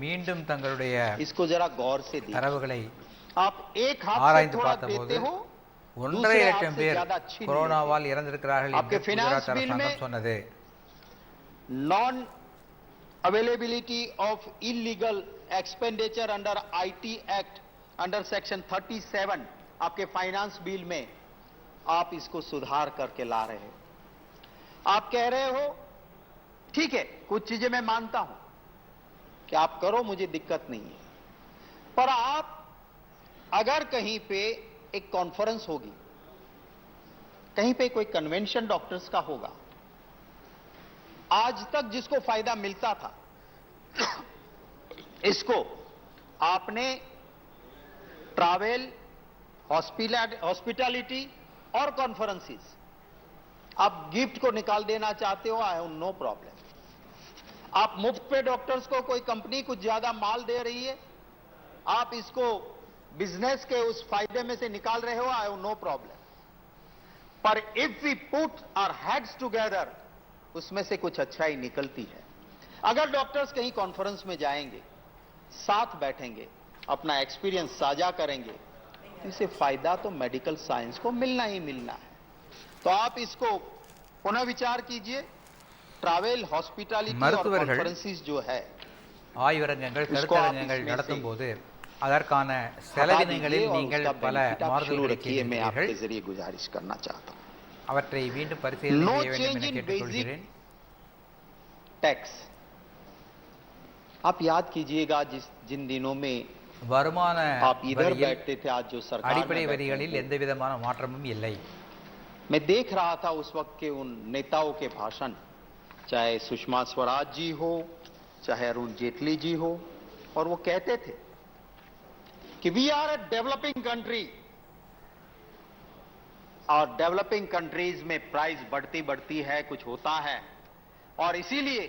மீண்டும் தங்களுடைய इसको जरा गौर से देखिए। தரவுகளை आप एक हाथ से ஆராய்ந்து थोड़ा பார்த்தபோது देते हो, 1.5 லட்சம் பேர் கொரோனாவால் இறந்திருக்கிறார்கள் என்று குஜராத் அரசாங்கம் சொன்னது. Non availability of illegal expenditure under IT act under section 37 आपके फाइनेंस बिल में आप इसको सुधार करके ला रहे हो। आप कह रहे हो ठीक है, कुछ चीजें मैं मानता हूं कि आप करो, मुझे दिक्कत नहीं है, पर आप अगर कहीं पे एक कॉन्फ्रेंस होगी, कहीं पे कोई कन्वेंशन डॉक्टर्स का होगा, आज तक जिसको फायदा मिलता था इसको आपने ट्रैवल, हॉस्पिटैलिटी और कॉन्फ्रेंसेस आप गिफ्ट को निकाल देना चाहते हो। I have no problem. आप मुफ्त पे डॉक्टर्स को कोई कंपनी कुछ ज्यादा माल दे रही है, आप इसको बिजनेस के उस फायदे में से निकाल रहे हो, आई हैव नो प्रॉब्लम। पर if we put our heads together, उसमें से कुछ अच्छा ही निकलती है। अगर डॉक्टर्स कहीं कॉन्फ्रेंस में जाएंगे, साथ बैठेंगे, अपना एक्सपीरियंस साझा करेंगे, तो इससे फायदा तो मेडिकल साइंस को मिलना ही मिलना है। तो आप इसको पुनः विचार कीजिए। ट्रैवल, हॉस्पिटैलिटी और कॉन्फ्रेंसेस जो है, ஆய்வரங்கங்கள் கருத்தரங்கங்கள் நடத்தும் போது அதற்கான செலவினங்களில் நீங்கள் பல மாறுதல்களை செய்திருக்கிறீர்கள். அவற்றை மீண்டும் பரிசீலனை செய்ய வேண்டும் என கேட்டுக்கொள்கிறேன். टैक्स आप याद कीजिएगा, जिन दिनों में வருமான आप इधर बैठते थे, आज जो सरकार அடிப்படை வரிகளில் எந்த விதமான மாற்றமும் இல்லை. मैं देख रहा था उस वक्त के उन नेताओं के भाषण, चाहे सुषमा स्वराज जी हो, चाहे अरुण जेटली जी हो, और वो कहते थे कि we are a developing country, और डेवलपिंग कंट्रीज में प्राइस बढ़ती बढ़ती है, कुछ होता है, और इसीलिए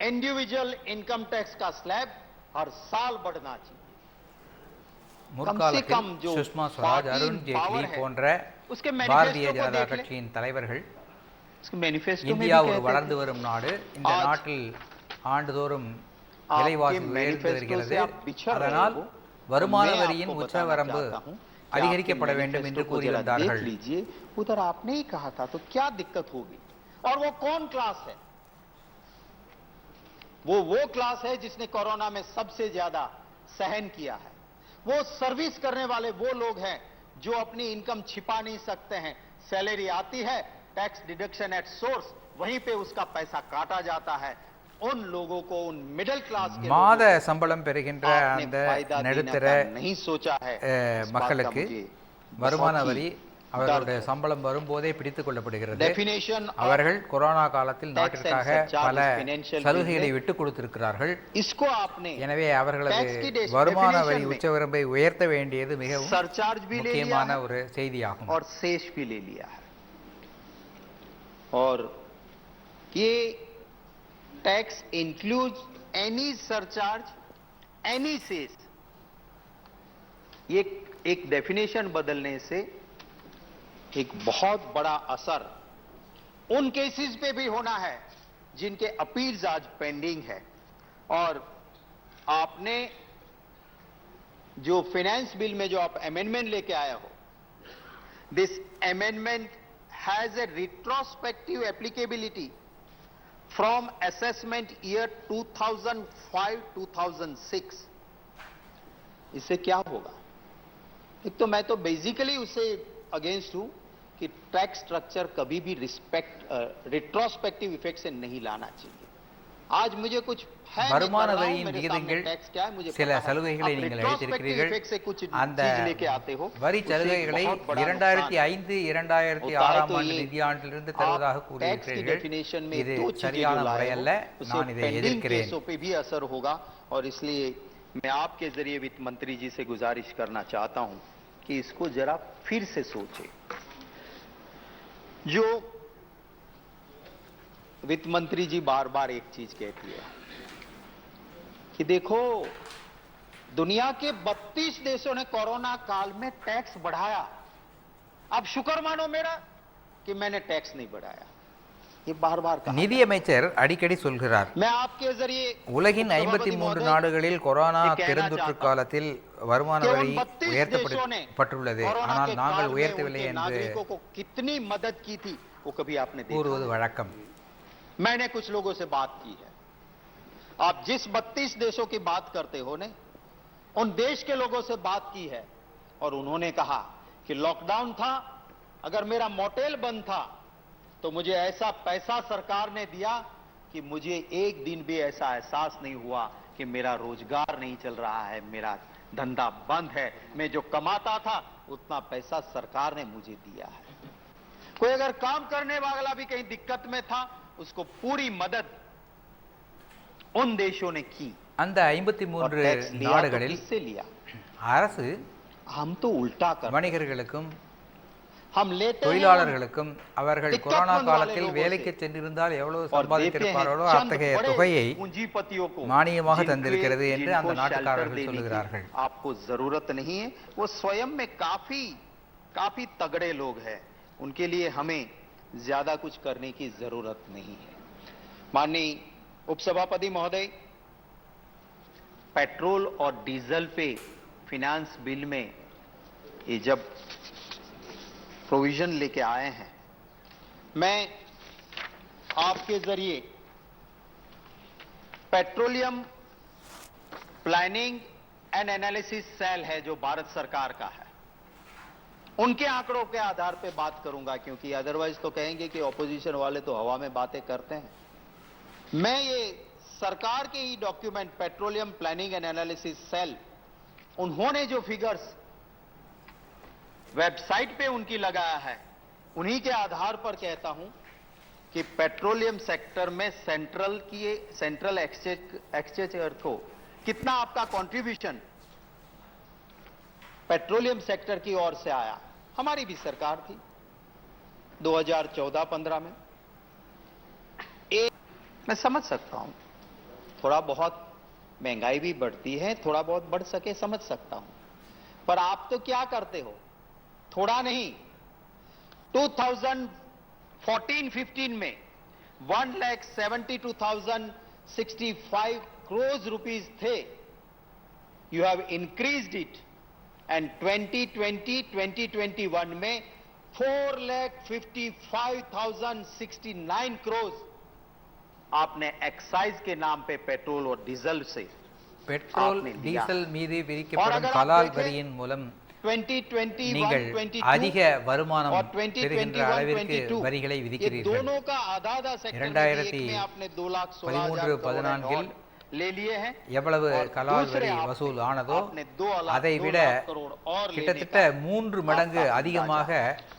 इंडिविजुअल इनकम टैक्स का स्लैब हर साल बढ़ना चाहिए। कम से कम जो சுஷ்மா ஸ்வராஜ், அருண் ஜேட்லி போன்ற பாரதிய ஜனதா கட்சியின் தலைவர்கள் இந்தியா ஒரு வளர்ந்து வரும் நாடு, இந்த நாட்டில் ஆண்டுதோறும் விலைவாசி உயர்ந்து வருகிறது, அதனால் வருமான வரியின் உச்சவரம்பு அதிகரிக்கப்பட வேண்டும் என்று கூறி வந்தார்கள். उधर आपने ही कहा था, तो क्या दिक्कत होगी? और वो कौन क्लास है? वो क्लास है जिसने कोरोना में सबसे ज्यादा सहन किया है। वो सर्विस करने वाले वो लोग हैं जो अपनी इनकम छिपा नहीं सकते हैं। सैलरी आती है, टैक्स डिडक्शन एट सोर्स, वहीं पे उसका पैसा काटा जाता है। उन लोगों को, उन मिडिल क्लास के மாத சம்பளம் பெறுகின்ற அந்த நடுத்தர नहीं सोचा है மக்களுக்கு வருமான வரி அவர்களுடைய சம்பளம் வரும்போதே பிடித்துக் கொள்ளப்படுகிறது. அவர்கள் கொரோனா காலத்தில் நாட்டிற்காக பல சலுகைகளை விட்டுக் கொடுத்திருக்கிறார்கள். எனவே அவர்களது வருமான வரி உச்சவரம்பை உயர்த்த வேண்டியது மிகவும் முக்கியமான ஒரு செய்தியாகும். और ये tax includes any surcharge, any cess. ये एक डेफिनेशन बदलने से एक बहुत बड़ा असर उन केसेस पे भी होना है जिनके अपील्स आज पेंडिंग है। और आपने जो फाइनेंस बिल में जो आप अमेंडमेंट लेके आए हो, this amendment has a retrospective applicability from assessment year 2005-2006। इससे क्या होगा? एक तो मैं तो बेसिकली उसे अगेंस्ट हूं कि टैक्स स्ट्रक्चर कभी भी रिट्रोस्पेक्टिव इफेक्ट से नहीं लाना चाहिए। आज मुझे कुछ வருமான வரியின் விகிதங்கள் சில சலுகைகளை நீங்கள் அளித்திருக்கிறீர்கள். அந்த வரி சலுகைகளை 2005-2006 நிதியாண்டிலிருந்து தருவதாக கூறியிருக்கிறீர்கள். இது சரியான முறை அல்ல, நான் இதை எதிர்க்கிறேன். और इसलिए मैं आपके जरिए वित्त मंत्री जी से गुजारिश करना चाहता हूं कि इसको जरा फिर से सोचें। जो वित्त मंत्री जी बार बार एक चीज कहती है कि देखो, दुनिया के 32 देशों ने कोरोना काल में टैक्स बढ़ाया, अब शुक्र मानो मेरा कि मैंने टैक्स नहीं बढ़ाया। ये बार बार कहा। நிதியமைச்சர் அடிக்கடி சொல்கிறார், मैं आपके जरिए உலகின் 53 நாடுகளில் கொரோனா பெருந்தொற்று காலத்தில் வருமான வரி உயர்த்தப்பட்டுள்ளது, ஆனால் நாங்கள் உயர்த்தவில்லை என்று कितनी मदद की थी वो कभी आपने கூறுவது வழக்கம். मैंने कुछ लोगों से बात की है, आप जिस 32 देशों की बात करते हो ने, उन देश के लोगों से बात की है और उन्होंने कहा कि लॉकडाउन था, अगर मेरा मोटेल बंद था तो मुझे ऐसा पैसा सरकार ने दिया कि मुझे एक दिन भी ऐसा एहसास नहीं हुआ कि मेरा रोजगार नहीं चल रहा है, मेरा धंधा बंद है, मैं जो कमाता था उतना पैसा सरकार ने मुझे दिया है। कोई अगर काम करने वाला भी कहीं दिक्कत में था, उसको पूरी मदद उन देशों ने की. அந்த 53 நாடுகளில் அரசு हम तो उल्टा कर, வணிகர்களுக்கும் हम लेते தொழிலாளர்களுக்கும் அவர்கள் கொரோனா காலத்தில் வேலைக்கு சென்றிருந்தால் எவ்வளவு சம்பாதித்திருப்பார்களோ அத்தகைய தொகையை மானியமாக தந்திருக்கிறது என்று அந்த நாட்டுக்காரர்கள் சொல்லுகிறார்கள். आपको जरूरत नहीं है, वो स्वयं में काफी तगड़े लोग हैं, उनके लिए हमें ज्यादा कुछ करने की जरूरत नहीं है. माननीय उपसभापति महोदय, पेट्रोल और डीजल पे फिनांस बिल में ये जब प्रोविजन लेके आए हैं, मैं आपके जरिए petroleum planning and analysis cell है जो भारत सरकार का है, उनके आंकड़ों के आधार पे बात करूंगा, क्योंकि अदरवाइज तो कहेंगे कि ऑपोजिशन वाले तो हवा में बातें करते हैं. मैं ये सरकार के ही document petroleum planning and analysis cell, उन्होंने जो फिगर्स वेबसाइट पे उनकी लगाया है, उन्हीं के आधार पर कहता हूं कि पेट्रोलियम सेक्टर में सेंट्रल एक्सचेंजर को कितना आपका कंट्रीब्यूशन पेट्रोलियम सेक्टर की ओर से आया. हमारी भी सरकार थी 2014-15 में. मैं समझ सकता हूं थोड़ा बहुत महंगाई भी बढ़ती है, थोड़ा बहुत बढ़ सके समझ सकता हूं, पर आप तो क्या करते हो, थोड़ा नहीं, 2014-15 में 1,72,065 crores rupees थे. You have increased it, and 2020-2021 में 4,55,069 crores आपने एक्साइज के नाम पे पेट्रोल और डीजल से பெட்ரோல் டீசல் மீது விதிக்கப்படும் கலால் வரியின் மூலம் நீங்கள் அதிக வருமானம் பெறுகின்ற அளவிற்கு வரிகளை விதிக்கிறீர்கள். 2013-14 எவ்வளவு கலால் வரி வசூல் ஆனதோ அதை விட கிட்டத்தட்ட 3 மடங்கு அதிகமாக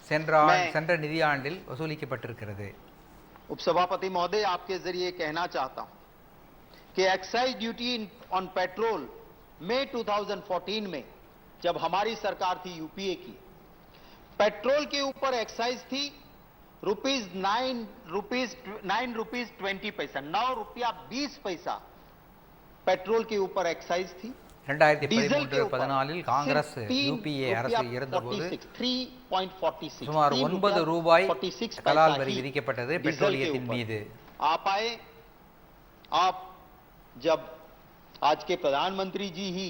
சென்ற நிதியாண்டில் வசூலிக்கப்பட்டிருக்கிறது. उपसभापति महोदय, आपके जरिए कहना चाहता हूं कि एक्साइज ड्यूटी ऑन पेट्रोल मई 2014 में जब हमारी सरकार थी यूपीए की, पेट्रोल के ऊपर एक्साइज थी ₹9.20 पेट्रोल के ऊपर एक्साइज थी. 2013-14 காங்கிரஸ் யூபிஏ அரசு இருந்தபோது சுமார் 9 ரூபாய் கலால் வரி விதிக்கப்பட்டது பெட்ரோலியத்தின் மீது. आप आए, आप जब आज के प्रधानमंत्री जी ही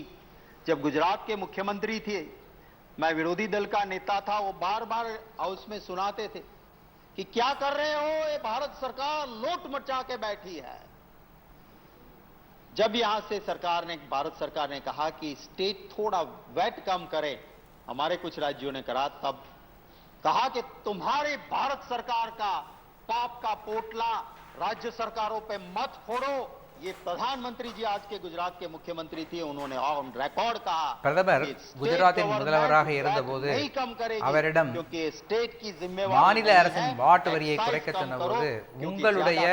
जब गुजरात के मुख्यमंत्री थे, मैं विरोधी दल का नेता था, वो बार बार हाउस में सुनाते थे कि क्या कर रहे हो, ये भारत सरकार लूट मचा के बैठी है. जब यहां से भारत सरकार ने कहा कि स्टेट थोड़ा वैट कम करे, हमारे कुछ राज्यों ने करा, तब कहा कि तुम्हारे भारत सरकार का पाप का पोटला राज्य सरकारों पे मत फोड़ो. ये प्रधानमंत्री जी आज के गुजरात के मुख्यमंत्री थे, उन्होंने ऑन रिकॉर्ड कहा பிரதமர் குஜராத்தின் முதல்வராக இருந்தபோது அவரிடம் மாநில அரசின் வாட் வரியை குறைக்க சொன்னபோது உங்களுடைய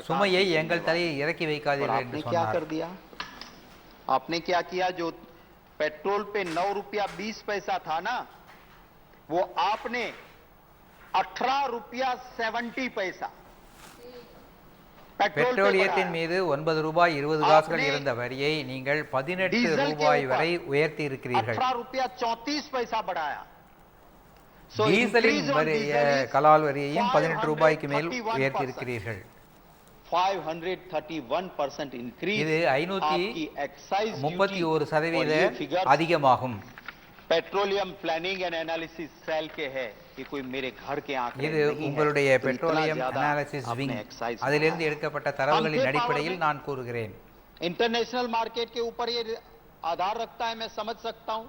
சுமையை எங்கள் தலையில் இறக்கி வைக்காதீர்கள் என்று சொன்னார். आपने क्या किया, जो पेट्रोल पे ₹9.20 था ना, वो आपने ₹18.70 பெட்ரோலியத்தின் மீது ₹9.20 இருந்த வரியை நீங்கள் ₹18 வரை உயர்த்தி இருக்கிறீர்கள். ₹18.34 बढ़ाया. டீசலின் கலால் வரியையும் 18 ரூபாய்க்கு மேல் உயர்த்தியிருக்கிறீர்கள். 531% increase. இது 531% அதிகமாகும். Petroleum planning and analysis cell के है कि कोई मेरे घर के आंकड़े இது உங்களுடைய பெட்ரோலியம் அனாலிசிஸ் விங் அதிலிருந்து எடுக்கப்பட்ட தரவுகளின் அடிப்படையில் நான் கூறுகிறேன். इंटरनेशनल मार्केट के ऊपर ये आधार रखता है, मैं समझ सकता हूं,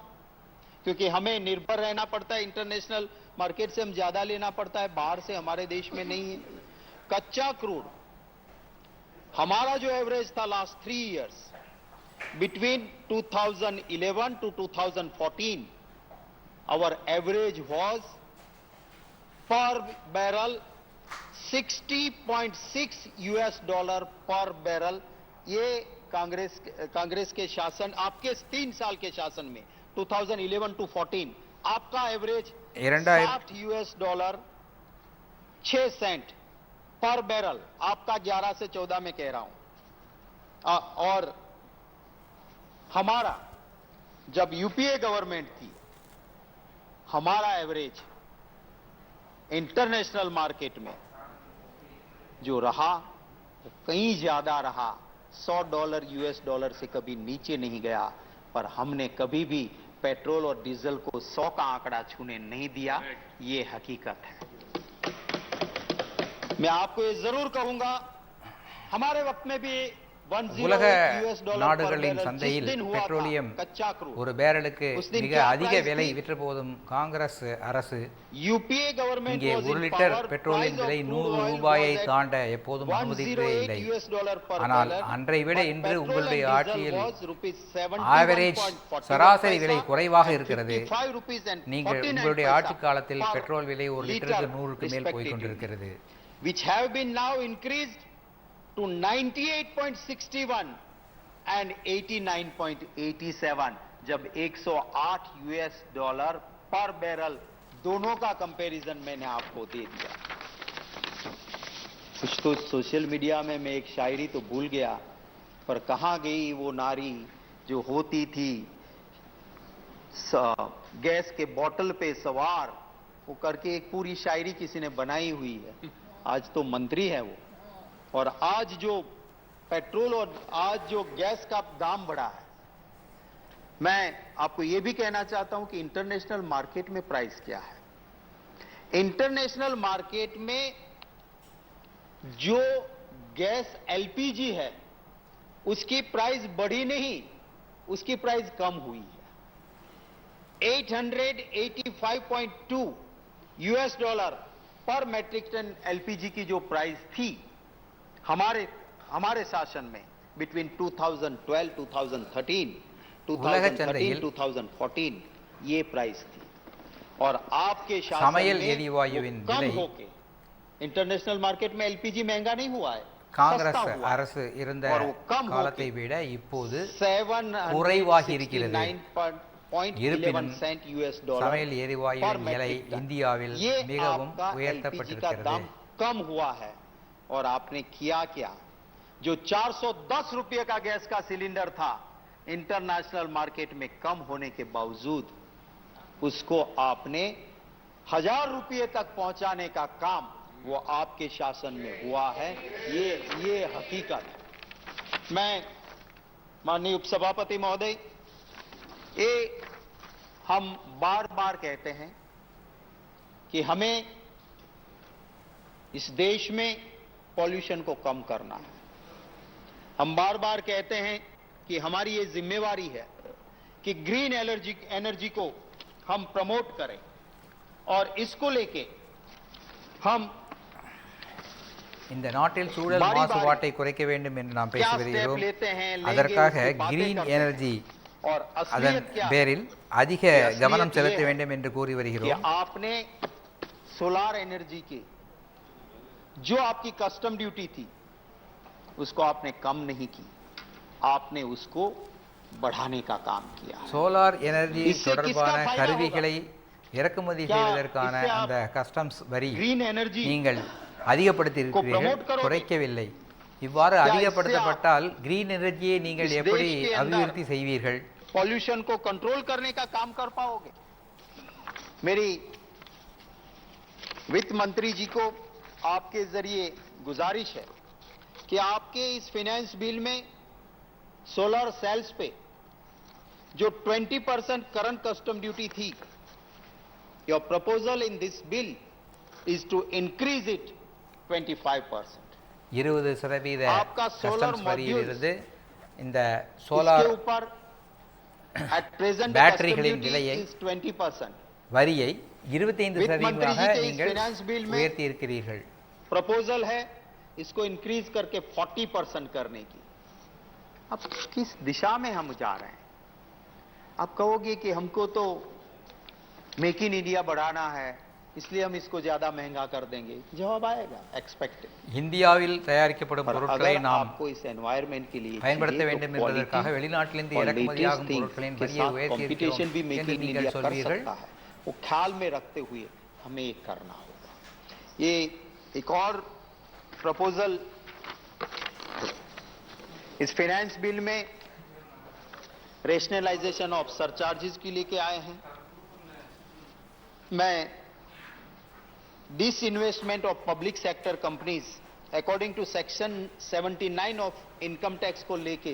क्योंकि हमें निर्भर रहना पड़ता है, इंटरनेशनल मार्केट से हम ज्यादा लेना पड़ता है, बाहर से हमारे देश में नहीं है. कच्चा क्रूड हमारा जो एवरेज था last 3 years between 2011 to 2014, our average was per barrel $60.6 per barrel. ये कांग्रेस के शासन, आपके 3 साल के शासन में 2011 to 14 आपका एवरेज $60 6 सेंट पर बैरल, आपका 11 से 14 में कह रहा हूं. और हमारा जब यूपीए गवर्नमेंट थी, हमारा एवरेज इंटरनेशनल मार्केट में जो रहा वो कहीं ज्यादा रहा. $100 US से कभी नीचे नहीं गया, पर हमने कभी भी पेट्रोल और डीजल को 100 का आंकड़ा छूने नहीं दिया. ये हकीकत है. मैं आपको ये जरूर कहूंगा, हमारे वक्त में भी உலக நாடுகளின் சந்தையில் பெட்ரோலியம் ஒரு பேரலுக்கு மிக அதிக விலை விற்ற போதும் காங்கிரஸ் அரசு இங்கே 1 லிட்டர் பெட்ரோலின் விலை 100 ரூபாயை தாண்ட எப்போதும் அனுமதித்ததே இல்லை. ஆனால் அன்றை விட இன்று உங்களுடைய ஆட்சியில் ஆவரேஜ் சராசரி விலை குறைவாக இருக்கிறது. நீங்கள் உங்களுடைய ஆட்சி காலத்தில் பெட்ரோல் விலை 1 லிட்டருக்கு 100க்கு மேல் போய் கொண்டிருக்கிறது. which have been now increased to 98.61 and 89.87. जब $108 पर बैरल, दोनों का कंपैरिजन मैंने आपको दे दिया. कुछ तो सोशल मीडिया में मैं एक शायरी तो भूल गया, पर कहां गई वो नारी जो होती थी गैस के बोतल पे सवार, वो करके एक पूरी शायरी किसी ने बनाई हुई है. आज तो मंत्री है वो, और आज जो पेट्रोल और आज जो गैस का दाम बढ़ा है, मैं आपको यह भी कहना चाहता हूं कि इंटरनेशनल मार्केट में प्राइस क्या है. इंटरनेशनल मार्केट में जो गैस एलपीजी है उसकी प्राइस बढ़ी नहीं, उसकी प्राइस कम हुई है. $885.2 पर मैट्रिक टन एलपीजी की जो प्राइस थी हमारे शासन में बिटवीन 2012 2013 2014 ये प्राइस थी. और आपके शासन में कम होके इंटरनेशनल मार्केट में एलपीजी महंगा नहीं हुआ है. காங்கிரஸ் அரசு இருந்த காலத்தை விட இப்போது குறைவாகி இருக்கிறது. இருப்பினும் சமையல் எரிவாயுவின் விலை இந்தியாவில் மிகவும் உயர்த்தப்பட்டிருக்கிறது. कम हुआ है. और आपने किया क्या? जो 410 रुपये का गैस का सिलेंडर था इंटरनेशनल मार्केट में कम होने के बावजूद उसको आपने 1000 रुपये तक पहुंचाने का काम वो आपके शासन में हुआ है. ये हकीकत है. मैं माननीय उपसभापति महोदय, ये हम बार बार कहते हैं कि हमें इस देश में पॉल्यूशन को कम करना है. हम बार बार कहते हैं कि हमारी ये जिम्मेवारी है कि ग्रीन एनर्जी को हम प्रमोट करें, और इसको लेके हम இந்த நாட்டில் சூழல் மாசுபாட்டை குறைக்க வேண்டும் என்று நாம் பேசி வருகிறோம். அதற்காக கிரீன் எனர்ஜி அதன் பேரில் அதிக கவனம் செலுத்த வேண்டும் என்று கூறி வருகிறோம். आपने सोलर एनर्जी की जो आपकी कस्टम ड्यूटी थी उसको आपने कम नहीं की, आपने उसको बढ़ाने का काम किया. சோலார் எனர்ஜி தொடர்பான கருவிகளை இறக்குமதி செய்வதற்கான அந்த கஸ்டம்ஸ் வரி நீங்கள் அதிகப்படுத்தி இருக்கிறீர்கள், குறைக்கவில்லை. இவ்வாறு அதிகப்படுத்தப்பட்டால் கிரீன் எனர்ஜியை நீங்கள் எப்படி அபிவிருத்தி செய்வீர்கள்? पॉल्यूशन को कंट्रोल करने का काम कर पाओगे? मेरी वित्त मंत्री जी को आपके जरिए गुजारिश है कि आपके इस फाइनेंस बिल में सोलर सेल्स पे जो 20% करंट कस्टम ड्यूटी थी, your proposal in this bill is to increase it 25%. 20% आपका सोलर கஸ்டம்ஸ் வரியிலிருந்து இந்த इसके சோலார் ऊपर at present பேட்டரிகளின் custom duty விலையை is 20%. வரியை वित्त मंत्री 25% जी के इस நீங்கள் फाइनेंस बिल में உயர்த்தி இருக்கிறீர்கள். प्रपोजल है इसको इंक्रीज करके 40% करने की. अब किस दिशा में हम जा रहे हैं? आप कहोगे कि हमको तो मेक इन इंडिया बढ़ाना है, इसलिए हम इसको ज्यादा महंगा कर देंगे. जवाब आएगा एक्सपेक्टेड. இந்தியாவில் தயாரிக்கப்படும் பொருட்களை अगर நாம் आपको इस एनवायरमेंट के लिए பயன்படுத்த வேண்டும் என்பதற்காக வெளிநாட்டிலிருந்து இறக்குமதியாகும் பொருட்களின் வரியை कंपटीशन भी உயர்த்தி मेक इन நீங்கள் इंडिया कर சொல்வீர்கள். सकता है, वो ख्याल में रखते हुए हमें ये करना होगा. ये एक और प्रपोजल इस फाइनेंस बिल में रेशनलाइजेशन ऑफ सरचार्जेस की लेके आए हैं. मैं disinvestment of public sector companies according to section 79 of income tax को लेके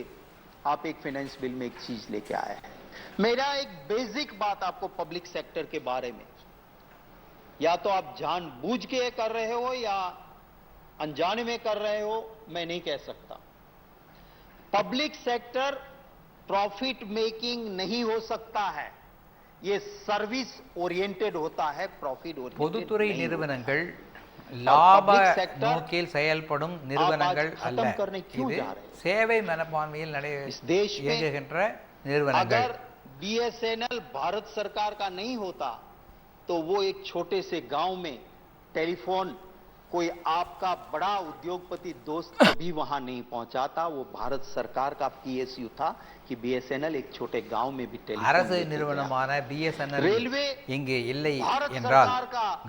आप एक फाइनेंस बिल में एक चीज लेके आए हैं. मेरा एक बेसिक बात आपको पब्लिक सेक्टर के बारे में, या तो आप जानबूझ के कर रहे हो या अनजाने में कर रहे हो, मैं नहीं कह सकता. पब्लिक सेक्टर प्रॉफिट मेकिंग नहीं हो सकता है, ये सर्विस ओरिएंटेड होता है, प्रॉफिट ओरिएंटेड. பொதுத்துறை நிறுவனங்கள் லாப நோக்கில் செயல்படும் நிறுவனங்கள் அல்ல. இது சேவை மனப்பான்மையில் இயங்குகின்ற நிறுவனங்கள். अगर बीएसएनएल भारत सरकार का नहीं होता तो वो एक छोटे से गांव में टेलीफोन कोई आपका बड़ा उद्योगपति दोस्त भी वहां नहीं पहुंचाता. वो भारत सरकार का पीएसयू था कि बीएसएनएल एक छोटे गांव में भी அரசு நிறுவனமான பிஎஸ்என்எல் இங்கு இல்லை என்றால்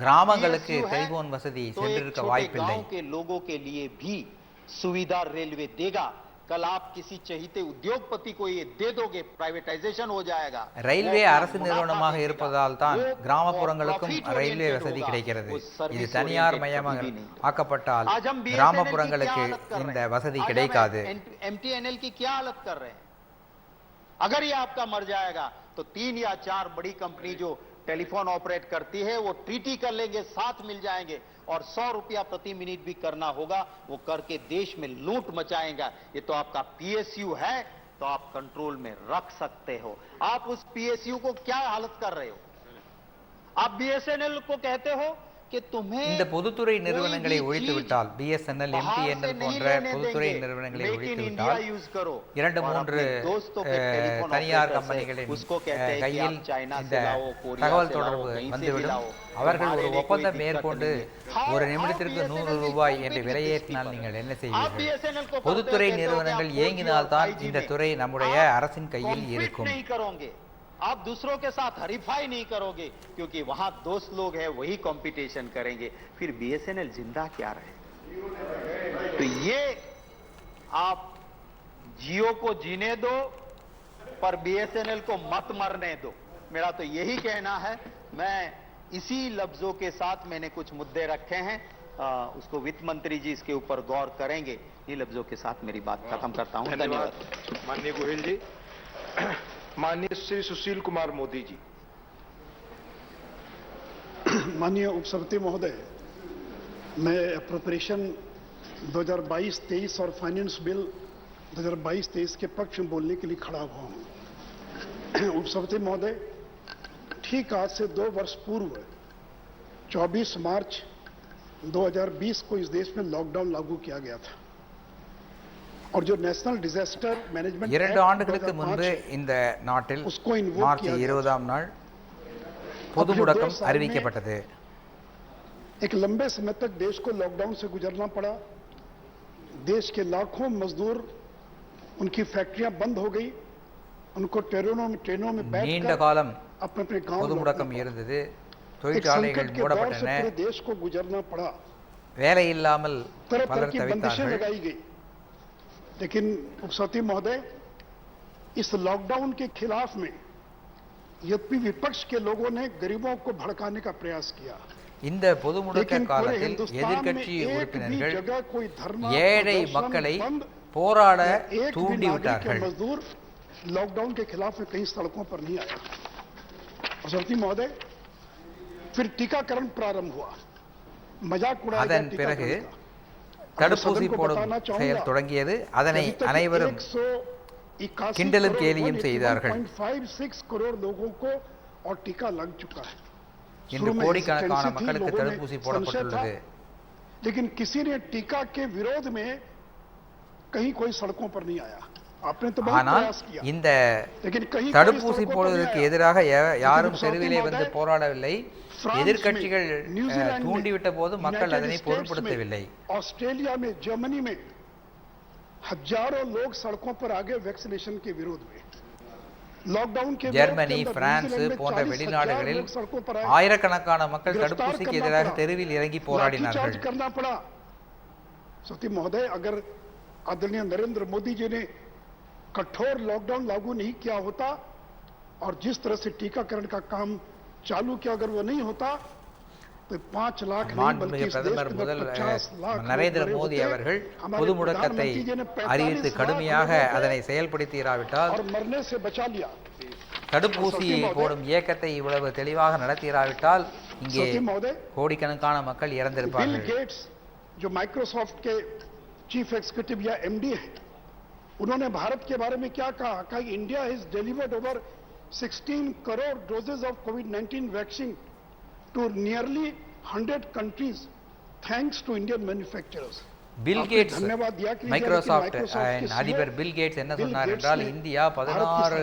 கிராமங்களுக்கு டெலிபோன் வசதி சென்றிருக்க வாய்ப்பில்லை. गांव के लोगों के लिए भी सुविधा रेलवे देगा. कल आप किसी चहीते उद्योगपति को ये दे दोगे, प्राइवेटाइजेशन हो जाएगा. ரயில்வே அரசு நிறுவனமாக இருப்பதால் தான் கிராமப்புறங்களுக்கும் ரயில்வே வசதி கிடைக்கிறது. இது தனியார் மயமாக ஆக்கப்பட்டால் கிராமப்புறங்களுக்கு இந்த வசதி கிடைக்காது. एमटीएनएल की क्या हालत कर रहे हैं? अगर ये आपका मर जाएगा तो 3 या 4 बड़ी कंपनी जो टेलीफोन ऑपरेट करती है वो ट्रीटी कर लेंगे, साथ मिल जाएंगे और 100 रुपया प्रति मिनट भी करना होगा, वो करके देश में लूट मचाएगा. ये तो आपका पीएसयू है, तो आप कंट्रोल में रख सकते हो. आप उस पीएसयू को क्या हालत कर रहे हो? आप बीएसएनएल को कहते हो कि तुम्हें இந்த பொதுத்துறை நிறுவனங்களை ஒழித்துவிட்டால், பிஎஸ்என்எல், எம்டிஎன்எல் போன்ற பொதுத்துறை நிறுவனங்களை ஒழித்துவிட்டால் 2-3 தனியார் கம்பெனிகளின் கையில் இந்த தகவல் தொடர்பு வந்துவிடும். அவர்கள் ஒரு ஒப்பந்தம் மேற்கொண்டு ஒரு நிமிடத்திற்கு 100 ரூபாய் என்று விலையேற்றினால் நீங்கள் என்ன செய்வீர்கள்? பொதுத்துறை நிறுவனங்கள் இயங்கினால்தான் இந்த துறை நம்முடைய அரசின் கையில் இருக்கும். आप दूसरों के साथ हरीफाई नहीं करोगे क्योंकि वहां दोस्त लोग हैं, वही कंपटीशन करेंगे. फिर बीएसएनएल जिंदा क्या रहे? तो ये आप जियो को जीने दो पर बीएसएनएल को मत मरने दो. मेरा तो यही कहना है. मैं इसी लफ्जों के साथ मैंने कुछ मुद्दे रखे हैं, उसको वित्त मंत्री जी इसके ऊपर गौर करेंगे. ये लफ्जों के साथ मेरी बात खत्म करता हूं. धन्यवाद. माननीय गोहिल जी. माननीय श्री सुशील कुमार मोदी जी. माननीय उपसभापति महोदय, मैं अप्रोप्रिएशन 2022-23 और फाइनेंस बिल 2022-23 के पक्ष में बोलने के लिए खड़ा हुआ हूं. उपसभापति महोदय, ठीक आज से 2 वर्ष पूर्व 24 मार्च 2020 को इस देश में लॉकडाउन लागू किया गया था और जो नेशनल डिजास्टर मैनेजमेंट 2 ஆண்டுகளுக்கு முன்பு இந்த நாட்டில் மார்ச் 20ஆம் நாள் பொது முடக்கம் அறிவிக்கப்பட்டது. एक लंबे समय तक देश को लॉकडाउन से गुजरना पड़ा. देश के लाखों मजदूर, उनकी फैक्ट्रियां बंद हो गई, उनको ट्रेनों में நீண்ட காலம் अपने गांव பொது முடக்கம் இருந்தது. தொழிற்சாலைகள் மூடப்பட்டன. देश को गुजरना पड़ा. வேலை இல்லாமல் तरह பலர் की बंदिशें தவித்தார்கள். लगाई गई. लेकिन उपसभापति महोदय, इस लॉकडाउन के खिलाफ में यद्यपि विपक्ष के लोगों ने गरीबों को भड़काने का प्रयास किया, இந்த பொது முடக்க காலத்தில் எதிர்க்கட்சி உறுப்பினர்கள் ஏழை மக்களை போராட தூண்டிவிட்டார்கள். लॉकडाउन के खिलाफ में कहीं सड़कों पर नहीं आया. सरती महोदय, फिर टीकाकरण प्रारंभ हुआ. मजाक उड़ाया गया. அதன் பிறகு தடுப்பூசி போடும் செயல் தொடங்கியது. அதனை அனைவரும் கிண்டலும் கேலியும் செய்தார்கள். 1.56 करोड़ लोगों को और टीका लग चुका है. இன்று கோடிக்கணக்கான மக்களுக்கு தடுப்பூசி போடப்பட்டுள்ளது. लेकिन किसी ने टीका के विरोध में कहीं कोई सड़कों पर नहीं आया. ஆனால் இந்த தடுப்பூசி போடுவதற்கு எதிராக யாரும் தெருவிலே வந்து போராடவில்லை. எதிர்க்கட்சிகள் தூண்டிவிட்ட போது மக்கள் அதனை பொருட்படுத்தவில்லை. ஆஸ்திரேலியா में जर्मनी में हजारों लोग सड़कों पर आ गए वैक्सीनेशन के विरोध में. लॉकडाउन के ஜெர்மனி, பிரான்ஸ் போன்ற வெளிநாடுகளில் ஆயிரக்கணக்கான மக்கள் தடுப்பூசிக்கு எதிராக தெருவில் இறங்கி போராடினார்கள். सती महोदय, अगर आदरणीय नरेंद्र मोदी जी ने कठोर लॉकडाउन लागू नहीं किया होता और जिस तरह से टीकाकरण का काम चालू किया, अगर वो नहीं होता तो 5 लाख नहीं बल्कि பிரதமர் நரேந்திர மோடி அவர்கள் பொது முடக்கத்தை அறிவித்து கடுமையாக அதனை செயல்படுத்தியிராவிட்டால், मरने से बचा लिया. தடுப்பூசி போடும் இயக்கத்தை இவ்வளவு தெளிவாக நடத்தியிராவிட்டால் இங்கே கோடிக்கணக்கான மக்கள் இறந்திருப்பார்கள். बिल गेट्स जो माइक्रोसॉफ्ट के चीफ एग्जीक्यूटिव या एमडी है, उन्होंने भारत के बारे में क्या कहा? कहा India has delivered over 16 crore doses of कोविड-19 vaccine to nearly 100 countries thanks to Indian manufacturers. Bill Gates, Microsoft அதிபர் பில் கேட்ஸ் என்ன சொன்னார் என்றால், இந்தியா 16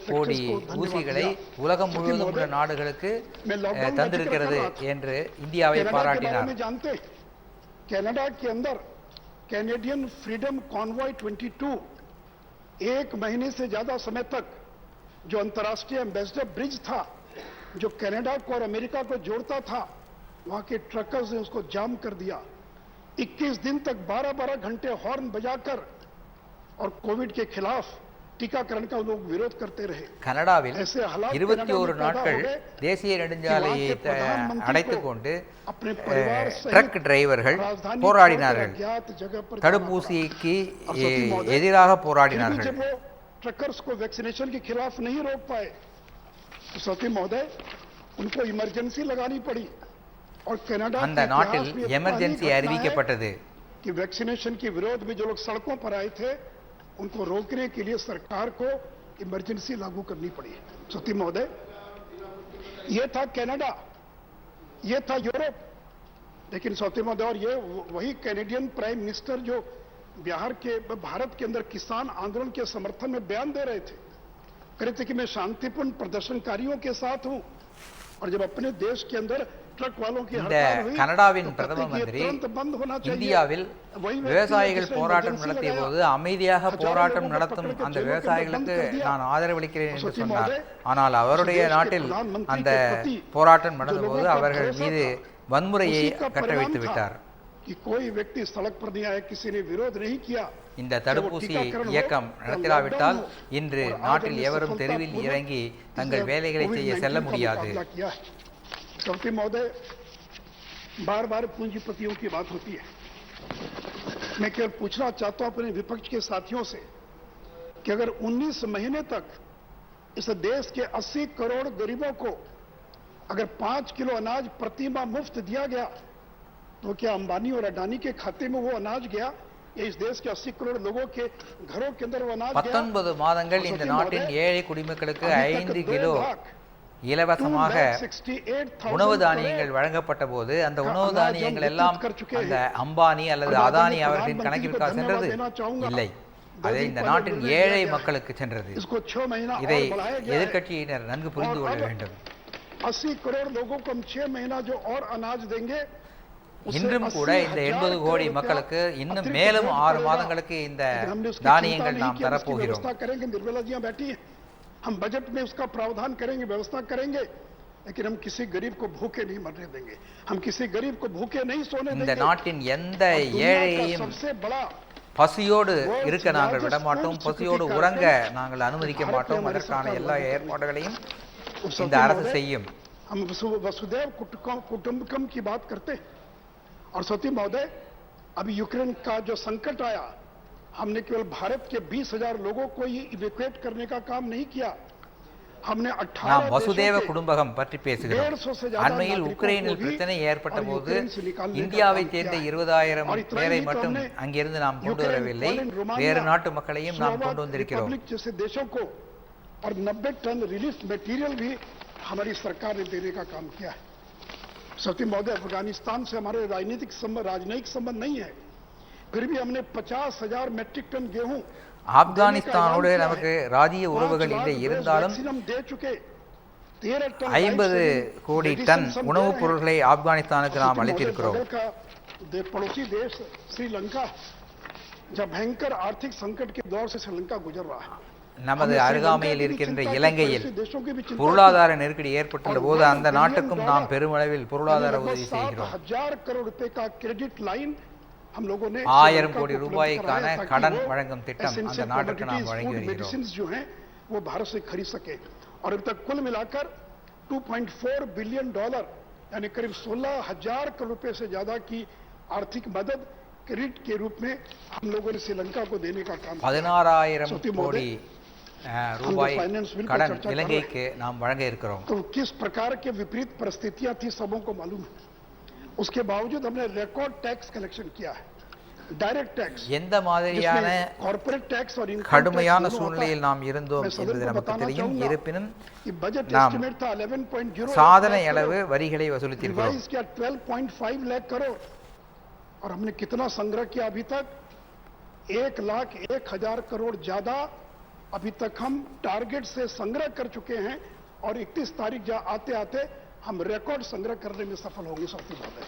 கோடி ஊசிகளை உலகம் முழுவதும் உள்ள நாடுகளுக்கு தந்திருக்கிறது என்று இந்தியாவை பாராட்டினார். कनाडा के अंदर कैनेडियन फ्रीडम कॉन्वॉय 22 एक महीने से ज्यादा समय तक जो अंतर्राष्ट्रीय एम्बेसडर ब्रिज था, जो कनाडा को और अमेरिका को जोड़ता था, वहां के ट्रकर्स ने उसको जाम कर दिया. 21 दिन तक 12-12 घंटे हॉर्न बजाकर और कोविड के खिलाफ टीकाकरण का लोग विरोध करते रहे. கனடாவில் 21 நாட்கள் தேசிய நெடுஞ்சாலையை அடைத்துக் கொண்டு ட்ரக் டிரைவர்கள் போராடினார்கள். தடுப்பூசிக்கு எதிராக போராடினார்கள். ट्रकर्स को वैक्सीनेशन के खिलाफ नहीं रोक पाए तो सती महोदय, उनको इमरजेंसी लगानी पड़ी. और कनाडा அந்த நாட்டில் எமர்ஜென்சி அறிவிக்கப்பட்டது. कि वैक्सीनेशन के विरोध में जो लोग सड़कों पर आए थे, उनको रोकने के लिए सरकार को इमरजेंसी लागू करनी पड़ी. सती महोदय, ये था कनाडा, ये था यूरोप. लेकिन सती महोदय, और ये वही कैनेडियन प्राइम मिनिस्टर जो भारत के अंदर किसान आंदोलन के समर्थन में बयान दे रहे थे, कह रहे थे कि मैं शांतिपूर्ण प्रदर्शनकारियों के साथ हूं, और जब अपने देश के अंदर இந்த கனடாவின் பிரதம மந்திரி இந்தியாவில் விவசாயிகள் போராட்டம் நடத்திய போது அமைதியாக போராட்டம் நடத்தும் அந்த விவசாயிகளுக்கு நான் ஆதரவளிக்கிறேன் என்று சொன்னார். ஆனால் அவருடைய நாட்டில் அந்த போராட்டம் நடந்தபோது அவர்கள் மீது வன்முறையை கட்டவிழ்த்து விட்டார். இந்த தடுப்பூசி இயக்கம் நடத்திராவிட்டால் இன்று நாட்டில் எவரும் தெருவில் இறங்கி தங்கள் வேலைகளை செய்ய செல்ல முடியாது. चौथी महोदय, बार बार पूंजीपतियों की बात होती है. मैं केवल पूछना चाहता हूं अपने विपक्ष के साथियों से कि अगर 19 महीने तक इस देश के 80 करोड़ गरीबों को अगर 5 किलो अनाज प्रति माह मुफ्त दिया गया, तो क्या अंबानी और अडानी के खाते में वो अनाज गया या इस देश के 80 करोड़ लोगों के घरों के अंदर वो अनाज गया? 19 மாதங்கள் இந்த நாட்டின் ஏழை குடிமக்களுக்கு 5 கிலோ இலவசமாக உணவு தானியங்கள் வழங்கப்பட்ட போது அந்த உணவு தானியங்கள் எல்லாம் அந்த அம்பானி அல்லது அதானி அவர்களின் கணக்கிற்கு சென்றது இல்லை. அதை இந்த நாட்டின் ஏழை மக்களுக்கு சென்றது. இதை எதிர்க்கட்சியினர் நன்கு புரிந்து கொள்ள வேண்டும். 80 करोड़ लोगों को हम 6 महीना जो और अनाज देंगे, இன்றும் கூட இந்த 80 கோடி மக்களுக்கு இன்னும் மேலும் 6 மாதங்களுக்கு இந்த தானியங்கள் நாம் தரப்போகிறோம். हम बजट में उसका प्रावधान करेंगे, व्यवस्था करेंगे, लेकिन हम किसी गरीब को भूखे नहीं मरने देंगे. हम किसी गरीब को भूखे नहीं सोने देंगे. இந்த நாட்டின் எந்த ஏழையையும் பசியோடு இருக்க நாங்கள் விட மாட்டோம், பசியோடு உறங்க நாங்கள் அனுமதிக்க மாட்டோம். அதற்கான எல்லா ஏற்பாடுகளையும் இந்த அரசு செய்யும். हम वसुदैव कुटुंबकम की बात करते हैं। और सती महोदय, अभी यूक्रेन का जो संकट आया, हमने केवल भारत के 20,000 लोगों को ही इवैक्यूएट करने का काम नहीं किया, हमने 18 நாம் வசுதேவ குடும்பகம் பற்றி பேசுகிறோம். அண்மையில் உக்ரைனில் பிரச்சனை ஏற்பட்ட போது இந்தியாவை சேர்ந்த 20,000 பேரை மட்டும் அங்கிருந்து நாம் கொண்டு வரவில்லை, வேறு நாட்டு மக்களையும் நாம் கொண்டு வந்திருக்கிறோம். और 90 टन रिलीफ मटेरियल भी हमारी सरकार ने देने का काम किया है। सती महोदय, अफगानिस्तान से हमारे राजनीतिक संबंध नहीं है, फिर भी हमने 50,000 மெட்ரிக் டன் गेहूं ஆப்கானிஸ்தானோடு நமக்கு ராஜ்ய உறவுகள் இல்லை, இருந்தாலும் 50 கோடி டன் உணவுப் பொருட்களை ஆப்கானிஸ்தானுக்கு நாம் அளித்திருக்கிறோம். पड़ोसी देश श्रीलंका, जब भयंकर आर्थिक संकट के दौर से श्रीलंका गुजर रहा है, நமது அருகாமையில் இருக்கின்ற இலங்கையில் பொருளாதார நெருக்கடி ஏற்பட்டுள்ள போது அந்த நாட்டுக்கும் நாம் பெருமளவில் பொருளாதார உதவி செய்கிறோம். 1,000 करोड़ रुपए का क्रेडिट लाइन हम लोगों ने 1000 கோடி ரூபாய்க்கான கடன் வழங்கும் திட்டம் அந்த நாட்டுக்கு நாம் வழங்கி வருகிறோம். जो हैं वो भारत से खरीद सके। और अब तक कुल मिलाकर $2.4 बिलियन यानी करीब 16,000 करोड़ रुपए से ज्यादा की आर्थिक मदद क्रेडिट के रूप में हम लोगों ने श्रीलंका को देने का काम 16,000 கோடி ரூபாய் கடன் இலங்கைக்கு நாம் வழங்க இருக்கிறோம். तो किस प्रकार के विपरीत परिस्थितियां थी सबों को मालूम है। उसके बावजूद हमने रिकॉर्ड टैक्स कलेक्शन किया है, डायरेक्ट टैक्स, எந்த மாதிரியான कॉर्पोरेट टैक्स और इनकम கடுமையான சூழ்நிலையில் நாம் இருந்தோம் என்பது நமக்கு தெரியும். இருப்பினும் நாம் சாதனை அளவு வரிகளை வசூலித்திருக்கிறோம். 12.5 लाख करोड़ और हमने कितना संग्रह किया अभी तक? 1,01,000 करोड़ ज्यादा अभी तक हम टारगेट से संग्रह कर चुके हैं और 31 तारीख आते आते हम रिकॉर्ड संग्रह करने में सफल होंगे सौखी महोदय।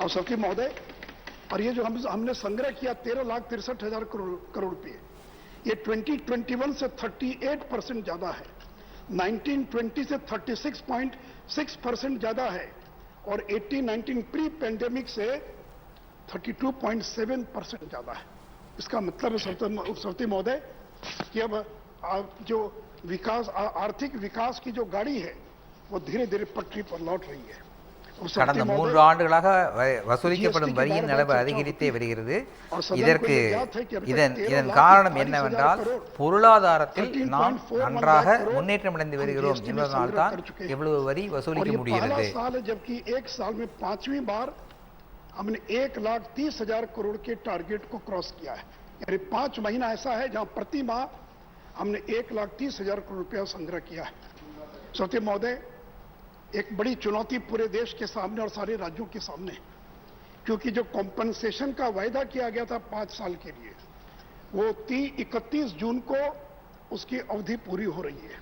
और सौखी महोदय, और ये जो हमने संग्रह किया 13,63,000 करोड़ रुपये, ये 2021 से 38% ज्यादा है, 1920 से 36.6% ज्यादा है और 18-19 प्री पेंडेमिक से 32.7% ज्यादा है। इसका मतलब है सौती महोदय कि अब जो विकास, आर्थिक विकास की जो गाड़ी है वो धीरे धीरे पटरी पर लौट रही है। கடந்த 3 ஆண்டுகளாக வசூலிக்கப்படும் வரியின் அளவு அதிகரித்தே வருகிறது. இதன் காரணம் என்னவென்றால் பொருளாதாரத்தில் நாம் நன்றாக முன்னேற்றம் அடைந்து வருகிறோம் என்பதனால் தான் இவ்வளவு வரி வசூலிக்க முடிகிறது. जबकि एक साल में 5वीं बार हमने 1,30,000 करोड़ के टारगेट को क्रॉस किया है। यानी 5 महीना ऐसा है जहां प्रति माह हमने 1,30,000 करोड़ रुपया संग्रह किया है। सौते महोदय, एक बड़ी चुनौती पूरे देश के सामने और सारे राज्यों के सामने, क्योंकि जो कॉम्पनसेशन का वायदा किया गया था 5 साल के लिए, वो 31 जून को उसकी अवधि पूरी हो रही है।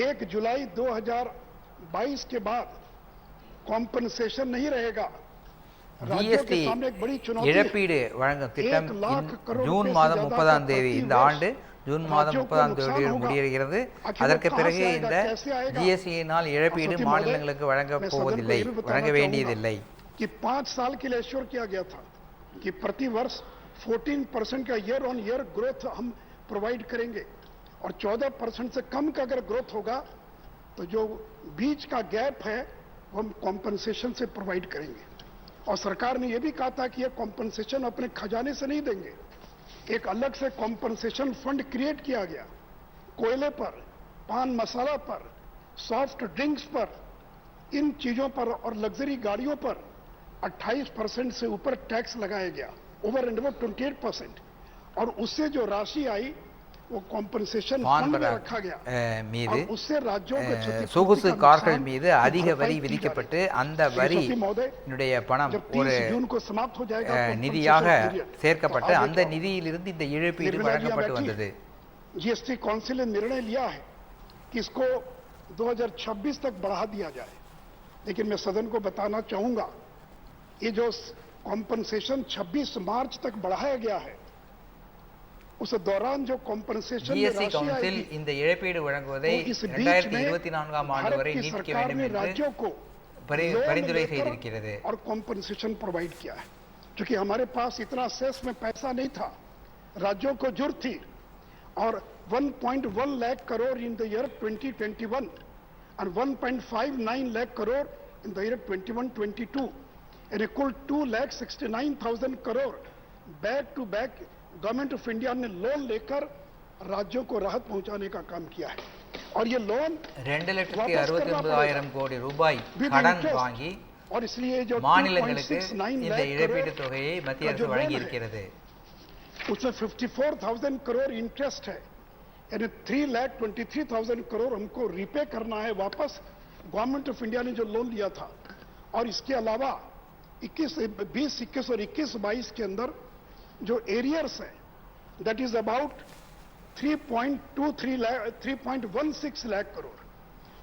1 जुलाई 2022 के बाद कॉम्पनसेशन नहीं रहेगा। ஜிஎஸ்டி இழப்பீடு வழங்கும் திட்டம் ஜூன் மாதம் 30ஆம் தேதி, இந்த ஆண்டு ஜூன் மாதம் 30ஆம் தேதி முடிகிறது. அதற்கு பிறகு இந்த ஜிஎஸ்டியினால் இழப்பீடு மாநிலங்களுக்கு வழங்க போவதில்லை, வழங்க வேண்டியதில்லை. कि 5 साल के लिए एश्योर किया गया था कि प्रति वर्ष 14% का ईयर ऑन ईयर ग्रोथ हम प्रोवाइड करेंगे और 14% से कम का अगर ग्रोथ होगा तो जो बीच का गैप है वो हम कॉम्पनसेशन से प्रोवाइड करेंगे। और सरकार ने यह भी कहा था कि यह कॉम्पनसेशन अपने खजाने से नहीं देंगे, एक अलग से कॉम्पनसेशन फंड क्रिएट किया गया। कोयले पर, पान मसाला पर, सॉफ्ट ड्रिंक्स पर, इन चीजों पर और लग्जरी गाड़ियों पर 28% से ऊपर टैक्स लगाया गया, ओवर एंड ओवर 28%, और उससे जो राशि आई वो कॉम्पनसेशन फंड में रखा गया மீது और उससे राज्यों को சொகுசு கார்கள் மீது அதிக வரி விதிக்கப்பட்டு அந்த வரியினுடைய பணம் ஒரு நிதியாக சேர்க்கப்பட்டு அந்த நிதியிலிருந்து இந்த இழப்பீடு வழங்கப்பட்டு வந்தது. जीएसटी काउंसिल ने निर्णय लिया है कि इसको 2026 तक बढ़ा दिया जाए, लेकिन मैं सदन को बताना चाहूंगा ये जो कॉम्पनसेशन 26 मार्च तक बढ़ाया गया है, उस दौरान जो कॉम्पनसेशन ஜிஎஸ்டி கவுன்சில் இந்த இழப்பீடு வழங்குவதை 2024ஆம் ஆண்டு வரை நீட்டிக்க வேண்டும் என்று பரிந்துரை செய்திருக்கிறது. और कॉम्पनसेशन प्रोवाइड किया है, क्योंकि हमारे पास इतना सेस में पैसा नहीं था, राज्यों को जरूरत थी, और 1.1 lakh crore in the year 2021 and 1.59 lakh crore in the year 21-22, and a कुल 2,69,000 crore back to back government of India ने लोन लेकर राज्यों को राहत पहुंचाने का काम किया है और ये लोन 2,69,000 கோடி ரூபாய் கடன் வாங்கி और इसलिए जो மாநிலங்களுக்கு இந்த இழப்பீட்டு தொகையை மத்திய அரசு வழங்கி இருக்கிறது उसमें 54,000 करोड़ इंटरेस्ट है यानी 3,23,000 करोड़ हमको रीपे करना है वापस गवर्नमेंट ऑफ इंडिया ने जो लोन लिया था और इसके अलावा 20, 21 और 21-22 के अंदर जो एरियर्स है that is about 3.16 lakh crore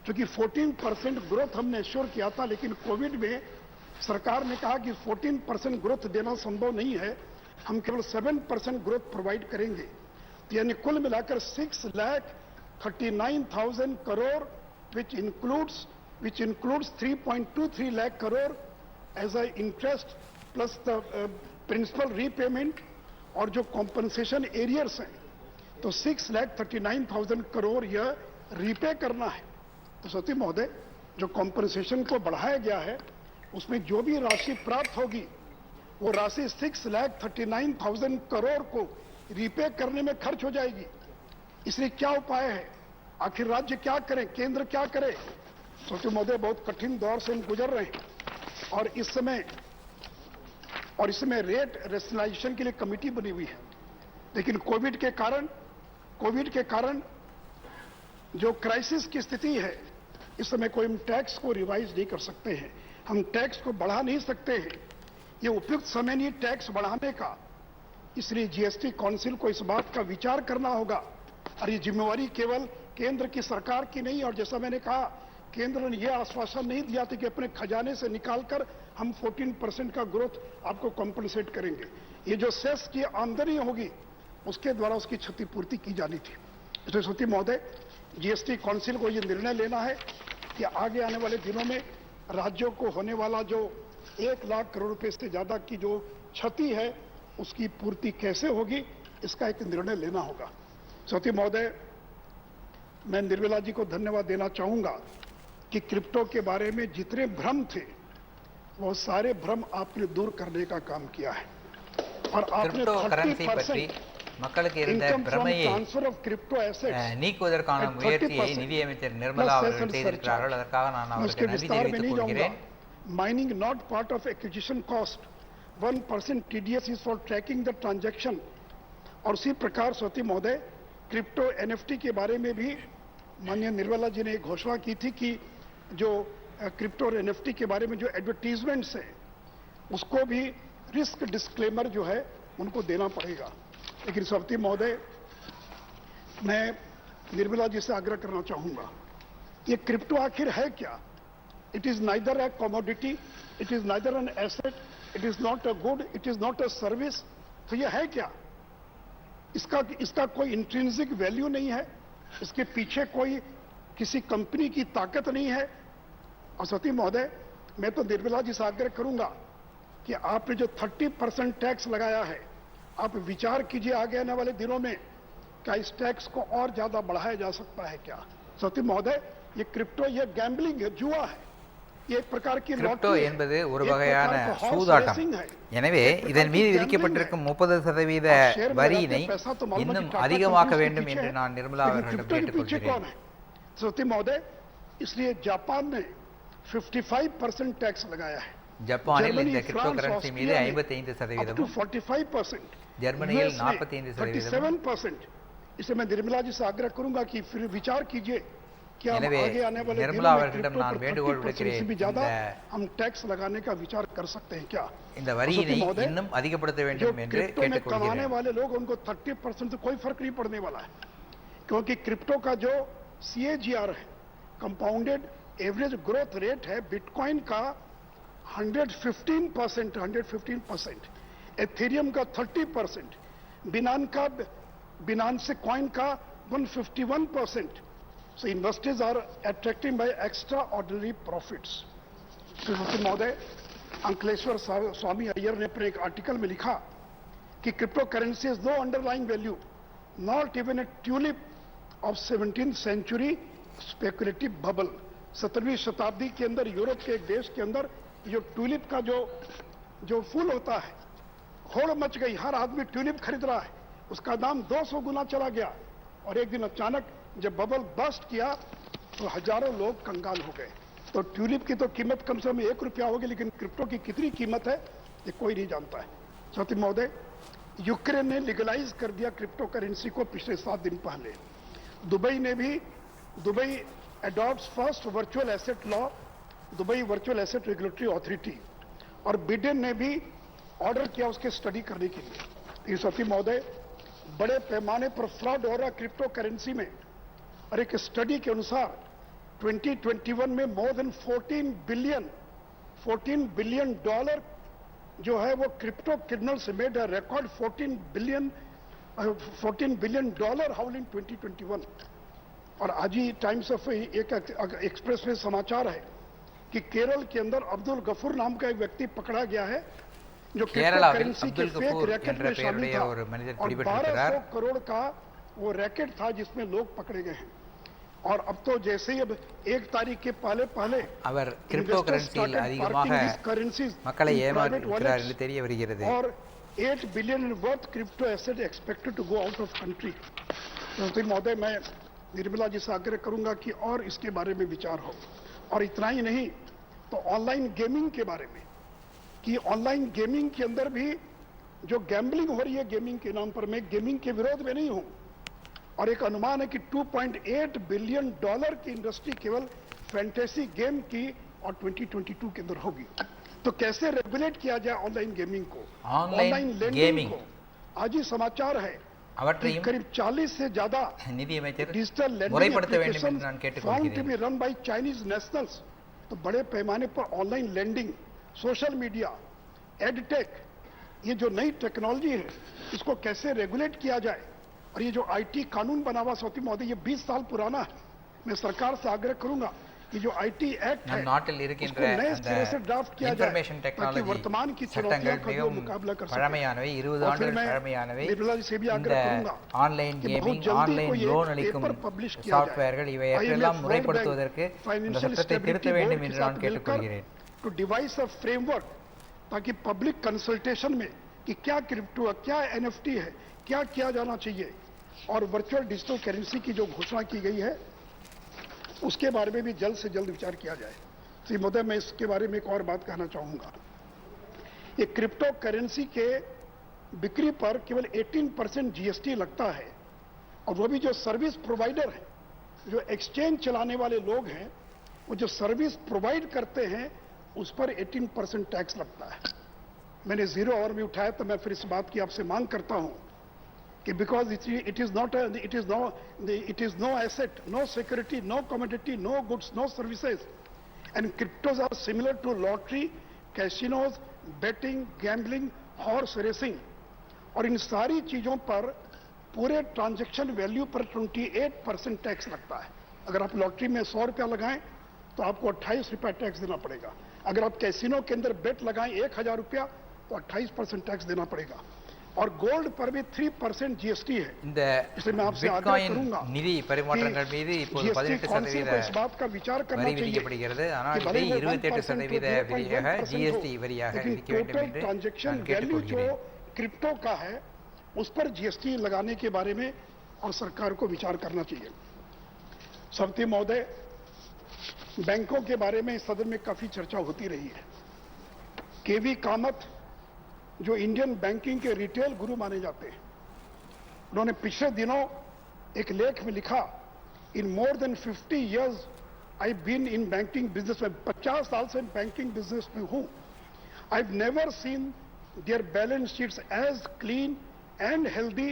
क्योंकि 14% ग्रोथ हमने एश्योर किया था लेकिन कोविड में सरकार ने कहा कि 14% ग्रोथ देना संभव नहीं है हम केवल 7% ग्रोथ प्रोवाइड करेंगे यानी कुल मिलाकर 6,39,000 crore which includes 3.23 lakh crore as a interest plus the principal repayment और जो compensation areas हैं तो 6,39,000 करोड़ यह रीपे करना है तो सती महोदय जो कॉम्पनसेशन को बढ़ाया गया है उसमें जो भी राशि प्राप्त होगी वो राशि 6,39,000 करोड़ को रीपे करने में खर्च हो जाएगी इसलिए क्या उपाय है आखिर राज्य क्या करें केंद्र क्या करे सती महोदय बहुत कठिन दौर से हम गुजर रहे हैं और इस समय रेट रेशनलाइजेशन के लिए कमेटी बनी हुई है लेकिन कोविड के कारण जो क्राइसिस की स्थिति है इस समय कोई हम टैक्स को रिवाइज नहीं कर सकते हैं हम टैक्स को बढ़ा नहीं सकते हैं ये उपयुक्त समय नहीं टैक्स बढ़ाने का इसलिए जीएसटी काउंसिल को इस बात का विचार करना होगा और ये जिम्मेवारी केवल केंद्र की सरकार की नहीं और जैसा मैंने कहा केंद्र ने यह आश्वासन नहीं दिया था कि अपने खजाने से निकालकर हम 14% का ग्रोथ आपको कॉम्पनसेट करेंगे ये जो सेस की आमदनी होगी उसके द्वारा उसकी क्षतिपूर्ति की जानी थी इसलिए सती महोदय जीएसटी काउंसिल को यह निर्णय लेना है कि आगे आने वाले दिनों में राज्यों को होने वाला जो 1 लाख करोड़ रुपए से ज्यादा की जो क्षति है उसकी पूर्ति कैसे होगी इसका एक निर्णय लेना होगा सती महोदय मैं निर्मला जी को धन्यवाद देना चाहूंगा कि क्रिप्टो के बारे में जितने भ्रम थे वो सारे भ्रम आपने दूर करने का काम किया है और आपने 30% மக்களுக்கு இருந்த பிரமையை நீக்குவதற்கான முயற்சியை நிதியமைச்சர் நிர்மலா அவர்கள் செய்திருக்கிறார்கள் அதற்காக நான் அவருக்கு நன்றி தெரிவித்துக் கொள்கிறேன் mining not part of acquisition cost 1% TDS is for tracking the transaction और इसी प्रकार स्वती महोदय क्रिप्टो एनएफटी के बारे में भी माननीय निर्मला जी ने घोषणा की थी कि जो क्रिप्टो और एनएफटी के बारे में जो एडवर्टीजमेंट्स है उसको भी रिस्क डिस्क्लेमर जो है उनको देना पड़ेगा लेकिन स्वती महोदय मैं निर्मला जी से आग्रह करना चाहूंगा ये क्रिप्टो आखिर है क्या it is neither a commodity it is neither an asset it is not a good it is not a service तो ये है क्या इसका कोई इंट्रिंसिक वैल्यू नहीं है इसके पीछे कोई किसी कंपनी की ताकत नहीं है और सती महोदय मैं तो निर्मला जी से आग्रह करूंगा कि आपने जो 30% टैक्स लगाया है आप विचार कीजिए आगे आने वाले दिनों में क्या इस टैक्स को और ज्यादा बढ़ाया जा सकता है क्या सती महोदय ये क्रिप्टो ये गैम्बलिंग है जुआ है ये एक प्रकार की கிரிப்டோ என்பது ஒரு வகையான சூதாட்டம் எனவே இதன் மீது விதிக்கப்பட்டிருக்கும் 30% வரியினை இன்னும் அதிகமாக்க வேண்டும் என்று நான் நிர்மலா அவர்களிடம் கேட்டுக்கொள்கிறேன் सती महोदय इसलिए जापान ने 55% टैक्स लगाया है ஜப்பானில் இந்த கிரிப்டோ கரன்சி மீது 55% 45% जर्मनी 45% इसे मैं निर्मला जी से आग्रह करूंगा कि फिर विचार कीजिए कि हम आगे आने वाले निर्मला அவர்களிடம் நான் வேண்டுகோள் விடுக்கிறேன் भी ज्यादा हम टैक्स लगाने का विचार कर सकते हैं क्या இந்த வரியினை இன்னும் அதிகப்படுத்த வேண்டும் என்று கேட்டுக்கொள்கிறேன் कमाने वाले लोग उनको 30% से कोई फर्क नहीं पड़ने वाला है क्योंकि क्रिप्टो का जो CAGR है कंपाउंडेड एवरेज ग्रोथ रेट है बिटकॉइन का 115%, एथेरियम का 30%, बिनांस कॉइन का 151%. So investors are attracted by extraordinary profits. Shrimati महोदय अंकलेश्वर स्वामी अय्यर ने अपने एक आर्टिकल में लिखा कि crypto currency is no underlying value, not even a tulip of 17th century speculative bubble. 17वीं शताब्दी के अंदर यूरोप के एक देश के अंदर जो ट्यूलिप का जो फूल होता है, होड़ मच गई, हर आदमी ट्यूलिप खरीद रहा है, उसका दाम 200 गुना चला गया। और एक दिन अचानक जब बबल बस्ट किया तो हजारों लोग कंगाल हो गए। तो ट्यूलिप की तो कीमत कम से कम 1 रुपया होगी, लेकिन क्रिप्टो की कितनी कीमत है ये कोई नहीं जानता है। साथी महोदय, यूक्रेन ने लीगलाइज कर दिया क्रिप्टो करेंसी को पिछले 7 दिन पहले। Dubai adopts first virtual asset law, Dubai virtual asset regulatory authority, और बिडेन ने भी ऑर्डर किया उसके स्टडी करने के लिए। साथी महोदय, बड़े पैमाने पर फ्रॉड हो रहा क्रिप्टो करेंसी में, और एक स्टडी के अनुसार 2021 में मोर देन 14 बिलियन डॉलर जो है वो crypto criminals made a record 14 billion dollar haul in 2021। और आज ही टाइम्स ऑफ एक एक्सप्रेस में समाचार है कि केरल के अंदर अब्दुल गफूर नाम का एक व्यक्ति पकड़ा गया है जो क्रिप्टो करेंसी के फेक रैकेट में शामिल था, और 1200 करोड़ का वो रैकेट था जिसमें लोग पकड़े गए हैं। और अब तो जैसे ही अब 1 तारीख के पहले அவர் கிரிப்டோ கரன்சியில் அதிகமாக மக்களை ஏமாற்றுகிறார் என்று தெரிய வருகிறது। और 8 billion worth crypto asset expected to go out of country. तो महोदय, मैं निर्मला जी से आग्रह करूंगा कि और इसके बारे में विचार हो। और इतना ही नहीं तो ऑनलाइन गेमिंग के बारे में, कि ऑनलाइन गेमिंग के अंदर भी जो गैम्बलिंग हो रही है गेमिंग के नाम पर, मैं गेमिंग के विरोध में नहीं हूं, और एक अनुमान है कि 2.8 बिलियन डॉलर की इंडस्ट्री केवल फैंटेसी गेम की और 2022 के अंदर होगी। तो कैसे रेगुलेट किया जाए ऑनलाइन गेमिंग को, ऑनलाइन लेंडिंग को? आज ही समाचार है कि करीब 40 से ज्यादा digital lending application found to be run by Chinese nationals. तो बड़े पैमाने पर online lending, social media, edtech, ये जो नई टेक्नोलॉजी है इसको कैसे रेगुलेट किया जाए। और ये जो आईटी कानून बना हुआ सौती महोदय, ये 20 साल पुराना है। मैं सरकार से आग्रह करूंगा कि जो आईटी एक्ट है उसको नए सिरे से ड्राफ्ट किया जाए ताकि वर्तमान की चुनौतियों का मुकाबला कर सके। और फिर मैं निर्मला जी से भी आग्रह करूंगा ஆன்லைன் கேமிங், ஆன்லைன் லோன் அளிக்கும் சாஃப்ட்வேர்கள் இவையெல்லாம் முறைப்படுத்துவதற்கு இந்த சட்டத்தை திருத்த வேண்டும் என்று நான் கேட்டுக்கொள்கிறேன்। टू डिवाइस अ फ्रेमवर्क ताकि पब्लिक कंसल्टेशन में कि क्या क्रिप्टो है, क्या एनएफटी है, क्या किया जाना चाहिए, और वर्चुअल डिजिटल करेंसी की जो घोषणा की गई है उसके बारे में भी जल्द से जल्द विचार किया जाए। श्री महोदय, मैं इसके बारे में एक और बात कहना चाहूंगा। ये क्रिप्टो करेंसी के बिक्री पर केवल 18% जीएसटी लगता है, और वो भी जो सर्विस प्रोवाइडर है, जो एक्सचेंज चलाने वाले लोग हैं, वो जो सर्विस प्रोवाइड करते हैं उस पर 18% टैक्स लगता है। मैंने 0 आवर में उठाया, तो मैं फिर इस बात की आपसे मांग करता हूं कि because it is no asset, no security, no commodity, no goods, no services, and cryptos are similar to lottery, casinos, betting, gambling, horse racing, और इन सारी चीजों पर पूरे ट्रांजैक्शन वैल्यू पर 28% टैक्स लगता है। अगर आप लॉटरी में 100 रुपया लगाएं तो आपको 28 रुपया टैक्स देना पड़ेगा। अगर आप कैसीनो के अंदर बेट लगाएं 1000 रुपया तो 28% टैक्स देना पड़ेगा। और गोल्ड पर भी 3% जीएसटी है। इसलिए मैं आपसे आग्रह करूंगा நிதி பரிமாற்றங்கள் மீது இப்போது 18% इस बात का विचार करना வரி விதிக்கப்படுகிறது। ஆனால் இதை 28% வரியாக जीएसटी வரியாக விதிக்க வேண்டும் என்று ट्रांजैक्शन वैल्यू जो क्रिप्टो का है उस पर जीएसटी लगाने के बारे में और सरकार को विचार करना चाहिए। समिति महोदय, बैंकों के बारे में इस सदन में काफी चर्चा होती रही है। केवी कामत जो इंडियन बैंकिंग के रिटेल गुरु माने जाते हैं, उन्होंने पिछले दिनों एक लेख में लिखा, in more than 50 years I been in banking business में, 50 साल से बैंकिंग बिजनेस में हूं, I have never seen their balance sheets as clean and healthy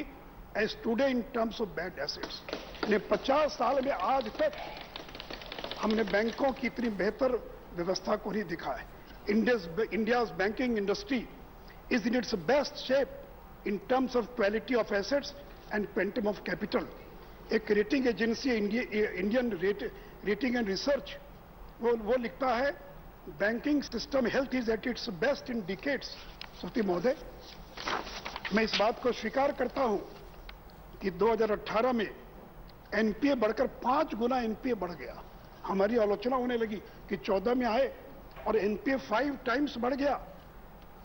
as today in terms of bad assets. 50 साल में आज तक हमने बैंकों की इतनी बेहतर व्यवस्था को नहीं दिखा है। India's banking industry is in its best shape in terms of quality of assets and quantum of capital. एक rating agency Indian rating and research वो लिखता है, banking system health is at its best in decades. सती महोदय, मैं इस बात को स्वीकार करता हूं कि 2018 में एनपीए बढ़कर 5 गुना एनपीए बढ़ गया। हमारी आलोचना होने लगी कि 14 में आए और एनपीए 5 टाइम्स बढ़ गया,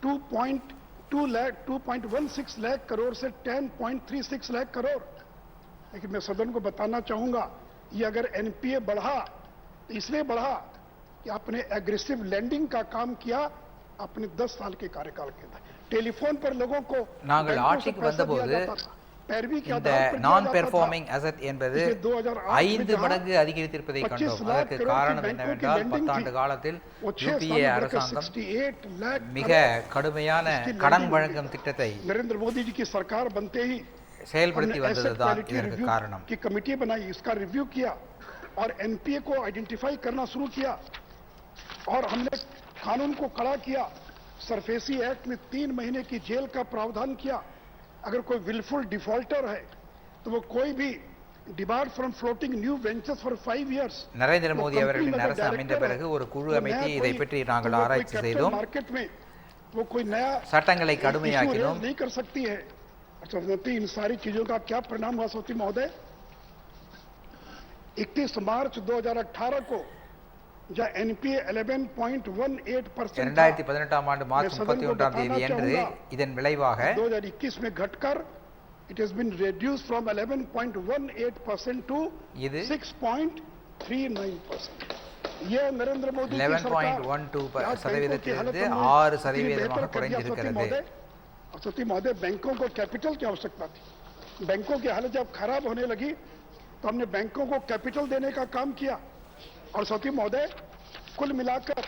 2.16 लाख करोड़ से 10.36 लाख करोड़। लेकिन मैं सदन को बताना चाहूंगा, ये अगर एनपीए बढ़ा तो इसलिए बढ़ा कि आपने एग्रेसिव लैंडिंग का काम किया अपने 10 साल के कार्यकाल के अंदर। टेलीफोन पर लोगों को நாங்கள் ஆட்சிக்கு வந்தபோது இந்த நான் பெர்ஃபார்மிங் அசெட் என்பது 5 மடங்கு அதிகரித்திருப்பதை கண்டோம். அதற்கு காரணம் என்னவென்றால் 10 ஆண்டு காலத்தில் யூபிஏ அரசாங்கம் மிக கடுமையான கடன் வழங்கும் திட்டத்தை नरेंद्र मोदी जी की सरकार बनते ही செயல்படுத்தி வந்ததுதான் இதற்கு காரணம். की कमेटी बनाई, इसका रिव्यू किया और एनपीए को आइडेंटिफाई करना शुरू किया और हमने कानून को कड़ा किया। सरफेसी एक्ट में 3 महीने की जेल का प्रावधान किया। अगर कोई विलफुल डिफॉल्टर है तो वो कोई भी debarred from floating new ventures for 5 years। Narendra Modi அவர்களின் அரசு அமைந்த பிறகு ஒரு குழு அமைத்து இதை பற்றி நாங்கள் ஆராய்ச்சி செய்தோம். मार्केट में वो कोई नया சட்டங்களை கடுமையாக்கினோம். नहीं कर सकती है। इन सारी चीजों का क्या परिणाम हुआ सौती महोदय? 31 मार्च 2018 को जहां एनपीए 11.18% 2018 ஆண்டு மார்ச் 31ஆம் தேதி அன்று இதன் விளைவாக 2021 में घटकर it has been reduced from 11.18% to 6.39%। ये नरेंद्र मोदी की सरकार 11.12%-லிருந்து 6% குறைந்திருக்கிறது। और सती महोदय, बैंकों को कैपिटल की आवश्यकता थी। बैंकों की हालत जब खराब होने लगी तो हमने बैंकों को कैपिटल देने का काम किया और सती महोदय कुल मिलाकर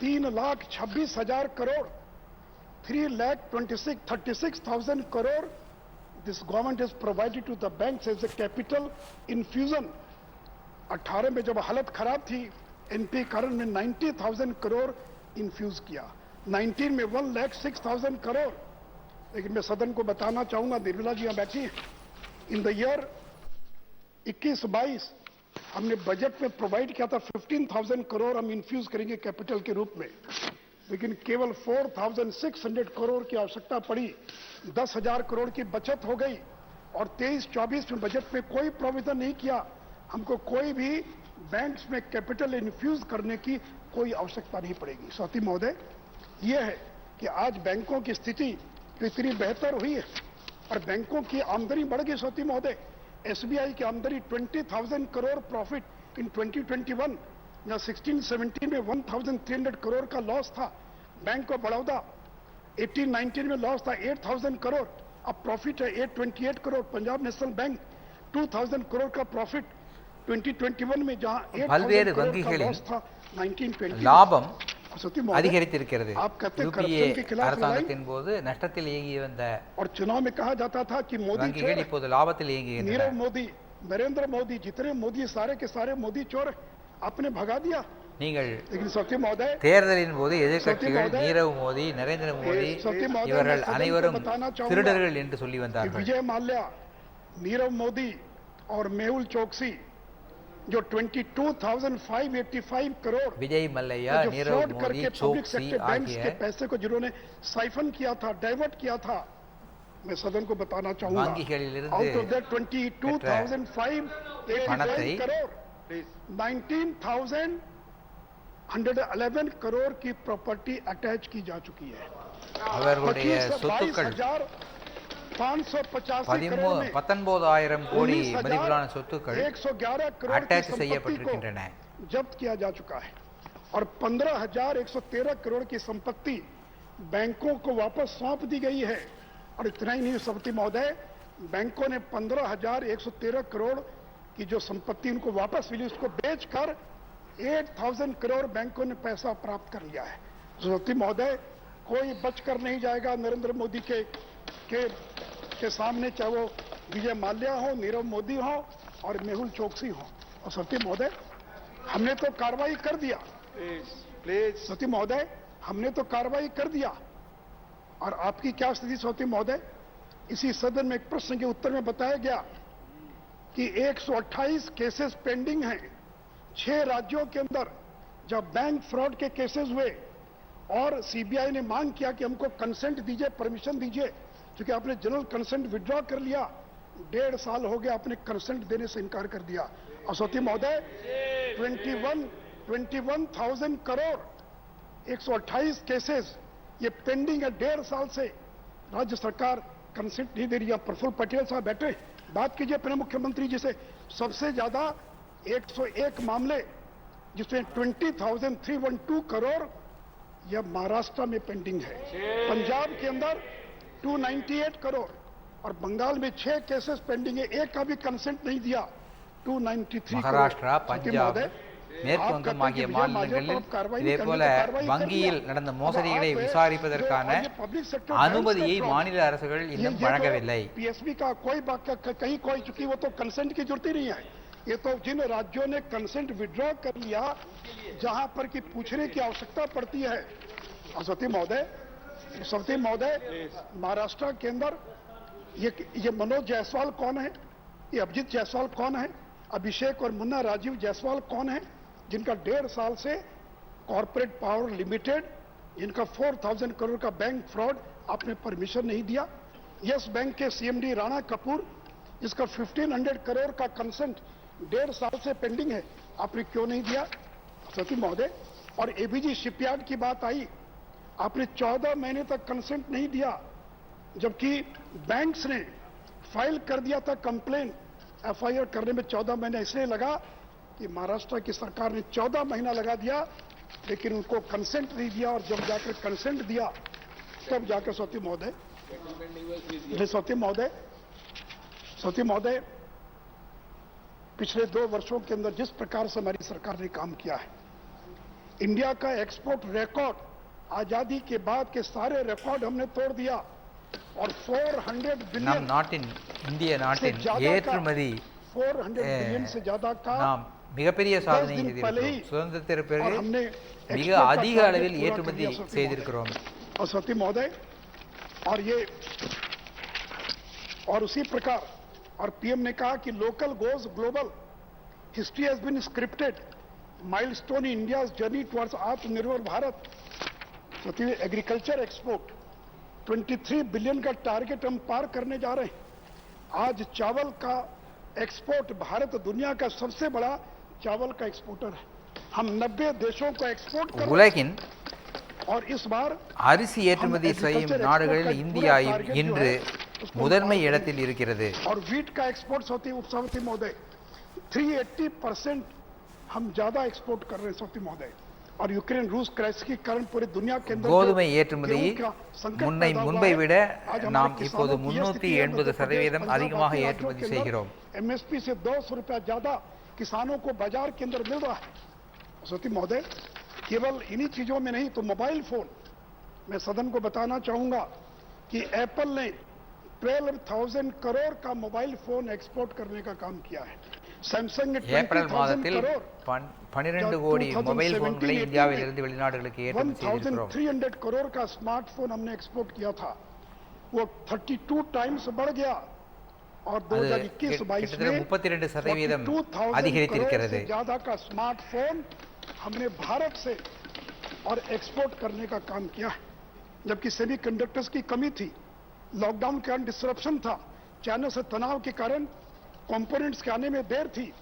3,26,000 crore 3,36,000 crore this government is provided to the banks as a capital infusion. 18 में जब हालत खराब थी एनपीए कारण में 90,000 करोड़ इन्फ्यूज किया, 19 में 1,06,000 करोड़। लेकिन मैं सदन को बताना चाहूंगा, निर्मला जी यहां बैठी, इन द ईयर 21-22 हमने बजट में प्रोवाइड किया था 15,000 करोड़ हम इन्फ्यूज करेंगे कैपिटल के रूप में, लेकिन केवल 4,600 करोड़ की आवश्यकता पड़ी। 10,000 करोड़ की बचत हो गई और 23-24 में बजट में कोई प्रोविजन नहीं किया। हमको कोई भी बैंक्स में कैपिटल इन्फ्यूज करने की कोई आवश्यकता नहीं पड़ेगी। स्वाति महोदय, यह है कि आज बैंकों की स्थिति तो इतनी बेहतर हुई है और बैंकों की आमदनी बढ़ गई। स्वाति महोदय, एसबीआई की आमदनी 20,000 करोड़ प्रॉफिट इन 2021, जहां 16-17 में 1,300 करोड़ का लॉस था। बैंक ऑफ बड़ौदा 18-19 में लॉस था 8,000 करोड़, अब प्रॉफिट है 828 करोड़। पंजाब नेशनल बैंक 2,000 करोड़ का प्रॉफिट 2021 में, जहां 8,000 करोड़ का लॉस था 1920। லாபம் அதிகரித்திருக்கிறது। யூபிஏ அரசாங்கத்தின் போது நஷ்டத்தில் இயங்கி வந்த और चुनाव में कहा जाता था कि मोदी வங்கிகள் இப்போது லாபத்தில் இயங்குகின்றன। नीरव मोदी, नरेंद्र मोदी, जितने मोदी सारे के सारे मोदी चोर आपने भगा दिया। நீங்கள் लेकिन सत्य महोदय, தேர்தலின் போது எதிர்க்கட்சிகள் நீரவ் மோடி, நரேந்திர மோடி இவர்கள் அனைவரும் திருடர்கள் என்று சொல்லி வந்தார்கள்। विजय माल्या, नीरव मोदी और मेहुल चोकसी जो 22,585 करोड़ विजय मल्लैया, नीरव मोदी, चोकसी आदि पैसे को जिन्होंने साइफन किया था, डाइवर्ट किया था, मैं सदन को बताना चाहूंगा, out of that 22,585 crore 19,111 crore की प्रॉपर्टी अटैच की जा चुकी है। 19,000 கோடி மதிப்பிலான சொத்துக்கள் அட்டாச் செய்யப்பட்டிருக்கின்றன, जब्त किया जा चुका है और 15,113 करोड़ की संपत्ति बैंकों को वापस सौंप दी गई है। और इतना ही नहीं सभापति महोदय, बैंकों ने 15,113 करोड़ की जो संपत्ति उनको वापस मिली उसको बेचकर 8,000 करोड़ बैंकों ने पैसा प्राप्त कर लिया है। सभापति महोदय, कोई बचकर नहीं जाएगा नरेंद्र मोदी के सामने, चाहे वो विजय माल्या हो, नीरव मोदी हो और मेहुल चोकसी हो। और सत्य महोदय, हमने तो कार्रवाई कर दिया। प्लीज सत्य महोदय, हमने तो कार्रवाई कर दिया। और आपकी क्या स्थिति सत्य महोदय? इसी सदन में एक प्रश्न के उत्तर में बताया गया कि 128 केसेस पेंडिंग हैं 6 राज्यों के अंदर जब बैंक फ्रॉड के केसेस हुए और सीबीआई ने मांग किया कि हमको कंसेंट दीजिए, परमिशन दीजिए, क्योंकि आपने जनरल कंसेंट विड्रॉ कर लिया, 1.5 साल हो गया आपने कंसेंट देने से इनकार कर दिया। और सती महोदय 21,000 करोड़ 128 केसेस ये पेंडिंग है 1.5 साल से। राज्य सरकार कंसेंट नहीं दे रही है। प्रफुल्ल पटेल साहब बैठे, बात कीजिए अपने मुख्यमंत्री जी से। सबसे ज्यादा 101 मामले जिसमें 20,312 करोड़ यह महाराष्ट्र में पेंडिंग है। पंजाब के अंदर 298 करोड़ और बंगाल में 6 केसेस पेंडिंग है, एक का भी कंसेंट नहीं दिया। 293 மகாராஷ்டிரா, பஞ்சாப், மேற்கு வங்கம் ஆகிய மாநிலங்களில் இதேபோல வங்கியில் நடந்த மோசடிகளை விசாரிப்பதற்கான அனுமதியை மாநில அரசுகள் இன்னும் வழங்கவில்லை। पीएसबी का कोई कहीं कोई चुकी वो तो कंसेंट की जरूरत ही नहीं है। ये तो जिन राज्यों ने कंसेंट विड्रॉ कर लिया जहां पर कि पूछने की आवश्यकता पड़ती है। सती महोदय महाराष्ट्र के अंदर ये मनोज जायसवाल कौन है, ये अभिजीत जायसवाल कौन है, अभिषेक और मुन्ना राजीव जायसवाल कौन है, जिनका 1.5 साल से कॉर्पोरेट पावर लिमिटेड जिनका 4,000 करोड़ का बैंक फ्रॉड आपने परमिशन नहीं दिया। यस बैंक के सीएमडी राणा कपूर जिसका 1,500 करोड़ का कंसेंट 1.5 साल से पेंडिंग है, आपने क्यों नहीं दिया सती महोदय। और एबीजी शिपयार्ड की बात आई, आपने 14 महीने तक कंसेंट नहीं दिया, जबकि बैंक्स ने फाइल कर दिया था कंप्लेन। एफआईआर करने में 14 महीने इसलिए लगा कि महाराष्ट्र की सरकार ने 14 महीना लगा दिया, लेकिन उनको कंसेंट नहीं दिया। और जब जाकर कंसेंट दिया तब जाकर सती महोदय पिछले 2 वर्षों के अंदर जिस प्रकार से हमारी सरकार ने काम किया है, इंडिया का एक्सपोर्ट रिकॉर्ड आजादी के बाद के सारे रिकॉर्ड हमने तोड़ दिया। और 400 बिलियन நாட்டின் இந்திய நாட்டின் ஏற்றுமதி 400 बिलियन से ज्यादा का நாம் மிகப்பெரிய சாதனை செய்திருக்கிறோம்। சுதந்திரத்திற்கு பிறகு மிக அதிக அளவில் ஏற்றுமதி செய்திருக்கிறோம்। और सती महोदय और उसी प्रकार और पीएम ने कहा कि local goes global, history has been scripted, milestone in India's journey towards Aatmanirbhar Bharat. सती एग्रीकल्चर एक्सपोर्ट 23 बिलियन का टारगेट हम पार करने जा रहे हैं। आज चावल का एक्सपोर्ट भारत दुनिया का सबसे बड़ा चावल का एक्सपोर्टर है। हम 90 देशों को एक्सपोर्ट कर रहे हैं। உலகின் और इस बार அரிசி ஏற்றுமதி செய்யும் நாடுகளில் இந்தியா இன்று முதன்மை இடத்தில் இருக்கிறது। और वीट का एक्सपोर्ट सती महोदय 380% हम ज्यादा एक्सपोर्ट कर रहे हैं सती महोदय। और यूक्रेन रूस क्राइसिस के कारण पूरी दुनिया के अंदर கோதுமை ஏற்றுமதி முன்பை விட நாம் இப்போது 380% அதிகமாக ஏற்றுமதி செய்கிறோம்। एमएसपी से 200 रुपया ज्यादा किसानों को बाजार के अंदर मिल रहा है। सती महोदय केवल इन्हीं चीजों में नहीं तो मोबाइल फोन, मैं सदन को बताना चाहूंगा कि एप्पल ने 12,000 करोड़ का मोबाइल फोन एक्सपोर्ट करने का काम किया है। सैमसंग ने ஏப்ரல் மாதத்தில் 12 கோடி மொபைல் போன்களை இந்தியாவிலிருந்து வெளிநாடுகளுக்கு ஏற்றுமதி செய்திருக்கிறோம்। 1,300 करोड़ का स्मार्टफोन हमने एक्सपोर्ट किया था, वो 32 टाइम्स बढ़ गया। और 2021-22 में 32% அதிகரித்திருக்கிறது। ज्यादा का स्मार्टफोन हमने भारत से और एक्सपोर्ट करने का काम किया है। जबकि सेमीकंडक्टर्स की कमी थी, लॉकडाउन के कारण डिसरप्शन था, चाइना से तनाव के कारण कंपोनेंट्स के आने में देर थी।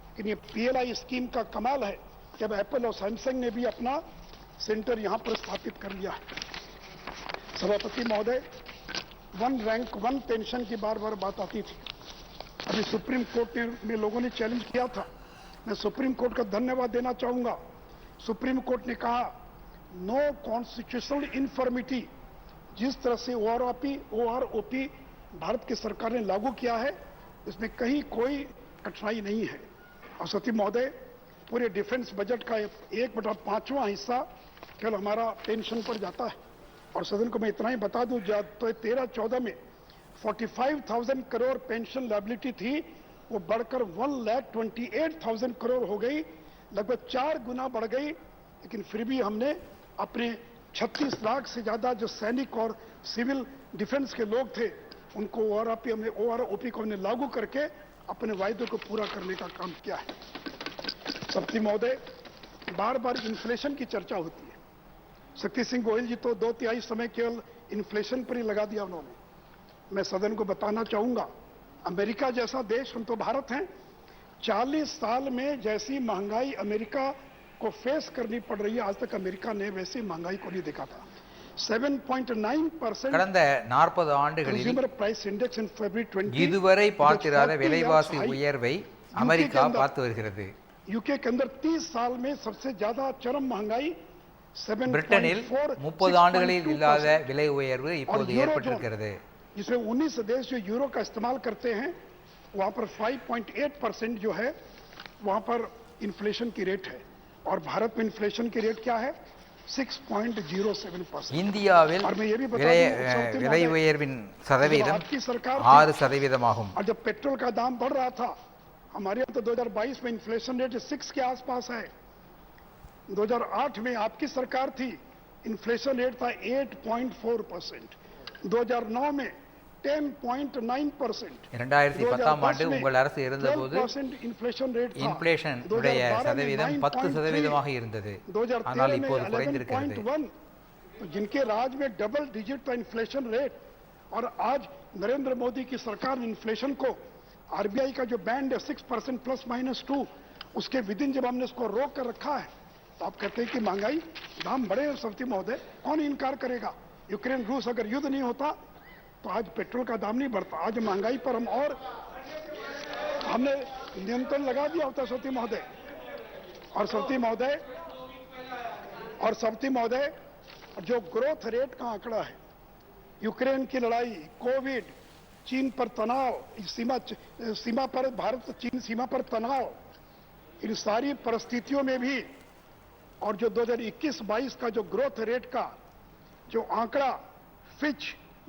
लेकिन ये पीएलआई स्कीम का कमाल है, जब एप्पल और सैमसंग ने भी अपना सेंटर यहां पर स्थापित कर लिया है। सभापति महोदय 1 रैंक 1 पेंशन की बार बार बात आती थी। अभी सुप्रीम कोर्ट में लोगों ने चैलेंज किया था, मैं सुप्रीम कोर्ट का धन्यवाद देना चाहूंगा। सुप्रीम कोर्ट ने कहा नो कॉन्स्टिट्यूशनल इन्फॉर्मिटी, जिस तरह से ओआरओपी भारत की सरकार ने लागू किया है इसमें कहीं कोई कठिनाई नहीं है। और सती महोदय पूरे डिफेंस बजट का 1/5वां हिस्सा केवल हमारा पेंशन पर जाता है। और सदन को मैं इतना ही बता दूं, तो 13-14 में 45,000 करोड़ पेंशन लायबिलिटी थी, वो बढ़कर 1,28,000 करोड़ हो गई, लगभग 4 गुना बढ़ गई। लेकिन फिर भी हमने अपने 36 लाख से ज्यादा जो सैनिक और सिविल डिफेंस के लोग थे उनको ओआरओपी को हमने लागू करके अपने वायदे को पूरा करने का काम किया है। सती महोदय बार बार इन्फ्लेशन की चर्चा होती है। शक्ति सिंह गोयल जी तो 2/3 समय केवल इन्फ्लेशन पर ही लगा दिया उन्होंने। मैं सदन को बताना चाहूंगा अमेरिका जैसा देश, हम तो भारत हैं, 40 साल में जैसी महंगाई अमेरिका को फेस करनी पड़ रही है, आज तक अमेरिका ने वैसी महंगाई को नहीं देखा था. 7.9% கடந்த 40 ஆண்டுகளில் consumer price index in February 20 இதுவரை பார்த்திராத விலைவாசி உயர்வை அமெரிக்கா பார்த்து வருகிறது. यूके के अंदर 30 साल में सबसे ज्यादा चरम महंगाई 7.4 பிரிட்டனில் 30 ஆண்டுகளில் இல்லாத விலை உயர்வு இப்போது ஏற்பட்டிருக்கிறது. जिसमें 19 देश जो यूरो का इस्तेमाल करते हैं, वहां पर 5.8% जो है वहां पर इन्फ्लेशन की रेट है, और भारत में इन्फ्लेशन की रेट क्या है? 6.07%. இந்தியாவில் விலை உயர்வின் சதவீதம் 6% ஆகும். और जब पेट्रोल का दाम बढ़ रहा था, हमारे यहाँ तो 2022 में इन्फ्लेशन रेट 6 के आसपास है. 2008 में आपकी सरकार थी, इन्फ्लेशन रेट था 8.4%. 2009 में 10.9%. 2010ஆம் ஆண்டு உங்கள் அரசு இருந்தபோது இன்ஃப்ளேஷன் ரேட் இன்ஃப்ளேஷன் உடைய சதவீதம் 10% இருந்தது. ஆனால் இப்போது குறைந்திருக்கிறது. तो जिनके राज में डबल डिजिट था इन्फ्लेशन रेट, और आज नरेंद्र मोदी की सरकार ने इन्फ्लेशन को, आरबीआई का जो बैंड है 6% ±2, उसके विदिन जब हमने इसको रोक कर रखा है, तो आप कहते हैं कि महंगाई दाम बढ़े हैं. सब्सिडी महोदय, कौन इनकार करेगा? यूक्रेन रूस अगर युद्ध नहीं होता तो आज पेट्रोल का दाम नहीं बढ़ता. आज महंगाई पर हमने नियंत्रण लगा दिया होता सती महोदय. और सती महोदय जो ग्रोथ रेट का आंकड़ा है, यूक्रेन की लड़ाई, कोविड, चीन पर तनाव, सीमा पर भारत चीन सीमा पर तनाव, इन सारी परिस्थितियों में भी, और जो 2021-22 का जो ग्रोथ रेट का जो आंकड़ा, फिच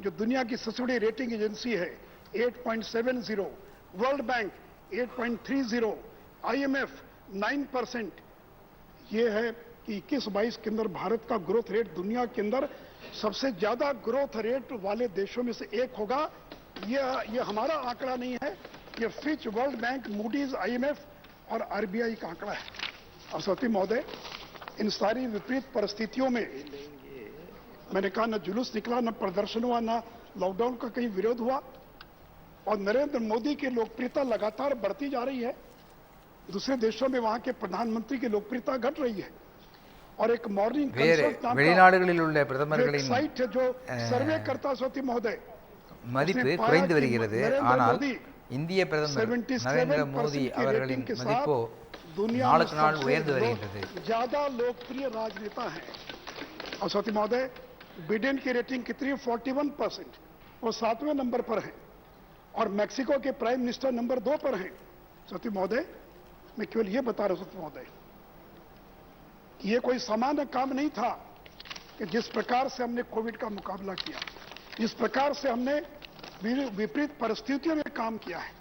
जो दुनिया की सबसे बड़ी रेटिंग एजेंसी है 8.70, वर्ल्ड बैंक 8.30, IMF 9%, ये है कि 21-22 के अंदर भारत का ग्रोथ रेट दुनिया के अंदर सबसे ज्यादा ग्रोथ रेट वाले देशों में से एक होगा. ये हमारा आंकड़ा नहीं है, ये Fitch, world bank, Moody's, IMF और RBI का आंकड़ा है. और सती महोदय, इन सारी विपरीत परिस्थितियों में मैंने कहा, न जुलूस निकला, न प्रदर्शन हुआ, न लॉकडाउन का कहीं विरोध हुआ, और नरेंद्र मोदी की लोकप्रियता लगातार बढ़ती जा रही है. दूसरे देशों में वहां के प्रधानमंत्री की लोकप्रियता घट रही है. और एक मॉर्निंग வெளிநாடுகளில் உள்ள பிரதமர்களின் साइट है जो सर्वे करता सती महोदय, மதிப்பு குறைந்து வருகிறது. ஆனால் இந்திய பிரதமர் நரேந்திர மோடி அவர்களின் மதிப்பு நாளுக்கு நாள் உயர்ந்து வருகிறது. ज्यादा लोकप्रिय राजनेता है. और सती महोदय, बिडेन की रेटिंग कितनी है? 41%, वो 7वें नंबर पर है, और मैक्सिको के प्राइम मिनिस्टर नंबर 2 पर हैं. सती महोदय, मैं केवल ये बता रहा हूं सती महोदय, ये कोई सामान्य काम नहीं था कि जिस प्रकार से हमने कोविड का मुकाबला किया, जिस प्रकार से हमने विपरीत परिस्थितियों में काम किया है.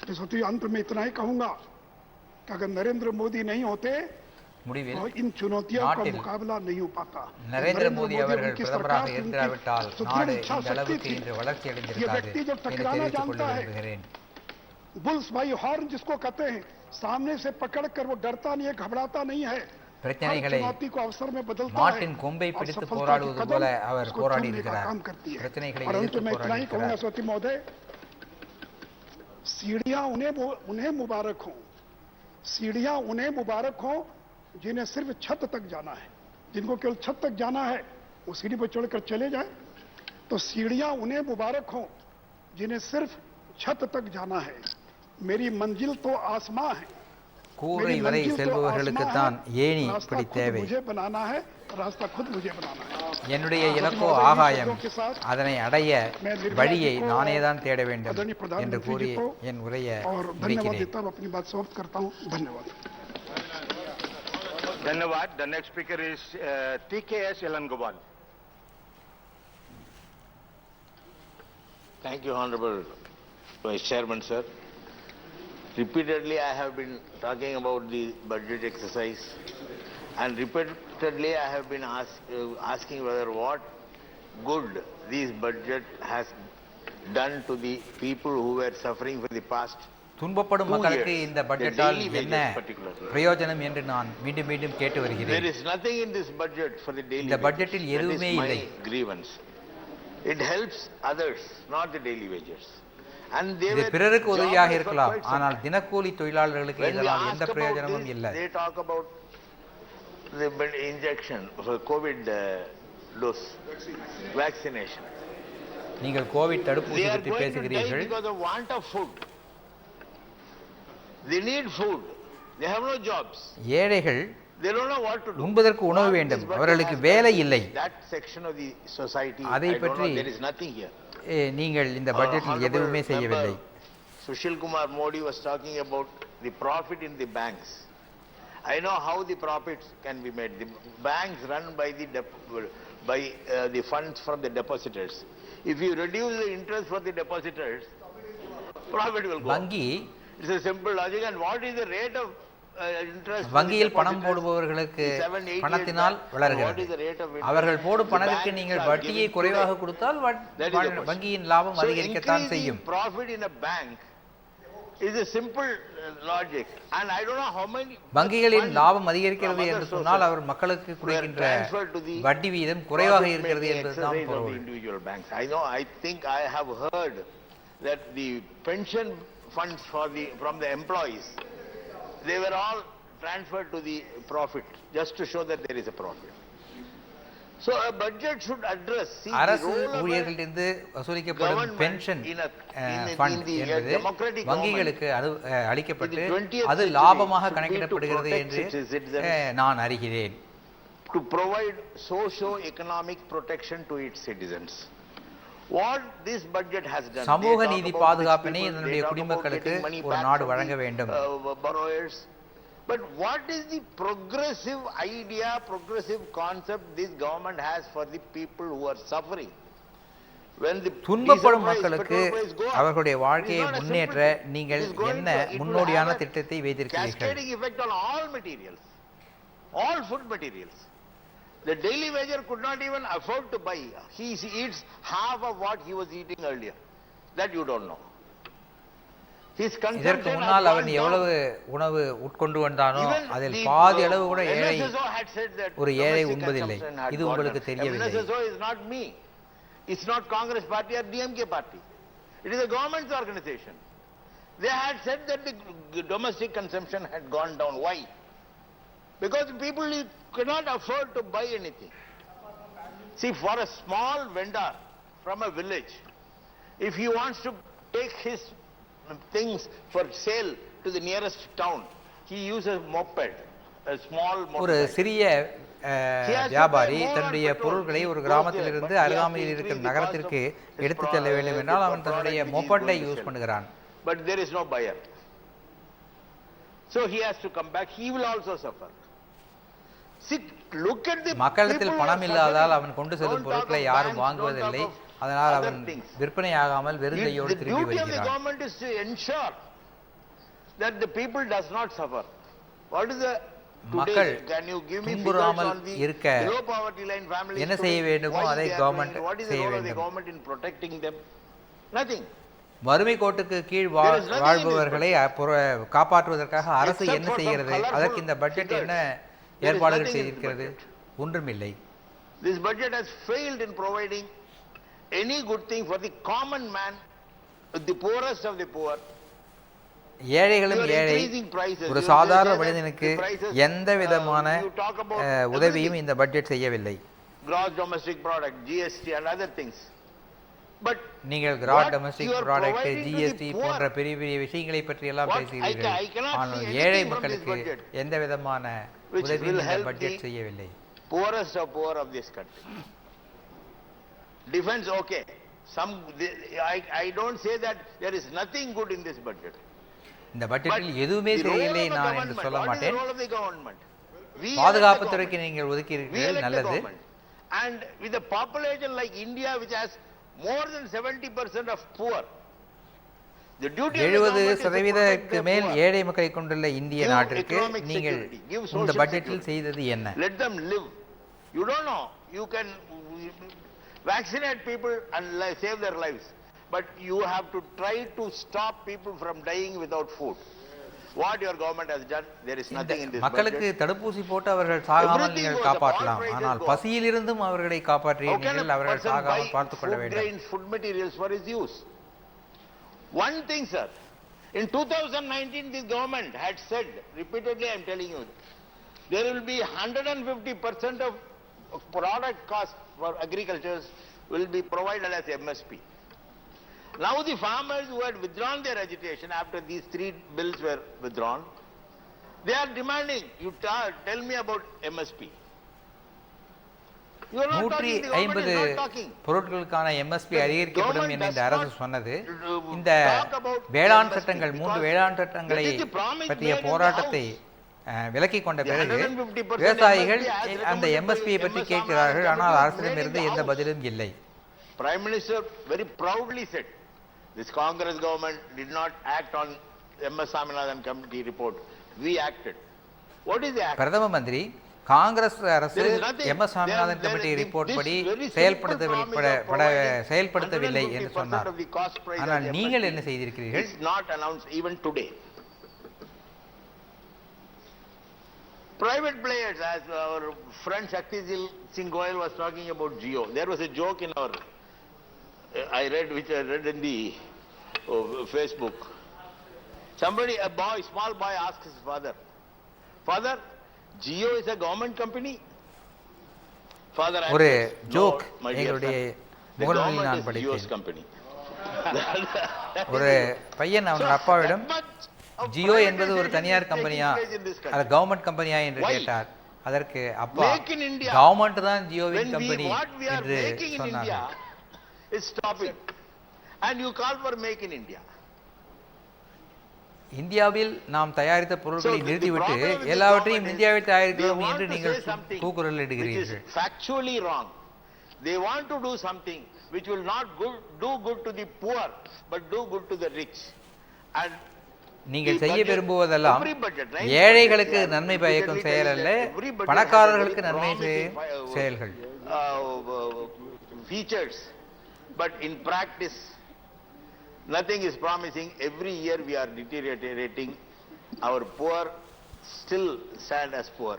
तो अंत में इतना ही कहूंगा कि अगर नरेंद्र मोदी नहीं होते முடிவில் इन चुनौतियों का मुकाबला नहीं हो पाता. நரேந்திர மோடி அவர்கள் பிரதமராக இருந்திராவிட்டால் நாடு இந்த அளவுக்கு இன்று வளர்ச்சி அடைந்திருக்காது. बुल्स भाई हॉर्न जिसको कहते हैं, सामने से पकड़कर वो डरता नहीं है, घबराता नहीं है. பிரச்சனைகளை மாட்டின் கொம்பை பிடித்து போராடுவது போல அவர் போராடி இருக்கிறார். பிரச்சனைகளை எதிர்த்து போராடி இருக்கிறார். सती महोदय, सीढ़ियां उन्हें मुबारक हो, सीढ़ियां उन्हें मुबारक हो जिन्हें सिर्फ छत तक जाना है. जिनको केवल छत तक जाना है वो सीढ़ी पर चढ़कर चले जाए. तो सीढ़ियां उन्हें मुबारक हो जिन्हें सिर्फ छत तक जाना है. मेरी मंजिल तो आसमां है. கூரை வரை செல்பவர்களுக்கு தான் ஏணி இப்படி தேவை. என்னுடைய இலக்கோ ஆகாயம், அதனை அடைய வழியை நானே தான் தேட வேண்டும் என்று கூறி என் உரையை முடிக்கிறேன். धन्यवाद. The next speaker is TKS Elangobal. Thank you, Honorable Vice Chairman, sir. Repeatedly I have been talking about the budget exercise, and repeatedly I have been asking whether what good this budget has done to the people who were suffering for the past துன்பப்படும் மக்களுக்கு இந்த பட்ஜெட்டால் என்ன பிரயோஜனம் என்று நான் மீண்டும் மீண்டும் கேட்டு வருகிறேன். There is nothing in this budget for the daily. இந்த பட்ஜெட்டில் எதுவுமே இல்லை. Grievance. It helps others, not the daily wages. And they இது were பிறருக்கு உதவியாக jobless for இருக்கலாம், quite some ஆனால் time. தினக்கூலி தொழிலாளர்களுக்கு When we இதனால் ask எந்த about பிரயோஜனமும் this, இல்லை. they talk about the injection for COVID dose, vaccination. நீங்கள் கோவிட் தடுப்பூசி They are பற்றி going to die பேசுகிறீர்கள். because of want of food. They need food. They have no jobs. ஏழைகள் They don't know what to do. உண்பதற்கு உணவு வேண்டும், அவர்களுக்கு வேலை இல்லை. That section of the society, அதை I don't know, பற்றி there is nothing here. நீங்கள் இந்த பட்ஜெட்டில் எதுவுமே செய்யவில்லை. Sushil Kumar Modi was talking about the profit in the banks. I know how the profits can be made. The banks run by the funds from the depositors. If you reduce the interest for the depositors, profit will go up. வங்கி It's a simple logic. And what is the rate of interest? வங்கியில் பணம் போடுபவர்களுக்கு பணத்தினால் வளர்கிறது. அவர்கள் போடும் பணத்திற்கு நீங்கள் வட்டியை குறைவாக கொடுத்தால் வங்கியின் லாபம் அதிகரிக்கத்தான் செய்யும். Profit in a bank is a simple logic. And I don't know how many வங்கிகளின் லாபம் அதிகரிக்கிறது என்று சொன்னால் அவர் மக்களுக்கு கொடுக்கின்ற வட்டி வீதம் குறைவாக இருக்கிறது என்பதுதான் பொருள். Individual banks. I know. I think I have heard that the pension funds from the employees, they were all transferred to the profit just to show that there is a profit. So a budget should address அரசு ஊழியர்களிலிருந்து வசூலிக்கப்படும் pension fund என்பது வங்கிகளுக்கு அளிக்கப்பட்டு அது லாபமாக கணக்கிடப்படுகிறது என்று நான் அறிகிறேன். To provide socio-economic protection to its citizens. What this budget has done, சமூக நீதி பாதுகாப்பினை இதனுடைய குடிமக்களுக்கு ஒரு நாடு வழங்க வேண்டும். Borrowers. But what is the progressive idea, progressive concept this government has for the people who are suffering? When the துன்பப்படும் மக்களுக்கு அவர்களுடைய வாழ்க்கையை முன்னேற்ற நீங்கள் என்ன முன்னோடியான திட்டத்தை வைத்திருக்கிறீர்கள்? Cascading effect on all materials, all food materials. The daily wager could not even afford to buy. He eats half of what he was eating earlier. That you don't know. இதற்கு முன்னால் அவன் எவ்வளவு உணவு உட்கொண்டு வந்தானோ அதில் பாதி அளவு கூட ஒரு ஏழை உண்பதில்லை. இது உங்களுக்கு தெரியவில்லை. It's not Congress party or DMK party. It is a government's organization. They had said that the domestic consumption had gone down. Why? Because people cannot afford to buy anything. See, for a small vendor from a village, if he wants to take his things for sale to the nearest town, he uses moped, a small moped. ஒரு சிறிய வியாபாரி தன்னுடைய பொருட்களை ஒரு கிராமத்திலிருந்து அருகாமையில் இருக்கிற நகரத்திற்கு எடுத்துச் செல்ல வேண்டும் என்றால் அவன் தன்னுடைய மொபட்டை யூஸ் பண்ணுகிறான். But there is no buyer. So he has to come back. He will also suffer. See, look at the மக்களிடத்தில் பணம் இல்லாதால் அவன் கொண்டு செல்லும் பொருட்களை யாரும் வாங்குவதில்லை. அதனால் அவன் விற்பனையாகாமல் வெறுங்கையோடு திரும்பி வருகிறான். The duty of the government is to ensure that the people does not suffer. What is the மக்கள் துன்புறாமல் இருக்க என்ன செய்ய வேண்டுமோ அதை கவர்மெண்ட் செய்ய வேண்டும். வறுமை கோட்டுக்கு கீழ் வாழ்பவர்களை காப்பாற்றுவதற்காக அரசு என்ன செய்கிறது? அதற்கு இந்த பட்ஜெட் என்ன ஏற்பாடுகள் செய்திருக்கிறது? ஒன்றுமில்லை. This budget has failed in providing any good thing for the common man, the poorest of the poor. ஏழைகளும் ஏழை ஒரு சாதாரண மனிதனுக்கு எந்த விதமான உதவியும் இந்த பட்ஜெட் செய்யவில்லை. Gross domestic product, GST and other things. But நீங்கள் கிராஸ் டொமஸ்டிக் ப்ராடக்ட், GST போன்ற பெரிய பெரிய விஷயங்களை பற்றி எல்லாம் பேசுகிறீர்கள். ஆனால் ஏழை மக்களுக்கு எந்த விதமான உதவியும் இந்த பட்ஜெட் செய்யவில்லை. Poorest of poor of this country. Defense, okay. I don't say that there is nothing good in this budget. இந்த பட்ஜெட்டில் எதுவுமே சரியில்லை நான் என்று சொல்ல மாட்டேன். பாதுகாப்பு துறைக்கு நீங்கள் ஒதுக்கியிருக்கிறீர்கள், நல்லது. And with a population like India which has more than 70% of poor, 70% மேல் ஏழை மக்களை கொண்டுள்ள இந்திய நாட்டிற்கு நீங்கள் இந்த பட்ஜெட்டில் செய்தது என்ன? Let them live. You don't know. You can vaccinate people and save their lives. But you have to try to stop people from dying without food. What your government has done, there is nothing in this budget. மக்களுக்கு தடுப்பூசி போட்டு அவர்கள் சாகாமல் நீங்கள் காப்பாற்றலாம். ஆனால் பசியிலிருந்தும் அவர்களை காப்பாற்றுகிறீர்கள். அவர்கள் சாகாமல் பார்த்துக் கொள்ள வேண்டும். Food materials for his use. One thing, sir. In 2019, this government had said, repeatedly I am telling you, there will be 150% of product cost for agriculture will be provided as MSP. Now the farmers who had withdrawn their agitation after these 3 bills were withdrawn, they are demanding, you tell me about MSP. You are not talking, the government is not talking. பொருட்களுக்கான MSP அதிகரிக்கப்படும் என்று இந்த அரசு சொன்னது. இந்த வேளாண் சட்டங்கள் 3 வேளாண் சட்டங்களை பற்றிய போராட்டத்தை விலக்கிக் கொண்ட பிறகு விவசாயிகள் அந்த MSP பற்றி கேட்கிறார்கள், ஆனால் அரசிடமிருந்து எந்த பதிலும் இல்லை. Prime Minister very proudly said, this Congress government did not act on MS Swaminathan committee report. We acted. What is the act? பிரதம மந்திரி காங்கிரஸ் அரசு MS Swaminathan கமிட்டி ரிப்போர்ட் படி செயல்படுத்தவில்லை என்று சொன்னார். ஆனால் நீங்கள் என்ன செய்திருக்கிறீர்கள்? It's not announced even today. Private players, as our friend Shakti Singh Goyal was talking about Jio. There was a joke in our, which I read in the Facebook. Somebody, small boy asked his father, Father, Jio is a government company? Father, ஒரு joke my dear எங்களுடைய son, the முகநூலில் நான் government is Jio's படித்தேன். company. ஒரு பையன் அவன் அப்பாவிடம் ஜியோ என்பது ஒரு தனியார் கம்பெனியா அது கவர்மெண்ட் கம்பெனியா என்று கேட்டார். அதற்கு அப்பா கவர்மெண்ட் தான் ஜியோவின் கம்பெனி என்று சொன்னார். இந்தியாவில் நாம் தயாரித்த பொருட்களை நிறுத்திவிட்டு எல்லாவற்றையும் இந்தியாவில் தயாரிக்கிறோம் என்று நீங்கள் கூக்குரல் இடுகிறீர்கள். Factually wrong. They want to do something which will not do good to the poor but do good to the rich. And நீங்கள் செய்ய விரும்புவதெல்லாம் ஏழைகளுக்கு நன்மை பயக்கும் செயல் அல்ல, பணக்காரர்களுக்கு நன்மை செய்யும் செயல்கள். Features, but in practice nothing is promising. Every year we are deteriorating. Our poor still stand as poor.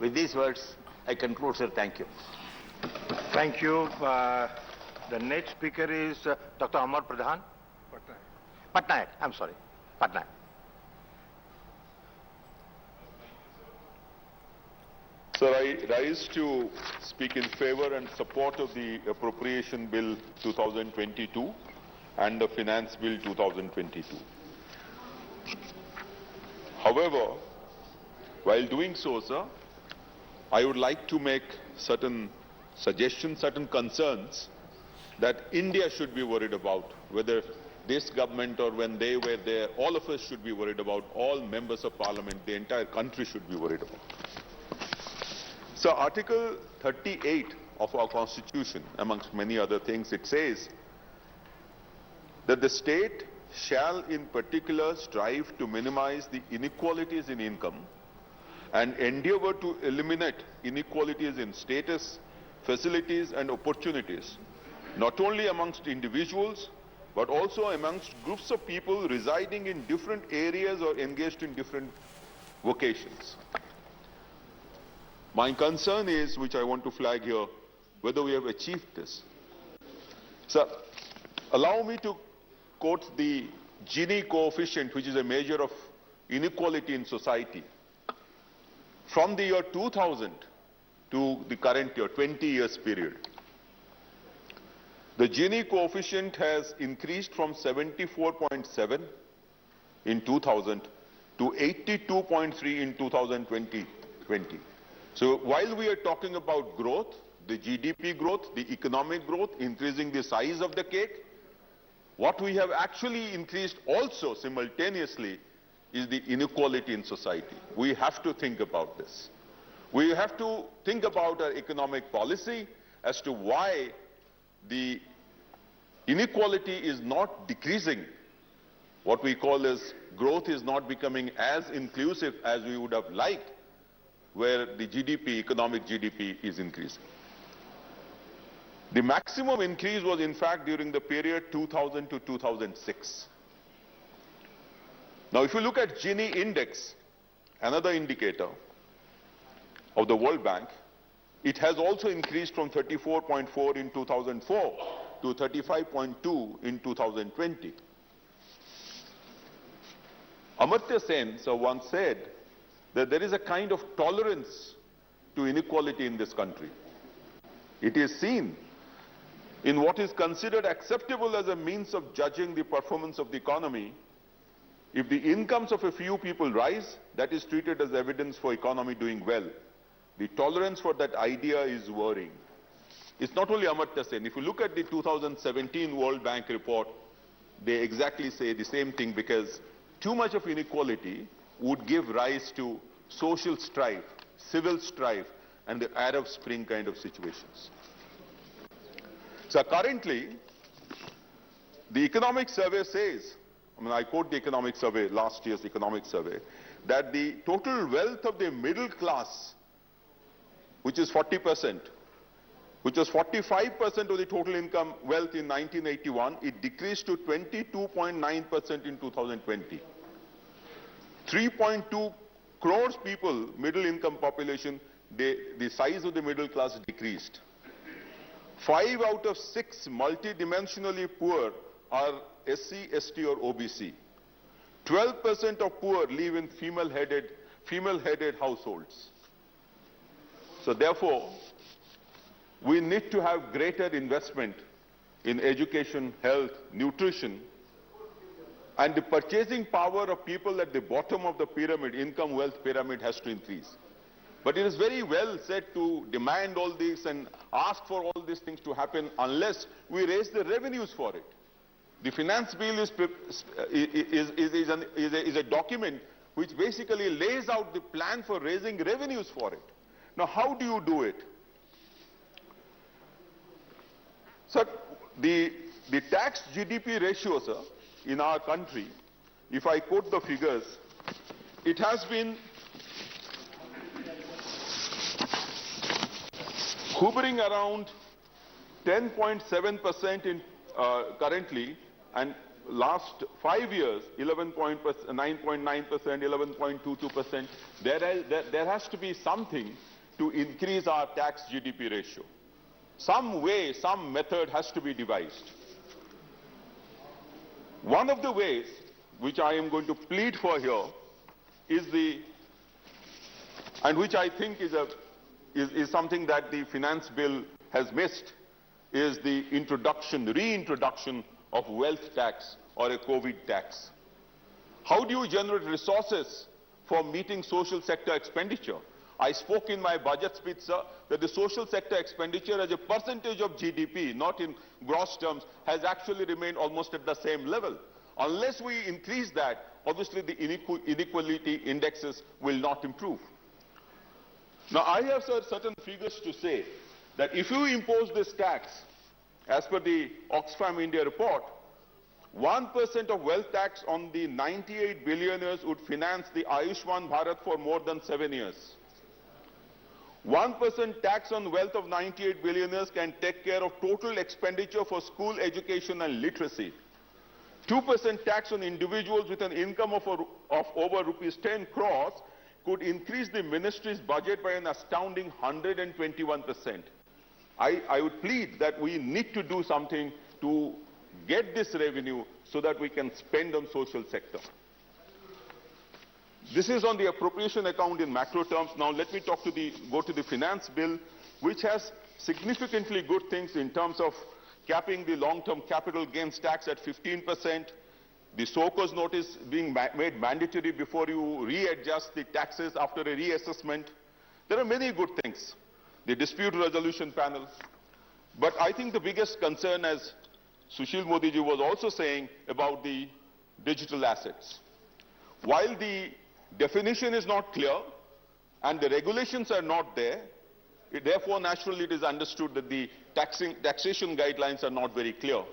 With these words I conclude, sir. Thank you. Thank you. The next speaker is Dr. Amar Pradhan. Patnaik. I'm sorry. Patnaik. Sir, I rise to speak in favor and support of the Appropriation Bill 2022 and the Finance Bill 2022. However, while doing so, sir, I would like to make certain suggestions, certain concerns that India should be worried about, whether this government or when they were there, all of us should be worried about, all members of parliament, the entire country should be worried about. So Article 38 of our Constitution, amongst many other things, it says that the state shall in particular strive to minimize the inequalities in income and endeavor to eliminate inequalities in status, facilities and opportunities, not only amongst individuals, but also amongst groups of people residing in different areas or engaged in different vocations. My concern is, which I want to flag here, whether we have achieved this. Sir, allow me to quote the Gini coefficient, which is a measure of inequality in society. From the year 2000 to the current year, 20 years period, the Gini coefficient has increased from 74.7 in 2000 to 82.3 in 2020. So while we are talking about growth, the GDP growth, the economic growth, increasing the size of the cake, what we have actually increased also simultaneously is the inequality in society. We have to think about this. We have to think about our economic policy as to why the inequality is not decreasing. What we call as growth is not becoming as inclusive as we would have liked, where the GDP, economic GDP is increasing. The maximum increase was in fact during the period 2000 to 2006. Now if you look at Gini index, another indicator of the World Bank, it has also increased from 34.4 in 2004 to 35.2 in 2020. Amartya Sen once said that there is a kind of tolerance to inequality in this country. It is seen in what is considered acceptable as a means of judging the performance of the economy. If the incomes of a few people rise, that is treated as evidence for economy doing well. The tolerance for that idea is worrying. It's not only Amartya Sen. If you look at the 2017 World Bank report, they exactly say the same thing, because too much of inequality would give rise to social strife, civil strife, and the Arab Spring kind of situations. So currently, the economic survey says, I quote the economic survey, last year's economic survey, that the total wealth of the middle class, which is 40%, which was 45% of the total income wealth in 1981, it decreased to 22.9% in 2020. 3.2 crores people, middle income population, the size of the middle class decreased. 5 out of 6 multidimensionally poor are SC, ST or OBC. 12% of poor live in female-headed households. So therefore, we need to have greater investment in education, health, nutrition, and the purchasing power of people at the bottom of the pyramid, income wealth pyramid, has to increase. But it is very well said to demand all this and ask for all these things to happen unless we raise the revenues for it. The finance bill is a document which basically lays out the plan for raising revenues for it. Now, how do you do it? So, the tax GDP ratio, sir, in our country, if I quote the figures, it has been hovering around 10.7% in currently, and last 5 years 9.9%, 11.22%. There has to be something to increase our tax GDP ratio. Some way, some method has to be devised. One of the ways which I am going to plead for here is and which I think is something that the finance bill has missed, is the reintroduction of wealth tax or a COVID tax. How do you generate resources for meeting social sector expenditure? I spoke in my budget speech, sir, that the social sector expenditure as a percentage of GDP, not in gross terms, has actually remained almost at the same level. Unless we increase that, obviously the inequality indexes will not improve. Now, I have, sir, certain figures to say that if you impose this tax, as per the Oxfam India report, 1% of wealth tax on the 98 billionaires would finance the Ayushman Bharat for more than 7 years. 1% tax on wealth of 98 billionaires can take care of total expenditure for school education and literacy. 2% tax on individuals with an income of over rupees 10 crores could increase the ministry's budget by an astounding 121%. I would plead that we need to do something to get this revenue so that we can spend on social sector. This is on the appropriation account in macro terms. Now let me go to the finance bill, which has significantly good things in terms of capping the long-term capital gains tax at 15%, the SOCO's notice being made mandatory before you readjust the taxes after a reassessment. There are many good things. The dispute resolution panel. But I think the biggest concern, as Sushil Modi ji was also saying, about the digital assets. While the definition is not clear and the regulations are not there, therefore naturally it is understood that the taxation guidelines are not very clear.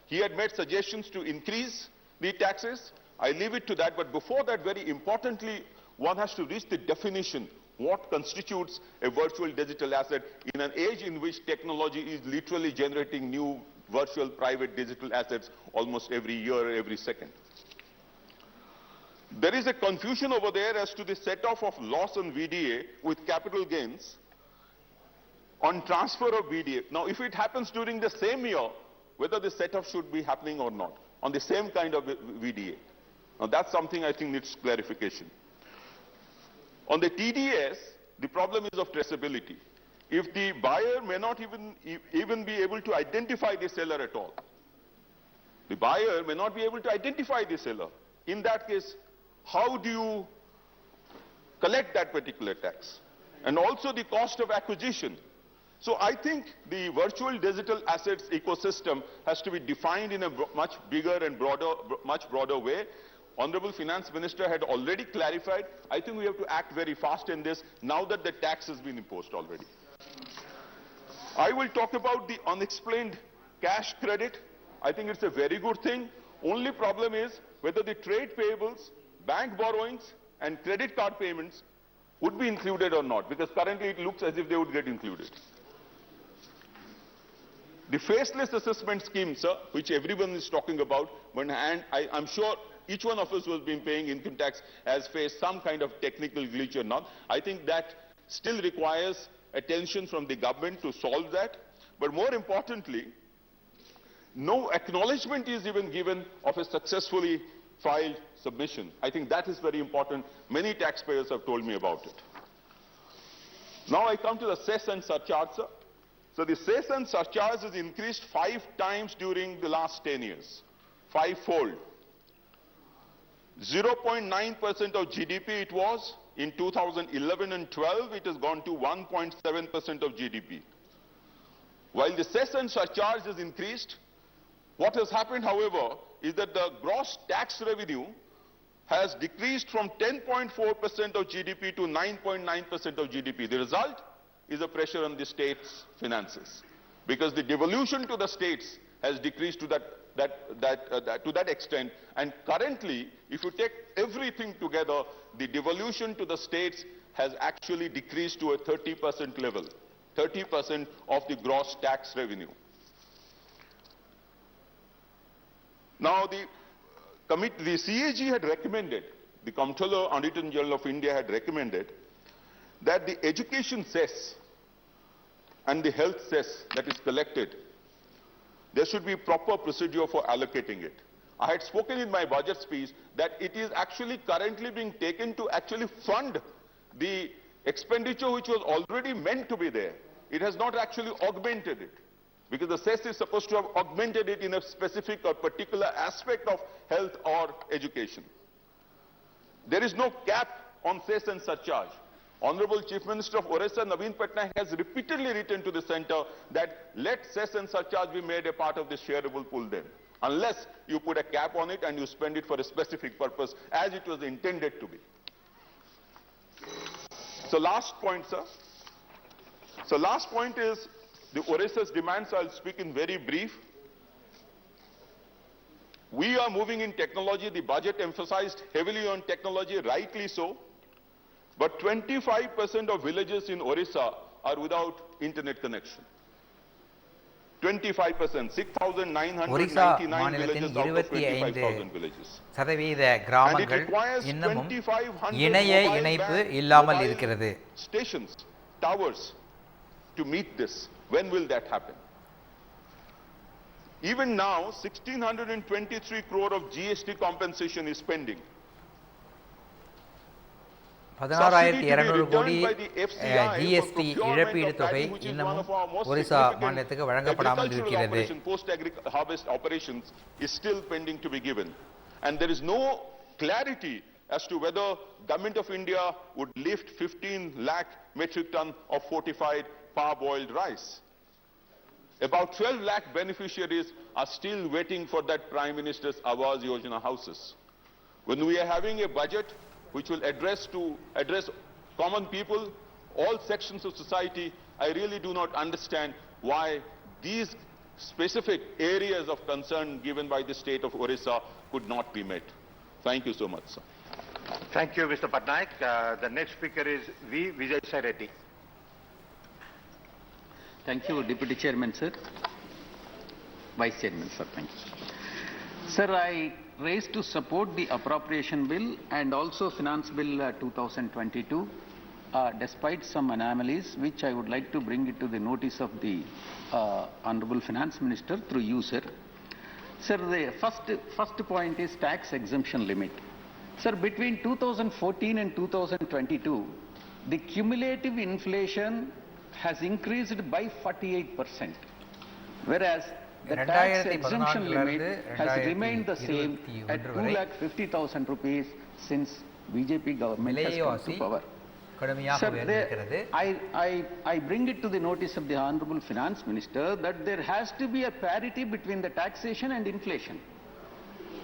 He had made suggestions to increase the taxes. I leave it to that, but before that, very importantly, one has to reach the definition. What constitutes a virtual digital asset in an age in which technology is literally generating new virtual private digital assets almost every year, every second. There is a confusion over there as to the set-off of loss on VDA with capital gains on transfer of VDA. Now, if it happens during the same year, whether the set-off should be happening or not, on the same kind of VDA. Now that's something I think needs clarification. On the TDS, the problem is of traceability. If the buyer may not even be able to identify the seller at all, the buyer may not be able to identify the seller. In that case, how do you collect that particular tax? And also the cost of acquisition. So I think the virtual digital assets ecosystem has to be defined in a much bigger and much broader way. Honorable Finance Minister had already clarified. I think we have to act very fast in this now that the tax has been imposed already. I will talk about the unexplained cash credit. I think it's a very good thing. Only problem is whether the trade payables, bank borrowings and credit card payments would be included or not, because currently it looks as if they would get included. The faceless assessment scheme, sir, which everyone is talking about, and I'm sure each one of us who has been paying income tax has faced some kind of technical glitch or not. I think that still requires attention from the government to solve that. But more importantly, no acknowledgement is even given of a successfully filed submission. I think that is very important. Many taxpayers have told me about it. Now I come to the cess and surcharge, sir. So the cess and surcharge has increased 5 times during the last 10 years. 5-fold. 0.9% of GDP it was. In 2011 and 12, it has gone to 1.7% of GDP. While the cess and surcharge has increased, what has happened, however, is that the gross tax revenue has decreased from 10.4% of GDP to 9.9% of GDP. The result is a pressure on the state's finances, because the devolution to the states has decreased to that extent. And currently, if you take everything together, the devolution to the states has actually decreased to a 30% level, 30% of the gross tax revenue. Now, the CAG had recommended, the Comptroller Auditor General of India had recommended that the education cess and the health cess that is collected, there should be proper procedure for allocating it. I had spoken in my budget speech that it is actually currently being taken to actually fund the expenditure which was already meant to be there. It has not actually augmented it, because the cess is supposed to have augmented it in a specific or particular aspect of health or education. There is no cap on cess and surcharge. Honorable Chief Minister of Orissa, Naveen Patnaik, has repeatedly written to the centre that let cess and surcharge be made a part of the shareable pool then, unless you put a cap on it and you spend it for a specific purpose as it was intended to be. So last point, sir. So last point is the Orissa's demands. I'll speak in very brief. We are moving in technology. The budget emphasized heavily on technology, rightly so. But 25% of villages in Orissa are without internet connection. 25%, 6,999 villages out of 25,000 villages. சதவீத கிராமங்கள் இன்னமும் இணைய இணைப்பு இல்லாமல் இருக்கிறது. Stations, towers to meet this. When will that happen? Even now, 1,623 crore of GST compensation is pending. 16,200 கோடி GST இழப்பீடு தொகை இன்னமும் ஒரிசா மாநிலத்துக்கு வழங்கப்படாமல் இருக்கிறது. Post harvest operations is still pending to be given, and there is no clarity as to whether Government of India would lift 15 lakh metric ton of fortified parboiled rice. About 12 lakh beneficiaries are still waiting for that Prime Minister's Awas Yojana houses. When we are having a budget which will address common people, all sections of society, I really do not understand why these specific areas of concern given by the state of Orissa could not be met. Thank you so much, sir. Thank you, Mr. Patnaik. The next speaker is V. Vijay Reddy. Thank you, Deputy Chairman, sir. Vice Chairman, sir. Thank you. Sir, I raised to support the appropriation bill and also finance bill 2022, despite some anomalies, which I would like to bring it to the notice of the Honorable Finance Minister through you, sir. Sir, the first point is tax exemption limit. Sir, between 2014 and 2022, the cumulative inflation has increased by 48%, whereas the tax exemption limit has remained the same at 2,50,000 rupees since BJP government has come to power. Sir, I bring it to the notice of the Honorable Finance Minister that there has to be a parity between the taxation and inflation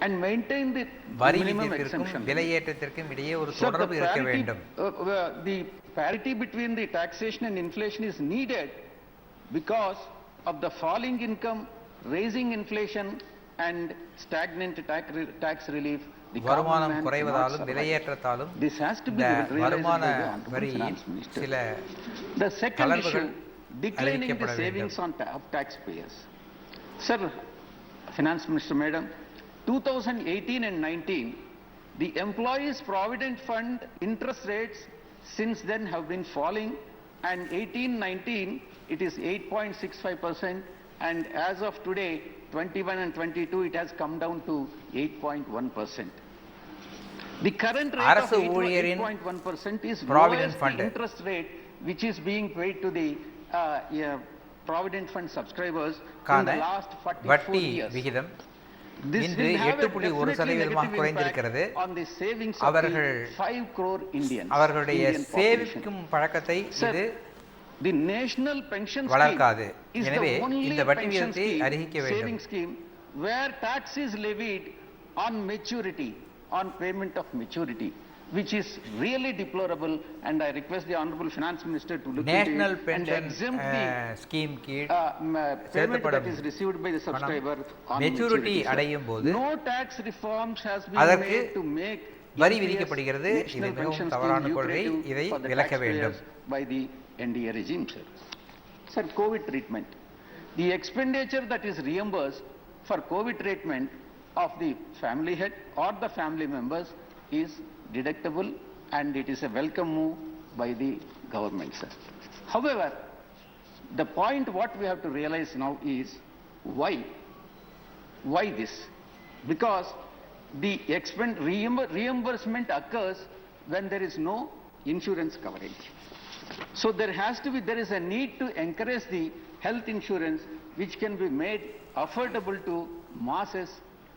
and maintain the minimum exemption. Sir, the parity between the taxation and inflation is needed because of the falling income, raising inflation and stagnant tax relief. வருமானம் குறைவதாலும் விலையேற்றத்தாலும் இந்த வருமான வரியில் சில தளர்வுகள் அறிவிக்கப்பட வேண்டும். Sir, Finance Minister Madam, 2018 and 19, the Employees Provident Fund interest rates since then have been falling, and 18-19 it is 8.65%, and as of today 21 and 22 it has come down to 8.1%. The current rate of 8.1% is lowest interest rate which is being paid to the Provident Fund subscribers in the last 44 years. விகிதம் இன்று 8.1% குறைந்திருக்கிறது. அவர்கள் அவர்களுடைய சேமிக்கும் பழக்கத்தை இது வளர்க்காது. எனவே இந்த வட்டி விகிதத்தை அறிவிக்க வேண்டும். Where tax is levied on maturity, on payment of maturity, which is really deplorable, and I request the Honorable Finance Minister to look into it and exempt the scheme payment that is received by the subscriber on maturity. No tax reforms has been made to make வரி விதிக்கப்படுகிறது. இது மிகவும் தவறான கொள்கை. இதை விலக்க வேண்டும். By the NDA regime, sir. Sir, COVID treatment. The expenditure that is reimbursed for COVID treatment of the family head or the family members is deductible, and it is a welcome move by the government, sir. However, the point what we have to realize now is why this? Because the reimbursement occurs when there is no insurance coverage. So there is a need to encourage the health insurance which can be made affordable to masses,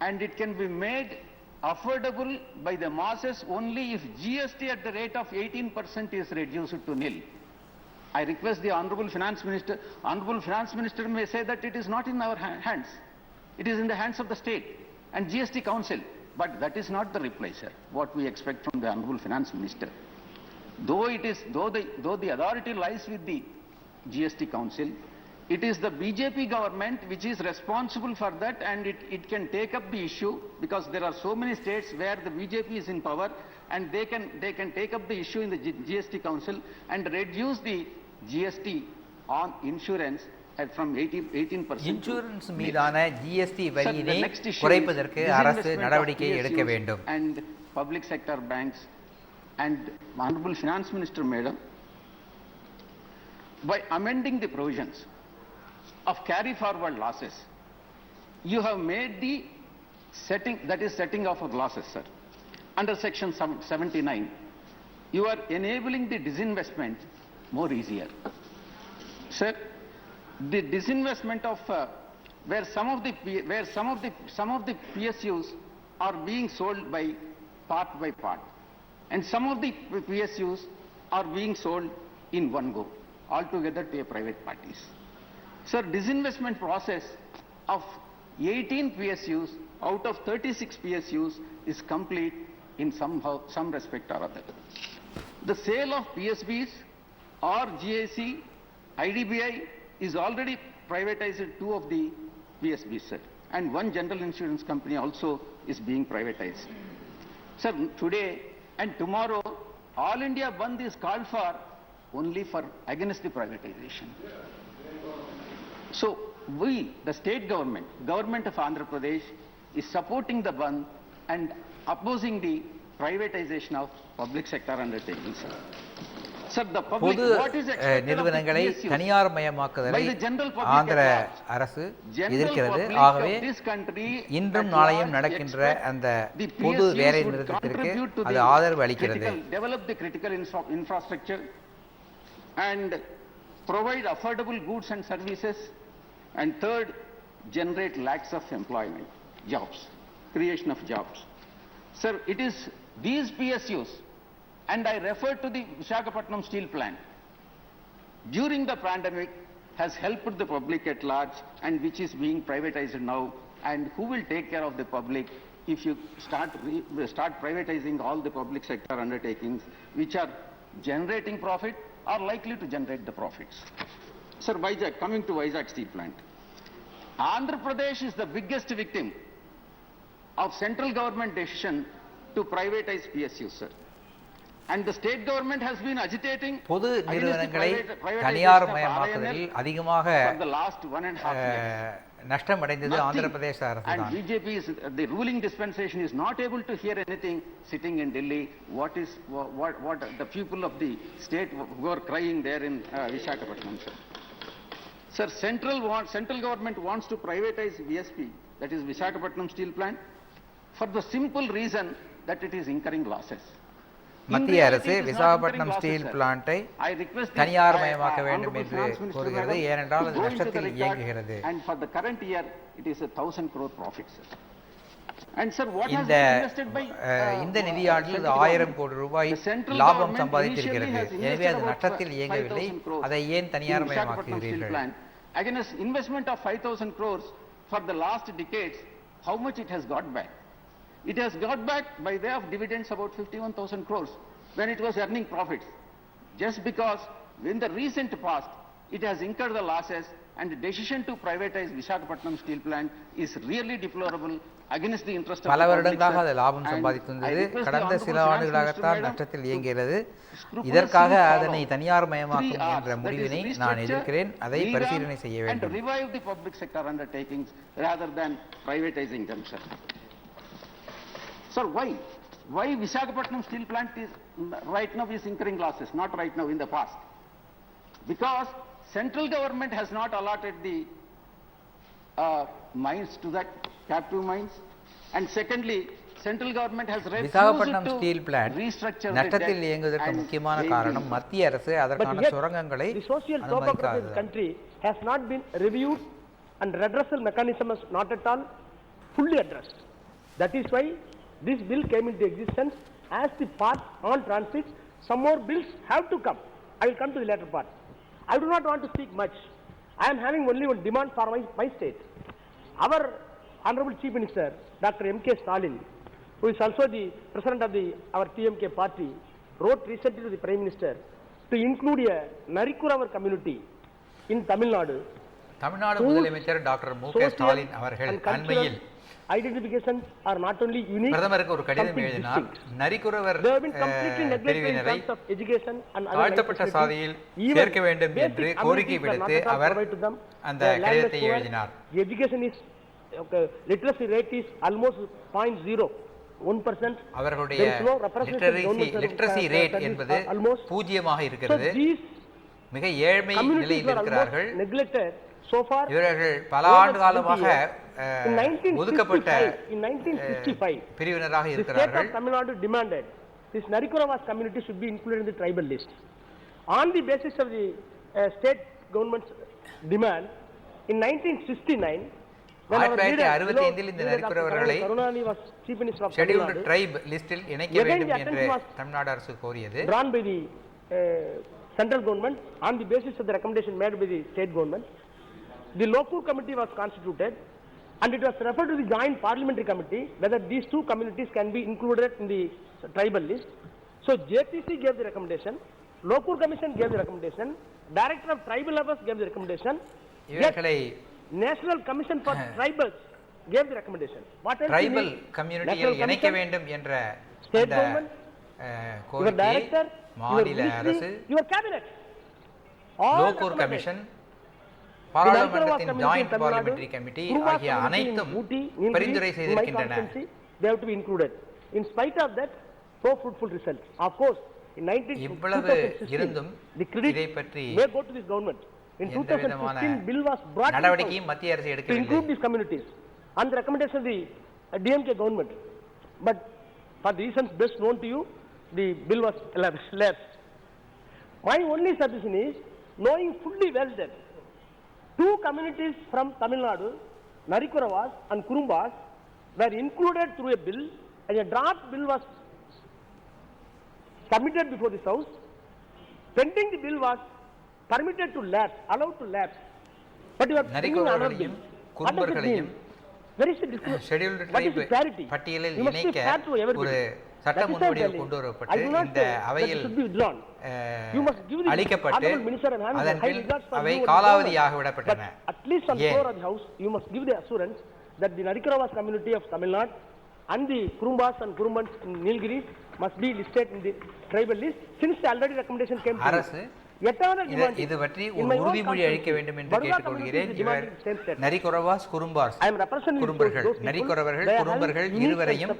and it can be made affordable by the masses only if GST at the rate of 18% is reduced to nil. I request the Honorable Finance Minister may say that it is not in our hands. It is in the hands of the state and GST Council. But that is not the reply, sir, what we expect from the Honorable Finance Minister. Though the authority lies with the GST Council, it is the BJP government which is responsible for that, and it can take up the issue because there are so many states where the BJP is in power, and they can take up the issue in the GST Council and reduce the GST on insurance from 18%. Insurance மீதான GST வரியினை குறைப்பதற்கு அரசு நடவடிக்கை எடுக்க வேண்டும். And public sector banks and Honorable Finance Minister Madam, by amending the provisions of carry forward losses, you have made the setting off of losses, sir. Under section 79, you are enabling the disinvestment more easier. Sir, the disinvestment of where some of the PSUs are being sold by part, and some of the PSUs are being sold in one go altogether to private parties. Sir, disinvestment process of 18 PSUs out of 36 PSUs is complete in some respect or other. The sale of PSBs or GIC, IDBI is already privatized 2 of the PSBs, sir, and 1 general insurance company also is being privatized. Sir, today and tomorrow, All India Bandh is called for only for against the privatization. So we, the state government of Andhra Pradesh, is supporting the Bandh and opposing the privatization of public sector undertakings. பொது நிறுவனங்களை தனியார் மயமாக்குதலை ஆந்திர அரசு எதிர்க்கிறது. ஆகவே இன்றும் நாளையும் நடக்கின்ற அந்த பொது வேலை நிறுத்தத்திற்கு அது ஆதரவு அளிக்கிறது. Develop the critical infrastructure and provide affordable goods and services, and third, generate lakhs of employment, jobs, creation of jobs. Sir, it is these PSUs, and I refer to the Visakhapatnam steel plant, during the pandemic has helped the public at large, and which is being privatized now. And who will take care of the public if you start privatizing all the public sector undertakings which are generating profit or likely to generate the profits? Sir, Vizag, coming to Vizag steel plant, Andhra Pradesh is the biggest victim of central government decision to privatize PSU, sir. And the state government has been agitating பொது நிறுவனங்களை தனியார் மயமாக்குதலில் அதிகமாக for the last 1.5 years. நஷ்டம் அடைந்தது ஆந்திர பிரதேச அரசு And தான். BJP is the ruling dispensation is not able to hear anything sitting in Delhi. What the people of the state who are crying there in Visakhapatnam, sir. Sir, central government wants to privatize VSP, that is Visakhapatnam steel plant, for the simple reason that it is incurring losses. மத்திய அரசு Visakhapatnam steel பிளான்ட்டை தனியார் மயமாக்க வேண்டும் என்று கூறுகிறது. ஏனென்றால் அது நஷ்டத்தில் இயங்குகிறது. And for the current year it is 1,000 crore profit, sir. And sir, what has இந்த been invested by இந்த நிதியாண்டில் 1000 கோடி ரூபாய் லாபம் சம்பாதித்திருக்கிறது. எனவே அது நஷ்டத்தில் இயங்கவில்லை. அதை ஏன் தனியார் மயமாக்குகிறீர்கள்? Against investment of 5,000 crores for the last decades, how much it has got back? It has got back by way of dividends about 51,000 crores when it was earning profits. Just because in the recent past it has incurred the losses, and the decision to privatize Visakhapatnam steel plant is really deplorable against the interest of பல வருடங்களாக அது லாபம் சம்பாதித்தது. கடந்த சில ஆண்டுகளாகத்தான் நஷ்டத்தில் இயங்குகிறது. இதற்காக அதனை தனியார் மயமாக்கும் என்ற முடிவினை நான் எதிர்க்கிறேன். அதை பரிசீலனை செய்ய வேண்டும். And revive the public sector undertakings rather than privatizing them, sir. Sir, why Visakhapatnam steel plant is right now is incurring losses, not right now, in the past? Because central government has not allotted the mines to that captive mines, and secondly, central government has refused Visakhapatnam to steel plant restructure the நஷ்டத்தில் debt இயங்குவதற்கு and முக்கியமான pay காரணம் the- மத்திய அரசு அதற்கான சுரங்கங்களை The social topography of the அனுமதிக்காதது. country has not been reviewed, and redressal mechanism is not at all fully addressed. That is why this bill came into existence. As the part on transit, some more bills have to come. I will come to the later part. I do not want to speak much. I am having only one demand for my state. Our Honorable Chief Minister, Dr. M.K. Stalin, who is also the President of our TMK party, wrote recently to the Prime Minister to include a Narikuravar community in Tamil Nadu. Tamil Nadu முதலமைச்சர் doctor மு.க. ஸ்டாலின் அவர்கள் அண்மையில் Identifications are not only unique, பிரதமருக்கு ஒரு கடிதம் something எழுதினார். distinct. Narikuravar They have been completely neglected in பிரிவினரை terms of education and other தாழ்த்தப்பட்ட life சாதியில் facilities. Even சேர்க்க வேண்டும் basic என்று amenities கோரிக்கை are not விடுத்து at all our provided to them. அந்த Their land is கடிதத்தை poor. எழுதினார். The education is literacy rate is almost 0.01%. அவர்களுடைய There is no representation government literacy service rate that is என்பது almost. பூஜ்ஜியமாக So இருக்கிறது. these மிக ஏழ்மை communities நிலையில் were almost இருக்கிறார்கள். neglected so far. இவர்கள் பல over ஆண்டு காலமாக 20 years. ஒதுக்கப்பட்ட In 1965, பிரிவினராக the state இருக்கிறார்கள். of Tamil Nadu demanded this Narikuravas community should be included in the tribal list. On the basis of the state government's demand, in 1969, when our leader, 1965 இந்த நரிக்குறவர்களை Karunani was chief minister of Tamil scheduled Nadu, tribe லிஸ்டில் இணைக்க Again, வேண்டும் the என்று attempt was Tamil Nadu அரசு கோரியது. drawn by the central government on the basis of the recommendation made by the state government. The local committee was constituted, and it was referred to the joint parliamentary committee whether these two communities can be included in the tribal list. So JPC gave the recommendation, local commission gave the recommendation, director of tribal affairs gave the recommendation, yet இவர்களை national commission for tribals gave the recommendation. What else you tribal need? கம்யூனிட்டியில் National இணைக்க commission, வேண்டும் என்ற state அந்த government, your கோரிக்கையை director, your மாநில அரசு, ministry, your cabinet, all Lokur recommended. Commission, The பாராளுமன்றத்தின் Narikuravas joint community in Tamil parliamentary Nadu, committee Kuruvas ஆகிய community in அனைத்தும் Ooty, Nilgiri, பரிந்துரை in my செய்திருக்கின்றன. constituency, they have to be included. In spite of that, so fruitful results. Of course, In 2016, the credit may go to this government. In 2016, bill was brought to include these communities on the recommendation of the DMK government. But for the reasons best known to you, the bill was lapsed. My only suggestion is, knowing fully well that two communities from Tamil Nadu, Narikuravas and Kurumbas, were included through a bill, and a draft bill was submitted before this House. Pending the bill was permitted to lapse, allowed to lapse. But you are bringing another bill. What does it mean? Where is the discussion? What is the clarity? You must be fair to everybody. சட்ட முன்வடிவு கொண்டு வரப்பட்டு இந்த அவையில் அளிக்கப்பட்டு அதன் பின் அவை காலாவதியாக விடப்பட்டன. At least on the floor of the House, you must give the assurance that the Narikuravas community of Tamil Nadu and the Kurumbas and Kurumbans in Nilgiris must be listed in the tribal list, since the already recommendation came to அரசு இது பற்றி ஒரு உறுதிமொழி அளிக்க வேண்டும் என்று கேட்டுக்கொள்கிறேன். இவர் நரிக்குறவாஸ் குறும்பாஸ் குறும்பர்கள் நரிக்குறவர்கள் குறும்பர்கள் இருவரையும்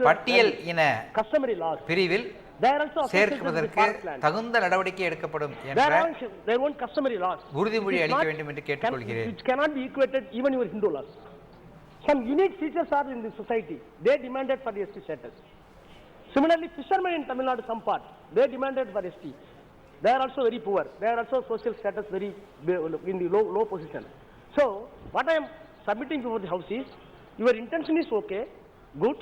பட்டியல் இன பிரிவில் சேர்ப்பதற்கு தகுந்த நடவடிக்கை எடுக்கப்படும் என்ற உறுதிமொழி அளிக்க வேண்டும் என்று கேட்டுக்கொள்கிறேன். Some unique features are in the society. They demanded for the ST status. Similarly, fishermen in Tamil Nadu, some part, they demanded for ST. They are also very poor. They are also social status very in the low position. So, what I am submitting before the House is, your intention is okay, good,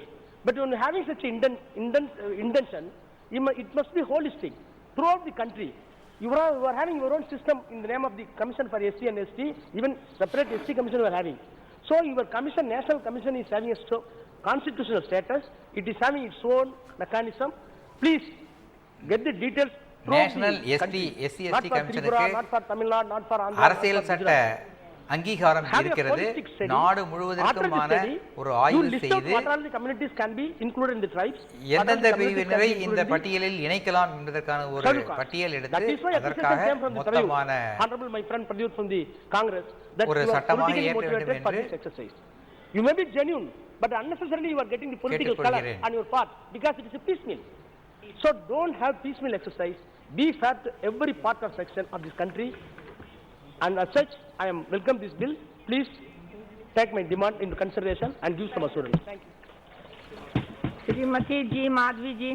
but when having such intention, it must be holistic throughout the country. You are having your own system in the name of the Commission for SC and ST, even separate ST commission you are having. So your commission, national commission, is having a constitutional status. It is having its own mechanism. Please get the details. National SC கமிஷனுக்கு அரசியல் சட்ட அங்கீகாரம் இருக்கிறது. நாடு முழுவதற்குமான ஒரு ஆய்வு செய்து எந்தெந்த பிரிவினரை இந்த பட்டியலில் இணைக்கலாம் என்பதற்கான ஒரு பட்டியல் எடுத்து அதற்காக மொத்தமான ஒரு சட்டமாக ஏற்ற வேண்டும் என்று You may be genuine, but unnecessarily you are getting the political color on your part because it is a piecemeal. So don't have piecemeal exercise. Be fair to every part or section of this country. And as such, I am welcome this bill. Please take my demand into consideration and give some assurance. Thank you. Srimati Ji Madhvi Ji.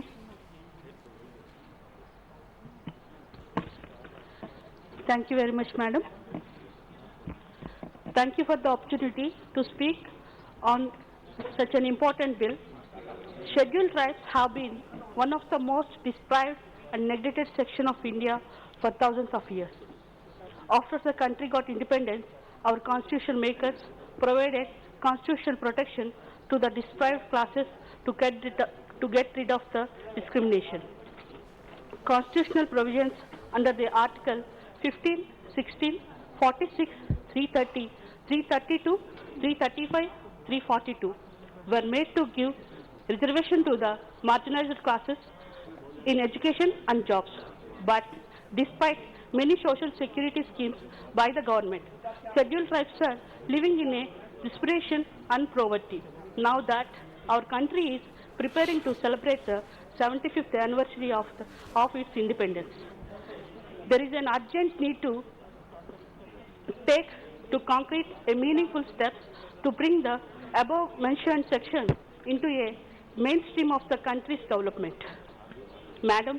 Thank you very much, Madam. Thank you for the opportunity to speak on such an important bill. Scheduled tribes have been one of the most deprived and neglected section of India for thousands of years. After the country got independence, our constitution makers provided constitutional protection to the deprived classes to get rid of the discrimination. Constitutional provisions under the Article 15, 16, 46, 330, 332, 335, 342 were made to give reservation to the marginalized classes in education and jobs. But despite many social security schemes by the government, scheduled tribes are living in a desperation and poverty. Now that our country is preparing to celebrate the 75th anniversary of its independence, there is an urgent need to take to concrete a meaningful steps to bring the above mentioned section into a mainstream of the country's development. Madam,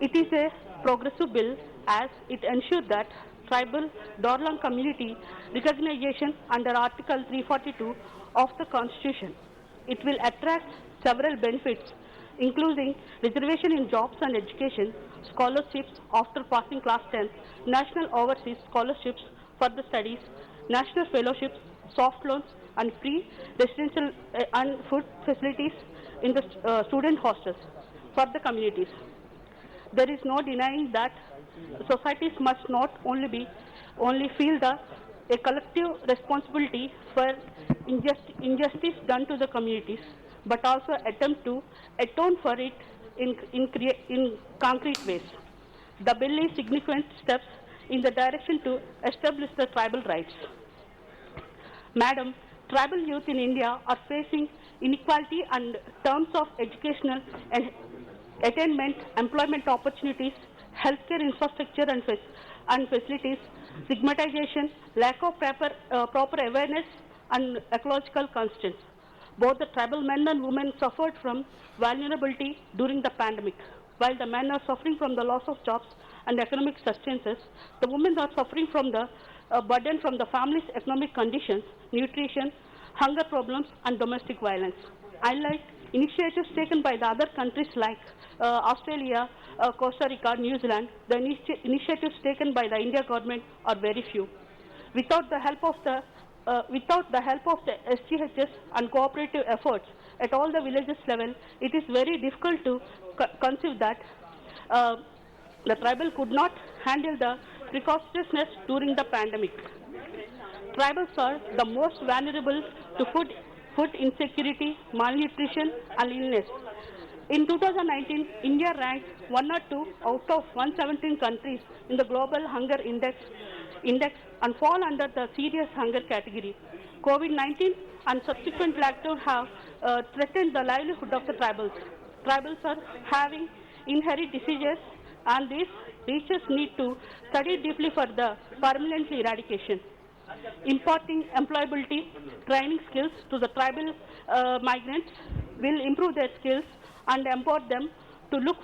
it is a progressive bill as it ensures that tribal Dorlang community recognition under Article 342 of the Constitution. It will attract several benefits, including reservation in jobs and education, scholarships after passing class 10, national overseas scholarships for the studies, national fellowships, soft loans, and free residential and food facilities in the student hostels for the communities. There is no denying that societies must not only feel a collective responsibility for injustice done to the communities, but also attempt to atone for it in concrete ways. The bill is significant steps in the direction to establish the tribal rights. Madam, tribal youth in India are facing inequality in terms of educational and attainment, employment opportunities, healthcare infrastructure and facilities, stigmatization, lack of proper awareness, and ecological constraints. Both the tribal men and women suffered from vulnerability during the pandemic. While the men are suffering from the loss of jobs and economic sustenance, the women are suffering from the burden from the family's economic conditions, nutrition, hunger problems, and domestic violence. Unlike initiatives taken by the other countries like Australia, Costa Rica, New Zealand, the initiatives taken by the India government are very few. Without the help of the SGHS and cooperative efforts at all the villages level, it is very difficult to conceive that the tribal could not handle the precociousness during the pandemic. Tribals are the most vulnerable to food insecurity, malnutrition, and illness. In 2019, India ranked 1 or 2 out of 117 countries in the Global Hunger Index and fall under the serious hunger category. COVID-19 and subsequent lockdown have threatened the livelihood of the tribals. Tribals are having inherent diseases, and these researchers need to study deeply for the permanent eradication. Imparting employability training skills to the tribal migrants will improve their skills and empower them to look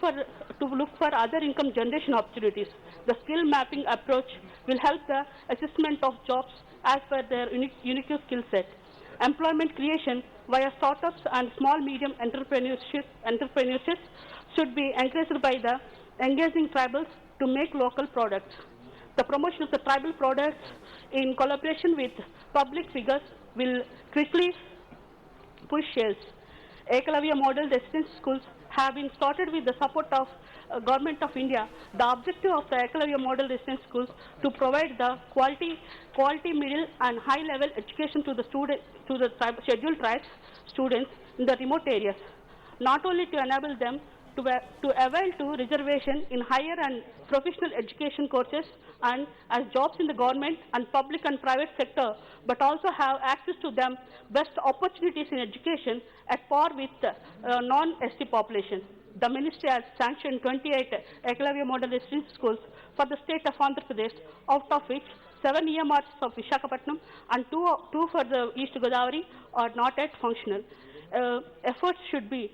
for other income generation opportunities. The skill mapping approach will help the assessment of jobs as per their unique skill set. Employment creation via startups and small medium entrepreneurship should be encouraged by the engaging tribals to make local products. The promotion of the tribal products in collaboration with public figures will quickly push sales. Ekalavya model residence schools have been started with the support of Government of India. The objective of the Ekalavya model residence schools to provide the quality middle and high level education to the scheduled tribes students in the remote areas, not only to enable them to avail to reservation in higher and professional education courses and as jobs in the government and public and private sector, but also have access to them best opportunities in education at par with non-ST population. The ministry has sanctioned 28 Ekalavya model residence schools for the state of Andhra Pradesh, out of which 7 EMRs of Visakhapatnam and 2 for the East Godavari are not yet functional. Efforts should be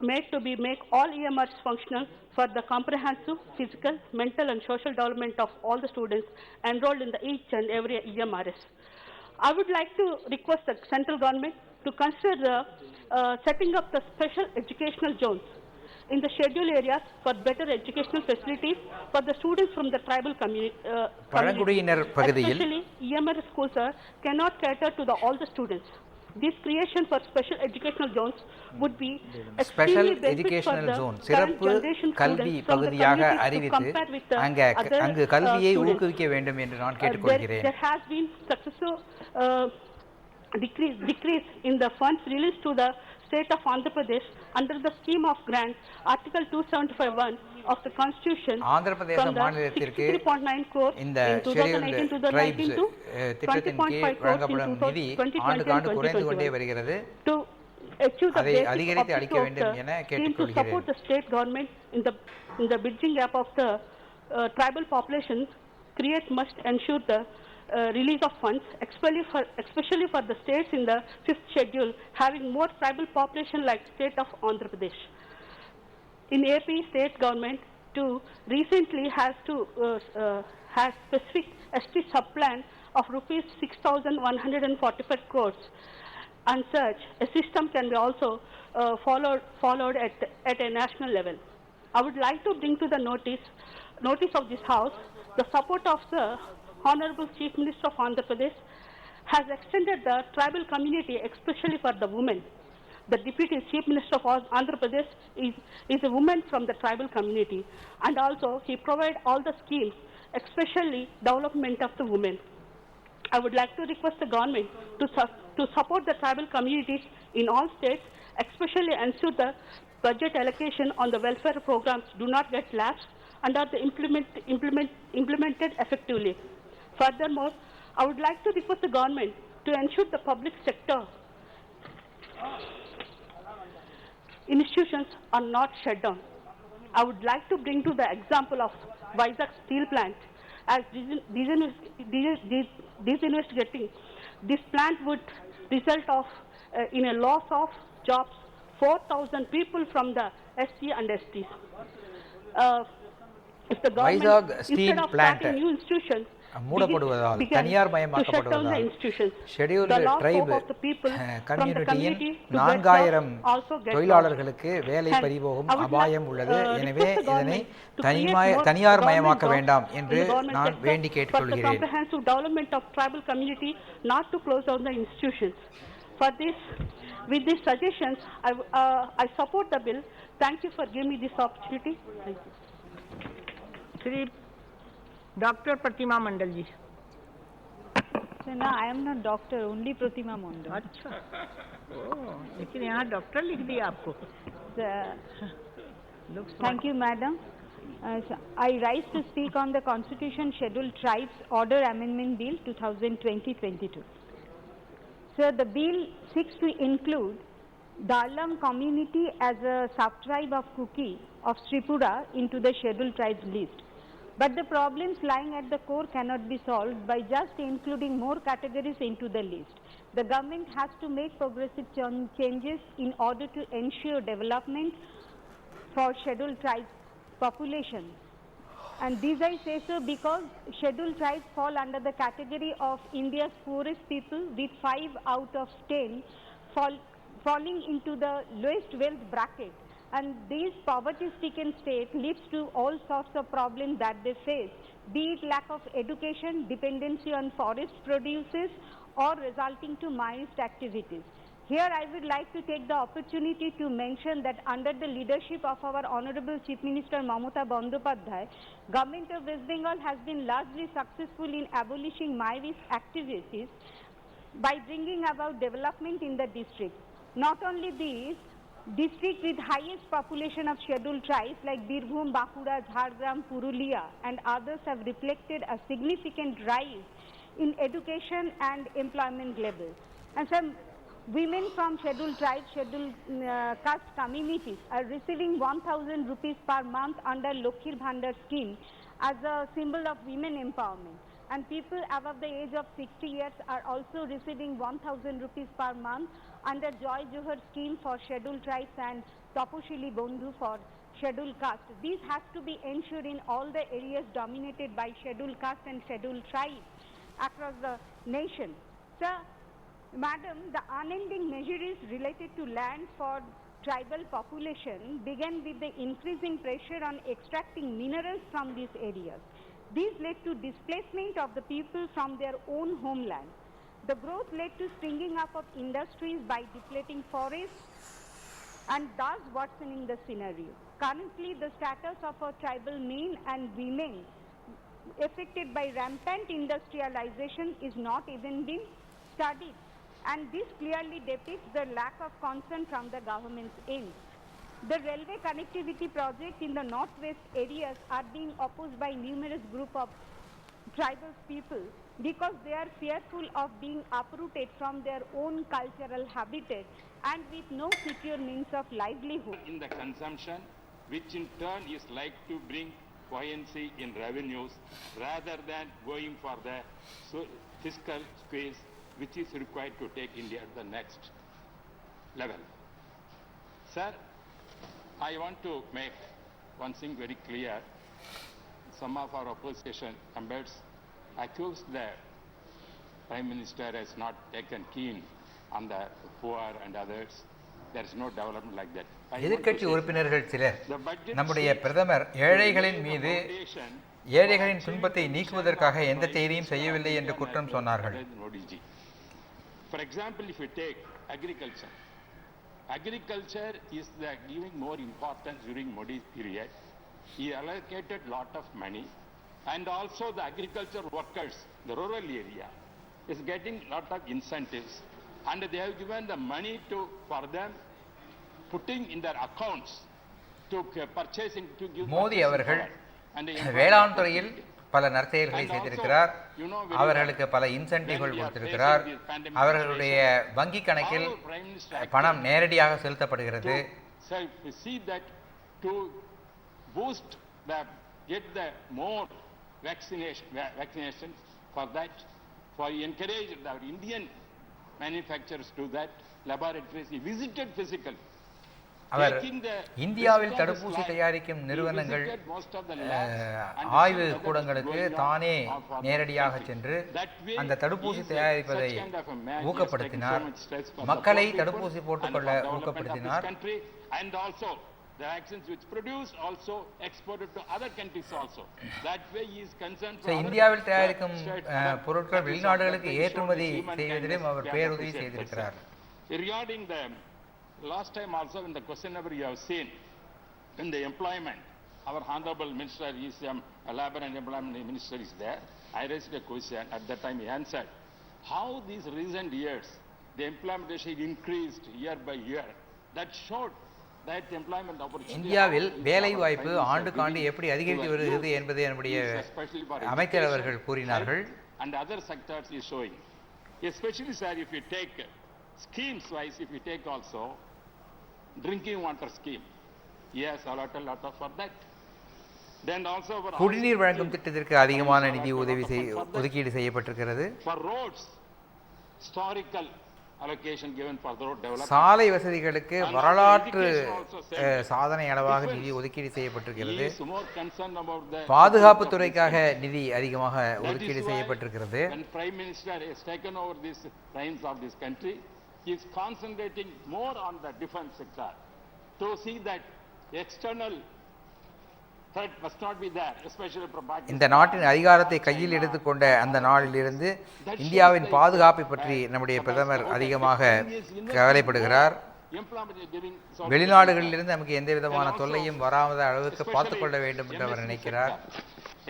made to make all EMRs functional for the comprehensive physical, mental and social development of all the students enrolled in each and every EMRS. I would like to request the central government to consider setting up the special educational zones in the scheduled areas for better educational facilities for the students from the tribal community. Especially EMRS schools cannot cater to all the students. This creation for special educational zones would be special educational zone சிறப்பு கல்வி பகுதியாக அறிவித்து அங்கு கல்வியை ஊக்குவிக்க வேண்டும் என்று நான் கேட்டுக்கொள்கிறேன். There has been successful decrease in the funds released to the state of Andhra Pradesh under the scheme of grant Article 275(1) of the Constitution. Andhra Pradesh மாநிலத்திற்கு இந்த scheduled tribes திட்டத்தின் கீழ் வழங்கப்படும் நிதி ஆண்டுக்கு குறைந்து கொண்டே வருகிறது. அதை அதிகரித்து அளிக்க வேண்டும் என கேட்டுக்கொள்கிறேன். To support the state government in the bridging gap of the tribal population, create must ensure the release of funds, especially for the states in the 5th schedule having more tribal population like state of Andhra Pradesh. In AP, state government too recently has specific ST sub-plan of rupees 6,145 crores, and such a system can be also followed at a national level. I would like to bring to the notice of this House the support of the Honorable Chief Minister of Andhra Pradesh has extended the tribal community, especially for the women. The Deputy Chief Minister of Andhra Pradesh is a woman from the tribal community, and also he provides all the schemes, especially development of the women. I would like to request the government to support the tribal communities in all states, especially ensure the budget allocation on the welfare programs do not get lapsed and are implemented effectively. Furthermore, I would like to request the government to ensure the public sector institutions are not shut down. I would like to bring to the example of Vizag steel plant. As disinvestigating, this plant would result of in a loss of jobs 4,000 people from the ST and STs. If the government, Vizag steel instead of plant starting new institutions, மூடப்படுவதால் தனியார் மயமாக்கப்படுவதால் scheduled try கம்யூனிட்டியின் 4000 தொழிலாளர்களுக்கு வேலை பறிபோகும் அபாயம் உள்ளது. எனவே இதனை தனியார் மயமாக்க வேண்டாம் என்று நான் வேண்டி கேட்டுக்கொள்கிறேன். comprehensive development of tribal community not to close down the institutions. For this, with these suggestions, I support the bill. Thank you for giving me this opportunity. Thank you. Shri Dr. Pratima Mandal ji. So no, I am not doctor, only Pratima Mandal. अच्छा, ओह, लेकिन यहाँ doctor लिख दिया आपको. Thank you, madam. So I rise to speak on the Constitution Scheduled Tribes Order Amendment Bill 2020-22. So the bill seeks to include Darlam community as a sub-tribe of Kuki of Tripura into the Scheduled Tribes list. But the problems lying at the core cannot be solved by just including more categories into the list. The government has to make progressive changes in order to ensure development for scheduled tribes population. And this I say so because scheduled tribes fall under the category of India's poorest people, with 5 out of 10 falling into the lowest wealth bracket. And this poverty-stricken state leads to all sorts of problems that they face, be it lack of education, dependency on forest produces, or resulting to minorist activities. Here I would like to take the opportunity to mention that under the leadership of our Honorable Chief Minister Mamata Bandyopadhyay, Government of West Bengal has been largely successful in abolishing minorist activities by bringing about development in the district. Not only this, districts with highest population of scheduled tribes like Birbhum, Bankura, Jhargram, Purulia and others have reflected a significant rise in education and employment levels. And some women from scheduled tribes, scheduled caste communities are receiving 1,000 rupees per month under Lokhir Bhandar scheme as a symbol of women empowerment. And people above the age of 60 years are also receiving 1,000 rupees per month under Joy Johar scheme for scheduled tribes and Taposhili Bondhu for scheduled caste. This has to be ensured in all the areas dominated by scheduled caste and scheduled tribes across the nation. Sir, madam, the unending measures related to land for tribal population began with the increasing pressure on extracting minerals from these areas. This led to displacement of the people from their own homeland. The growth led to springing up of industries by depleting forests and thus worsening the scenario. Currently, the status of our tribal men and women affected by rampant industrialization is not even being studied, and this clearly depicts the lack of concern from the government's end. The railway connectivity project in the northwest areas are being opposed by numerous group of tribal people because they are fearful of being uprooted from their own cultural habitat and with no secure means of livelihood. In the consumption, which in turn is like to bring buoyancy in revenues rather than going for the fiscal squeeze which is required to take India to the next level. Sir, I want to make one thing very clear. Some of our opposition members accused the Prime Minister has not taken keen on the poor and others. There is no development like that. எதிர்க்கட்சி உறுப்பினர்கள் சிலர் நம்முடைய பிரதமர் ஏழைகளின் மீது ஏழைகளின் துன்பத்தை நீக்குவதற்காக எந்த செயலையும் செய்யவில்லை என்று குற்றம் சொன்னார்கள். For example, if you take agriculture, agriculture is giving more importance during Modi's period. He allocated lot of money, and also the agriculture workers, the rural area, is getting lot of incentives, and they have given the money for them, putting in their accounts to purchasing to give. Modi அவர்கள் வேளாண் துறையில் பல நற்செயல்களை செய்திருக்கிறார். அவர்களுக்கு பல இன்சென்டிவ்கள் கொடுத்திருக்கிறார். அவர்களுடைய வங்கி கணக்கில் பணம் நேரடியாக செலுத்தப்படுகிறது. So if we see that to boost get the more vaccination for that, for encourage our Indian manufacturers to that, laboratories, he visited physically. அவர் இந்தியாவில் தடுப்பூசி தயாரிக்கும் நிறுவனங்கள் ஆய்வு கூடங்களுக்கு தானே நேரடியாக சென்று அந்த தடுப்பூசி தயாரிப்பதை ஊக்கப்படுத்தினார், மக்களை தடுப்பூசி போட்டுக்கொள்ள ஊக்கப்படுத்தினார். The vaccines which produced also exported to other countries also. That way he is concerned for இந்தியாவில் தயாரிக்கும் பொருட்கள் வெளிநாடுகளுக்கு ஏற்றுமதி செய்வதிலும் அவர் பேருதவி செய்திருக்கிறார். Regarding the last time also in the question number you have seen in the employment, our honorable minister is labor and employment minister is there. I raised a question at that time, he answered how these recent years the employment ratio increased year by year. That showed இந்தியாவில் வேலை வாய்ப்பு ஆண்டுக்காண்டு எப்படி அதிகரித்து வருகிறது என்பதை நம்முடைய அமைச்சர் அவர்கள் கூறினார்கள். And other sectors is showing, especially sir, if you take schemes wise, if you take also drinking water scheme, yes, a lot of for that. Then also for குடிநீர் வழங்கும் திட்டத்திற்கு அதிகமான நிதி ஒதுக்கீடு செய்யப்பட்டிருக்கிறது. For roads, historical allocation given for the road development. சாலை வசதிகளுக்கு வரலாற்று சாதனை அளவாக நிதி ஒதுக்கீடு செய்யப்பட்டிருக்கிறது. பாதுகாப்பு துறைக்காக நிதி அதிகமாக ஒதுக்கீடு செய்யப்பட்டிருக்கிறது. When Prime Minister has taken over these reins of this country, he is concentrating more on the defense sector to see that external threat must not be there, especially from Pakistan. இந்த நாட்டின் அதிகாரத்தை கையில் எடுத்துக்கொண்ட அந்த நாளிலிருந்து இந்தியாவின் பாதுகாப்பை பற்றி நம்முடைய பிரதமர் அதிகமாக கவலைப்படுகிறார். வெளிநாடுகளிலிருந்து நமக்கு எந்த விதமான தொல்லையும் வராத அளவுக்கு பார்த்துக் கொள்ள வேண்டும் என்று அவர் நினைக்கிறார்.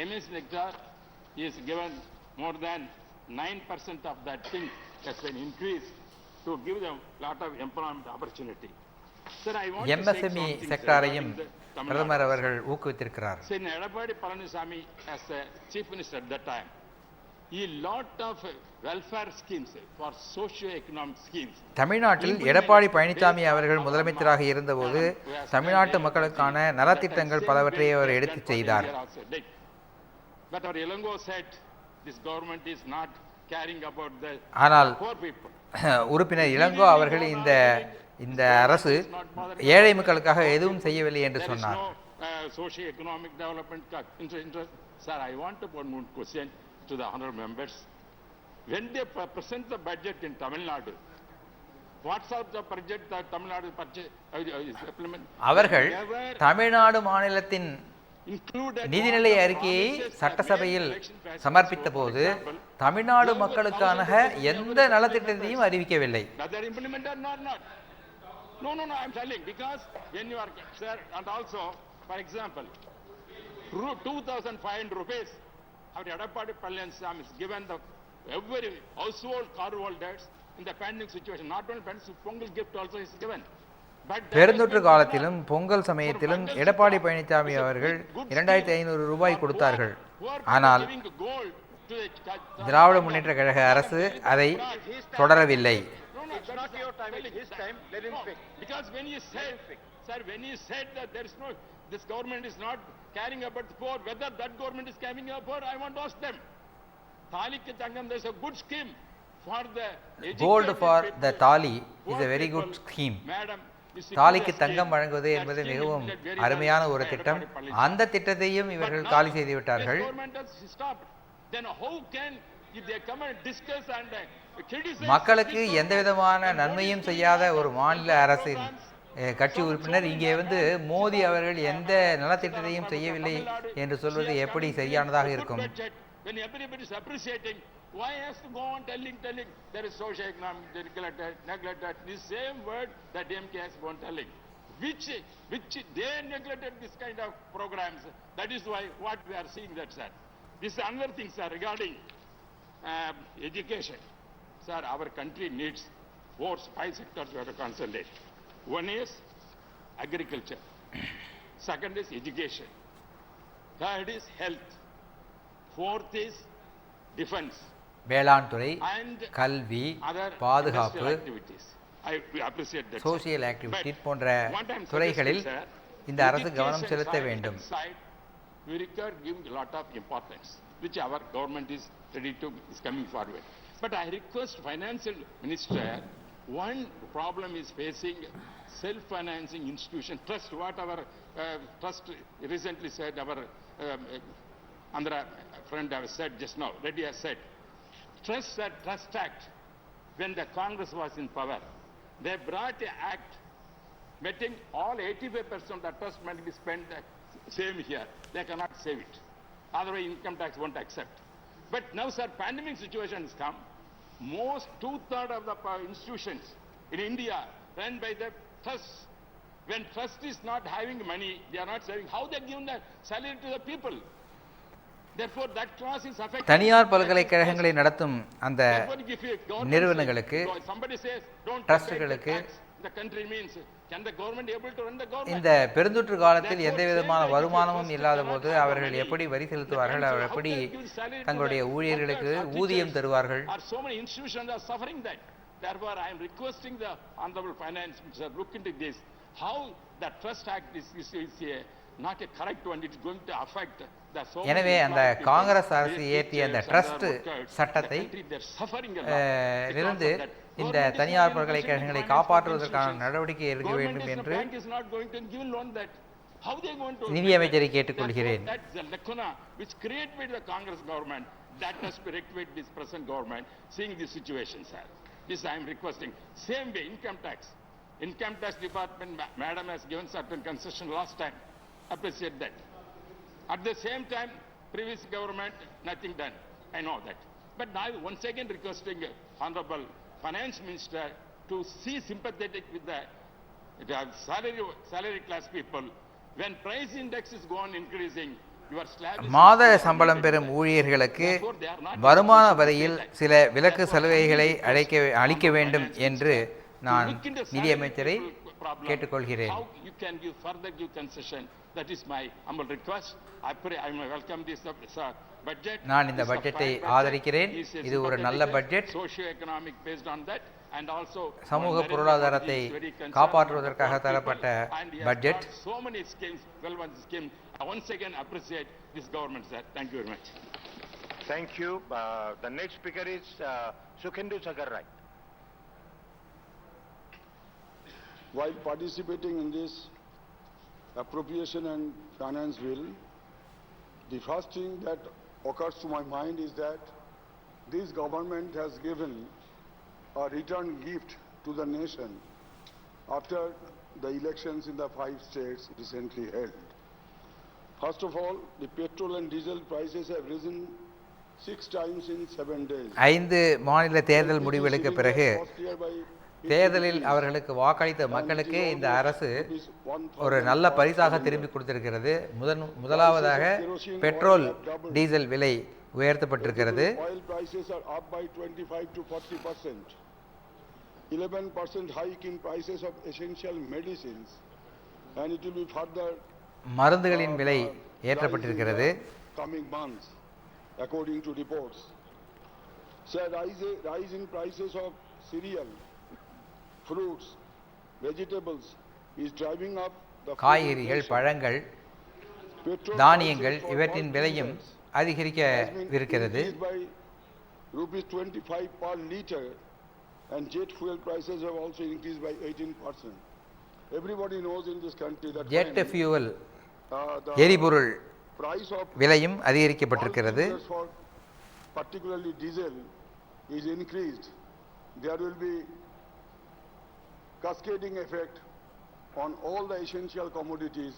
MS sector is given more than 9% of that thing has been increased to give them lot of employment opportunity. Sir, I want MSME செக்டாரையும் பிரதமர் அவர்கள் ஊக்குவித்திருக்கிறார். Edapadi Palaniswamy as a chief minister at that time, he lot of welfare schemes for socio-economic schemes. தமிழ்நாட்டில் எடப்பாடி பழனிசாமி அவர்கள் முதலமைச்சராக இருந்தபோது தமிழ்நாட்டு மக்களுக்கான நலத்திட்டங்கள் பலவற்றை அவர் எடுத்து செய்தார். But our Ilango said this government is not caring about the poor people. உறுப்பினர் இளங்கோ அவர்கள் இந்த அரசு ஏழை மக்களுக்காக எதுவும் செய்யவில்லை என்று சொன்னார். Socio economic development interest. Sir, I want to put one question to the honorable members. When they present the budget in Tamil Nadu, what's of the budget that Tamil Nadu implement? அவர்கள் தமிழ்நாடு மாநிலத்தின் நிதிநிலை அறிக்கையை சட்டசபையில் சமர்ப்பித்த போது தமிழ்நாடு மக்களுக்கான எந்த நலத்திட்டத்தையும் அறிவிக்கவில்லை. No, I'm telling, because when you are, sir, and also, for example, 2,500 rupees, our Adithanar Palaniswamy is given the every household car holders in the pending situation, not only pending, Pongal gift also is given. பெருந்தொற்று காலத்திலும் பொங்கல் சமயத்திலும் எடப்பாடி பழனிசாமி அவர்கள் 2500 ரூபாய் கொடுத்தார்கள். ஆனால் திராவிட முன்னேற்ற கழக அரசு அதை தொடரவில்லை. It's not your time, it's his time. Let him speak. Because when you said, sir, when you said that there is no, this government is not caring about the poor, whether that government is caring about poor, I want to ask them. Thali ke Tangam, there is a good scheme for the education. Gold for the Thali is a very good scheme. தாலிக்கு தங்கம் வழங்குவது என்பது மிகவும் அருமையான ஒரு திட்டம். அந்த திட்டத்தையும் இவர்கள் காலி செய்து விட்டார்கள். மக்களுக்கு எந்த விதமான நன்மையும் செய்யாத ஒரு மாநில அரசின் கட்சி உறுப்பினர் இங்கே மோடி அவர்கள் எந்த நலத்திட்டத்தையும் செய்யவில்லை என்று சொல்வது எப்படி சரியானதாக இருக்கும்? Why has to go on telling there is socio-economic neglected this same word that MK has gone telling, which they neglected this kind of programs. That is why what we are seeing that, sir. This is another thing, sir, regarding education. Sir, our country needs 5 sectors we have to consolidate. One is agriculture, second is education, third is health, fourth is defense, வேளாண் துறை, கல்வி, பாதுகாப்பு, I appreciate that. Social activity போன்ற துறைகளில் இந்த அரசு கவனம் செலுத்த வேண்டும். We require giving a lot of importance, which our government is ready to is coming forward. But I request financial minister, one problem is facing self-financing institution trust. What our trust recently said, our Andhra friend have said just now, Reddy has said, Trust Act, when the Congress was in power, they brought an act betting all 85% of the trust money be spent same here. They cannot save it. Otherwise, income tax won't accept. But now, sir, pandemic situation has come. Most 2/3 of the institutions in India run by the trusts. When trust is not having money, they are not saving. How they give the salary to the people? Therefore, that class is affected. தனியார் பல்கலைக்கழகங்களை நடத்தும் அந்த நிறுவனங்களுக்கு ட்ரஸ்டுகளுக்கு இந்த பெருந்தொற்று காலத்தில் எந்த விதமான வருமானமும் இல்லாத போது அவர்கள் எப்படி வரி செலுத்துவார்கள், அவர்கள் எப்படி தங்களுடைய ஊழியர்களுக்கு ஊதியம் தருவார்கள்? Therefore, I am requesting the Honorable Finance Minister look into this. How the Trust Act is not a correct one. It's going to affect the so. எனவே அந்த காங்கிரஸ் அரசு இயற்றிய அந்த ட்ரஸ்ட் சட்டத்தை இருந்து இந்த தனியார் பல்கலைக்கழகங்களை காப்பாற்றுவதற்கான நடவடிக்கை எடுக்க வேண்டும் என்று நிதியமைச்சரை கேட்டுக்கொள்கிறேன். Which created the Congress government, that must be rectified this present government, seeing the situation, sir. This I am requesting. Same way, income tax. Income tax department, madam has given certain concession last time. Appreciate that. At the same time, previous government, nothing done. I know that. But now, once again requesting Honorable Finance Minister to see sympathetic with the salary class people. When price index is gone increasing, மாத சம்பளம் பெறும் ஊழியர்களுக்கு வருமான வரியில் சில விலக்கு சலுகைகளை அளிக்க வேண்டும் என்று நான் நிதியமைச்சரை கேட்டுக்கொள்கிறேன். நான் இந்த பட்ஜெட்டை ஆதரிக்கிறேன். இது ஒரு நல்ல பட்ஜெட். சமூக பொருளாதாரத்தை காப்பாற்றுவதற்காக தரப்பட்ட budget. Once again appreciate this government, sir. Thank you very much. Thank you. The next speaker is Sukhendu Sagarrai. While participating in this appropriation and finance bill, the first thing that occurs to my mind is that this government has given a return gift to the nation after the elections in the 5 states recently held. First of all, the petrol and diesel prices have risen 6 times in 7 days. 5 மாநில தேர்தல் முடிவுகளுக்கு பிறகு தேர்தலில் அவர்களுக்கு வாக்களித்த மக்களுக்கு இந்த அரசு ஒரு நல்ல பரிசாக திரும்பி கொடுத்திருக்கிறது. முதலாவதாக பெட்ரோல் டீசல் விலை உயர்த்தப்பட்டிருக்கிறது. Oil prices are up by 25 to 40%. 11% hike in prices of essential medicines, and it will be further மருந்துகளின் விலை ஏற்றப்பட்டிருக்கிறது. coming months, according to reports. So rise in prices of cereal, fruits, vegetables is driving up the காய்கறிகள், பழங்கள், தானியங்கள் இவற்றின் விலையும் அதிகரிக்கவிருக்கிறது. Rupees 25 per liter, and jet fuel prices have also increased by 18%. Everybody knows in this country that jet fuel எரிபொருள் விலையும் அதிகரிக்கப்பட்டிருக்கிறது. particularly diesel is increased. There will be cascading effect on all the essential commodities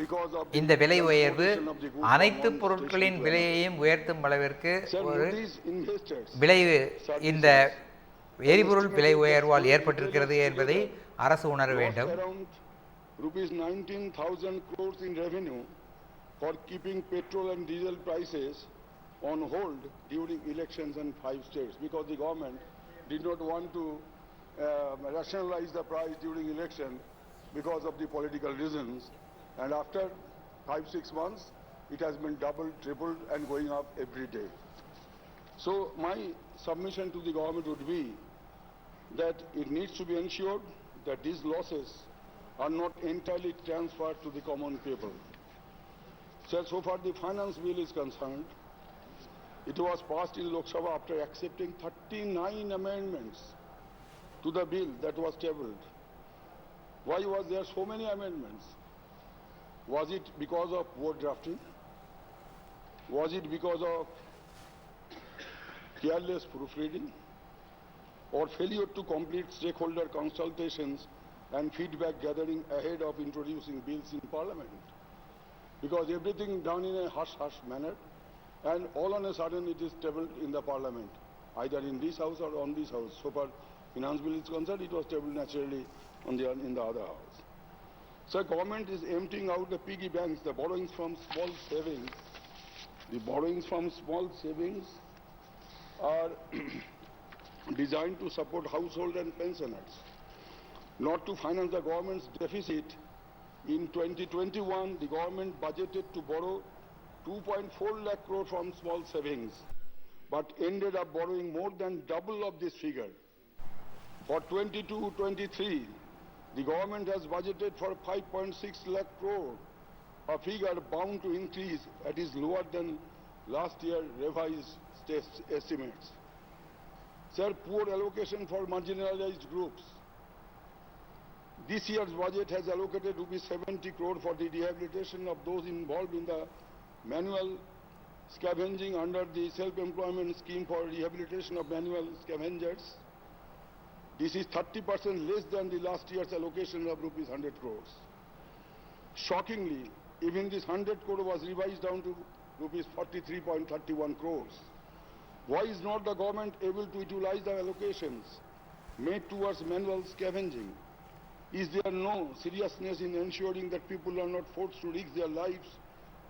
because of இந்த விலை உயர்வு அனைத்து பொருட்களின் விலையையும் உயர்த்தும் அளவிற்கு ஒரு விளைவு இந்த எரிபொருள் விலை உயர்வால் ஏற்பட்டிருக்கிறது என்பதை அரசு உணர வேண்டும். Rupees 19,000 crores in revenue for keeping petrol and diesel prices on hold during elections in 5 states, because the government did not want to rationalize the price during election because of the political reasons, and after 5-6 months it has been doubled, tripled and going up every day. So my submission to the government would be that it needs to be ensured that these losses are not entirely transferred to the common people. So far the finance bill is concerned, it was passed in Lok Sabha after accepting 39 amendments to the bill that was tabled. Why was there so many amendments? Was it because of poor drafting? Was it because of careless proofreading? Or failure to complete stakeholder consultations and feedback gathering ahead of introducing bills in Parliament? Because everything done in a hush-hush manner, and all on a sudden it is tabled in the Parliament, either in this House or on this House. So far finance bill is concerned, it was tabled naturally in the other House. So government is emptying out the piggy banks, the borrowings from small savings. The borrowings from small savings are designed to support household and pensioners, not to finance the government's deficit. In 2021, the government budgeted to borrow 2.4 lakh crore from small savings, but ended up borrowing more than double of this figure. For 22-23, the government has budgeted for 5.6 lakh crore, a figure bound to increase that is lower than last year revised estimates. Sir, poor allocation for marginalized groups. This year's budget has allocated rupees 70 crore for the rehabilitation of those involved in the manual scavenging under the self-employment scheme for rehabilitation of manual scavengers. This is 30% less than the last year's allocation of rupees 100 crores. Shockingly, even this 100 crore was revised down to rupees 43.31 crores. Why is not the government able to utilize the allocations made towards manual scavenging? Is there no seriousness in ensuring that people are not forced to risk their lives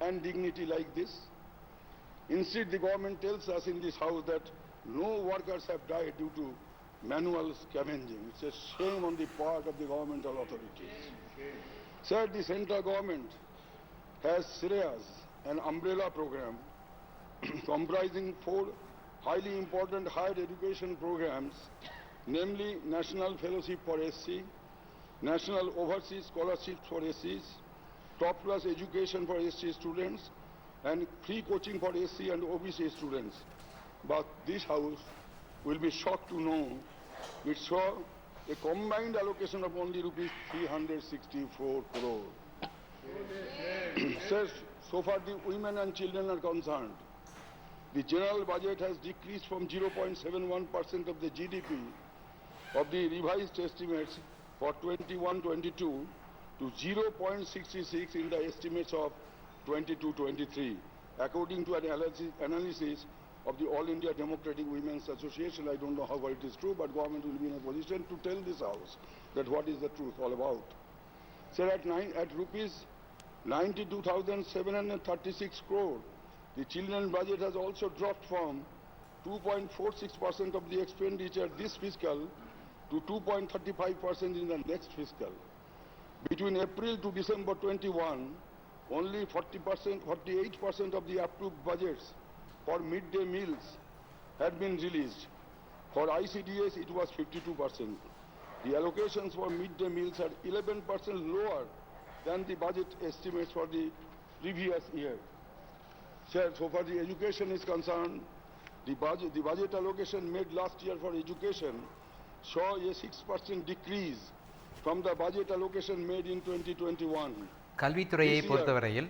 and dignity like this? Instead, the government tells us in this House that no workers have died due to manual scavenging. It's a shame on the part of the governmental authorities. Sir, the central government has SREAS, an umbrella program comprising 4 highly important higher education programs, namely National Fellowship for SC, National Overseas Scholarships for SCs, Top Class Education for SC students, and free coaching for SC and OBC students. But this House will be shocked to know it saw a combined allocation of only rupees 364 crore. Sir, so far the women and children are concerned, the general budget has decreased from 0.71% of the GDP of the revised estimates for 21-22 to 0.66 in the estimates of 22-23, according to an analysis of the All India Democratic Women's Association. I don't know how far it is true, but government will be in a position to tell this House that what is the truth all about. Sir, at rupees 92,736 crore, the children budget has also dropped from 2.46% of the expenditure this fiscal to 2.35% in the next fiscal. Between April to December 21, only 48% of the approved budgets for midday meals had been released. For ICDS, it was 52%. The allocations for midday meals are 11% lower than the budget estimates for the previous year. Sir, so far the education is concerned, the budget allocation made last year for education saw a 6% decrease from the budget allocation made in 2021. கல்வித்துறையை பொறுத்தவரையில்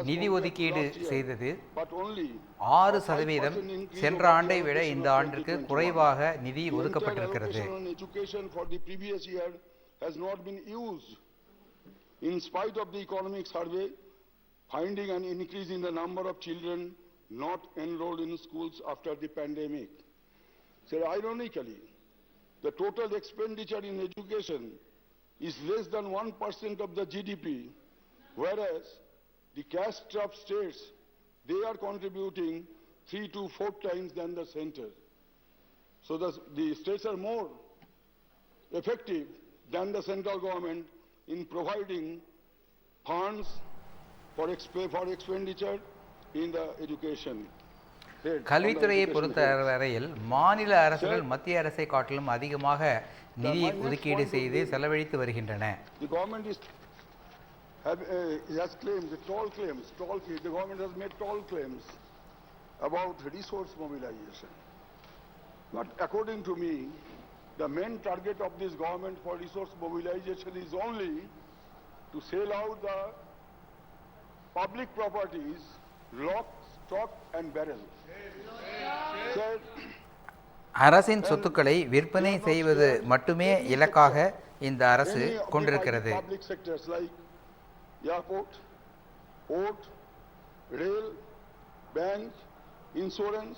நிதி ஒதுக்கீடு செய்தது 6% சென்ற ஆண்டை விட இந்த ஆண்டிற்கு குறைவாக நிதி ஒதுக்கப்பட்டிருக்கிறது. In spite of the economic survey finding an increase in the number of children not enrolled in schools after the pandemic. So ironically, the total expenditure in education is less than 1% of the GDP, whereas the cash-strapped states, they are contributing 3 to 4 times than the center. So the states are more effective than the central government in providing funds for expenditure in the education. கல்வித்துறையை பொறுத்தவரையில் மாநில அரசுகள் மத்திய அரசை காட்டிலும் அதிகமாக நிதி ஒதுக்கீடு செய்து செலவழித்து வருகின்றன. The government has claimed the government has made tall claims about resource mobilization. But according to me, the main target of this government for resource mobilization is only to sell out the public properties, lock, stock and barrel. அரசின் சொத்துக்களை விற்பனை செய்வது மட்டுமே இலக்காக இந்த அரசு கொண்டிருக்கிறது. Public sectors like airport, port, rail, bank, insurance,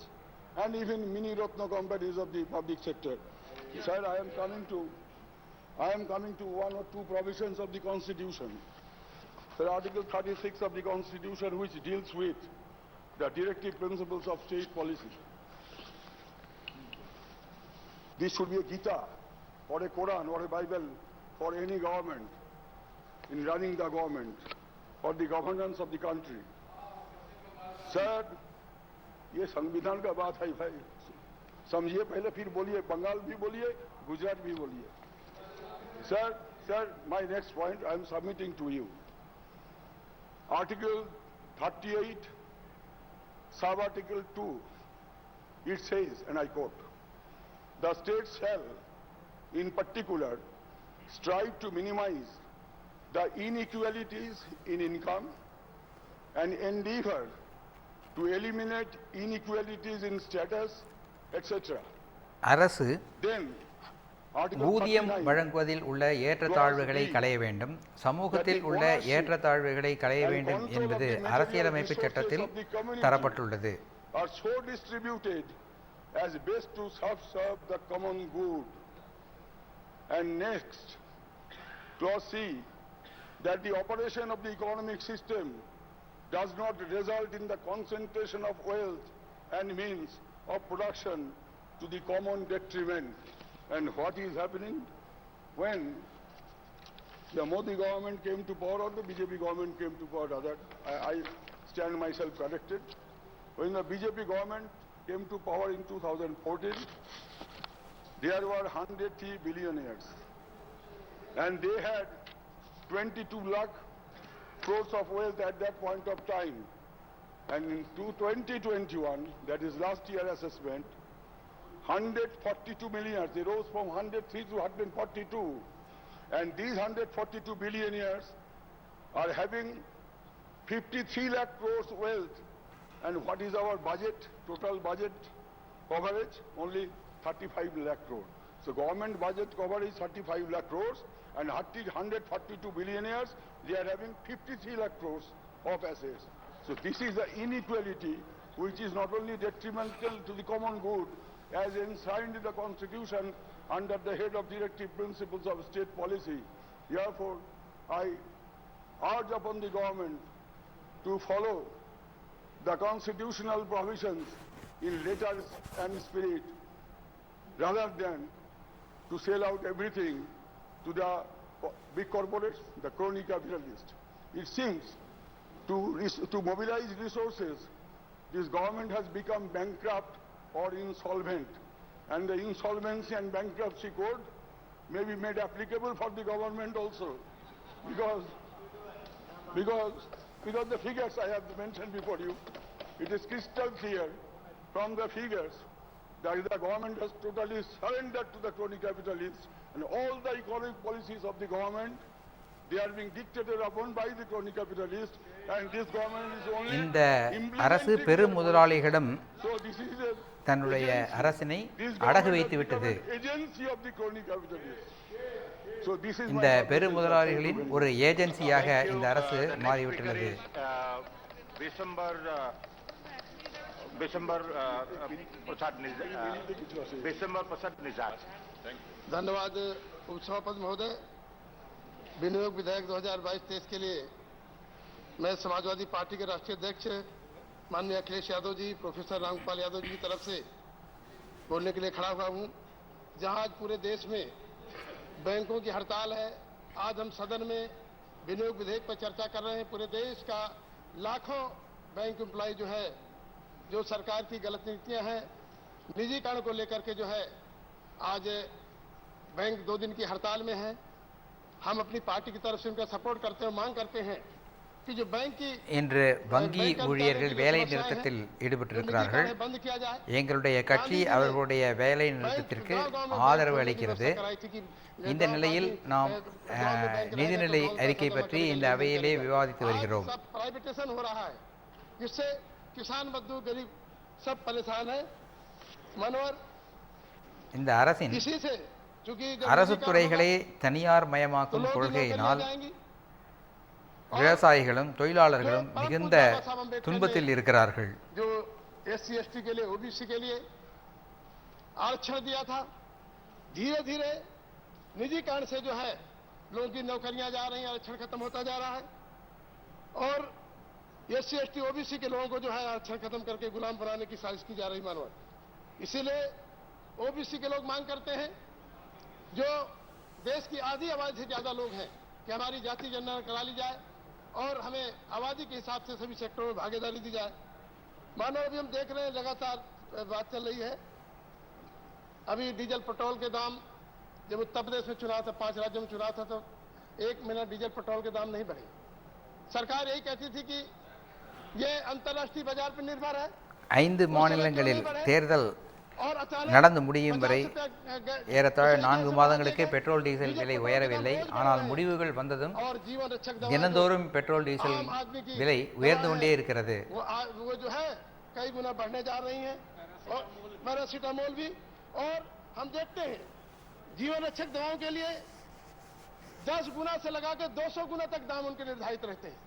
and even mini Ratna companies of the public sector. Sir, I am coming to one or two provisions of the Constitution. Sir, Article 36 of the Constitution, which deals with the directive principles of state policy. This should be a Gita or a Quran or a Bible for any government in running the government or the governance of the country. Sir, ये संविधान का बात है भाई, समझिए पहले फिर बोलिए, बंगाल भी बोलिए, गुजरात भी बोलिए. Sir, my next point I am submitting to you. Article 38, sub-article 2, it says, and I quote, the states shall, in particular, strive to minimize the inequalities in income and endeavor to eliminate inequalities in status, etc. அரசு Then, ஊதியம் வழங்குவதில் உள்ள ஏற்றத்தாழ்வுகளை களைய வேண்டும், சமூகத்தில் உள்ள ஏற்றத்தாழ்வுகளை களைய வேண்டும் என்பது அரசியலமைப்பு சட்டத்தில் தரப்பட்டுள்ளது. are so distributed as best to serve the common good. And next, clause C, that the operation of the economic system does not result in the concentration of wealth and means of production to the common detriment. And what is happening? When the Modi government came to power or the BJP government came to power, I stand myself corrected. When the BJP government came to power in 2014, there were 103 billionaires. And they had 22 lakh crores of wealth at that point of time. And in 2021, that is last year assessment, 142 millionaires, they rose from 103 to 142. And these 142 billionaires are having 53 lakh crores wealth. And what is our budget, total budget coverage? Only 35 lakh crores. So government budget coverage is 35 lakh crores and 142 billionaires, they are having 53 lakh crores of assets. So this is the inequality which is not only detrimental to the common good as enshrined in the Constitution under the head of directive principles of state policy. Therefore, I urge upon the government to follow the constitutional provisions in letters and spirit rather than to sell out everything to the big corporates, the crony capitalists. It seems to mobilize resources, this government has become bankrupt or insolvent, and the insolvency and bankruptcy code may be made applicable for the government also, because the figures I have mentioned before you, it is crystal clear from the figures that the government has totally surrendered to the crony capitalists, and all the economic policies of the government, they are being dictated upon by the crony capitalists, and this government is only இந்த அரசு பெரும் முதலாளிகளிடம் so this is a தன்னுடைய அரசினை அடகு வைத்து விட்டது. agency of the crony capitalists. So this is இந்த பெரும் முதலாளிகளின் ஒரு ஏஜென்சியாக இந்த அரசு மாறிவிட்டுள்ளது. धन्यवाद उपसभापति महोदय। विनियोग विधेयक 2022-23 के लिए मैं समाजवादी पार्टी के राष्ट्रीय अध्यक्ष माननीय अखिलेश यादव जी, प्रोफेसर रामगोपाल यादव जी की तरफ से बोलने के लिए खड़ा हुआ हूं। जहां आज पूरे देश में बैंकों की हड़ताल है, आज हम सदन में विनियोग विधेयक पर चर्चा कर रहे हैं। पूरे देश का लाखों बैंक एम्प्लॉय जो है जो सरकार की गलत नीतियां हैं, निजीकरण को लेकर के जो है आज बैंक 2 दिन की हड़ताल में है। हम अपनी पार्टी की तरफ से उनका सपोर्ट करते हैं, मांग करते हैं कि जो बैंक की இன்று வங்கி ஊழியர்கள் வேலை நிறுத்தத்தில் ஈடுபட்டிருக்கிறார்கள். எங்களுடைய கட்சி அவர்களுடைய வேலை நிறுத்தத்திற்கு ஆதரவு அளிக்கிறது. இந்த நிலையில் நாம் நிதிநிலை அறிக்கை பற்றி இந்த அவையிலே விவாதித்து வருகிறோம். प्राइवेटेशन हो रहा है जिससे किसान मजदूर गरीब सब परेशान है। मनोहर இந்த அரசின் इसी से चूंकि அரசு துறைகளை தனியார் மயமாக்கும் கொள்கையினால் விவசாயிகளும் தொழிலாளர்களும் மிகுந்த துன்பத்தில் இருக்கிறார்கள். जो SC ST के लिए OBC के लिए आरक्षण दिया था, धीरे धीरे निजीकरण से जो है लोगों की नौकरियां जा रही हैं, आरक्षण खत्म होता जा रहा है और SC ST OBC के लोगों को जो है आरक्षण खत्म करके गुलाम बनाने की साजिश की जा रही मानव। इसीलिए OBC के लोग मांग करते हैं, जो देश की आधी आबादी से ज्यादा लोग हैं, कि हमारी जाति जनगणना करा ली जाए और हमें आबादी के हिसाब से सभी सेक्टरों में भागीदारी दी जाए। मानो अभी हम देख रहे हैं लगातार बात चल रही है, अभी डीजल पेट्रोल के दाम जब उत्तर प्रदेश में चुनाव था, 5 राज्यों में चुनाव था, तो 1 महीना डीजल पेट्रोल के दाम नहीं बढ़े। सरकार यही कहती थी कि ये अंतर्राष्ट्रीय बाजार पर निर्भर है। 5 மாநிலங்களில் தேர்தல் நடந்து முடியும் வரை ஏறத்தாழ 4 மாதங்களுக்கு பெட்ரோல் டீசல் விலை உயரவில்லை. ஆனால் முடிவுகள் வந்ததும் தினந்தோறும் பெட்ரோல் டீசல் விலை உயர்ந்து கொண்டே இருக்கிறது. वो जो है कई गुना बढ़ने जा रही हैं और पैरासीटामोल भी, और हम देखते हैं जीवन रक्षक दवाओं के लिए 10 गुना से लगा के 200 गुना तक दाम उनके निर्धारित रहते हैं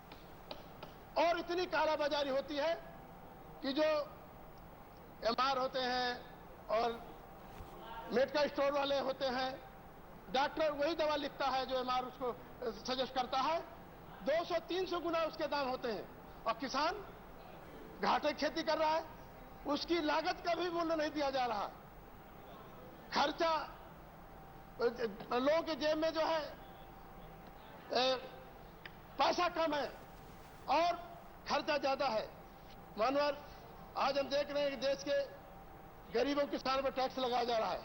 और इतनी कालाबाजारी होती है कि जो MR होते हैं और मेडिकल स्टोर वाले होते हैं, डॉक्टर वही दवा लिखता है जो MR उसको सजेस्ट करता है, 200-300 गुना उसके दाम होते हैं और किसान घाटे खेती कर रहा है, उसकी लागत का भी मूल्य नहीं दिया जा रहा। खर्चा लोगों के जेब में जो है पैसा कम है और खर्चा ज्यादा है। मानवर आज हम देख रहे हैं कि देश के गरीबों किसानों पर टैक्स लगाया जा रहा है।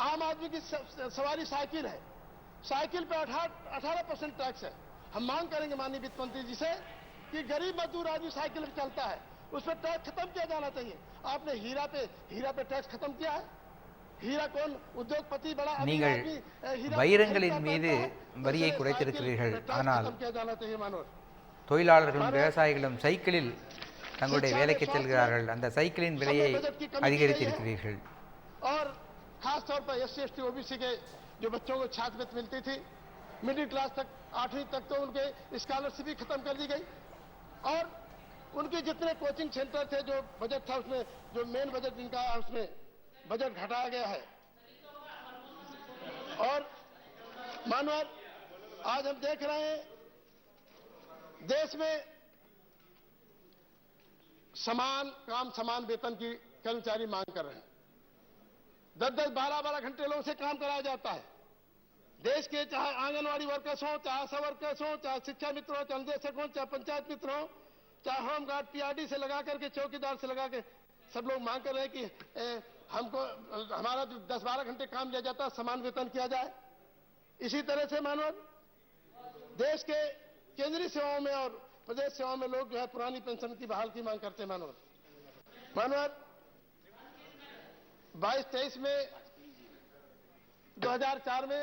आम आदमी की सवारी साइकिल है, साइकिल पे 18% टैक्स है। हम मांग करेंगे माननीय वित्त मंत्री जी से कि गरीब मजदूर आदमी साइकिल पे चलता है, उस पर टैक्स खत्म किया जाना चाहिए। आपने हीरा पे टैक्स खत्म किया है। हीरा कौन उद्योगपति बड़ा நீங்கள் வைரங்களின் மீது வரியை குறைத்திருக்கிறீர்கள். ஆனால் தொழிலாளர்களும் விவசாயிகளும் சைக்கிளில் தங்களுடைய வேலைக்கு செல்கிறார்கள். அந்த சைக்கிளின் விலையை அதிகரித்திருக்கிறீர்கள். और खास तौर पर SC ST OBC के जो बच्चों को छात्रवृत्ति मिलती थी, मिडिल क्लास तक 8वीं तक तो उनके स्कॉलरशिप भी खत्म कर दी गई और उनके जितने कोचिंग सेंटर थे, जो बजट था उसमें जो मेन बजट इनका उसमें बजट घटाया गया है। और मानवर आज हम देख रहे हैं देश में समान काम समान वेतन की कर्मचारी मांग कर रहे हैं। 10-10, 12-12 घंटे लोगों से काम कराया जाता है। देश के चाहे आंगनवाड़ी वर्कर्स हो, चाहे आशा वर्कर्स हो, चाहे शिक्षा मित्र हो, चाहे निदेशक हो, चाहे पंचायत मित्र हो, चाहे होमगार्ड PRD से लगा करके चौकीदार से लगा के सब लोग मांग कर रहे हैं कि हमको हमारा 10-12 घंटे काम लिया जाता है, समान वेतन किया जाए। इसी तरह से मानव देश के केंद्रीय सेवाओं में और प्रदेश सेवाओं में लोग जो है पुरानी पेंशन की बहाल की मांग करते हैं। मानव 22-23 में 2004 में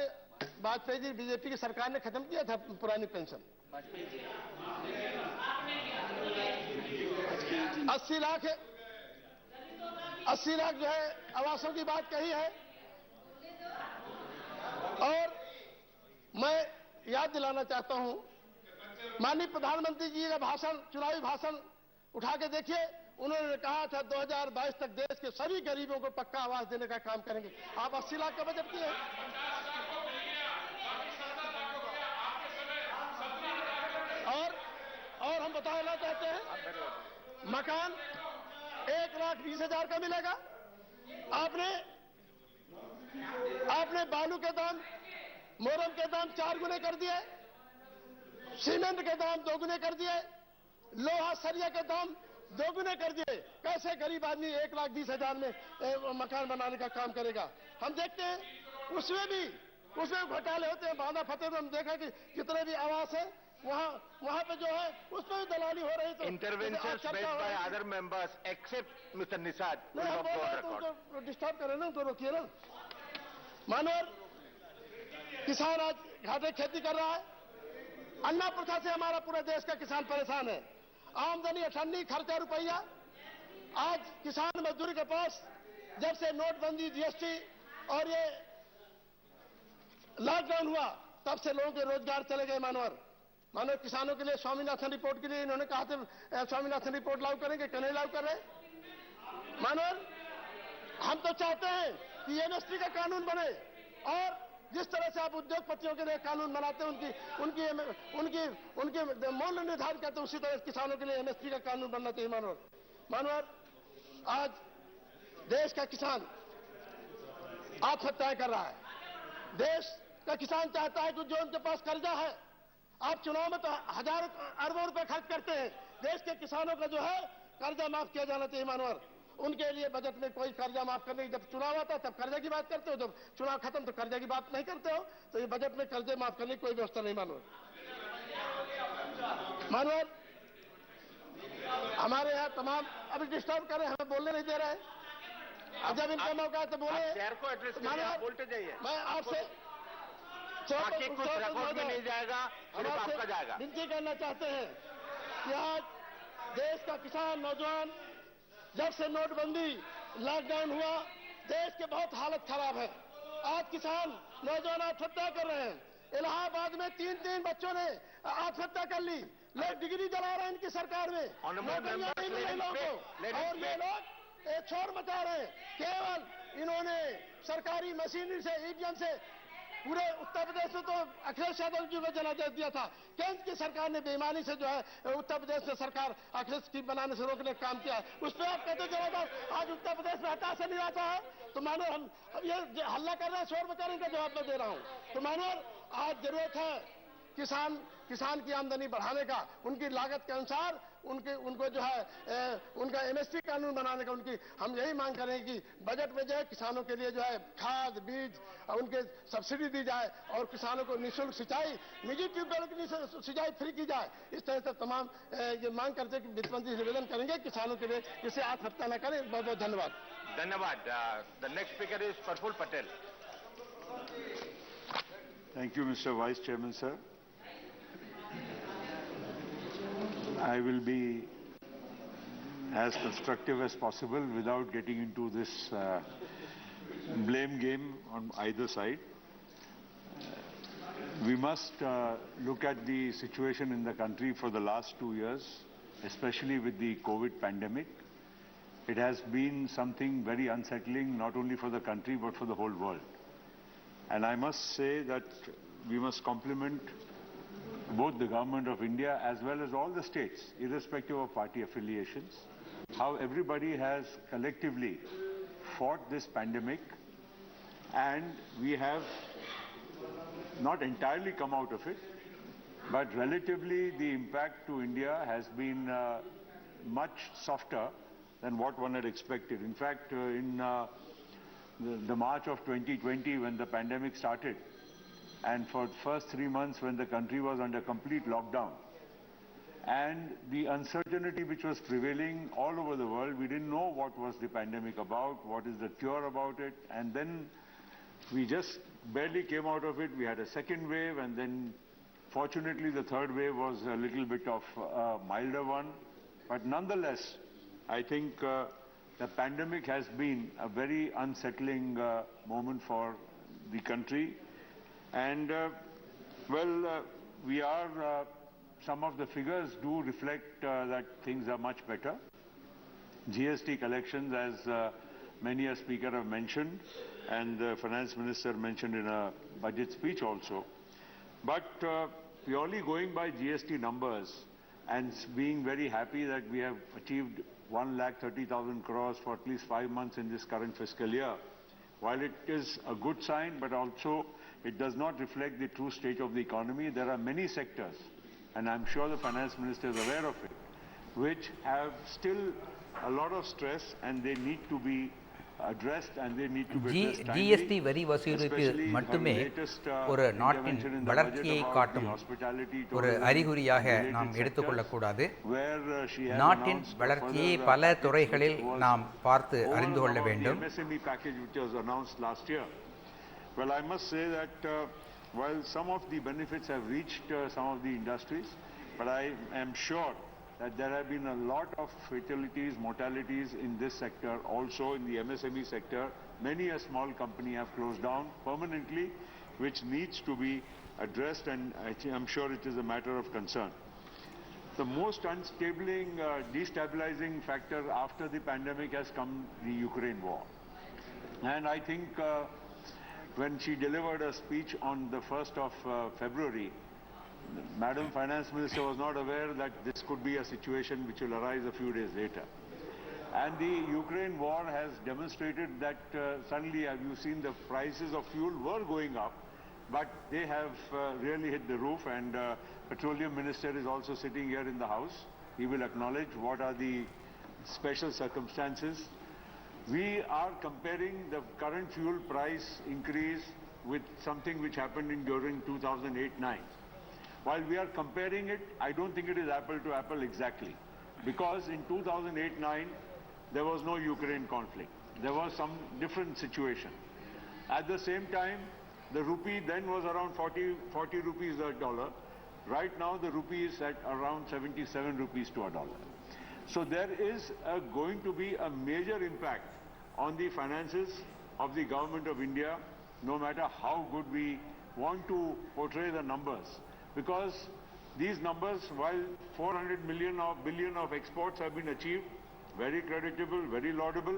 वाजपेयी जी बीजेपी की सरकार ने खत्म किया था पुरानी पेंशन। 80 लाख जो है आवासों की बात कही है और मैं याद दिलाना चाहता हूं, माननीय प्रधानमंत्री जी का भाषण, चुनावी भाषण उठा के देखिए, उन्होंने कहा था 2022 तक देश के सभी गरीबों को पक्का आवास देने का काम करेंगे। आप 80 लाख का बजट किए और हम बताना चाहते हैं मकान 1,20,000 का मिलेगा। आपने बालू के दाम, मोरम के दाम 4 गुने कर दिए, सीमेंट के दाम 2 गुने कर दिए, लोहा सरिया के दाम दोगुने कर दिए, कैसे गरीब आदमी 1,20,000 में मकान बनाने का काम करेगा? हम देखते हैं उसमें घोटाले होते हैं। बांदा फतेह में हम देखा कि जितने भी आवास है वहाँ पे जो है उसमें भी दलाली हो रही। तो interventions made by other members except mister Nishad. तो डिस्टर्ब करें ना, तो रोकिए ना। मानवर किसान आज घाटे खेती कर रहा है। अन्ना प्रथा से हमारा पूरा देश का किसान परेशान है। आमदनी अठन्नी, खर्चा रुपया। आज किसान मजदूर के पास जब से नोटबंदी, जीएसटी और ये लॉकडाउन हुआ तब से लोगों के रोजगार चले गए। मानव किसानों के लिए स्वामीनाथन रिपोर्ट के लिए इन्होंने कहा था स्वामीनाथन रिपोर्ट लागू करेंगे, क्यों नहीं लागू कर रहे? मानव हम तो चाहते हैं कि एमएसपी का कानून बने और जिस तरह से आप उद्योगपतियों के लिए कानून बनाते हैं, उनकी मूल्य निर्धारित करते हैं, उसी तरह किसानों के लिए एमएसपी का कानून बनना चाहिए। मानवर आज देश का किसान आत्महत्याएं कर रहा है। देश का किसान चाहता है कि जो उनके पास कर्जा है, आप चुनाव में तो हजारों अरबों रुपए खर्च करते हैं, देश के किसानों का जो है कर्जा माफ किया जाना चाहिए। मानवर उनके लिए बजट में कोई कर्जा माफ करने की, जब चुनाव आता है तब कर्जा की बात करते हो, जब चुनाव खत्म तो कर्जा की बात नहीं करते हो, तो ये बजट में कर्जे माफ करने की कोई व्यवस्था नहीं। मानवर हमारे यहाँ तमाम अभी डिस्टर्ब कर रहे हैं, हमें बोलने नहीं दे रहे हैं। जब इनका मौका है तो बोले। शहर को एड्रेस करिए, बोलते जाइए। मैं आपसे बाकी कुछ रिकॉर्ड में नहीं जाएगा, सिर्फ आपका जाएगा। विनती करना चाहते हैं कि आज देश का किसान नौजवान, जब से नोटबंदी लॉकडाउन हुआ, देश के बहुत हालत खराब है। आज किसान नौजवान आत्महत्या कर रहे हैं। इलाहाबाद में 3 बच्चों ने आत्महत्या कर ली। लोग डिग्री जला रहे हैं इनकी सरकार में, नौकरियां नहीं मिल रही लोगों को, और ये लोग एक शोर मचा रहे हैं। केवल इन्होंने सरकारी मशीनरी से, ईवीएम से पूरे उत्तर प्रदेश में तो अखिलेश यादव जी को जला दिया था। केंद्र की सरकार ने बेईमानी से जो है उत्तर प्रदेश में सरकार अखिलेश की बनाने से रोकने का काम किया है। उस पर आप कहते जवाब आज उत्तर प्रदेश में हताशा नहीं आता है। तो मानो हम ये हल्ला कर रहे हैं, शोर मचा रहे हैं, का जवाब मैं दे रहा हूं। तो मानो आज जरूरत है किसान की आमदनी बढ़ाने का, उनकी लागत के अनुसार उनको जो है उनका एमएसपी कानून बनाने का। उनकी हम यही मांग करें कि बजट में जो है किसानों के लिए जो है खाद बीज उनके सब्सिडी दी जाए और किसानों को निःशुल्क सिंचाई, निजी ट्यूबवेल की सिंचाई फ्री की जाए। इस तरह से तमाम ये मांग करते हैं कि वित्त मंत्री निवेदन करेंगे किसानों के लिए जिससे आत्महत्या न करें। बहुत बहुत धन्यवाद। धन्यवाद। The next speaker is Praful Patel. Thank you, Mr. Vice Chairman, sir. I will be as constructive as possible without getting into this blame game on either side. We must look at the situation in the country for the last 2 years, especially with the COVID pandemic. It has been something very unsettling, not only for the country but for the whole world. And I must say that we must compliment both the government of India as well as all the states, irrespective of party affiliations, how everybody has collectively fought this pandemic, and we have not entirely come out of it, but relatively the impact to India has been much softer than what one had expected. In fact, in the March of 2020, when the pandemic started, and for the first 3 months when the country was under complete lockdown, and the uncertainty which was prevailing all over the world, we didn't know what was the pandemic about, what is the cure about it, and then we just barely came out of it. We had a second wave, and then fortunately the third wave was a little bit of a milder one. But nonetheless, I think the pandemic has been a very unsettling moment for the country. And we are, some of the figures do reflect that things are much better. GST collections, as many a speaker have mentioned, and the finance minister mentioned in a budget speech also. But purely going by GST numbers and being very happy that we have achieved 1,30,000 crores for at least 5 months in this current fiscal year, while it is a good sign, but also it does not reflect the true state of the economy. There are many sectors, and I'm sure the finance minister is aware of it, which have still a lot of stress and they need to be addressed and they need to be addressed timely. GST வரி வசூலிப்பு மட்டுமே ஒரு நாட்டின் வளர்ச்சியை காட்டும் ஒரு அறிகுறியாக நாம் எடுத்துக்கொள்ளக்கூடாது. நாட்டின் வளர்ச்சியை பல துறைகளில் நாம் பார்த்து அறிந்து கொள்ள வேண்டும். MSME package which was announced last year. Well, I must say that while some of the benefits have reached some of the industries, but I am sure that there have been a lot of fatalities, mortalities in this sector, also in the MSME sector. Many a small company have closed down permanently, which needs to be addressed, and I'm sure it is a matter of concern. The most destabilizing factor after the pandemic has come the Ukraine war. And I think when she delivered a speech on the 1st of February, Madam Finance Minister was not aware that this could be a situation which will arise a few days later. And the Ukraine war has demonstrated that suddenly, have you seen, the prices of fuel were going up, but they have really hit the roof, and Petroleum Minister is also sitting here in the House. He will acknowledge what are the special circumstances. We are comparing the current fuel price increase with something which happened during 2008-9. While we are comparing it, I don't think it is apple to apple exactly, because in 2008-9 there was no Ukraine conflict. There was some different situation. At the same time, the rupee then was around 40 rupees a dollar. Right now the rupee is at around 77 rupees to a dollar. So there is going to be a major impact on the finances of the government of India, no matter how good we want to portray the numbers. Because these numbers, while 400 billion of exports have been achieved, very creditable, very laudable,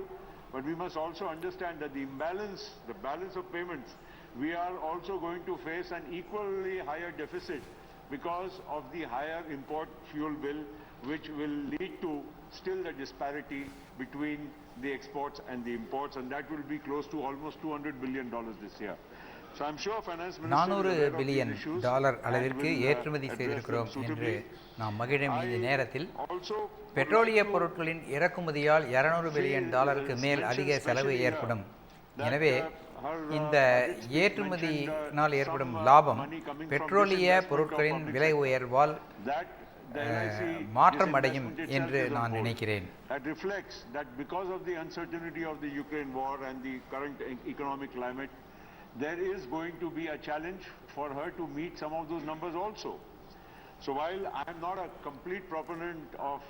but we must also understand that the balance of payments, we are also going to face an equally higher deficit because of the higher import fuel bill, which will lead to still a disparity between the exports and the imports, and that will be close to almost $200 billion this year. So I'm sure Finance Minister $400 billion அளவிற்கு ஏற்றுமதி செய்திருக்கிறோம் என்று நாம் மகிழும் இந்த நேரத்தில் பெட்ரோலிய பொருட்களின் இறக்குமதியால் $200 பில்லியன் மேல் அதிக செலவு ஏற்படும். எனவே இந்த ஏற்றுமதியினால் ஏற்படும் லாபம் பெட்ரோலிய பொருட்களின் விலை உயர்வால் மாற்றம் அடையும் என்று நான் நினைக்கிறேன். That reflects that because of the uncertainty of the Ukraine war and the current economic climate, there is going to be a challenge for her to meet some of those numbers also. So while I am not a complete proponent of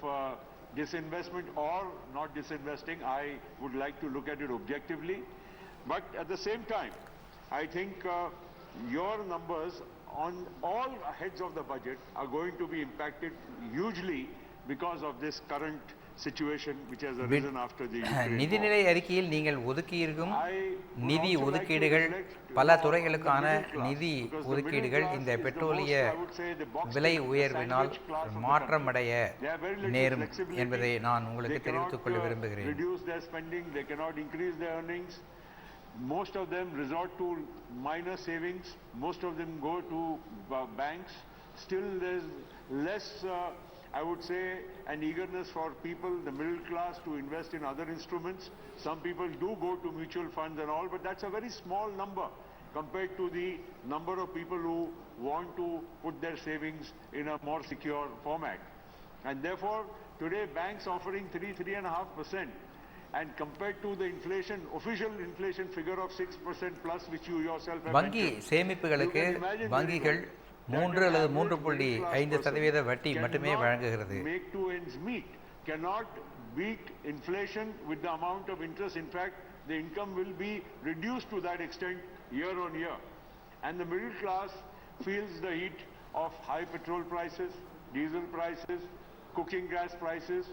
disinvestment or not disinvesting, I would like to look at it objectively. But at the same time, I think your numbers on all heads of the budget are going to be impacted hugely because of this current situation which has arisen after the Ukraine நிதிநிலை அறிக்கையில் நீங்கள் ஒதுக்கியிருக்கும் நிதி ஒதுக்கீடுகள் பல துறைகளுக்கான நிதி ஒதுக்கீடுகள் இந்த பெட்ரோலிய விலை உயர்வினால் மாற்றமடைய நேரும் என்பதை நான் உங்களுக்கு தெரிவித்துக் கொள்ள விரும்புகிறேன். Most of them resort to minor savings. Most of them go to banks. Still there's less, I would say, an eagerness for people, the middle class, to invest in other instruments. Some people do go to mutual funds and all, but that's a very small number compared to the number of people who want to put their savings in a more secure format. And therefore, today banks offering 3.5%. And compared to the inflation, official inflation figure of 6% plus, which you yourself have வங்கி சேமிப்புகளுக்கு வங்கிகள் 3 அல்லது 3.5% வட்டி மட்டுமே வழங்குகிறது. Make two ends meet. Cannot beat inflation with the amount of interest. In fact, the income will be reduced to that extent year on year. And the middle class feels the heat of high petrol prices, diesel prices, cooking gas prices,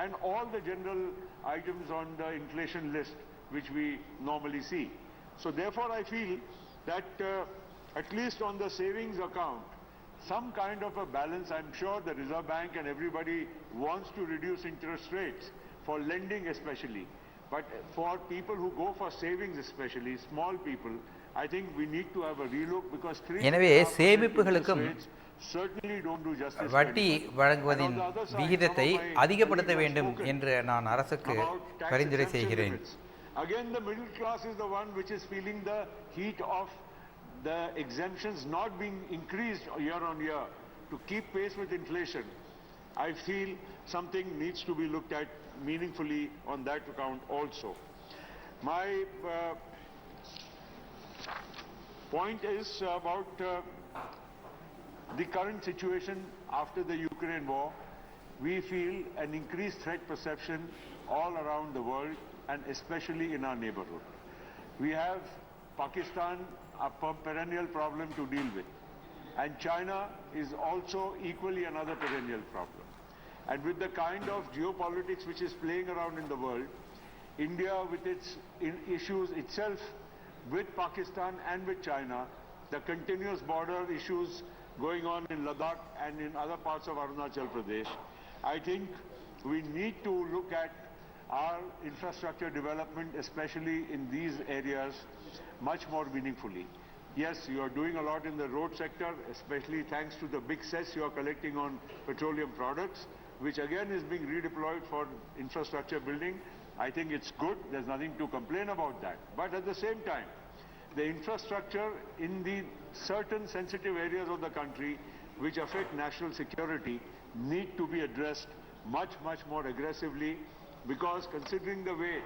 and all the general items on the inflation list which we normally see. So therefore I feel that at least on the savings account, some kind of a balance. I'm sure the Reserve Bank and everybody wants to reduce interest rates for lending especially, but for people who go for savings, especially small people, I think we need to have a relook, because எனவே சேமிப்புகளுக்கும் certainly don't do justice. வட்டி வழங்குவதின் விகிதத்தை அதிகப்படுத்த வேண்டும் என்று நான் அரசுக்கு பரிந்துரை செய்கிறேன். Again, the middle class is the one which is feeling the heat of the exemptions not being increased year on year to keep pace with inflation. I feel something needs to be looked at meaningfully on that account also. My point is about the current situation after the Ukraine war. We feel an increased threat perception all around the world and especially in our neighborhood. We have Pakistan, a perennial problem to deal with, and China is also equally another perennial problem. And with the kind of geopolitics which is playing around in the world, India with its issues itself with Pakistan and with China, the continuous border issues going on in Ladakh and in other parts of Arunachal Pradesh, I think we need to look at our infrastructure development, especially in these areas, much more meaningfully. Yes, you are doing a lot in the road sector, especially thanks to the big cess you are collecting on petroleum products, which again is being redeployed for infrastructure building. I think it's good. There's nothing to complain about that. But at the same time, the infrastructure in the certain sensitive areas of the country which affect national security need to be addressed much, much more aggressively, because considering the way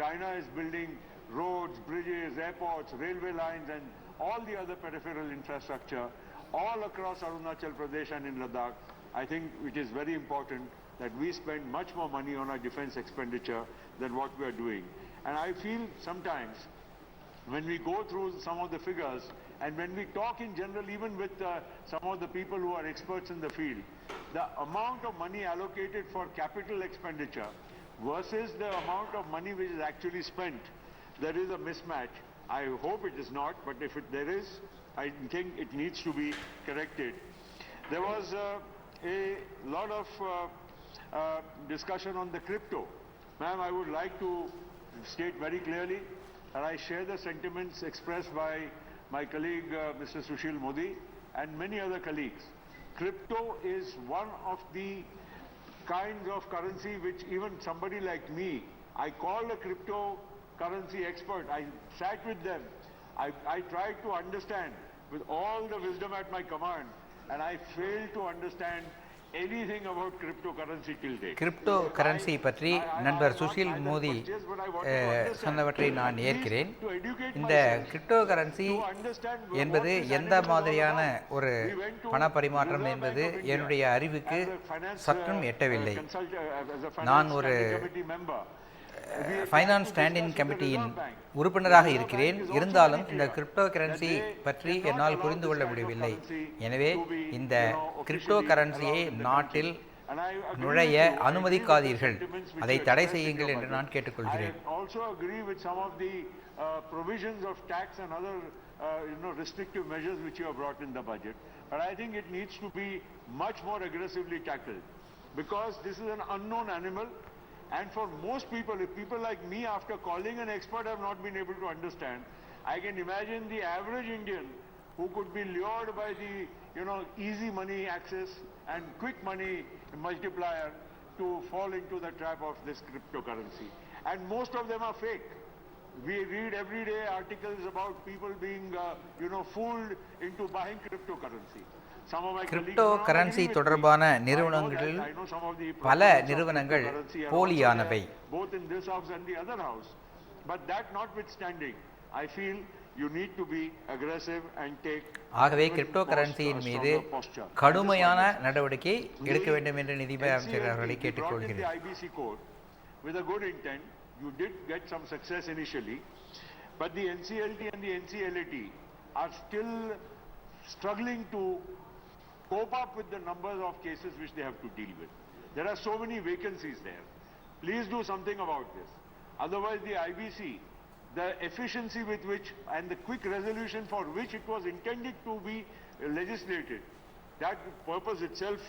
China is building roads, bridges, airports, railway lines and all the other peripheral infrastructure all across Arunachal Pradesh and in Ladakh, I think it is very important that we spend much more money on our defense expenditure than what we are doing. And I feel sometimes when we go through some of the figures and when we talk in general, even with some of the people who are experts in the field, the amount of money allocated for capital expenditure versus the amount of money which is actually spent, there is a mismatch. I hope it is not, but if there is, I think it needs to be corrected. There was a lot of discussion on the crypto. Ma'am, I would like to state very clearly that I share the sentiments expressed by my colleague Mr. Sushil Modi and many other colleagues. Crypto is one of the kinds of currency which even somebody like me, I called a cryptocurrency expert. I sat with them. I tried to understand with all the wisdom at my command, and I failed to understand anything about cryptocurrency till date. Crypto currency பற்றி நண்பர் சுஷில் மோடி சொன்னவற்றை நான் ஏற்கிறேன். இந்த crypto currency என்பது எந்த மாதிரியான ஒரு பண பரிமாற்றம் என்பது என்னுடைய அறிவுக்கு சற்றும் எட்டவில்லை. நான் ஒரு ஃபைனான்ஸ் ஸ்டாண்டிங் கமிட்டியின் உறுப்பினராக இருக்கிறேன். இருந்தாலும் இந்த கிரிப்டோ கரன்சி பற்றி என்னால் புரிந்து கொள்ள முடியவில்லை. எனவே இந்த கிரிப்டோ கரன்சியை நாட்டில் நுழைய அனுமதிக்காதீர்கள், அதை தடை செய்யுங்கள் என்று நான் கேட்டுக்கொள்கிறேன். restrictive measures which you have brought in the budget, but I think it needs to be much more aggressively tackled, because this is an unknown animal. And for most people, if people like me, after calling an expert, have not been able to understand, I can imagine the average Indian who could be lured by the, easy money access and quick money multiplier to fall into the trap of this cryptocurrency. And most of them are fake. We read every day articles about people being, fooled into buying cryptocurrency. Crypto currency தொடர்பான நிறுவனங்களில் பல நிறுவனங்கள் போலியானவை. ஆகவே crypto கரன்சியின் மீது கடுமையான நடவடிக்கை எடுக்க வேண்டும் என்று நிதி அமைச்சர் அவர்களை கேட்டுக்கொள்கிறேன். But the NCLT and the NCLAT are still struggling to cope up with the numbers of cases which they have to deal with. There are so many vacancies there. Please do something about this. Otherwise, the IBC, the efficiency with which and the quick resolution for which it was intended to be legislated, that purpose itself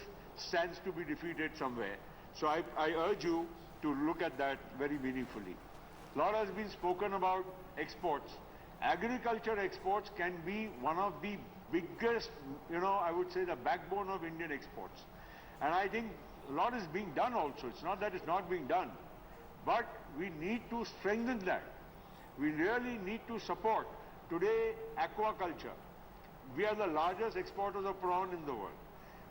stands to be defeated somewhere. So I urge you to look at that very meaningfully. A lot has been spoken about exports. Agriculture exports can be one of the biggest, I would say the backbone of Indian exports. And I think a lot is being done also. It's not that it's not being done. But we need to strengthen that. We really need to support. Today, aquaculture. We are the largest exporters of prawn in the world.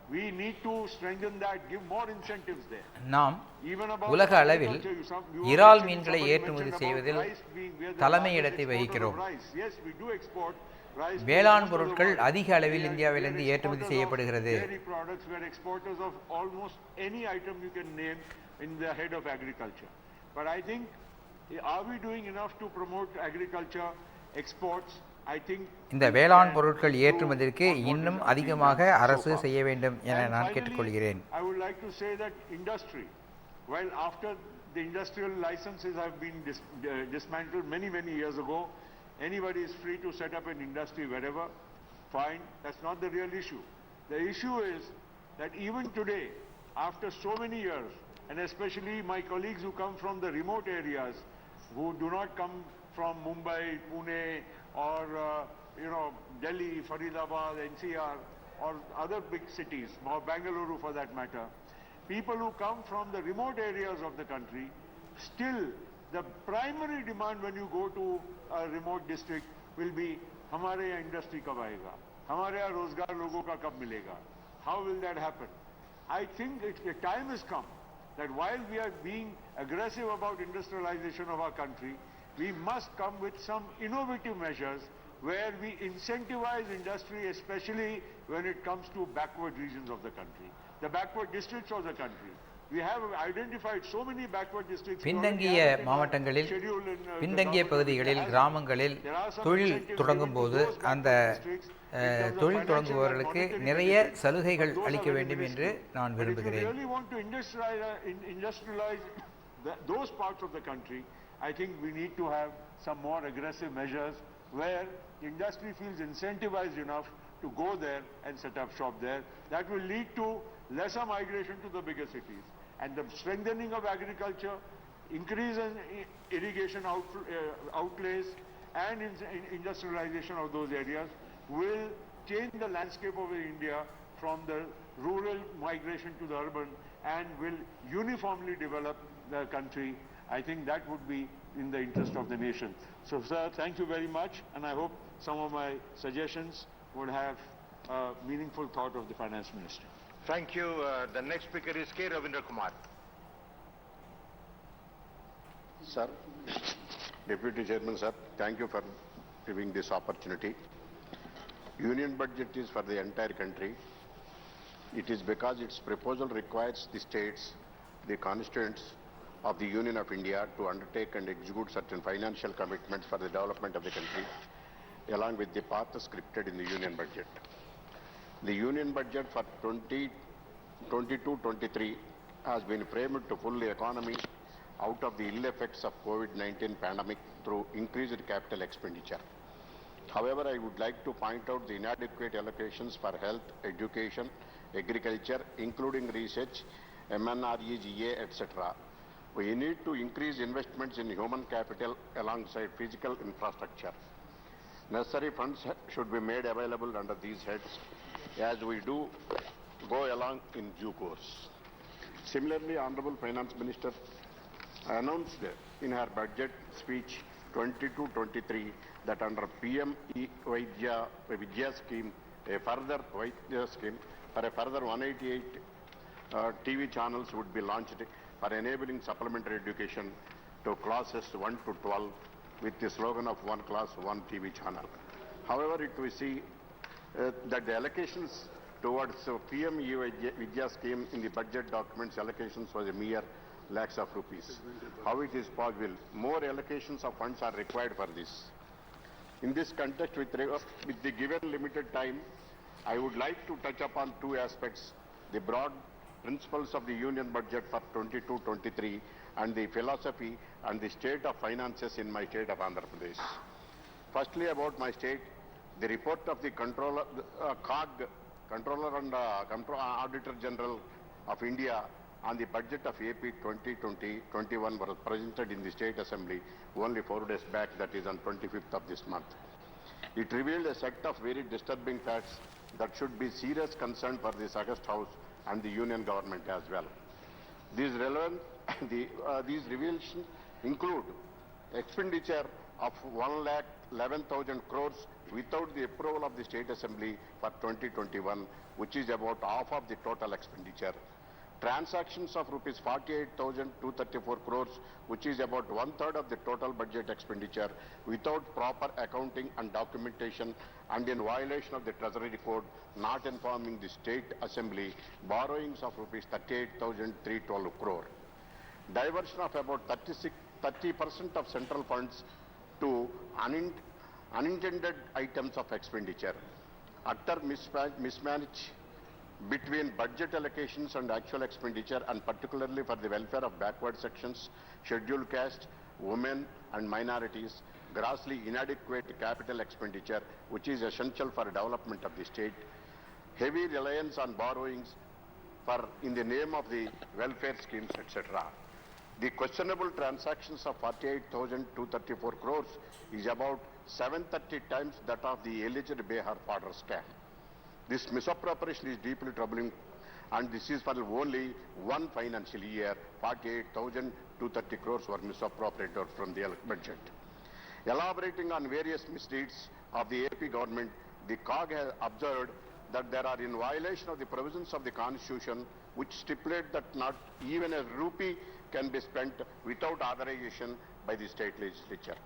We need to strengthen that, give more incentives there. நாம் உலக அளவில் இறால் மீன்களை ஏற்றுமதி செய்வதில் தலைமை இடத்தை வகிக்கிறோம். வேளாண் பொருட்கள் அதிக அளவில் இந்தியாவிலிருந்து ஏற்றுமதி செய்யப்படுகிறது. But I think, are we doing enough to promote agriculture exports? I think இந்த வேளாண் பொருட்கள் ஏற்றுமதிக்கு இன்னும் அதிகமாக அரசு செய்ய வேண்டும் என நான் கேட்டுக்கொள்கிறேன். I would like to say that industry, while after the industrial licenses have been dismantled many years ago, anybody is free to set up an industry wherever, fine, that's not the real issue. The issue is that even today, after so many years, and especially my colleagues who come from the remote areas, who do not come from Mumbai, Pune, or Delhi, Faridabad, NCR, or other big cities, or Bangalore for that matter, people who come from the remote areas of the country, still the primary demand when you go to a remote district will be, hamare yahan industry kab aayega, hamare yahan rozgar logo ka kab milega. How will that happen? I think the time has come that while we are being aggressive about industrialization of our country, we must come with some innovative measures where we incentivize industry, especially when it comes to backward regions of the country, the backward districts of the country. We have identified so many backward districts. பின்தங்கிய மாவட்டங்களில், பின்தங்கிய பகுதிகளில், கிராமங்களில் தொழில் தொடங்கும் போது அந்த தொழில் தொடங்குபவர்களுக்கு நிறைய சலுகைகள் அளிக்க வேண்டும் என்று நான் விரும்புகிறேன். Those parts of the country, I think we need to have some more aggressive measures where industry feels incentivized enough to go there and set up shop there. That will lead to lesser migration to the bigger cities. And the strengthening of agriculture, increase in irrigation outlays, and industrialization of those areas will change the landscape of India from the rural migration to the urban and will uniformly develop the country. I think that would be in the interest of the nation. So, sir, thank you very much, and I hope some of my suggestions would have meaningful thought of the Finance Minister. Thank you. The next speaker is K. Ravindra Kumar. Sir, Deputy Chairman, sir, thank you for giving this opportunity. Union budget is for the entire country. It is because its proposal requires the states, the constituents of the Union of India to undertake and execute certain financial commitments for the development of the country, along with the path scripted in the Union budget. The Union budget for 2022-23 has been framed to pull the economy out of the ill effects of COVID-19 pandemic through increased capital expenditure. However, I would like to point out the inadequate allocations for health, education, agriculture, including research, MNREGA, etc. We need to increase investments in human capital alongside physical infrastructure. Necessary funds should be made available under these heads as we do go along in due course. Similarly, Honorable Finance Minister announced in her budget speech 22-23 that under PM Vidya scheme, a further Vidya scheme for a further 188 TV channels would be launched for enabling supplementary education to classes 1 to 12 with the slogan of one class, one TV channel. However, we see that the allocations towards PM Vidya scheme in the budget documents, allocations was a mere lakhs of rupees. How it is possible? More allocations of funds are required for this. In this context, with the given limited time, I would like to touch upon two aspects: the broad principles of the Union budget for 22-23 and the philosophy and the state of finances in my state of Andhra Pradesh. Firstly, about my state, the report of the Controller and Auditor General of India on the budget of AP 2020-21 was presented in the State Assembly only 4 days back, that is on 25th of this month. It revealed a set of very disturbing facts that should be serious concern for this August House and the Union government as well. These revelations include expenditure of 1,11,000 crores without the approval of the State Assembly for 2021, which is about half of the total expenditure. Transactions of rupees 48,234 crores, which is about 1/3 of the total budget expenditure, without proper accounting and documentation and in violation of the Treasury Code, not informing the State Assembly. Borrowings of rupees 38,312 crore. Diversion of about 30% of central funds to unintended items of expenditure. Utter mismanage between budget allocations and actual expenditure, and particularly for the welfare of backward sections, scheduled caste, women and minorities. Grossly inadequate capital expenditure, which is essential for development of the state. Heavy reliance on borrowings in the name of the welfare schemes, etc. The questionable transactions of 48,234 crores is about 730 times that of the alleged Behar border scam. This misappropriation is deeply troubling, and this is for only one financial year. 48,230 crores were misappropriated from the budget. Elaborating on various misdeeds of the AP government, the COG has observed that there are in violation of the provisions of the Constitution, which stipulate that not even a rupee can be spent without authorization by the state legislature.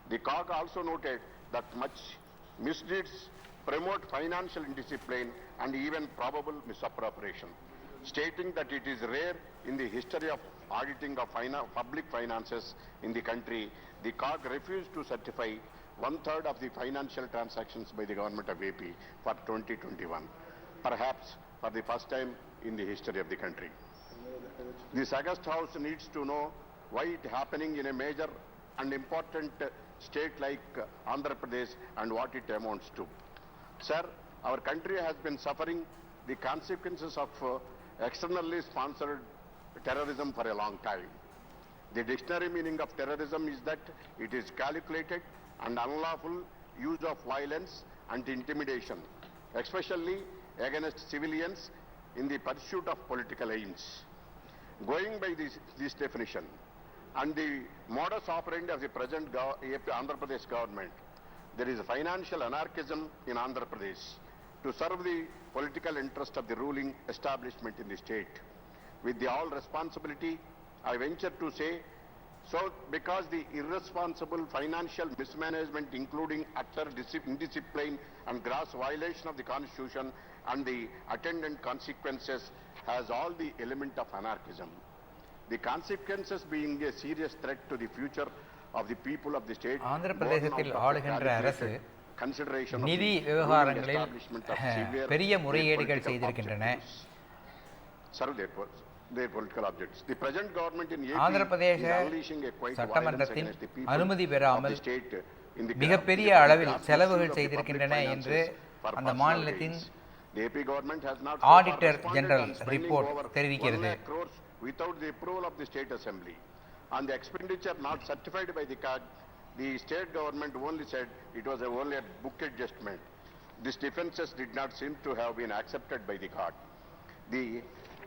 The COG also noted that much misdeeds promote financial indiscipline and even probable misappropriation, stating that it is rare in the history of auditing of public finances in the country. The COG refused to certify 1/3 of the financial transactions by the government of AP for 2021, perhaps for the first time in the history of the country. This August House needs to know why it is happening in a major and important state like Andhra Pradesh and what it amounts to. Sir, our country has been suffering the consequences of externally sponsored terrorism for a long time. The dictionary meaning of terrorism is that it is calculated and unlawful use of violence and intimidation, especially against civilians in the pursuit of political aims. Going by this definition and the modus operandi of the present Andhra Pradesh government, there is a financial anarchism in Andhra Pradesh to serve the political interest of the ruling establishment in the state. With the all responsibility, I venture to say, so because the irresponsible financial mismanagement, including utter indiscipline and gross violation of the Constitution and the attendant consequences, has all the element of anarchism. The consequences being a serious threat to the future of the people of the state. Andhra பிரதேசத்தில் ஆளுகின்ற அரசு நிதி விவகாரங்களில் பெரிய முறைகேடுகள் செய்திருக்கின்றன. ஆந்திர பிரதேச சட்டமன்றத்தின் அனுமதி பெறாமல் மிகப்பெரிய அளவில் செலவுகள் செய்திருக்கின்றன என்று அந்த மாநிலத்தின் ஆடிட்டர் ஜெனரல் ரிப்போர்ட் தெரிவிக்கிறது. Without the approval of the State Assembly and the expenditure not certified by the COG, the state government only said it was only a book adjustment. These defences did not seem to have been accepted by the COG. The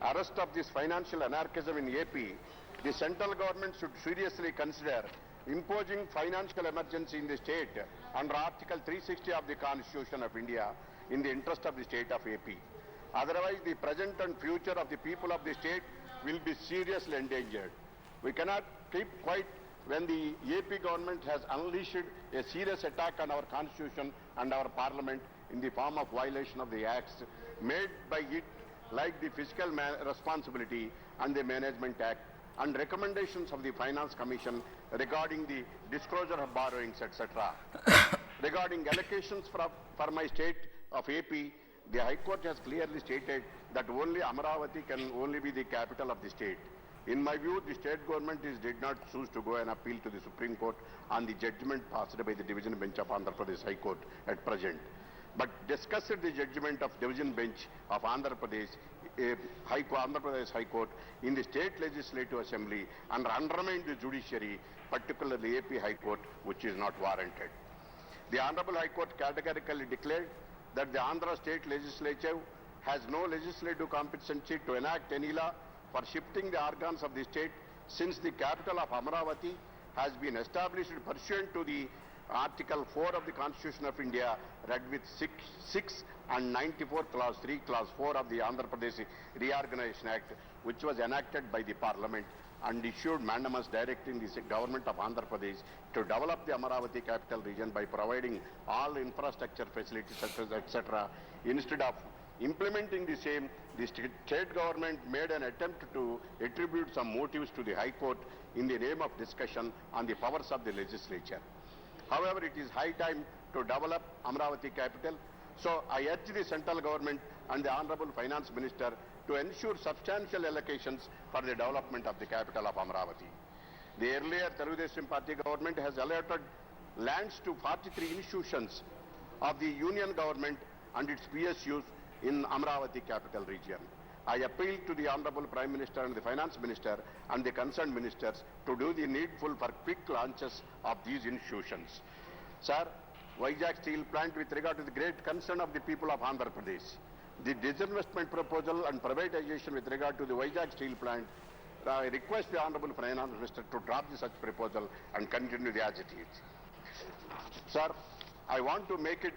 arrest of this financial anarchism in AP, the central government should seriously consider imposing financial emergency in the state under Article 360 of the Constitution of India in the interest of the state of AP. Otherwise, the present and future of the people of the state will be seriously endangered. We cannot keep quiet when the AP government has unleashed a serious attack on our Constitution and our Parliament in the form of violation of the acts made by it, like the Fiscal Responsibility and the Management Act and recommendations of the Finance Commission regarding the disclosure of borrowings, etc. Regarding allocations for my state of AP, the High Court has clearly stated that only Amaravati can only be the capital of the state. In my view, the state government did not choose to go and appeal to the Supreme Court on the judgment passed by the Division Bench of Andhra Pradesh High Court at present, but discussed the judgment of Division Bench of Andhra Pradesh High Court in the State Legislative Assembly and undermined the judiciary, particularly AP High Court, which is not warranted. The Honorable High Court categorically declared that the Andhra State Legislature has no legislative competency to enact any law for shifting the organs of the state, since the capital of Amaravati has been established pursuant to the Article 4 of the Constitution of India, read with 6 and 94 Clause 3, Clause 4 of the Andhra Pradesh Reorganization Act, which was enacted by the Parliament and issued mandamus directing the government of Andhra Pradesh to develop the Amaravati capital region by providing all infrastructure facilities, etc. Instead of implementing the same, the state government made an attempt to attribute some motives to the High Court in the name of discussion on the powers of the legislature. However, it is high time to develop Amaravati capital. So I urge the central government and the Honorable Finance Minister to ensure substantial allocations for the development of the capital of Amaravati. The earlier Telugu Party government has allotted lands to 43 institutions of the Union government and its PSUs in Amaravati capital region. I appeal to the Honorable Prime Minister and the Finance Minister and the concerned ministers to do the needful for quick launches of these institutions. Sir, Vizag steel plant, with regard to the great concern of the people of Andhra Pradesh, the disinvestment proposal and privatization with regard to the Vizag steel plant, I request the Honorable Finance Minister to drop such proposal and continue as it is. Sir, I want to make it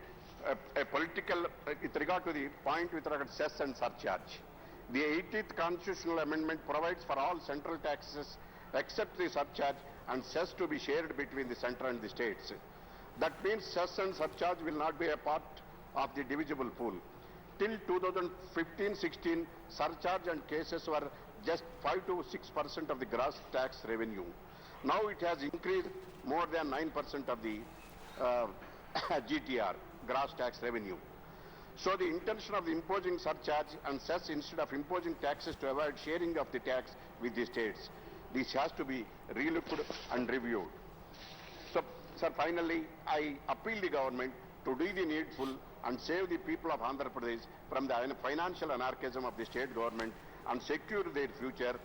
a political, with regard to the point with regard to cess and surcharge. The 18th Constitutional Amendment provides for all central taxes except the surcharge and cess to be shared between the centre and the states. That means cess and surcharge will not be a part of the divisible pool. Till 2015-16, surcharge and cases were just 5 to 6% of the gross tax revenue. Now it has increased more than 9% of the GTR, gross tax revenue. So the intention of imposing surcharge and cess instead of imposing taxes to avoid sharing of the tax with the states, this has to be relooked and reviewed. So, sir, finally, I appeal the government to do the needful and save the people of Andhra Pradesh from the financial anarchism of the state government and secure their future,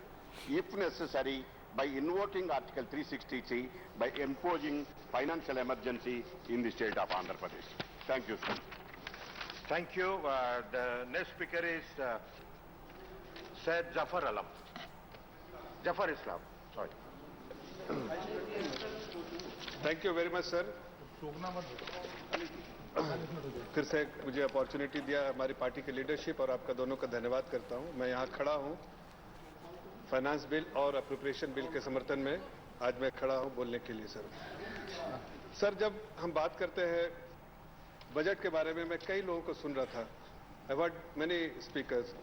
if necessary, by invoking Article 360C, by imposing financial emergency in the state of Andhra Pradesh. Thank you, sir. Thank you. The next speaker is Said Jafar Alam. Jafar Islam. Sorry. Thank you very much sir. फिर से मुझे opportunity दिया हमारी party के leadership और आपका दोनों का धन्यवाद करता हूं। मैं यहां खड़ा हूं फाइनेंस बिल और अप्रोप्रिएशन बिल के समर्थन में, आज मैं खड़ा हूं बोलने के लिए सर। सर, जब हम बात करते हैं बजट के बारे में, मैं कई लोगों को सुन रहा था। I heard many speakers,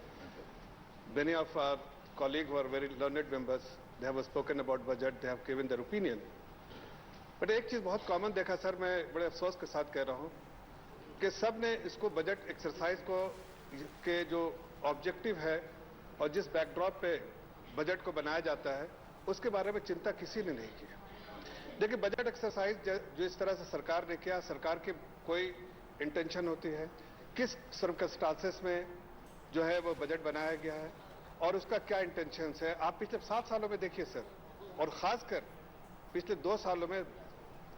many of our colleagues who are very learned members, they have spoken about budget, they have given their opinion. But एक चीज बहुत कॉमन देखा सर, मैं बड़े अफसोस के साथ कह रहा हूं कि सब ने इसको बजट एक्सरसाइज को के जो ऑब्जेक्टिव है और जिस बैकड्रॉप पे बजट को बनाया जाता है उसके बारे में चिंता किसी ने नहीं की। देखिए, बजट एक्सरसाइज जो इस तरह से सरकार ने किया, सरकार की कोई इंटेंशन होती है, किस सर्कमस्टांसेस में जो है वो बजट बनाया गया है और उसका क्या इंटेंशन है। आप पिछले 7 सालों में देखिए सर, और खासकर पिछले 2 सालों में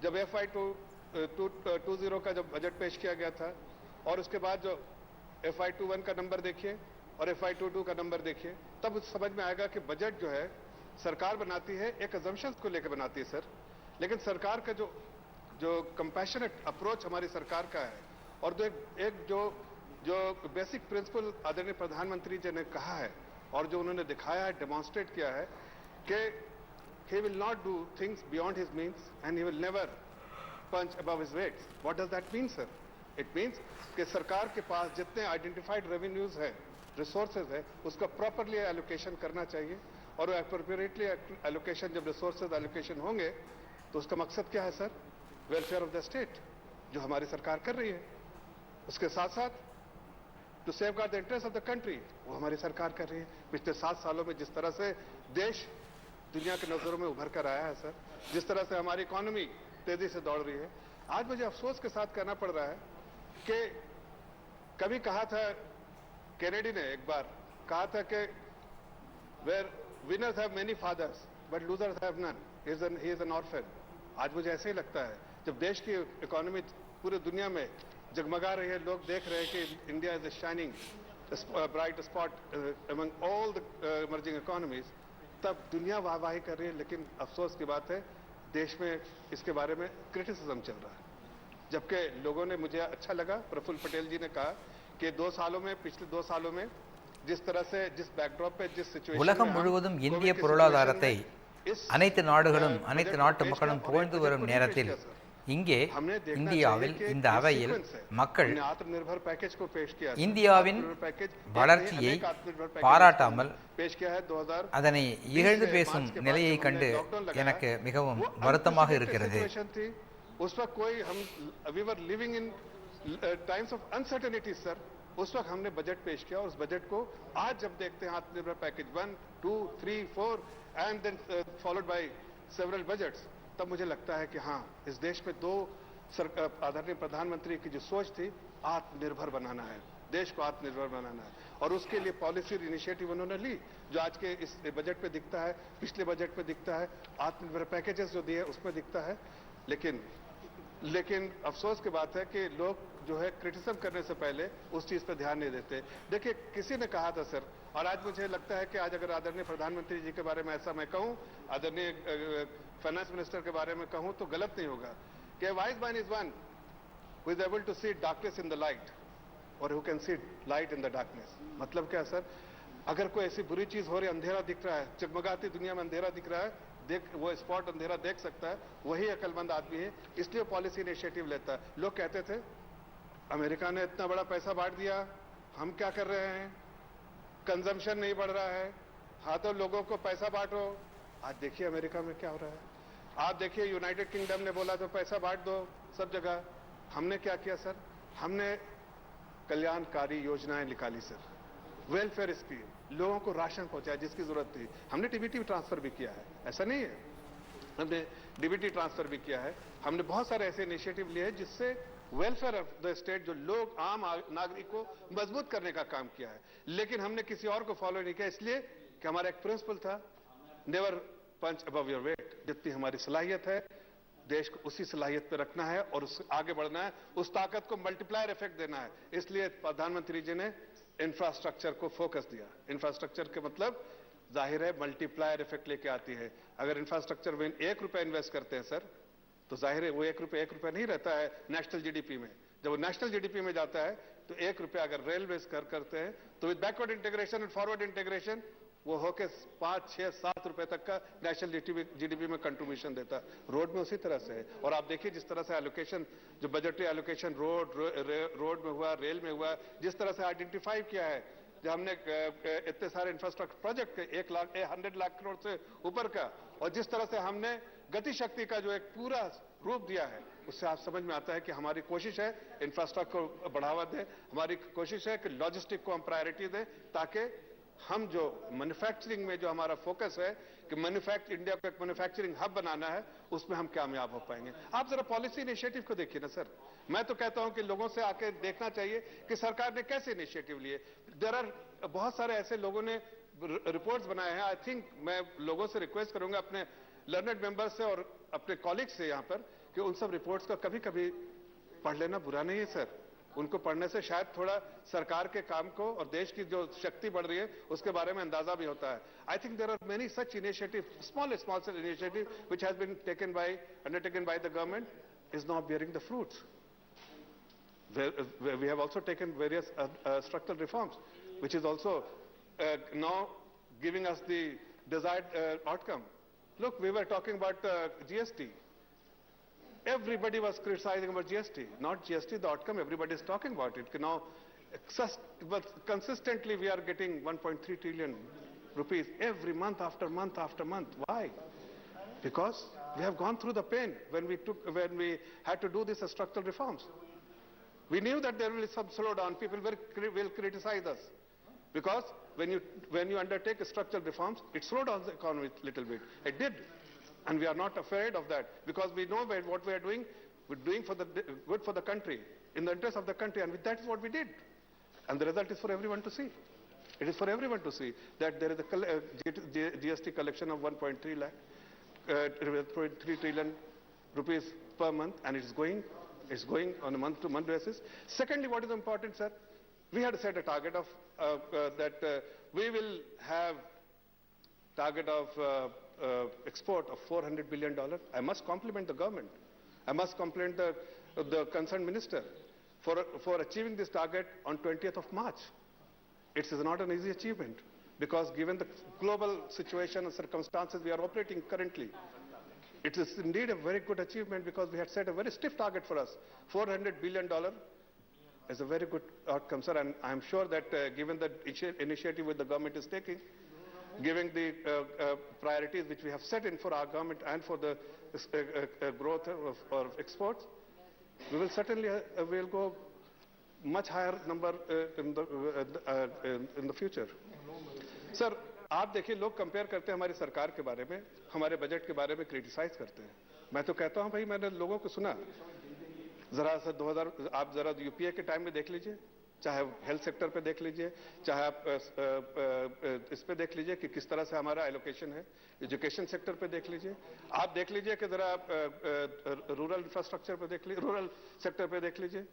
जब FY 20 का जब बजट पेश किया गया था और उसके बाद जो FY 21 का नंबर देखिए और FY 22 का नंबर देखिए, तब समझ में आएगा कि बजट जो है सरकार बनाती है एक अजम्पशंस को लेकर बनाती है सर, लेकिन सरकार का जो कंपैशनेट अप्रोच हमारी सरकार का है और जो बेसिक प्रिंसिपल आदरणीय प्रधानमंत्री जी ने कहा है और जो उन्होंने दिखाया है, डेमोन्स्ट्रेट किया है कि he will not do things beyond his means and he will never punch above his weight. What does that mean, sir? It means कि सरकार के पास जितने आइडेंटिफाइड रेवेन्यूज है, रिसोर्सेज है, उसका प्रॉपरली एलोकेशन करना चाहिए और एप्रोप्रिएटली एलोकेशन, जब रिसोर्सेज एलोकेशन होंगे तो उसका मकसद क्या है sir? Welfare of the state, जो हमारी सरकार कर रही है। उसके साथ साथ to safeguard the interest of the country, वो हमारी सरकार कर रही है। पिछले 7 सालों में जिस तरह से देश दुनिया के नजरों में उभर कर आया है सर, जिस तरह से हमारी इकोनॉमी तेजी से दौड़ रही है, आज मुझे अफसोस के साथ कहना पड़ रहा है कि कभी कहा था कैनेडी ने, एक बार कहा था कि where winners have many fathers but losers have none, he is an orphan. आज मुझे ऐसे ही लगता है, जब देश की इकोनॉमी पूरे दुनिया में जगमगा रही है, लोग देख रहे हैं कि India is shining bright spot among all the emerging economies, तब दुनिया वाहवाही कर रही है। लेकिन अफसोस की बात है, देश में इसके बारे में क्रिटिसिज्म चल रहा है। जबकि लोगों ने, मुझे अच्छा लगा प्रफुल्ल पटेल जी ने कहा कि पिछले 2 सालों में जिस तरह से, जिस बैकड्रॉप पे, जिस सिचुएशन உலகம் முழுவதும் இந்திய பொருளாதாரத்தை அனைத்து நாடுகளும் அனைத்து நாட்டு மக்களும் புகழ்ந்து வரும் நேரத்தில் இங்கே இந்தியாவில் இந்த அவையில் மக்கள் இந்தியாவின் வளர்ச்சியை பாராட்டாமல் அதனை இகழ்ந்து பேசும் நிலையை கண்டு எனக்கு மிகவும் வருத்தமாக இருக்கிறது. उस वक्त कोई हम we were living in times of uncertainty sir, उस वक्त हमने बजट पेश किया और उस बजट को आज जब देखते हैं आत्मनिर्भर package 1, 2, 3, 4 and then followed by several budgets, तब मुझे लगता है कि हाँ, इस देश में 2 आदरणीय प्रधानमंत्री की जो सोच थी, आत्मनिर्भर बनाना है, देश को आत्मनिर्भर बनाना है, और उसके लिए पॉलिसी इनिशिएटिव उन्होंने ली जो आज के इस बजट पे दिखता है, पिछले बजट पे दिखता है, आत्मनिर्भर पैकेजेस जो दिए उसमें दिखता है। लेकिन अफसोस की बात है कि लोग जो है क्रिटिसिज्म करने से पहले उस चीज पर ध्यान नहीं देते। देखिए, किसी ने कहा था सर, और आज मुझे लगता है कि आज अगर आदरणीय प्रधानमंत्री जी के बारे में ऐसा मैं कहूं, आदरणीय फाइनेंस मिनिस्टर के बारे में कहूं, तो गलत नहीं होगा कि wise man is one who is able to see darkness in the light और who can see light in the darkness. मतलब क्या सर, अगर कोई ऐसी बुरी चीज हो रही, अंधेरा दिख रहा है, जगमगाती दुनिया में अंधेरा दिख रहा है, वो स्पॉट अंधेरा देख सकता है, वही अकलमंद आदमी है, इसलिए पॉलिसी इनिशिएटिव लेता है। लोग कहते थे अमेरिका ने इतना बड़ा पैसा बांट दिया, हम क्या कर रहे हैं, कंजम्पशन नहीं बढ़ रहा है, हाँ तो लोगों को पैसा बांटो। आज देखिए अमेरिका में क्या हो रहा है, आप देखिए यूनाइटेड किंगडम ने बोला तो पैसा बांट दो सब जगह। हमने क्या किया सर, हमने कल्याणकारी योजनाएं निकाली सर, वेलफेयर स्कीम, लोगों को राशन पहुंचाया जिसकी जरूरत थी। हमने डीबीटी ट्रांसफर भी किया है, ऐसा नहीं है, हमने डीबीटी ट्रांसफर भी किया है। हमने बहुत सारे ऐसे इनिशिएटिव लिए हैं जिससे वेलफेयर ऑफ द स्टेट, जो लोग आम नागरिक को मजबूत करने का काम किया है। लेकिन हमने किसी और को फॉलो नहीं किया, इसलिए कि हमारा एक प्रिंसिपल था, never punch above your weight. जितनी हमारी सलाहियत है, देश को उसी सलाहियत पे रखना है और उससे आगे बढ़ना है, उस ताकत को मल्टीप्लायर इफेक्ट देना है। इसलिए प्रधानमंत्री जी ने इंफ्रास्ट्रक्चर को फोकस दिया। इंफ्रास्ट्रक्चर के मतलब जाहिर है मल्टीप्लायर इफेक्ट लेके आती है। अगर इंफ्रास्ट्रक्चर में 1 रुपया इन्वेस्ट करते हैं सर, तो जाहिर है वो 1 रुपया नहीं रहता है नेशनल जीडीपी में। जब वो नेशनल जीडीपी में जाता है तो 1 रुपया अगर रेलवे करते हैं तो with backward integration and forward integration वो होके 5, 6, 7 रुपए तक का नेशनल जीडीपी में कंट्रीब्यूशन देता है। रोड में उसी तरह से है। और आप देखिए जिस तरह से एलोकेशन, जो बजटरी एलोकेशन रोड में हुआ, रेल में हुआ, जिस तरह से आइडेंटिफाई किया है, जब हमने इतने सारे इंफ्रास्ट्रक्चर प्रोजेक्ट के 100 लाख करोड़ से ऊपर का, और जिस तरह से हमने गति शक्ति का जो एक पूरा रूप दिया है, उससे आप समझ में आता है कि हमारी कोशिश है इंफ्रास्ट्रक्चर को बढ़ावा दें, हमारी कोशिश है कि लॉजिस्टिक को हम प्रायोरिटी दें, ताकि हम जो मैन्युफैक्चरिंग में जो हमारा फोकस है कि इंडिया को एक मैन्युफैक्चरिंग हब बनाना है, उसमें हम कामयाब हो पाएंगे। आप जरा पॉलिसी इनिशिएटिव को देखिए ना सर। मैं तो कहता हूं कि लोगों से आके देखना चाहिए कि सरकार ने कैसे इनिशिएटिव लिए। देयर आर बहुत सारे ऐसे लोगों ने रिपोर्ट्स बनाए हैं। आई थिंक मैं लोगों से रिक्वेस्ट करूंगा, अपने लर्नड मेंबर्स से और अपने कॉलीग्स से यहां पर, कि उन सब रिपोर्ट्स का कभी कभी पढ़ लेना बुरा नहीं है सर। उनको पढ़ने से शायद थोड़ा सरकार के काम को और देश की जो शक्ति बढ़ रही है उसके बारे में अंदाजा भी होता है। I think there are many such initiative, small initiative which has been undertaken by the government is now bearing the fruits. We have also taken various structural reforms, which is also now giving us the desired outcome. Look, we were talking about GST. Everybody was criticizing about GST. Not GST, the outcome, everybody is talking about it. Now, but consistently we are getting 1.3 trillion rupees every month after month after month. Why? Because we have gone through the pain when we had to do these structural reforms. We knew that there will be some slowdown. People will criticize us. Because when you undertake structural reforms, it slowed down the economy a little bit. It did. And we are not afraid of that, because we know what we are doing, we're doing for the good for the country, in the interest of the country, and that is what we did. And the result is for everyone to see. It is for everyone to see that there is a GST collection of 1.3 trillion rupees per month, and it is going It's going on a month-to-month basis. Secondly, what is important, sir? We had set a target of that we will have target of export of $400 billion. I must compliment the government. I must compliment the concerned minister for achieving this target on 20th of March. It is not an easy achievement because given the global situation and circumstances we are operating currently, it is indeed a very good achievement because we had set a very stiff target for us. $400 billion is a very good outcome, sir, and I am sure that given the initiative which the government is taking, given the priorities which we have set in for our government and for the growth of exports, we will certainly will go much higher number in the future. Sir, आप देखिए लोग compare करते हैं हमारी सरकार के बारे में, हमारे बजट के बारे में क्रिटिसाइज करते हैं. मैं तो कहता हूं भाई मैंने लोगों को सुना, जरा सा 2000 आप जरा यूपीए के टाइम में देख लीजिए, चाहे हेल्थ सेक्टर पे देख लीजिए, चाहे आप इस पे देख लीजिए कि किस तरह से हमारा एलोकेशन है, एजुकेशन सेक्टर पे देख लीजिए, आप देख लीजिए कि जरा रूरल इंफ्रास्ट्रक्चर पे देख लीजिए, रूरल सेक्टर पे देख लीजिए,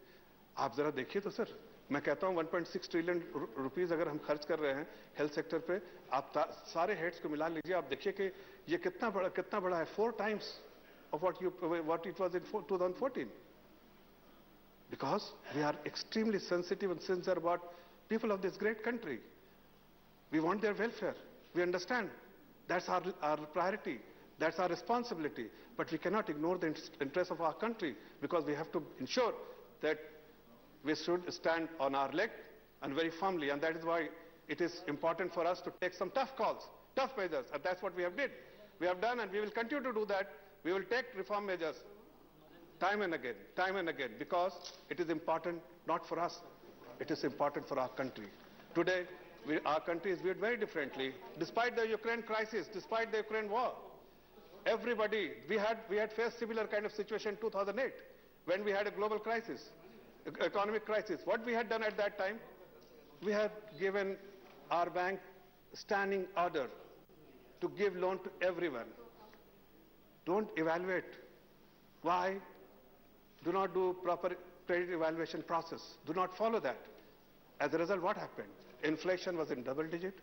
आप जरा देखिए तो सर, मैं कहता हूं 1.6 ट्रिलियन रुपीस अगर हम खर्च कर रहे हैं हेल्थ सेक्टर पे, आप सारे हेड्स को मिला लीजिए, आप देखिए कि ये कितना बड़ा है, 4 times of what it was in 2014. Because we are extremely sensitive and sincere about people of this great country. We want their welfare. We understand. That's our priority. That's our responsibility. But we cannot ignore the interests of our country because we have to ensure that we should stand on our leg and very firmly. And that is why it is important for us to take some tough calls, tough measures. And that's what we have done, and we will continue to do that. We will take reform measures time and again, because it is important not for us, it is important for our country. Today, our country is viewed very differently. Despite the Ukraine crisis, despite the Ukraine war, everybody, we had faced similar kind of situation in 2008, when we had a global crisis, economic crisis. What we had done at that time, we had given our bank standing order to give loan to everyone. Don't evaluate. Why? Do not do proper credit evaluation process. Do not follow that. As a result, what happened? Inflation was in double digit.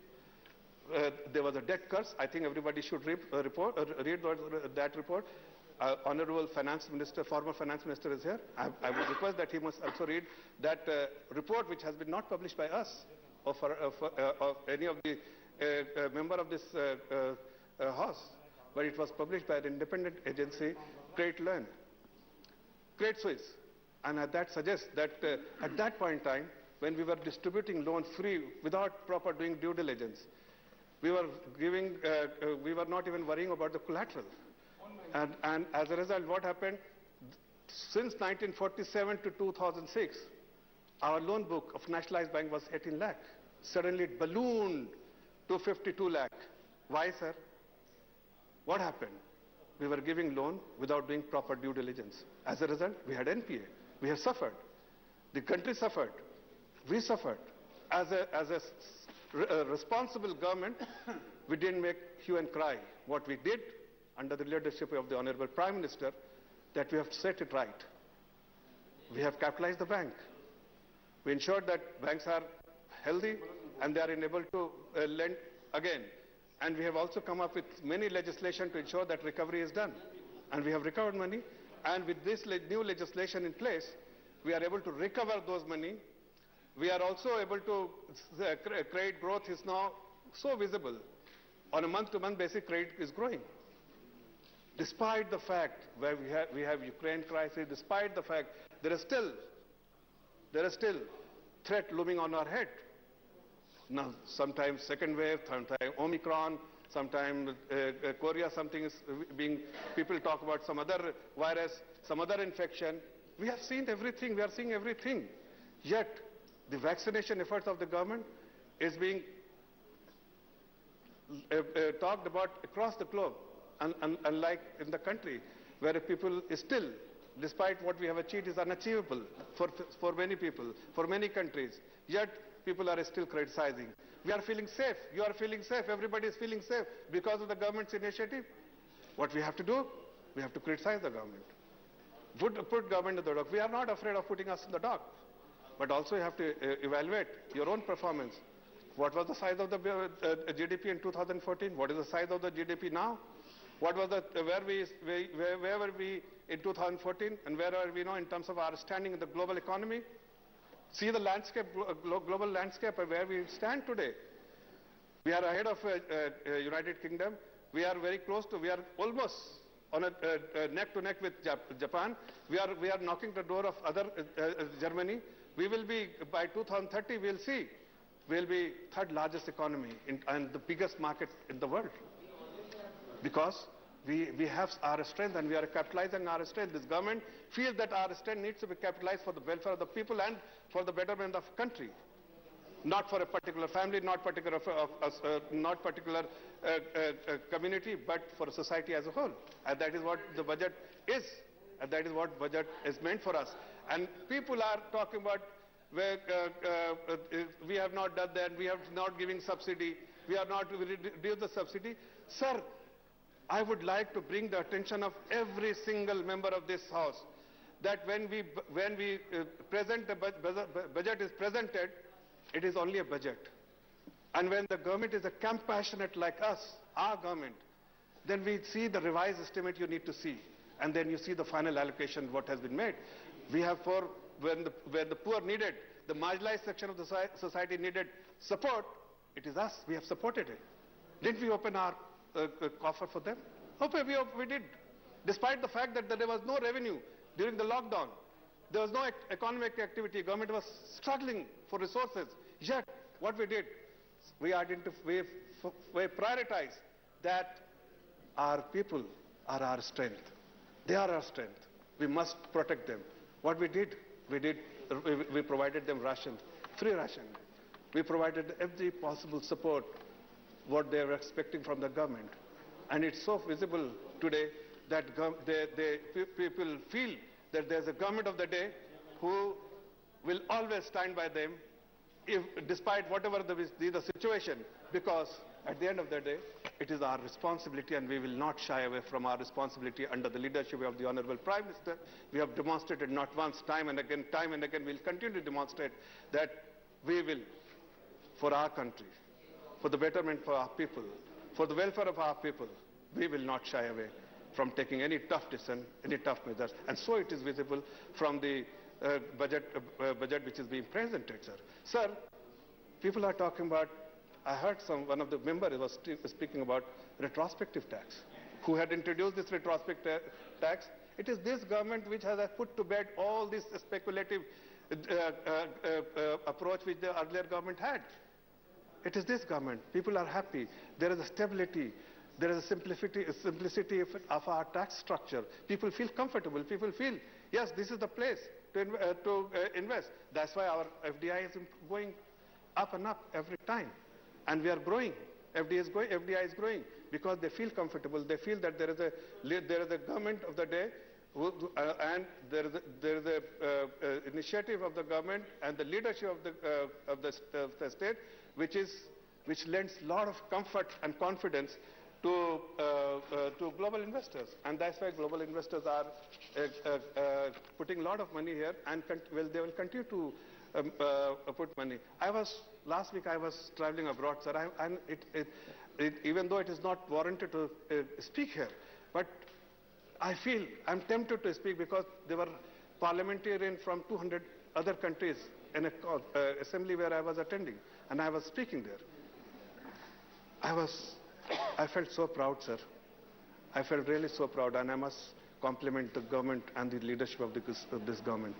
There was a debt curse. I think everybody should read that report. Honorable Finance Minister, former Finance Minister is here. I would request that he must also read that report, which has been not published by us or of any of the member of this House, but it was published by an independent agency, Credit Suisse, and that suggests that at that point in time, when we were distributing loan free without proper doing due diligence, we were not even worrying about the collateral. And as a result, what happened? Since 1947 to 2006, our loan book of nationalized bank was 18 lakh. Suddenly it ballooned to 52 lakh. Why, sir? What happened? We were giving loan without doing proper due diligence. As a result, we had NPA. We have suffered. The country suffered. We suffered. As a responsible government, we didn't make hue and cry. What we did, under the leadership of the Honorable Prime Minister, that we have set it right. We have capitalized the bank. We ensured that banks are healthy and they are enabled to lend again. And we have also come up with many legislation to ensure that recovery is done. And we have recovered money. And with this new legislation in place, we are able to recover those money. We are also able to, credit growth is now so visible. On a month-to-month basis, credit is growing. Despite the fact where we have Ukraine crisis, despite the fact there is still threat looming on our head. Now, sometimes second wave, sometimes Omicron, sometimes Korea, something is being, people talk about some other virus, some other infection. We have seen everything, we are seeing everything. Yet, the vaccination efforts of the government is being talked about across the globe, unlike in the country, where people still, despite what we have achieved, is unachievable for many people, for many countries. Yet, people are still criticizing. We are feeling safe. You are feeling safe. Everybody is feeling safe because of the government's initiative. What we have to do? We have to criticize the government. put government in the dock. We are not afraid of putting us in the dock. But also you have to evaluate your own performance. What was the size of the GDP in 2014? What is the size of the GDP now? What was where were we in 2014 and where are we now in terms of our standing in the global economy? See the landscape, global landscape where we stand today. We are ahead of United Kingdom. We are very close to, we are almost on a neck to neck with Japan. We are knocking the door of other Germany. We will be, by 2030, we'll see, we'll be third largest economy and the biggest market in the world. Because we have our strength and we are capitalizing our strength. This government feels that our strength needs to be capitalized for the welfare of the people and for the betterment of the country. Not for a particular family, not particular community, but for society as a whole. And that is what the budget is. And that is what budget is meant for us. And people are talking about we have not done that, we have not giving subsidy, we are not reduced the subsidy. Sir, I would like to bring the attention of every single member of this house that when we present the budget is presented, it is only a budget. And when the government is a compassionate like us, our government, then we see the revised estimate you need to see. And then you see the final allocation, what has been made. We have where the poor needed, the marginalized section of the society needed support, it is us, we have supported it. Didn't we open our coffer for them? Okay, we did. Despite the fact that there was no revenue during the lockdown, there was no economic activity, government was struggling for resources. Yet, what we did, we prioritized that our people are our strength. They are our strength. We must protect them. What we did, we provided them ration, free ration. We provided every possible support what they were expecting from the government. And it's so visible today that people feel that there's a government of the day who will always stand by them despite whatever the situation, because at the end of the day, it is our responsibility and we will not shy away from our responsibility under the leadership of the Honorable Prime Minister. We have demonstrated not once, time and again, we'll continue to demonstrate that we will, for our country, for the betterment for our people, for the welfare of our people, we will not shy away from taking any tough decision, any tough measures. And so it is visible from the budget which is being presented, sir. Sir, people are talking about, I heard one of the members was speaking about retrospective tax. Who had introduced this retrospective tax? It is this government which has put to bed all this speculative approach which the earlier government had. It is this government. People are happy. There is a stability. There is a simplicity of our tax structure. People feel comfortable. People feel, yes, this is the place to invest. That's why our FDI is going up and up every time. And we are growing. FDI is growing because they feel comfortable. They feel that there is a government of the day and there is a initiative of the government and the leadership of the state which lends a lot of comfort and confidence to global investors. And that's why global investors are putting a lot of money here and they will continue to put money. Last week I was traveling abroad, sir, and even though it is not warranted to speak here, but I feel I'm tempted to speak because there were parliamentarians from 200 other countries in an assembly where I was attending, and I was speaking there. I felt so proud, sir. I felt really so proud, and I must compliment the government and the leadership of this government.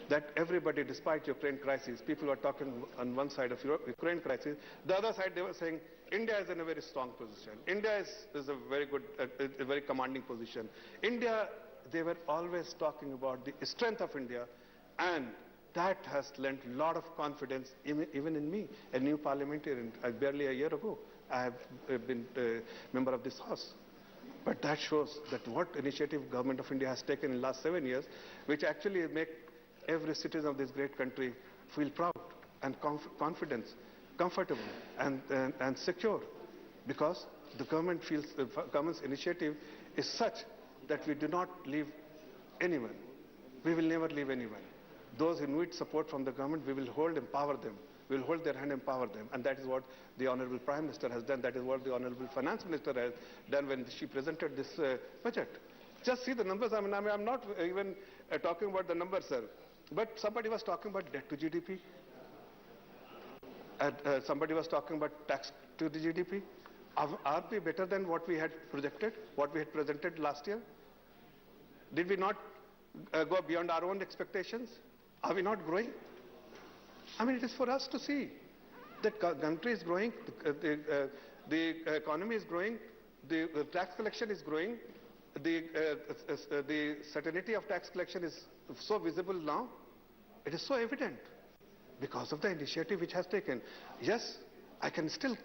That everybody, despite Ukraine crisis, people were talking on one side of Ukraine crisis, the other side they were saying India is in a very strong position. India is a very good, a very commanding position. India, they were always talking about the strength of India, and that has lent a lot of confidence even in me, a new parliamentarian. Barely a year ago, I have been a member of this house. But that shows that what initiative government of India has taken in the last 7 years, which actually make every citizen of this great country feel proud and confident, comfortable and secure, because the government feels the government's initiative is such that we do not leave anyone we will never leave anyone. Those who need support from the government, we will empower them. We will hold their hand, empower them. And that is what the Honorable Prime Minister has done. That is what the Honorable Finance Minister has done when she presented this budget. Just see the numbers. I mean, I'm not even talking about the numbers, sir. But somebody was talking about debt to GDP. Somebody was talking about tax to the GDP. Are we better than what we had projected, what we had presented last year? Did we not go beyond our own expectations? Are we not growing? I mean, it is for us to see that country is growing, the economy is growing, the tax collection is growing, the certainty of tax collection is so visible now. It is so evident because of the initiative which has taken. Yes, I can still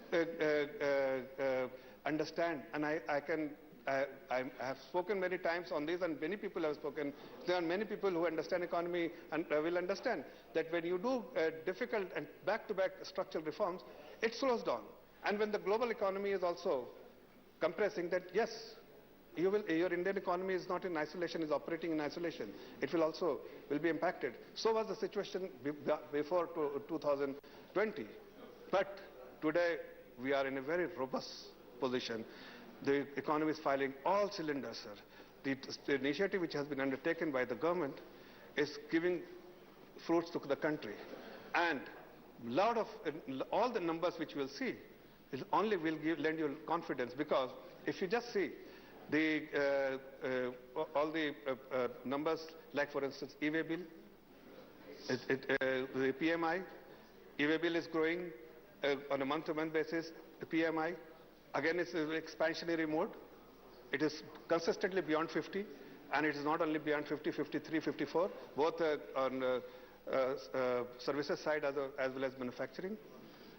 understand, and I have spoken many times on this, and many people have spoken. There are many people who understand economy and will understand that when you do difficult and back-to-back structural reforms, it slows down. And when the global economy is also compressing, that yes, your Indian economy is not in isolation, is operating in isolation. It will also be impacted. So was the situation before 2020. But today we are in a very robust position. The economy is firing all cylinders, sir. The initiative which has been undertaken by the government is giving fruits to the country. And all the numbers which you will see only will lend you confidence, because if you just see all the numbers, like for instance e-way bill, the PMI, e-way bill is growing on a month-to-month basis. The PMI, again, it's in expansionary mode. It is consistently beyond 50, and it is not only beyond 50, 53, 54, both on services side as well as manufacturing.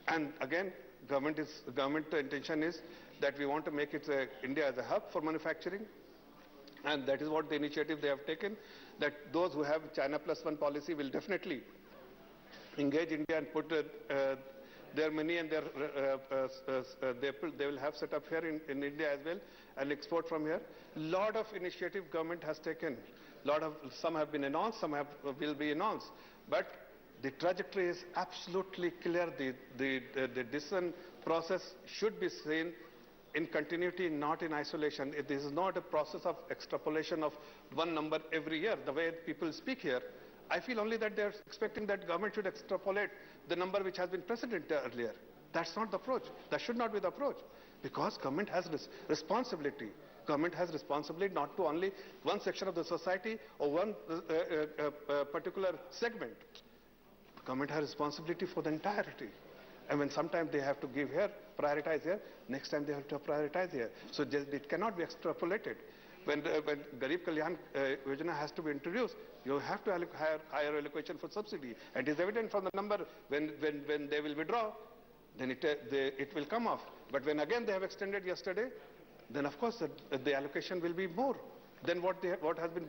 And again, government intention is that we want to make it India as a hub for manufacturing, and that is what the initiative they have taken, that those who have China Plus One policy will definitely engage India and put their money and they will have set up here in India as well and export from here. Lot of initiative government has taken. Some have been announced, some will be announced, but the trajectory is absolutely clear. The decision process should be seen in continuity, not in isolation. This is not a process of extrapolation of one number every year, the way people speak here. I feel only that they're expecting that government should extrapolate the number which has been presented earlier. That's not the approach. That should not be the approach. Because government has responsibility. Government has responsibility not to only one section of the society or one particular segment. Government has responsibility for the entirety. And when sometimes they have to give here, prioritize here, next time they have to prioritize here. So it cannot be extrapolated. When Garib Kalyan Yojana has to be introduced, you have to have higher allocation for subsidy. And it is evident from the number when they will withdraw, then it will come off. But when again they have extended yesterday, then of course the allocation will be more than what has been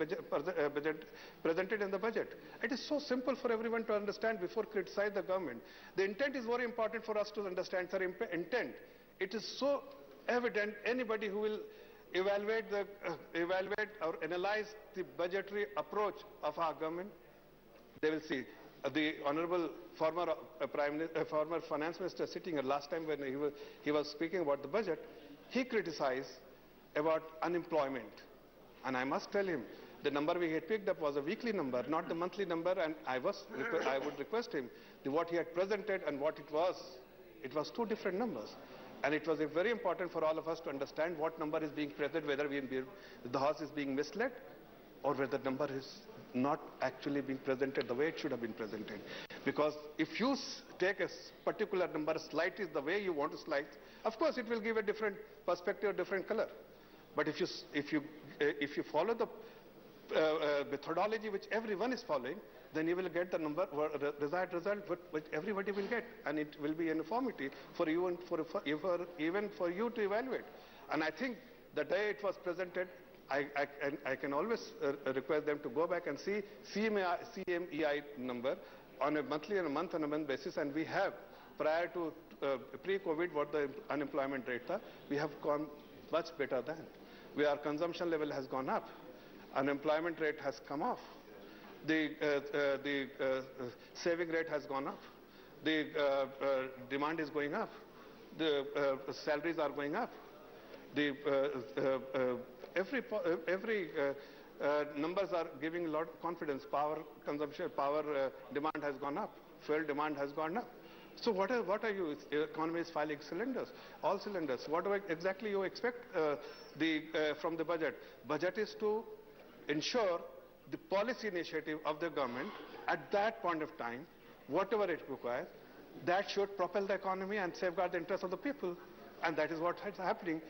presented in the budget. It is so simple for everyone to understand before criticize the government. The intent is very important for us to understand, sir. Intent. It is so evident. Anybody who will evaluate or analyze the budgetary approach of our government, they will see. The honorable former finance minister sitting here last time when he was speaking about the budget, he criticized about unemployment. And I must tell him, the number we had picked up was a weekly number, not the monthly number, and I would request him, what he had presented and what it was two different numbers. And it was very important for all of us to understand what number is being presented, whether the House is being misled or whether the number is not actually being presented the way it should have been presented. Because if you take a particular number, slice it the way you want to slice, of course it will give a different perspective, a different color. But if you follow the methodology which everyone is following, then you will get the desired result which everybody will get, and it will be uniformity for you and even for you to evaluate. And I think the day it was presented, I can always request them to go back and see CMEI number on a monthly and a month-on-a-month basis, and we have, prior to pre-COVID, what the unemployment rates are, we have gone much better than. Our consumption level has gone up, unemployment rate has come off, the saving rate has gone up. The demand is going up. The salaries are going up. The every numbers are giving a lot of confidence. Power consumption, power demand has gone up. Fuel demand has gone up. So what are you? Economy is firing cylinders, all cylinders. What do exactly you expect from the budget? Budget is to ensure the policy initiative of the government at that point of time, whatever it requires, that should propel the economy and safeguard the interests of the people. And that is what is happening.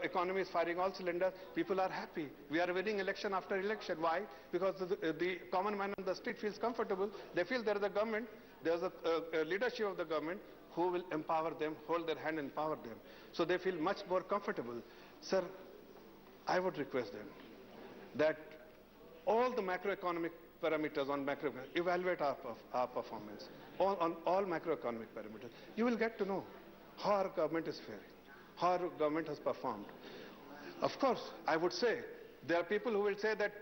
Economy is firing all cylinders. People are happy. We are winning election after election. Why? Because the common man on the street feels comfortable. They feel there is a government, there is a leadership of the government who will empower them, hold their hand and empower them. So they feel much more comfortable. Sir, I would request them that all the macroeconomic parameters on evaluate our performance on all macroeconomic parameters. You will get to know how our government is faring, how our government has performed. Of course, I would say there are people who will say that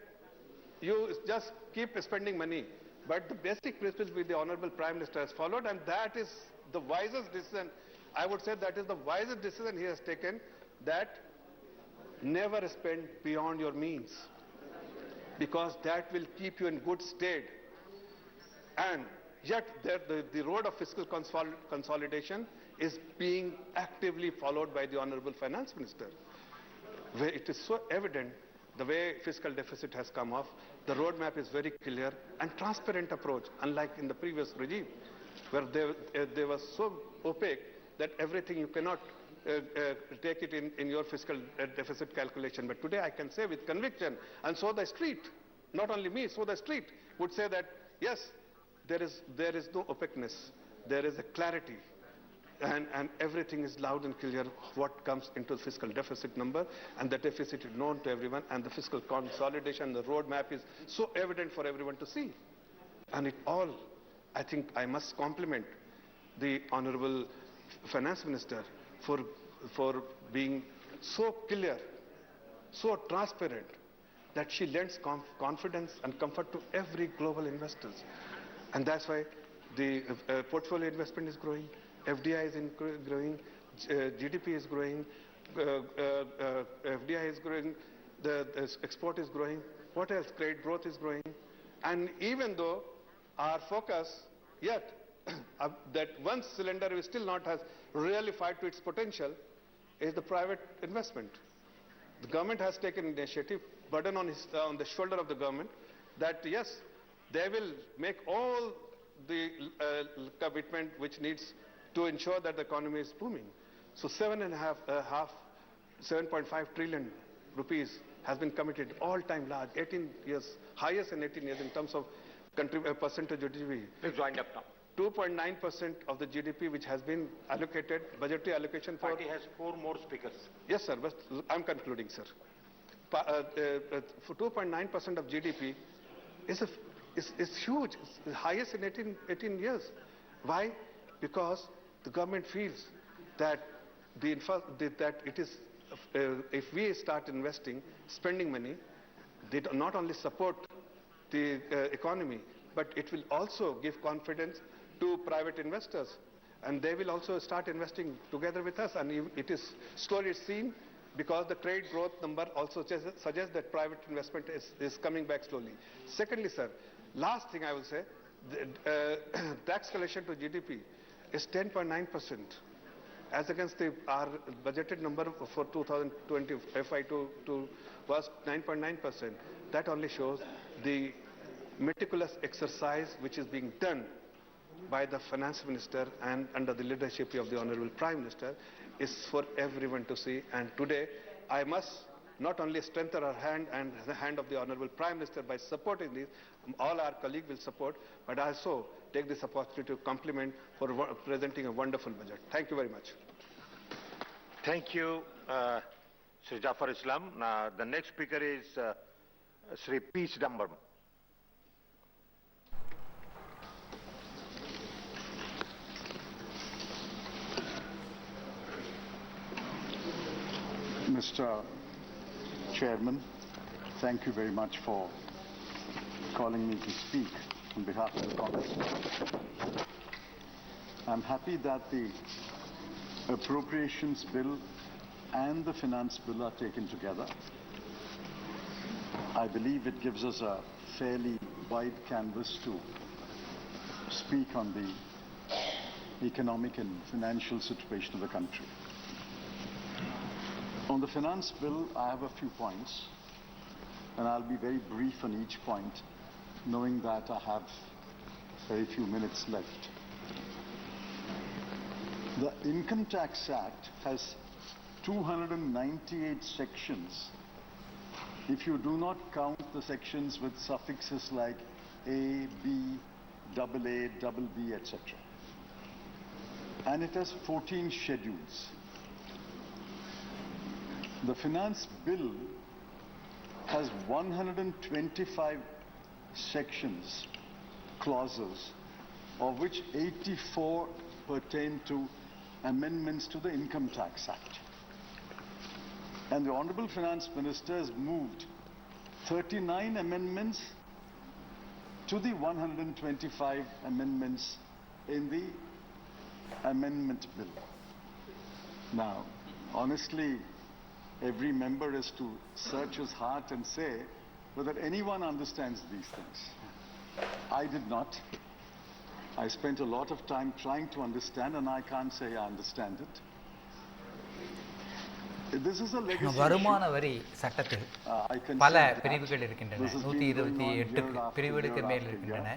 you just keep spending money, but the basic principles which the Honorable Prime Minister has followed, and that is the wisest decision. I would say that is the wisest decision he has taken, that never spend beyond your means, because that will keep you in good state. And yet the road of fiscal consolidation is being actively followed by the Honorable Finance Minister, where it is so evident the way fiscal deficit has come off. The roadmap is very clear and transparent approach, unlike in the previous regime, where they were so opaque that everything you cannot take it in your fiscal deficit calculation. But today I can say with conviction, and so the street, not only me, so the street would say that yes, there is no opaqueness, there is a clarity, and everything is loud and clear what comes into the fiscal deficit number, and the deficit is known to everyone, and the fiscal consolidation, the roadmap is so evident for everyone to see. And it all, I think I must compliment the Honorable Finance Minister for being so clear, so transparent, that she lends confidence and comfort to every global investors. And that's why the portfolio investment is growing, FDI is growing, GDP is growing, FDI is growing, the export is growing. What else? Credit growth is growing. And even though our focus yet that one cylinder we still not has really fired to its potential is the private investment. The government has taken initiative, burden on the shoulder of the government, that yes, they will make all the commitment which needs to ensure that the economy is booming. So 7.5 trillion rupees has been committed, all-time large, 18 years, highest in 18 years in terms of percentage of GDP. Please wind up now. 2.9% of the GDP which has been allocated, budgetary allocation for... Party has 4 more speakers. Yes, sir, but I'm concluding, sir. For 2.9% of GDP is huge. It's the highest in 18 years. Why? Because the government feels that it is, if we start investing, spending money, they not only support the economy, but it will also give confidence to private investors, and they will also start investing together with us. And it is slowly seen, because the trade growth number also suggests that private investment is coming back slowly. Secondly, sir, last thing I will say, tax collection to GDP is 10.9%, as against our budgeted number for 2020 FY22 was 9.9%. That only shows the meticulous exercise which is being done by the Finance Minister and under the leadership of the Honorable Prime Minister is for everyone to see. And today I must not only strengthen our hand and the hand of the Honorable Prime Minister by supporting this, all our colleagues will support, but also take this opportunity to compliment for presenting a wonderful budget. Thank you very much. Thank you, Sri Jafar Islam. Now, the next speaker is Sri P. Chidambaram. Mr. Chairman, thank you very much for calling me to speak on behalf of the Congress. I'm happy that the appropriations bill and the finance bill are taken together. I believe it gives us a fairly wide canvas to speak on the economic and financial situation of the country. On the finance bill, I have a few points, and I'll be very brief on each point, knowing that I have very few minutes left. The Income Tax Act has 298 sections if you do not count the sections with suffixes like A, B, AA, double B, etc. And it has 14 schedules. The finance bill has 125 sections, clauses, of which 84 pertain to amendments to the Income Tax Act. And the Honorable Finance Minister has moved 39 amendments to the 125 amendments in the amendment bill. Now, honestly, every member is to search his heart and say whether anyone understands these things. I did not. I spent a lot of time trying to understand, and I can't say I understand it. This is a legacy வருமான வரி சட்டத்தில் பல பிரிவுகள் இருக்கின்றன. 128 பிரிவுகளுக்கு மேல் இருக்கின்றன.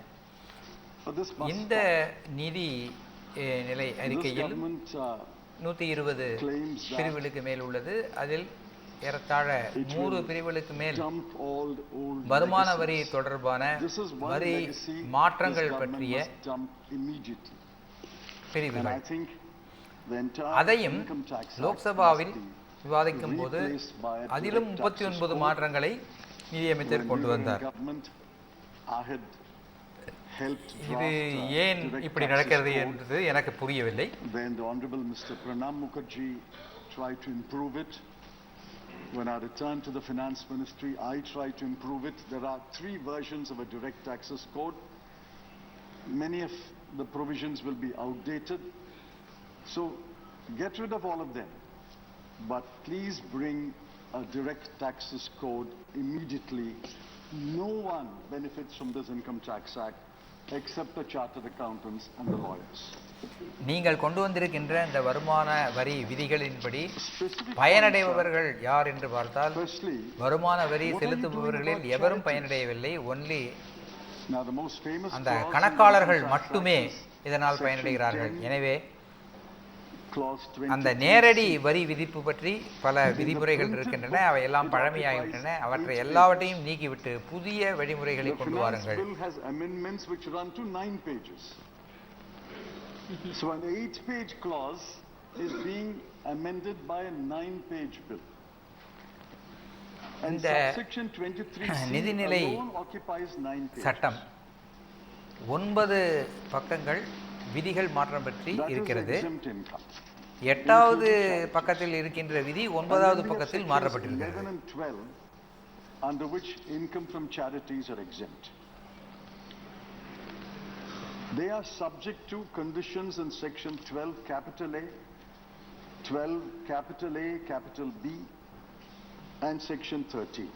இந்த நிதி நிலை அறிக்கையில் 120 பிரிவுகளுக்கு மேல் உள்ளது. அதில் ஏறத்தாழ 100 பிரிவுகளுக்கு மேல் வருமான வரி தொடர்பான வரி மாற்றங்கள் பற்றிய பிரிவுகள். அதையும் லோக்சபாவில் விவாதிக்கும் போது அதிலும் 39 மாற்றங்களை நிதியமைச்சர் கொண்டு வந்தார். இது ஏன் இப்படி நடக்கிறது என்பது எனக்கு புரியவில்லை. When I returned to the finance ministry, I tried to improve it. There are 3 versions of a direct taxes code. Many of the provisions will be outdated. So get rid of all of them. But please bring a direct taxes code immediately. No one benefits from this Income Tax Act except the chartered accountants and the lawyers. நீங்கள் கொண்டு வந்திருக்கின்ற இந்த வருமான வரி விதிகளின்படி பயனடைபவர்கள் யார் என்று பார்த்தால் வருமான வரி செலுத்துபவர்களில் எவரும் பயனடையவில்லை. ஒன்லி அந்த கணக்காளர்கள் மட்டுமே இதனால் பயனடைகிறார்கள். எனவே அந்த நேரடி வரி விதிப்பு பற்றி பல விதிமுறைகள் இருக்கின்றன. அவையெல்லாம் பழமையாகிவிட்டன. அவற்றை எல்லாவற்றையும் நீக்கிவிட்டு புதிய வழிமுறைகளை கொண்டு வாருங்கள். So an 8-page clause is being amended by a 9-page bill. And subsection 23C alone occupies 9 pages. சட்டம் 9 பக்கங்கள் விதிகள் மாற்றம் பற்றி இருக்கிறது. 8வது பக்கத்தில் இருக்கின்ற விதி 9வது பக்கத்தில் மாற்றப்பட்டிருக்கிறது. 11 and 12 under which income from charities are exempt. They are subject to conditions in section 12 capital A, 12 capital A, capital B, and section 13.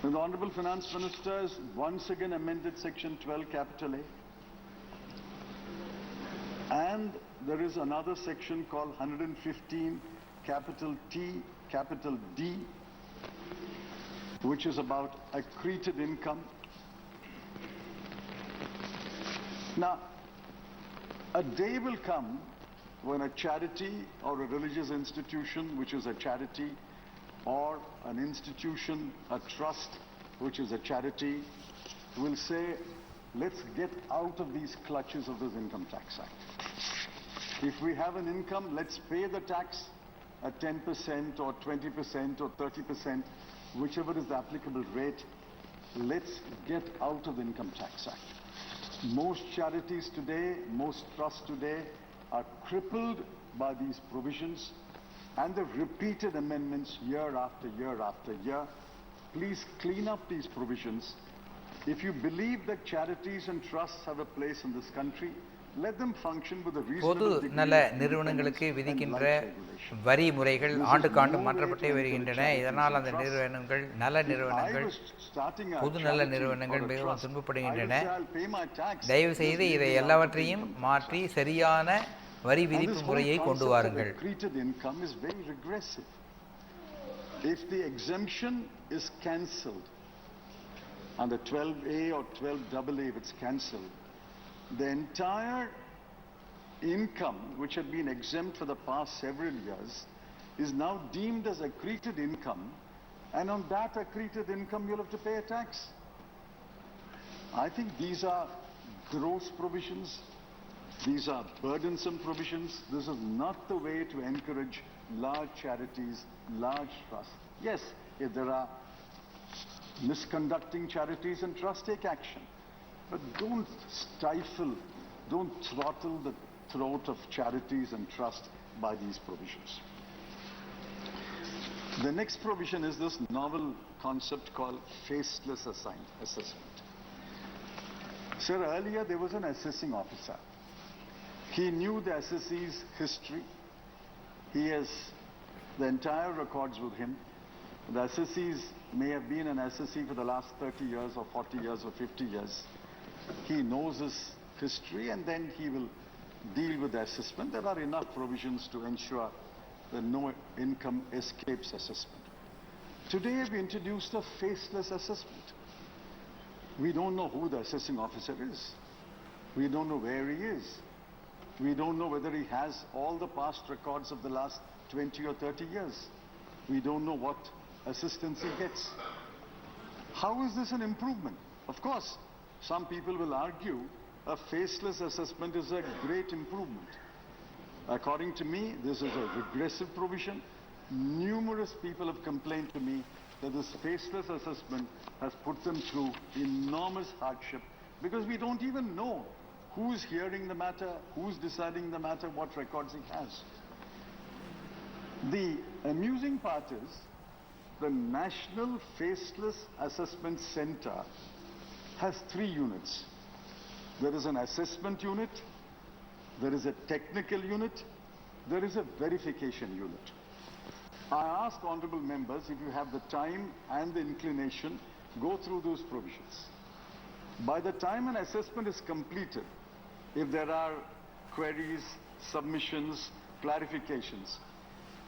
The Honorable Finance Minister has once again amended section 12 capital A. And there is another section called 115 capital T, capital D, which is about accreted income. Now, a day will come when a charity or a religious institution, which is a charity, or an institution, a trust, which is a charity, will say, let's get out of these clutches of this Income Tax Act. If we have an income, let's pay the tax at 10% or 20% or 30%, whichever is the applicable rate. Let's get out of the Income Tax Act. Most charities today, most trusts today are crippled by these provisions and the repeated amendments year after year after year. Please clean up these provisions If you believe that charities and trusts have a place in this country, let them function with a பொது reasonable degree நல of நிறுவனங்களுக்கு independence and விதிக்கின்ற light regulation. வரி முறைகள் This is ஆண்டுக்காண்டு no way மாற்றப்பட்டே to encourage வருகின்றன. charities இதனால் and அந்த trusts. நிறுவனங்கள் நல்ல If I நிறுவனங்கள் was starting a பொது நல charity நிறுவனங்கள் or a மிகவும் trust, I would துன்பப்படுகின்றன. say I'll pay my tax. தயவு Just செய்து leave இதை me out of the எல்லாவற்றையும் income tax மாற்றி act. சரியான வரி And விதிப்பு this whole முறையை கொண்டு concept of வாருங்கள். accreted income is very regressive. If the exemption is cancelled under 12A or 12AA, if it's cancelled, the entire income which had been exempt for the past several years is now deemed as accreted income, and on that accreted income you'll have to pay a tax. I think these are gross provisions. These are burdensome provisions. This is not the way to encourage large charities, large trusts. Yes, if there are misconducting charities and trusts, take action. But don't stifle, don't throttle the throat of charities and trusts by these provisions. The next provision is this novel concept called faceless assessment. Sir, earlier there was an assessing officer. He knew the assessee's history. He has the entire records with him. The assessees may have been an assessee for the last 30 years or 40 years or 50 years. He knows his history and then he will deal with the assessment. There are enough provisions to ensure that no income escapes assessment. Today we introduced a faceless assessment. We don't know who the assessing officer is. We don't know where he is. We don't know whether he has all the past records of the last 20 or 30 years. We don't know what assistance he gets. How is this an improvement? Of course, some people will argue a faceless assessment is a great improvement. According to me, this is a regressive provision. Numerous people have complained to me that this faceless assessment has put them through enormous hardship because we don't even know who's hearing the matter, who's deciding the matter, what records he has. The amusing part is the National Faceless Assessment Center has 3 units. There is an assessment unit, there is a technical unit, there is a verification unit. I ask honorable members, if you have the time and the inclination, go through those provisions. By the time an assessment is completed, if there are queries, submissions, clarifications,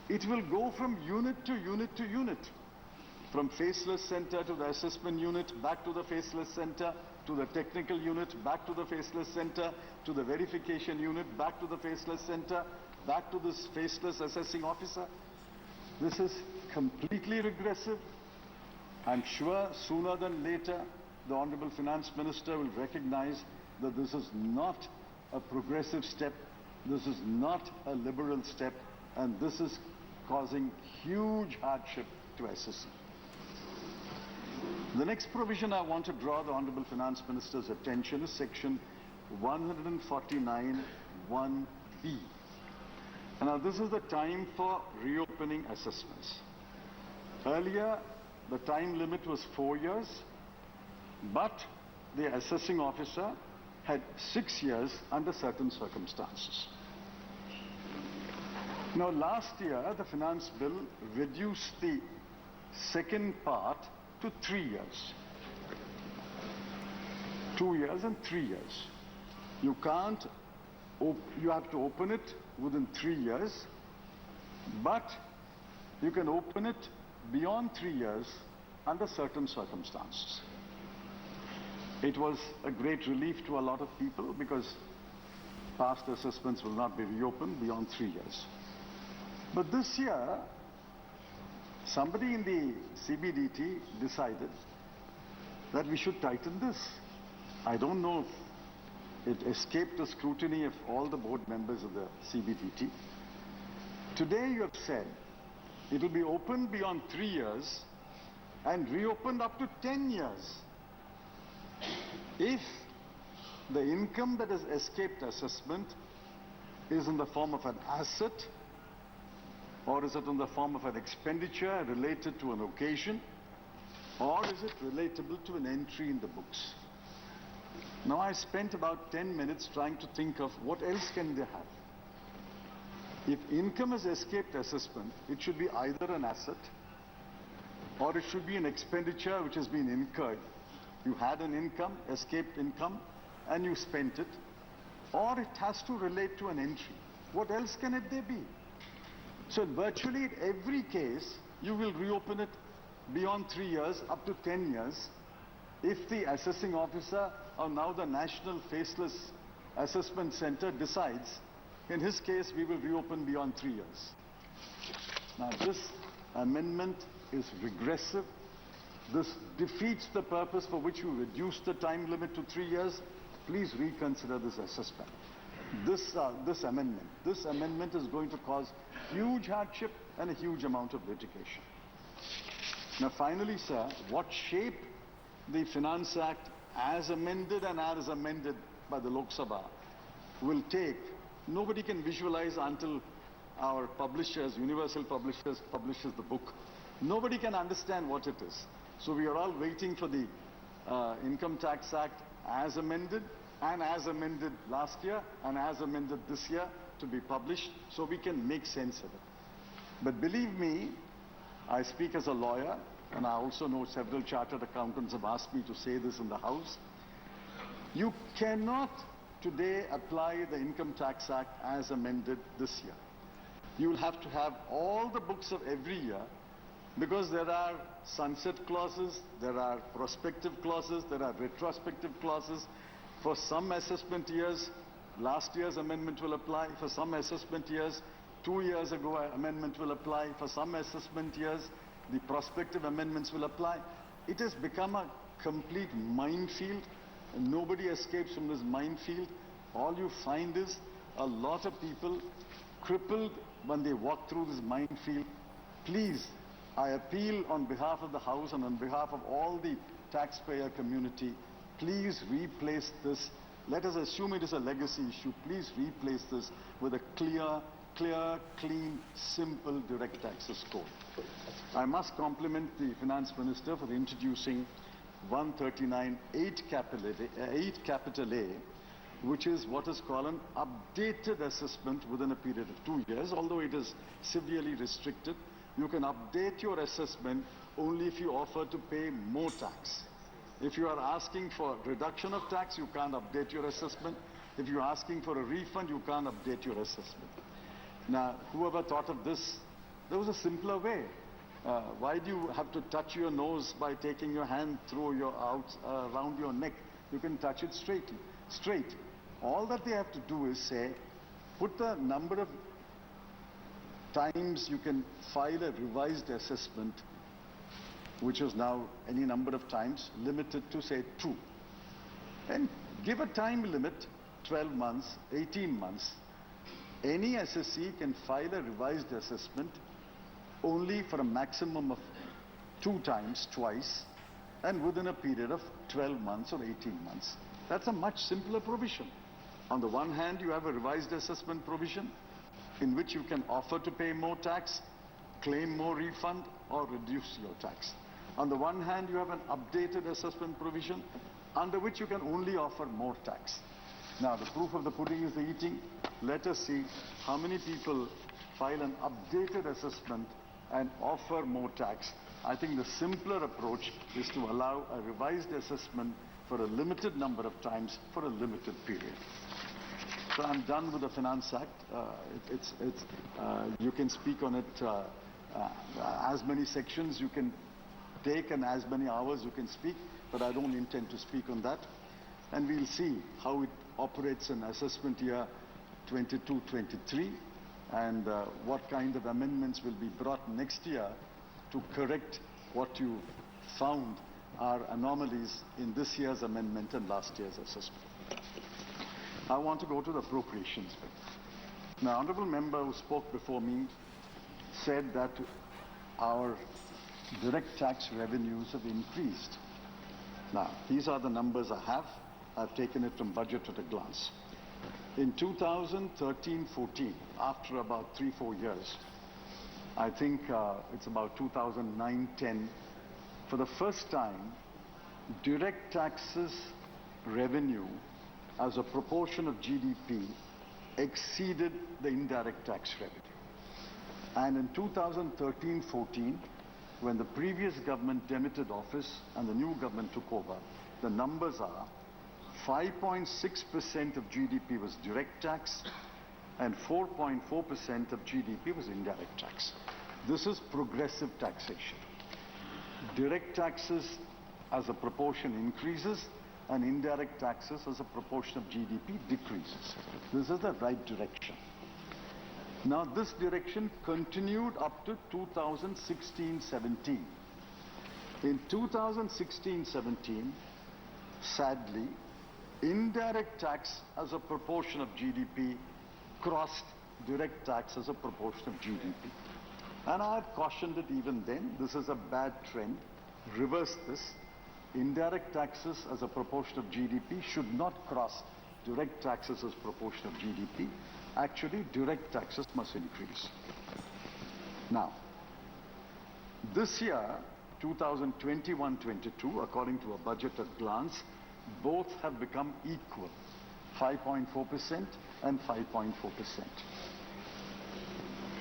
it will go from unit to unit to unit. From faceless center to the assessment unit, back to the faceless center, to the technical unit, back to the faceless center, to the verification unit, back to the faceless center, back to this faceless assessing officer. This is completely regressive. I'm sure sooner than later the Honorable Finance Minister will recognize that this is not a progressive step, this is not a liberal step, and this is causing huge hardship to SSC. The next provision I want to draw the Honorable Finance Minister's attention is section 149(1)(b). Now this is the time for reopening assessments. Earlier the time limit was 4 years, but the assessing officer had 6 years under certain circumstances. Now last year the finance bill reduced the second part to 3 years. 2 years and 3 years. You can't, you have to open it within 3 years, but you can open it beyond 3 years under certain circumstances. It was a great relief to a lot of people because past assessments will not be reopened beyond 3 years. But this year, somebody in the CBDT decided that we should tighten this. I don't know if it escaped the scrutiny of all the board members of the CBDT. Today you have said it will be opened beyond 3 years and reopened up to 10 years. If the income that has escaped assessment is in the form of an asset, or is it in the form of an expenditure related to an occasion, or is it relatable to an entry in the books? Now I spent about 10 minutes trying to think of what else can they have. If income has escaped assessment, it should be either an asset or it should be an expenditure which has been incurred. You had an income, escaped income, and you spent it, or it has to relate to an entry. What else can it there be? So virtually in every case, you will reopen it beyond 3 years, up to 10 years, if the assessing officer or now the National Faceless Assessment Center decides, in his case, we will reopen beyond 3 years. Now this amendment is regressive. This defeats the purpose for which you reduced the time limit to 3 years. Please reconsider this assessment. This amendment is going to cause huge hardship and a huge amount of litigation. Now finally, sir, what shape the Finance Act as amended and as amended by the Lok Sabha will take, nobody can visualize until our publishers, Universal Publishers, publishes the book. Nobody can understand what it is. So we are all waiting for the Income Tax Act as amended and as amended last year and as amended this year to be published so we can make sense of it. But believe me, I speak as a lawyer, and I also know several chartered accountants have asked me to say this in the House. You cannot today apply the Income Tax Act as amended this year. You will have to have all the books of every year, because there are sunset clauses, there are prospective clauses, there are retrospective clauses. For some assessment years, last year's amendment will apply. For some assessment years, 2 years ago, amendment will apply. For some assessment years, the prospective amendments will apply. It has become a complete minefield, and nobody escapes from this minefield. All you find is a lot of people crippled when they walk through this minefield. Please, I appeal on behalf of the House and on behalf of all the taxpayer community, please replace this. Let us assume it is a legacy issue. Please replace this with a clear, clean, simple direct taxes code. I must compliment the Finance Minister for introducing 139 8 capital A, which is what is called an updated assessment within a period of 2 years, although it is severely restricted. You can update your assessment only if you offer to pay more tax. If you are asking for reduction of tax, you can't update your assessment. If you're asking for a refund, you can't update your assessment. Now, whoever thought of this, there was a simpler way. Why do you have to touch your nose by taking your hand through your around your neck? You can touch it straight. All that they have to do is say, put the number of times you can file a revised assessment, which is now any number of times, limited to say 2. And give a time limit, 12 months, 18 months. Any SSC can file a revised assessment only for a maximum of 2 times, twice, and within a period of 12 months or 18 months. That's a much simpler provision. On the one hand, you have a revised assessment provision in which you can offer to pay more tax, claim more refund, or reduce your tax. On the one hand, you have an updated assessment provision under which you can only offer more tax. Now, the proof of the pudding is the eating. Let us see how many people file an updated assessment and offer more tax. I think the simpler approach is to allow a revised assessment for a limited number of times for a limited period. So I'm done with the Finance Act. You can speak on it as many sections you can take and as many hours you can speak, but I don't intend to speak on that. And we'll see how it operates in assessment year 22-23 and what kind of amendments will be brought next year to correct what you found are anomalies in this year's amendment and last year's assessment. I want to go to the appropriations bill. Now, honourable member who spoke before me said that our direct tax revenues have increased. Now, these are the numbers I have. I've taken it from budget at a glance. In 2013-14, after about 3-4 years, I think it's about 2009-10, for the first time, direct taxes revenue as a proportion of GDP exceeded the indirect tax revenue. And in 2013-14, when the previous government demitted office and the new government took over, the numbers are 5.6% of GDP was direct tax and 4.4% of GDP was indirect tax. This is progressive taxation. Direct taxes as a proportion increases and indirect taxes as a proportion of GDP decreases. This is the right direction. Now this direction continued up to 2016-17. In 2016-17, sadly, indirect tax as a proportion of GDP crossed direct tax as a proportion of GDP. And I had cautioned it even then, this is a bad trend, reverse this. Indirect taxes as a proportion of GDP should not cross direct taxes as proportion of GDP. Actually, direct taxes must increase. Now, this year, 2021-22, according to a budget at glance, both have become equal, 5.4% and 5.4%.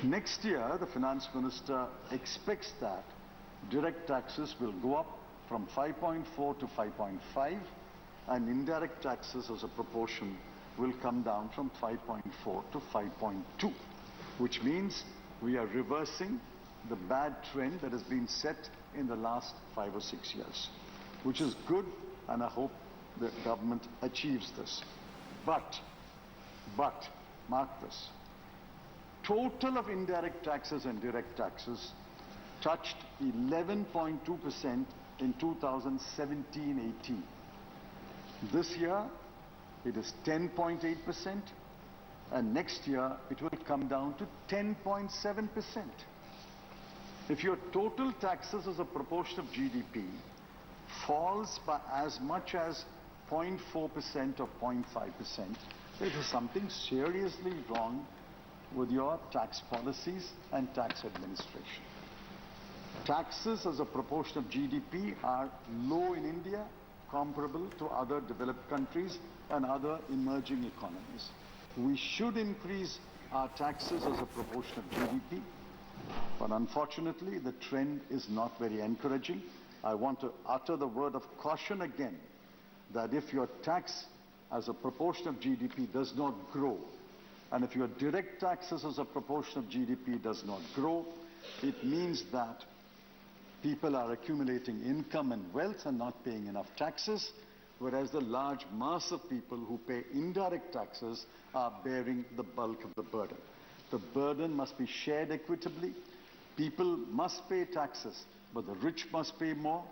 Next year, the finance minister expects that direct taxes will go up from 5.4 to 5.5 and indirect taxes as a proportion will come down from 5.4 to 5.2, which means we are reversing the bad trend that has been set in the last 5 or 6 years, which is good, and I hope the government achieves this. But, mark this, total of indirect taxes and direct taxes touched 11.2% in 2017-18. This year, it is 10.8%, and next year it will come down to 10.7%. If your total taxes as a proportion of GDP falls by as much as 0.4% or 0.5%, there is something seriously wrong with your tax policies and tax administration. Taxes as a proportion of GDP are low in India, comparable to other developed countries and other emerging economies. We should increase our taxes as a proportion of GDP, but unfortunately the trend is not very encouraging. I want to utter the word of caution again, that if your tax as a proportion of GDP does not grow, and if your direct taxes as a proportion of GDP does not grow, it means that people are accumulating income and wealth and not paying enough taxes, whereas the large mass of people who pay indirect taxes are bearing the bulk of the burden. The burden must be shared equitably. People must pay taxes, but the rich must pay more.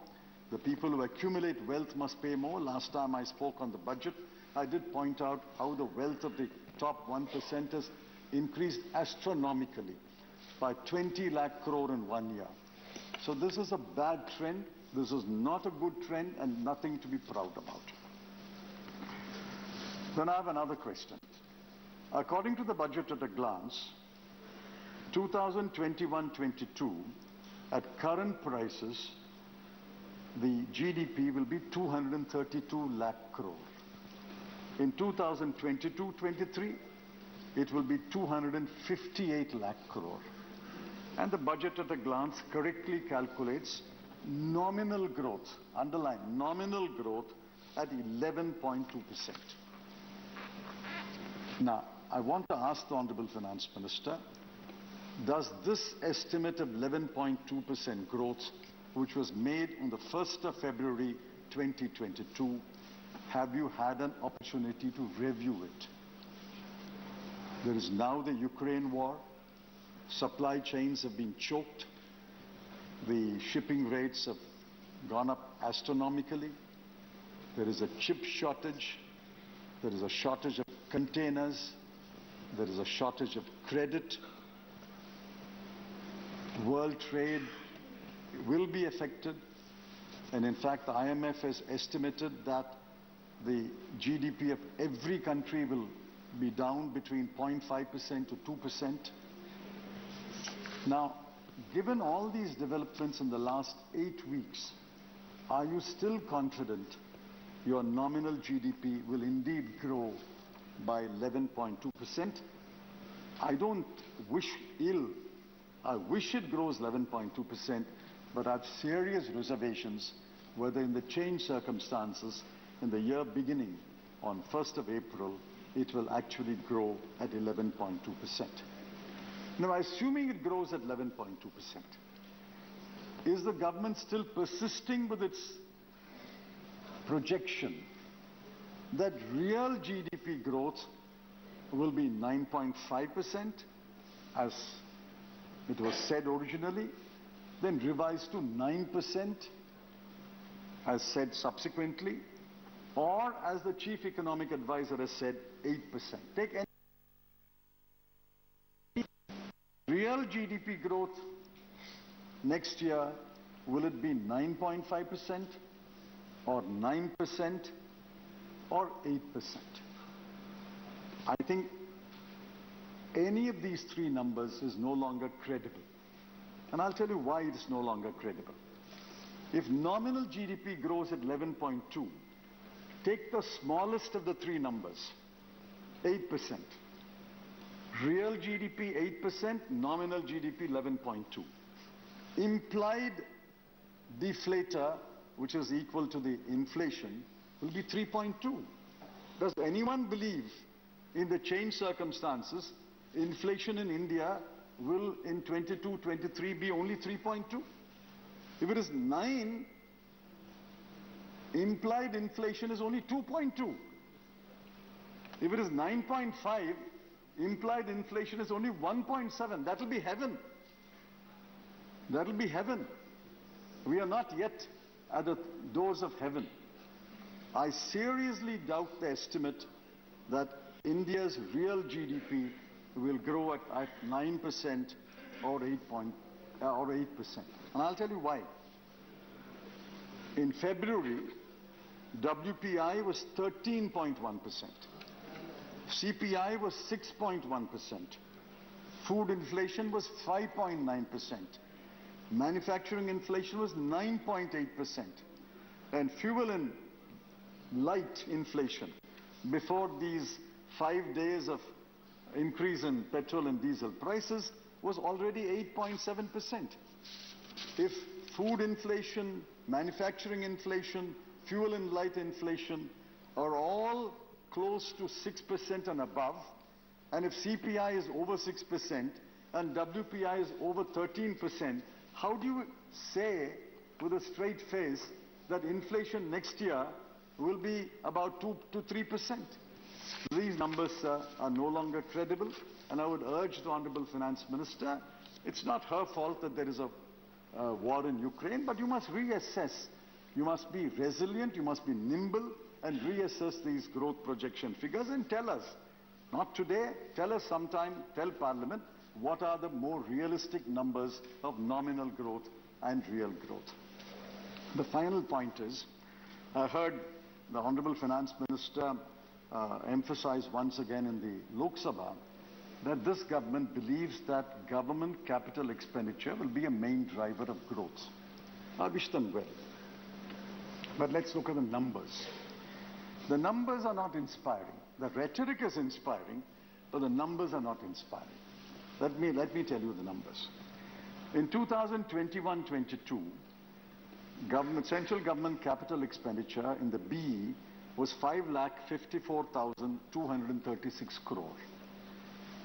The people who accumulate wealth must pay more. Last time I spoke on the budget, I did point out how the wealth of the top 1%ers increased astronomically by 20 lakh crore in 1 year. So this is a bad trend. This is not a good trend and nothing to be proud about. Then I have another question. According to the budget at a glance, 2021-22, at current prices, the GDP will be 232 lakh crore. In 2022-23, it will be 258 lakh crore. And the budget at a glance correctly calculates nominal growth, underline nominal growth, at 11.2%. Now, I want to ask the Honorable Finance Minister, does this estimate of 11.2% growth, which was made on the 1st of February 2022, have you had an opportunity to review it? There is now the Ukraine war. Supply chains have been choked. The shipping rates have gone up astronomically. There is a chip shortage. There is a shortage of containers. There is a shortage of credit. World trade will be affected. And in fact, the IMF has estimated that the GDP of every country will be down between 0.5% to 2%. Now, given all these developments in the last 8 weeks, are you still confident your nominal GDP will indeed grow by 11.2%? I don't wish ill. I wish it grows 11.2%, but I have serious reservations whether in the changed circumstances in the year beginning on 1st of April, it will actually grow at 11.2%. Now, assuming it grows at 11.2%, is the government still persisting with its projection that real GDP growth will be 9.5%, as it was said originally, then revised to 9%, as said subsequently, or as the chief economic advisor has said, 8%. Take any real GDP growth next year, will it be 9.5% or 9% or 8%? I think any of these three numbers is no longer credible. And I'll tell you why it is no longer credible. If nominal GDP grows at 11.2, take the smallest of the three numbers, 8%. Real GDP 8%, nominal GDP 11.2. Implied deflator, which is equal to the inflation, will be 3.2. Does anyone believe in the changed circumstances, inflation in India will in 22-23 be only 3.2? If it is 9, implied inflation is only 2.2. If it is 9.5, implied inflation is only 1.7. That will be heaven. That will be heaven. We are not yet at the doors of heaven. I seriously doubt the estimate that India's real GDP will grow at 9% or 8%. And I'll tell you why. In February, WPI was 13.1%. CPI was 6.1%. Food inflation was 5.9%. Manufacturing inflation was 9.8%. And fuel and light inflation, before these 5 days of increase in petrol and diesel prices, was already 8.7%. If food inflation, manufacturing inflation, fuel and light inflation are all close to 6% and above, and if CPI is over 6% and WPI is over 13%, how do you say with a straight face that inflation next year will be about 2 to 3%? These numbers are no longer credible, and I would urge the Honorable Finance Minister, it's not her fault that there is a war in Ukraine, but you must reassess. You must be resilient, you must be nimble, and reassess these growth projection figures and tell us, not today, tell us sometime, tell Parliament, what are the more realistic numbers of nominal growth and real growth. The final point is, I heard the Honorable Finance Minister emphasize once again in the Lok Sabha that this government believes that government capital expenditure will be a main driver of growth. I wish them well. But let's look at the numbers. The numbers are not inspiring. The rhetoric is inspiring, but the numbers are not inspiring. Let me tell you the numbers. In 2021-22, central government capital expenditure in the BE was 5,54,236 crore.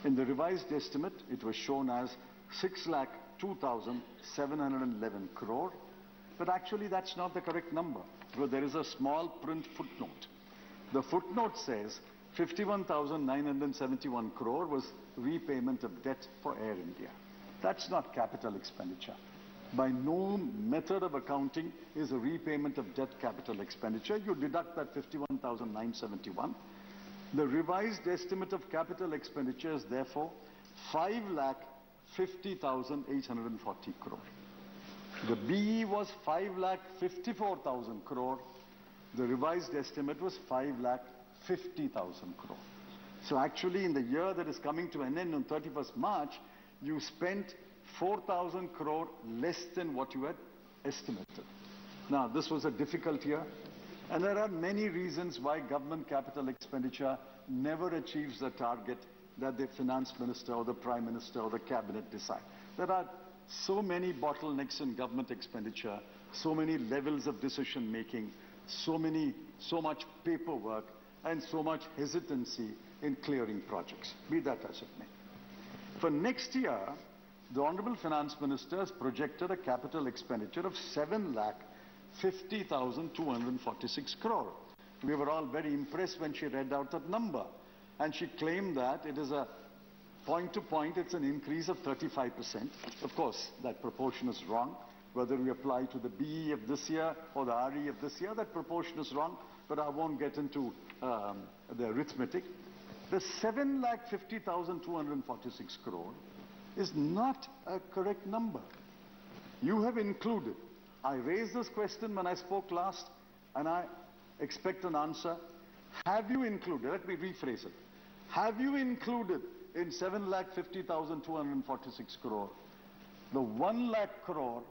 In the revised estimate, it was shown as 6,02,711 crore. But actually, that's not the correct number, because there is a small print footnote. The footnote says 51,971 crore was repayment of debt for Air India. That's not capital expenditure. By no method of accounting is a repayment of debt capital expenditure. You deduct that 51,971. The revised estimate of capital expenditure is therefore 5,50,840 crore. The BE was 5,54,000 crore. The revised estimate was 5,50,000 crore. So actually, in the year that is coming to an end on 31st March, you spent 4,000 crore less than what you had estimated. Now, this was a difficult year, and there are many reasons why government capital expenditure never achieves the target that the finance minister or the prime minister or the cabinet decide. There are so many bottlenecks in government expenditure, so many levels of decision making, so much paperwork, and so much hesitancy in clearing projects, be that as it may. For next year, the Honorable Finance Minister has projected a capital expenditure of 7,50,246 crore. We were all very impressed when she read out that number. And she claimed that it is a point to point, it's an increase of 35%. Of course, that proportion is wrong. Whether we apply to the BE of this year or the RE of this year, that proportion is wrong, but I won't get into the arithmetic. The 7,50,246 crore is not a correct number. You have included, I raised this question when I spoke last, and I expect an answer. Have you included, let me rephrase it, have you included in 7,50,246 crore the 1 lakh crore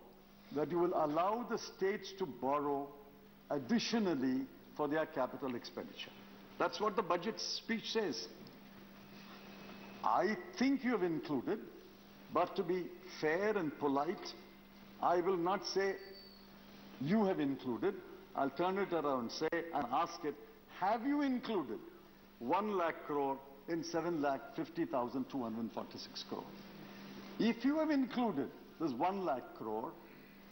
that you will allow the states to borrow additionally for their capital expenditure? That's what the budget speech says. I think you have included, but to be fair and polite, I will not say you have included. I'll turn it around and ask it, have you included 1 lakh crore in 7,50,246 crore? If you have included this 1 lakh crore,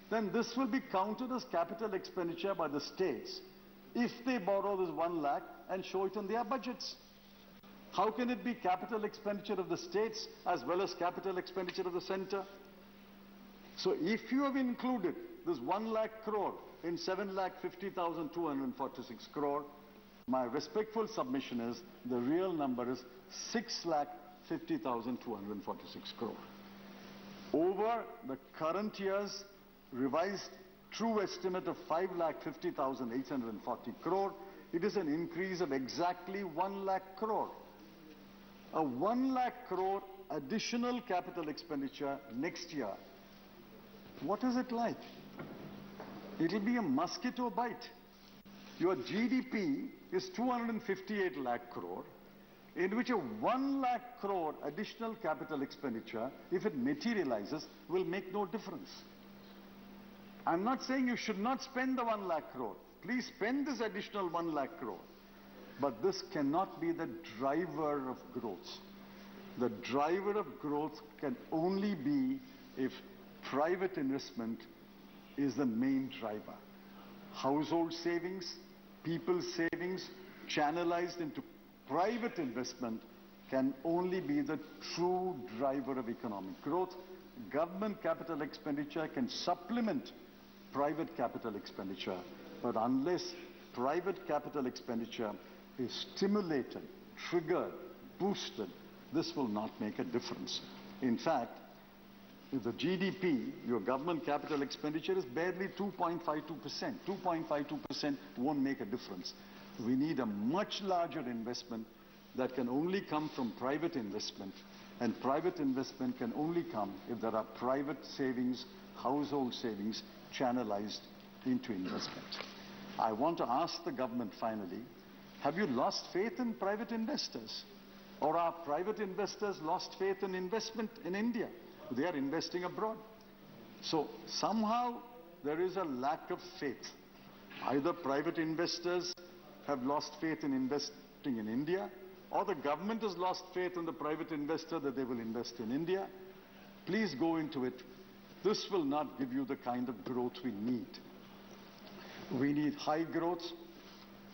then this will be counted as capital expenditure by the states if they borrow this 1 lakh and show it in their budgets. How can it be capital expenditure of the states as well as capital expenditure of the center? So if you have included this 1 lakh crore in 7,50,246 crore, my respectful submission is the real number is 6,50,246 crore. Over the current year's revised true estimate of 5,50,840 crore, it is an increase of exactly 1 lakh crore. A 1 lakh crore additional capital expenditure next year. What is it like? It will be a mosquito bite. Your GDP is 258 lakh crore, in which a 1 lakh crore additional capital expenditure, if it materializes, will make no difference. I'm not saying you should not spend the 1 lakh crore. Please spend this additional 1 lakh crore. But this cannot be the driver of growth. The driver of growth can only be if private investment is the main driver. Household savings, people's savings, channelized into private investment can only be the true driver of economic growth. Government capital expenditure can supplement private capital expenditure, but unless private capital expenditure is stimulated, triggered, boosted, this will not make a difference. In fact, if the GDP, your government capital expenditure is barely 2.52%. 2.52% won't make a difference. We need a much larger investment that can only come from private investment, and private investment can only come if there are private savings, household savings channelized into investment. I want to ask the government finally, have you lost faith in private investors? Or are private investors lost faith in investment in India? They are investing abroad. So somehow there is a lack of faith. Either private investors have lost faith in investing in India, or the government has lost faith in the private investor that they will invest in India. Please go into it. This will not give you the kind of growth we need. We need high growth.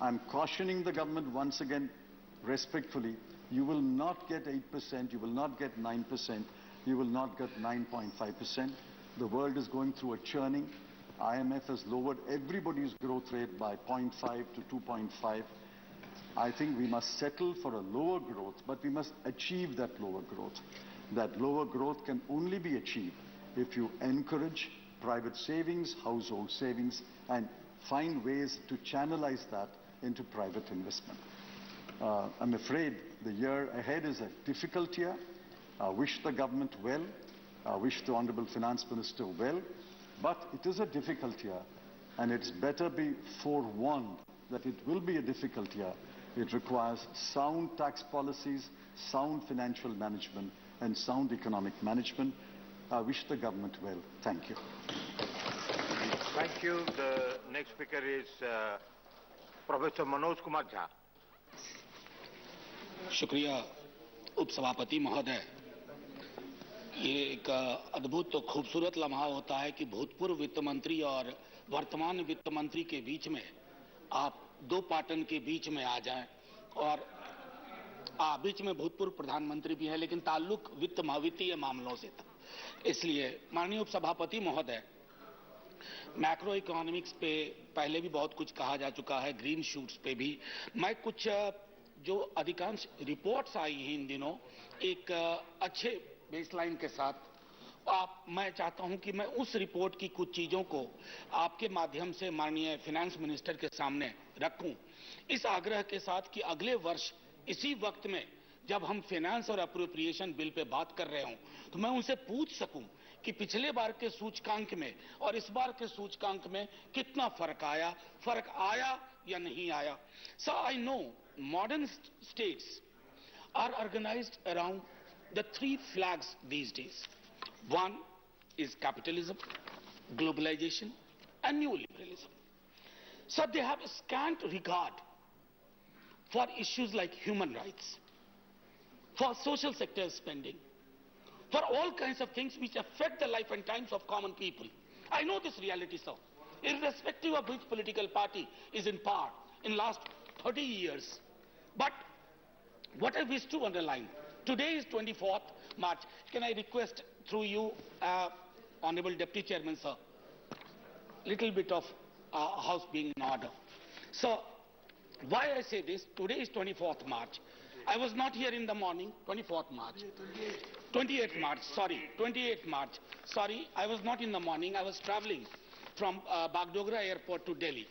I'm cautioning the government once again, respectfully, you will not get 8%, you will not get 9%, you will not get 9.5%. The world is going through a churning. IMF has lowered everybody's growth rate by 0.5 to 2.5. I think we must settle for a lower growth, but we must achieve that lower growth. That lower growth can only be achieved if you encourage private savings, household savings, and find ways to channelize that into private investment. I'm afraid the year ahead is a difficult year. I wish the government well. I wish the Honorable Finance Minister well. But it is a difficult year. and it's better be forewarned that it will be a difficult year. It requires sound tax policies, sound financial management, and sound economic management. I wish the government well. Thank you. Thank you. The next speaker is Professor Manoj Kumar Jha. शुक्रिया उपसभापति महोदय। ये एक अद्भुत तो खूबसूरत लम्हा होता है कि भूतपूर्व वित्त मंत्री और वर्तमान वित्त मंत्री के बीच में आप दो पाटन के बीच में आ जाएं, और बीच में भूतपूर्व प्रधानमंत्री भी है, लेकिन ताल्लुक वित्तीय मामलों से था। इसलिए माननीय उपसभापति महोदय, मैक्रो इकोनॉमिक्स पे पहले भी बहुत कुछ कहा जा चुका है, ग्रीन शूट्स पे भी। मैं कुछ जो अधिकांश रिपोर्ट्स आई हैं इन दिनों एक अच्छे बेसलाइन के साथ, मैं चाहता हूं कि मैं उस रिपोर्ट की कुछ चीजों को आपके माध्यम से माननीय फाइनेंस मिनिस्टर के सामने रखूं, इस आग्रह के साथ कि अगले वर्ष इसी वक्त में जब हम फाइनेंस और अप्रोप्रिएशन बिल पे बात कर रहे हों तो मैं उनसे पूछ सकूं कि पिछले बार के सूचकांक में और इस बार के सूचकांक में कितना फर्क आया या नहीं आया। So I know modern states are organised around the three flags these days. One is capitalism, globalization, and neoliberalism. So they have scant regard for issues like human rights, for social sector spending, for all kinds of things which affect the life and times of common people. I know this reality, sir. Irrespective of which political party is in power in last 30 years. But what I wish to underline, today is 24th March. Can I request through you, Honorable Deputy Chairman, sir, little bit of House being in order. So, why I say this, today is 24th March. I was not here in the morning, 28th March, sorry, I was not in the morning, I was traveling from Bagdogra airport to Delhi.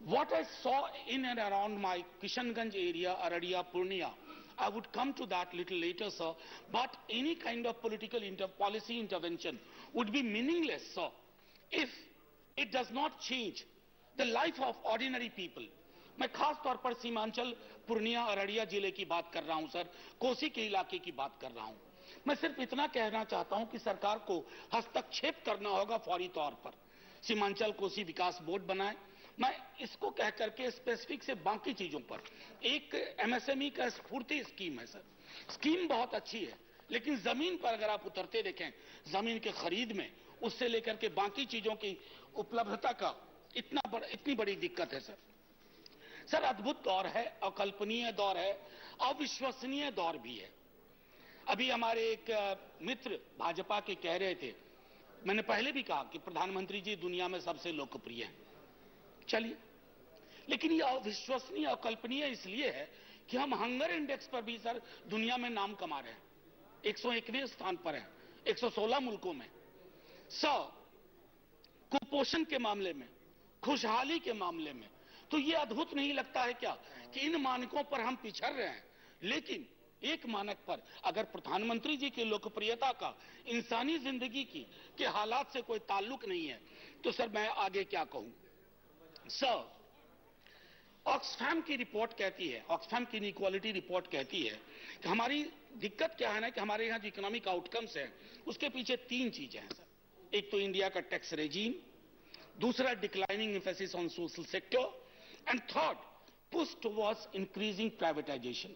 What I saw in and around my Kishanganj area, Aradia, Purnia, I would come to that little later, sir, but any kind of political policy intervention would be meaningless, sir, if it does not change the life of ordinary people. मैं खास तौर पर सीमांचल पूर्णिया अररिया जिले की बात कर रहा हूं सर, कोसी के इलाके की बात कर रहा हूं। मैं सिर्फ इतना कहना चाहता हूं कि सरकार को हस्तक्षेप करना होगा फौरी तौर पर। सीमांचल कोसी विकास बोर्ड बनाए। मैं इसको कह करके स्पेसिफिक से बाकी चीजों पर, एक एमएसएमई का स्फूर्ति स्कीम है सर, स्कीम बहुत अच्छी है, लेकिन जमीन पर अगर आप उतरते देखें, जमीन के खरीद में उससे लेकर के बाकी चीजों की उपलब्धता का इतनी बड़ी दिक्कत है सर। सर अद्भुत दौर है, अकल्पनीय दौर है, अविश्वसनीय दौर भी है। अभी हमारे एक मित्र भाजपा के कह रहे थे, मैंने पहले भी कहा कि प्रधानमंत्री जी दुनिया में सबसे लोकप्रिय हैं, चलिए, लेकिन ये अविश्वसनीय अकल्पनीय इसलिए है कि हम हंगर इंडेक्स पर भी सर दुनिया में नाम कमा रहे हैं, 101वें स्थान पर हैं 116 मुल्कों में। कुपोषण के मामले में, खुशहाली के मामले में, तो ये अद्भुत नहीं लगता है क्या कि इन मानकों पर हम पिछड़ रहे हैं, लेकिन एक मानक पर अगर प्रधानमंत्री जी की लोकप्रियता का इंसानी जिंदगी के हालात से कोई ताल्लुक नहीं है, तो सर मैं आगे क्या कहूं। सर, ऑक्सफैम की रिपोर्ट कहती है, ऑक्सफैम की इनइक्वालिटी रिपोर्ट कहती है कि हमारी दिक्कत क्या है ना कि हमारे यहां जो इकोनॉमिक आउटकम्स है उसके पीछे तीन चीजें हैं सर। एक तो इंडिया का टैक्स रेजीम, दूसरा declining emphasis on social sector, and third push towards increasing privatisation.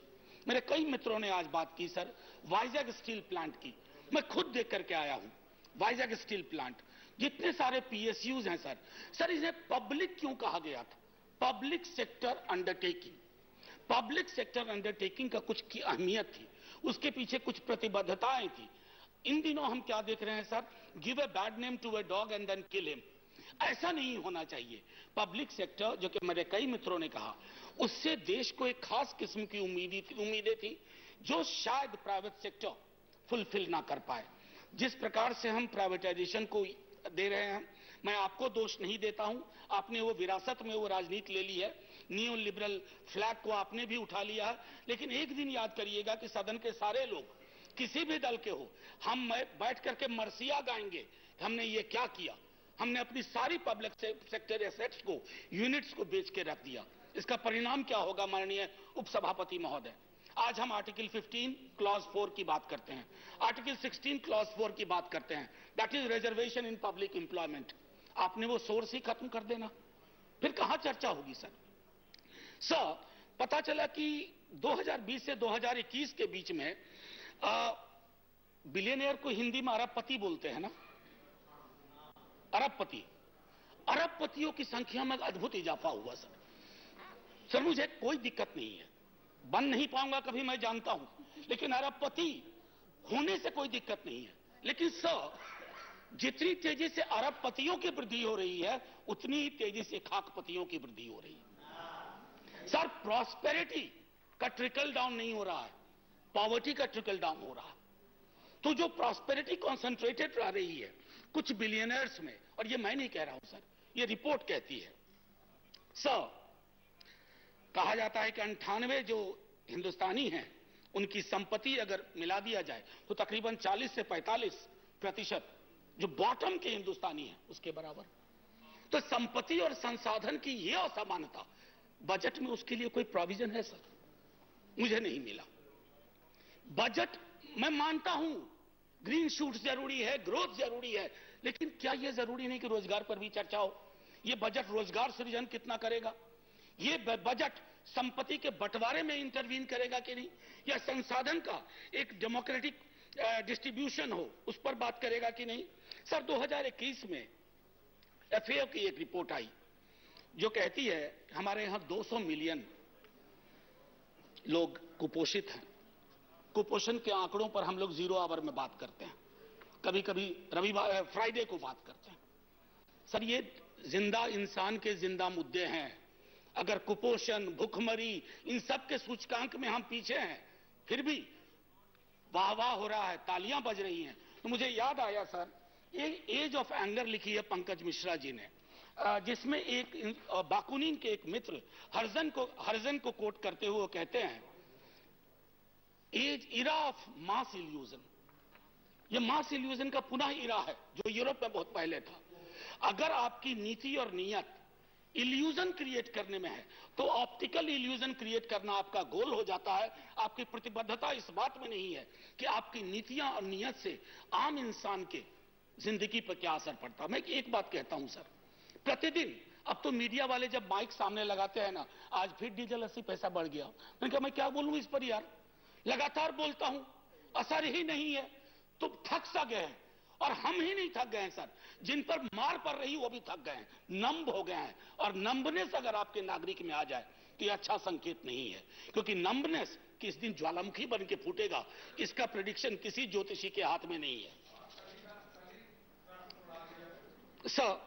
मेरे कई मित्रों ने आज बात की सर वाइजैग स्टील प्लांट की, मैं खुद देख करके आया हूं वाइजैग स्टील प्लांट। जितने सारे पीएसयूज हैं सर इन्हें पब्लिक क्यों कहा गया था? Public sector undertaking. Public sector undertaking का कुछ की अहमियत थी, उसके पीछे कुछ प्रतिबद्धताएं थी। इन दिनों हम क्या देख रहे हैं sir, give a bad name to a dog and then kill him. ऐसा नहीं होना चाहिए। पब्लिक सेक्टर, जो कि मेरे कई मित्रों ने कहा, उससे देश को एक खास किस्म की उम्मीदें थी जो शायद प्राइवेट सेक्टर फुलफिल ना कर पाए। जिस प्रकार से हम प्राइवेटाइजेशन को दे रहे हैं, मैं आपको दोष नहीं देता हूं, आपने वो विरासत में वो राजनीति ले ली है, नियो लिबरल फ्लैग को आपने भी उठा लिया है, लेकिन एक दिन याद करिएगा कि सदन के सारे लोग किसी भी दल के हो, हम बैठ करके मरसिया गाएंगे, हमने ये क्या किया, हमने अपनी सारी पब्लिक सेक्टर एसेट्स को, यूनिट्स को बेच के रख दिया। इसका परिणाम क्या होगा माननीय उपसभापति महोदय? आज हम आर्टिकल 15 क्लॉज 4 की बात करते हैं, आर्टिकल 16 क्लॉज 4 की बात करते हैं, that is reservation in public employment. आपने वो सोर्स ही खत्म कर देना, फिर कहां चर्चा होगी सर? सर, पता चला कि 2020 से 2021 के बीच में बिलियनियर को हिंदी में अरबपति बोलते हैं ना, अरबपति, अरबपतियों की संख्या में अद्भुत इजाफा हुआ सर। सर मुझे कोई दिक्कत नहीं है, बन नहीं पाऊंगा कभी, मैं जानता हूं, लेकिन अरबपति होने से कोई दिक्कत नहीं है। लेकिन सर, जितनी तेजी से अरबपतियों की वृद्धि हो रही है, उतनी ही तेजी से खाकपतियों की वृद्धि हो रही है। सर, प्रॉस्पेरिटी का ट्रिकल डाउन नहीं हो रहा है, पॉवर्टी का ट्रिकल डाउन हो रहा है। तो जो प्रॉस्पेरिटी कॉन्सेंट्रेटेड रह रही है कुछ बिलियनर्स में, और ये मैं नहीं कह रहा हूं सर, ये रिपोर्ट कहती है। सर, कहा जाता है कि 98 जो हिंदुस्तानी हैं उनकी संपत्ति अगर मिला दिया जाए तो तकरीबन 40 से 45% जो बॉटम के हिंदुस्तानी हैं उसके बराबर। तो संपत्ति और संसाधन की यह असमानता, बजट में उसके लिए कोई प्रोविजन है सर? मुझे नहीं मिला। बजट, मैं मानता हूं ग्रीन शूट्स जरूरी है, ग्रोथ जरूरी है, लेकिन क्या यह जरूरी नहीं कि रोजगार पर भी चर्चा हो? यह बजट रोजगार सृजन कितना करेगा? ये बजट संपत्ति के बंटवारे में इंटरवीन करेगा कि नहीं, या संसाधन का एक डेमोक्रेटिक डिस्ट्रीब्यूशन हो उस पर बात करेगा कि नहीं? सर, 2021 में एफएओ की एक रिपोर्ट आई जो कहती है हमारे यहां 200 मिलियन लोग कुपोषित हैं। कुपोषण के आंकड़ों पर हम लोग 0 आवर में बात करते हैं, कभी कभी रविवार फ्राइडे को बात करते हैं। सर, ये जिंदा इंसान के जिंदा मुद्दे हैं। अगर कुपोषण, भूखमरी, इन सब के सूचकांक में हम पीछे हैं, फिर भी वाह वाह हो रहा है, तालियां बज रही हैं। तो मुझे याद आया सर, एक एज ऑफ एंगर लिखी है पंकज मिश्रा जी ने, जिसमें एक बाकुनिन के एक मित्र हर्जन को कोट करते हुए कहते हैं, as era of mass illusion. ये मास इल्यूजन का पुनः इरा है जो यूरोप में बहुत पहले था। अगर आपकी नीति और नीयत इल्यूजन क्रिएट करने में है तो ऑप्टिकल इल्यूजन क्रिएट करना आपका गोल हो जाता है। आपकी प्रतिबद्धता इस बात में नहीं है कि आपकी नीतियां और नीयत से आम इंसान के जिंदगी पर क्या असर पड़ता है। मैं एक बात कहता हूं सर, प्रतिदिन अब तो मीडिया वाले जब माइक सामने लगाते हैं ना, आज फिर डीजल 80 पैसा बढ़ गया, मैंने कहा मैं क्या बोलूं इस पर यार, लगातार बोलता हूं, असर ही नहीं है, तो थक सा गए हैं। और हम ही नहीं थक गए हैं सर, जिन पर मार पड़ रही वो भी थक गए हैं, नंब हो गए हैं। और नंबनेस अगर आपके नागरिक में आ जाए तो ये अच्छा संकेत नहीं है, क्योंकि नंबनेस किस दिन ज्वालामुखी बन के फूटेगा इसका प्रेडिक्शन किसी ज्योतिषी के हाथ में नहीं है। सर,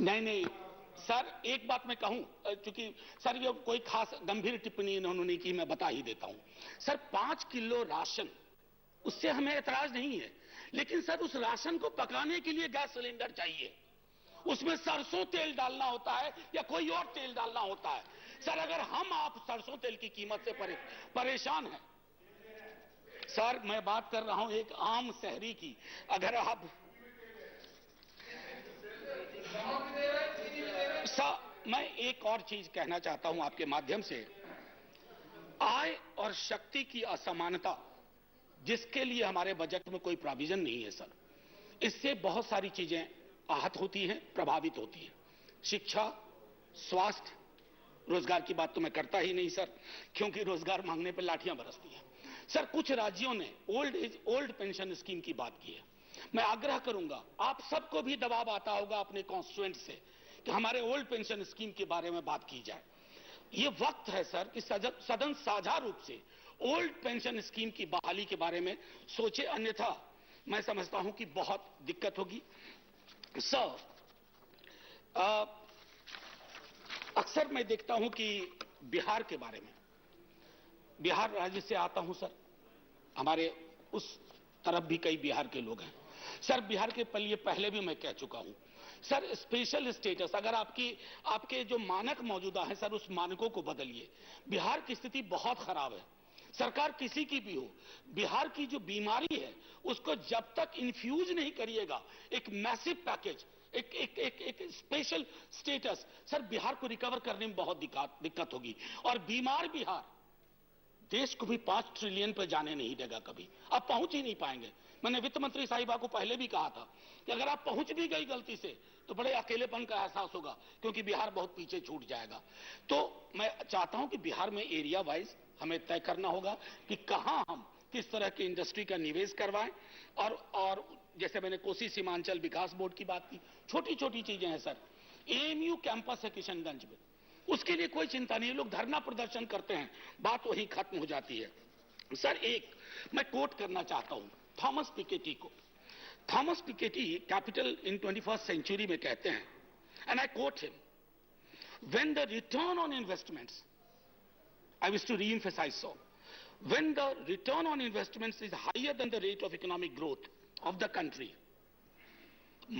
नहीं सर, एक बात मैं कहूं, क्योंकि सर ये कोई खास गंभीर टिप्पणी इन्होंने नहीं की, मैं बता ही देता हूं। सर, 5 किलो राशन, उससे हमें एतराज नहीं है, लेकिन सर उस राशन को पकाने के लिए गैस सिलेंडर चाहिए, उसमें सरसों तेल डालना होता है या कोई और तेल डालना होता है। सर, अगर हम आप सरसों तेल की कीमत से परेशान हैं, सर मैं बात कर रहा हूं एक आम शहरी की, अगर आप सर, मैं एक और चीज कहना चाहता हूं आपके माध्यम से, आय और शक्ति की असमानता जिसके लिए हमारे बजट में कोई प्रोविजन नहीं है सर, इससे बहुत सारी चीजें आहत होती हैं, प्रभावित होती हैं। शिक्षा, स्वास्थ्य, रोजगार की बात तो मैं करता ही नहीं सर, क्योंकि रोजगार मांगने पर लाठियां बरसती हैं। सर, कुछ राज्यों ने ओल्ड पेंशन स्कीम की बात की है। मैं आग्रह करूंगा, आप सबको भी दबाव आता होगा अपने कॉन्स्टिट्यूएंट से कि हमारे ओल्ड पेंशन स्कीम के बारे में बात की जाए। ये वक्त है सर कि सदन साझा रूप से ओल्ड पेंशन स्कीम की बहाली के बारे में सोचे, अन्यथा मैं समझता हूं कि बहुत दिक्कत होगी। सर, अक्सर मैं देखता हूं कि बिहार के बारे में, बिहार राज्य से आता हूं सर, हमारे उस तरफ भी कई बिहार के लोग हैं सर। बिहार के लिए पहले भी मैं कह चुका हूं सर, स्पेशल स्टेटस, अगर आपके जो मानक मौजूदा है सर, उस मानकों को बदलिए। बिहार की स्थिति बहुत खराब है सरकार किसी की भी हो, बिहार की जो बीमारी है उसको जब तक इन्फ्यूज नहीं करिएगा, एक मैसिव पैकेज, एक स्पेशल स्टेटस, सर बिहार को रिकवर करने में बहुत दिक्कत होगी। और बीमार बिहार देश को भी 5 ट्रिलियन पर जाने नहीं देगा कभी, अब पहुंच ही नहीं पाएंगे। मैंने वित्त मंत्री साहिबा को पहले भी कहा था कि अगर आप पहुंच भी गई गलती से तो बड़े अकेलेपन का एहसास होगा, क्योंकि बिहार बहुत पीछे छूट जाएगा। तो मैं चाहता हूं कि बिहार में एरिया वाइज हमें तय करना होगा कि कहां हम किस तरह की इंडस्ट्री का निवेश करवाएं, और जैसे मैंने कोसी सीमांचल विकास बोर्ड की बात की, छोटी छोटी चीजें हैं सर। एएमयू कैंपस है किशनगंज में, उसके लिए कोई चिंता नहीं, लोग धरना प्रदर्शन करते हैं, बात वहीं खत्म हो जाती है। सर एक मैं कोट करना चाहता हूं थॉमस पिकेटी को। Thomas Piketty capital in 21st century में कहते हैं, and I quote him, when the return on investments, I wish to re-emphasize so, when the return on investments is higher than the rate of economic growth of the country,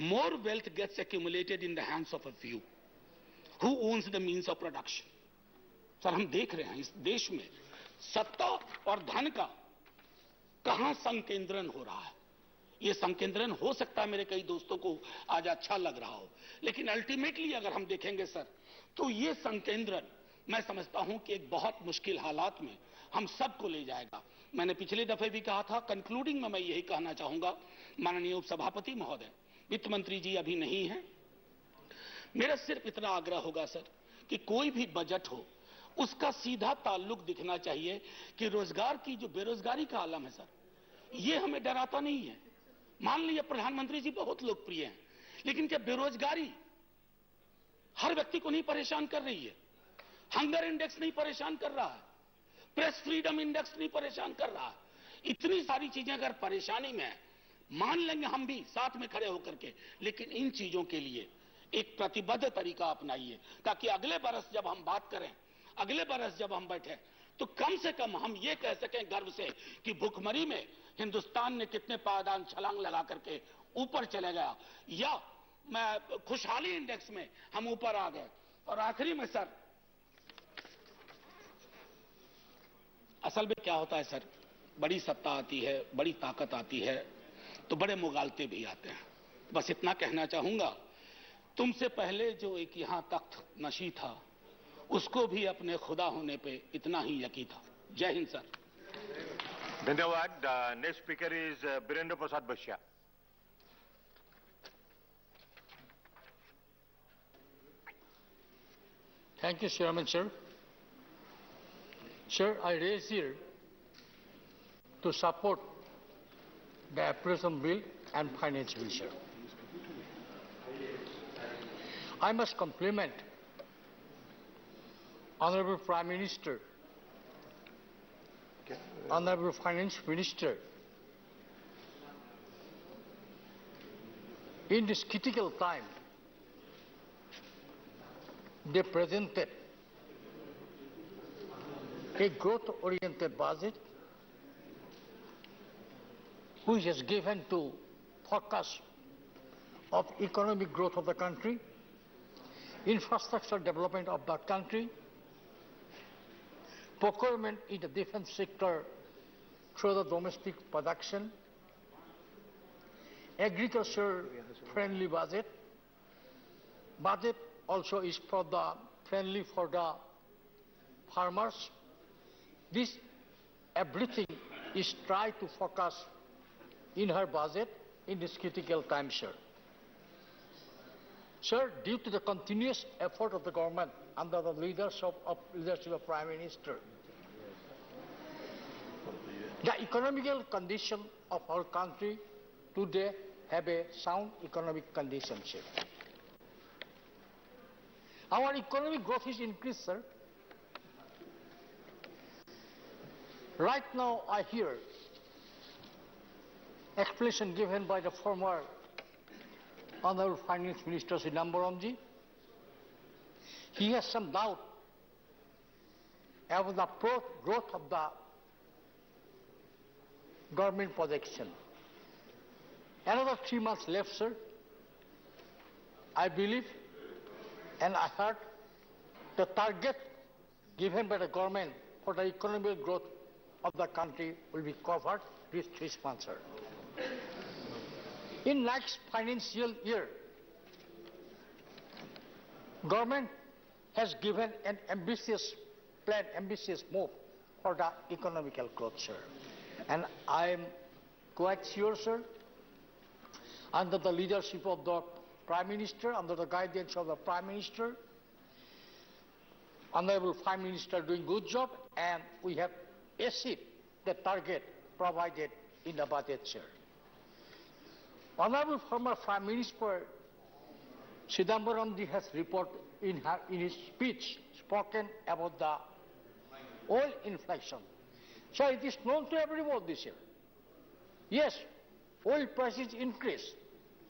more wealth gets accumulated in the hands of a few who owns the means of production. Sir हम देख रहे हैं इस देश में सत्ता और धन का कहां संकेंद्रण हो रहा है। ये संकेंद्रण हो सकता है मेरे कई दोस्तों को आज अच्छा लग रहा हो, लेकिन अल्टीमेटली अगर हम देखेंगे सर तो ये संकेंद्रण मैं समझता हूं कि एक बहुत मुश्किल हालात में हम सबको ले जाएगा। मैंने पिछले दफे भी कहा था, कंक्लूडिंग में मैं यही कहना चाहूंगा, माननीय उपसभापति महोदय, वित्त मंत्री जी अभी नहीं है, मेरा सिर्फ इतना आग्रह होगा सर कि कोई भी बजट हो उसका सीधा ताल्लुक दिखना चाहिए कि रोजगार की जो बेरोजगारी का आलम है सर, ये हमें डराता नहीं है। मान लीजिए प्रधानमंत्री जी बहुत लोकप्रिय हैं, लेकिन क्या बेरोजगारी हर व्यक्ति को नहीं परेशान कर रही है? हंगर इंडेक्स नहीं परेशान कर रहा है? प्रेस फ्रीडम इंडेक्स नहीं परेशान कर रहा है? इतनी सारी चीजें अगर परेशानी में है, मान लेंगे हम भी साथ में खड़े होकर के, लेकिन इन चीजों के लिए एक प्रतिबद्ध तरीका अपनाइए, ताकि अगले बरस जब हम बात करें, अगले बरस जब हम बैठे, तो कम से कम हम ये कह सकें गर्व से कि भुखमरी में हिंदुस्तान ने कितने पायदान छलांग लगा करके ऊपर चले गया, या मैं खुशहाली इंडेक्स में हम ऊपर आ गए। और आखिरी में सर, असल में क्या होता है सर, बड़ी सत्ता आती है, बड़ी ताकत आती है, तो बड़े मुगालते भी आते हैं। बस इतना कहना चाहूंगा, तुमसे पहले जो एक यहां तख्त नशी था, उसको भी अपने खुदा होने पे इतना ही यकीन था। जय हिंद सर। धन्यवाद। Next speaker is Birendra Prasad Baishya. Thank you, Chairman, sir. Sir, I raise here to support the appraisal bill and finance bill, sir. I must compliment Honorable Prime Minister, Honorable Finance Minister, in this critical time, they presented a growth-oriented budget which is given to focus of economic growth of the country, infrastructure development of the country, procurement in the defense sector through the domestic production, agriculture-friendly budget. Budget also is for the friendly for the farmers. This everything is tried to focus in her budget in this critical time, sir. Sir, due to the continuous effort of the government under the leadership of Prime Minister, the economical condition of our country today have a sound economic condition, sir. Our economic growth is increased, sir. Right now, I hear explanation given by the former Honorable Finance Minister Sinambaramji. He has some doubt about the growth of the government projection. Another 3 months left, sir. I believe and I heard the target given by the government for the economic growth of the country will be covered with 3 months, sir. In next financial year, government has given an ambitious plan, ambitious move for the economical growth, sir. And I am quite sure, sir, under the leadership of the Prime Minister, under the guidance of the Prime Minister, Honorable Prime Minister doing good job, and we have achieved the target provided in the budget, sir. Honorable former Prime Minister Chidambaramji has reported in his speech spoken about the oil inflation. So it is known to everyone this year. Yes, oil prices increased.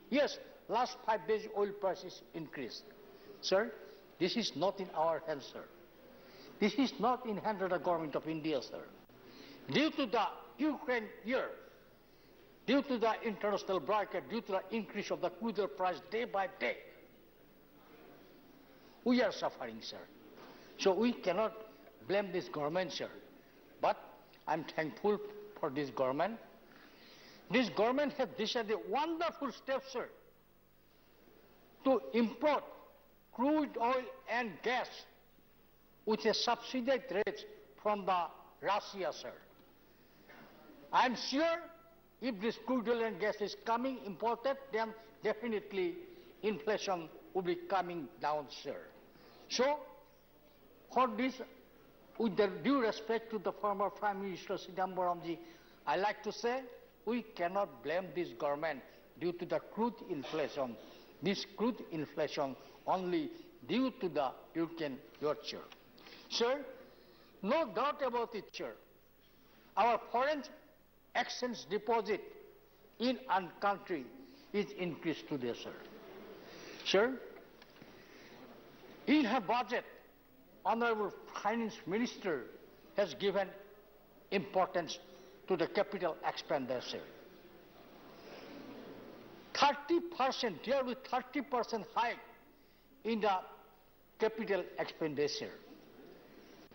Yes, last 5 days oil prices increased. Sir, this is not in our hands, sir. This is not in hand of the government of India, sir. Due to the Ukraine year, due to the international market, due to the increase of the crude oil price day by day, we are suffering, sir. So we cannot blame this government, sir. But I'm thankful for this government. This government has decided wonderful steps, sir, to import crude oil and gas with a subsidized rate from the Russia, sir. I'm sure if this crude oil and gas is coming imported, then definitely inflation will be coming down, sir. So, for this, with the due respect to the former Prime Minister Chidambaramji, I like to say we cannot blame this government due to the crude inflation. This crude inflation only due to the Ukraine war, sir. Sir, no doubt about it, sir. Our foreign exchange deposit in our country is increased today, sir. Sir, in her budget, Honorable Finance Minister has given importance to the capital expenditure. 30%, there will be 30% hike in the capital expenditure.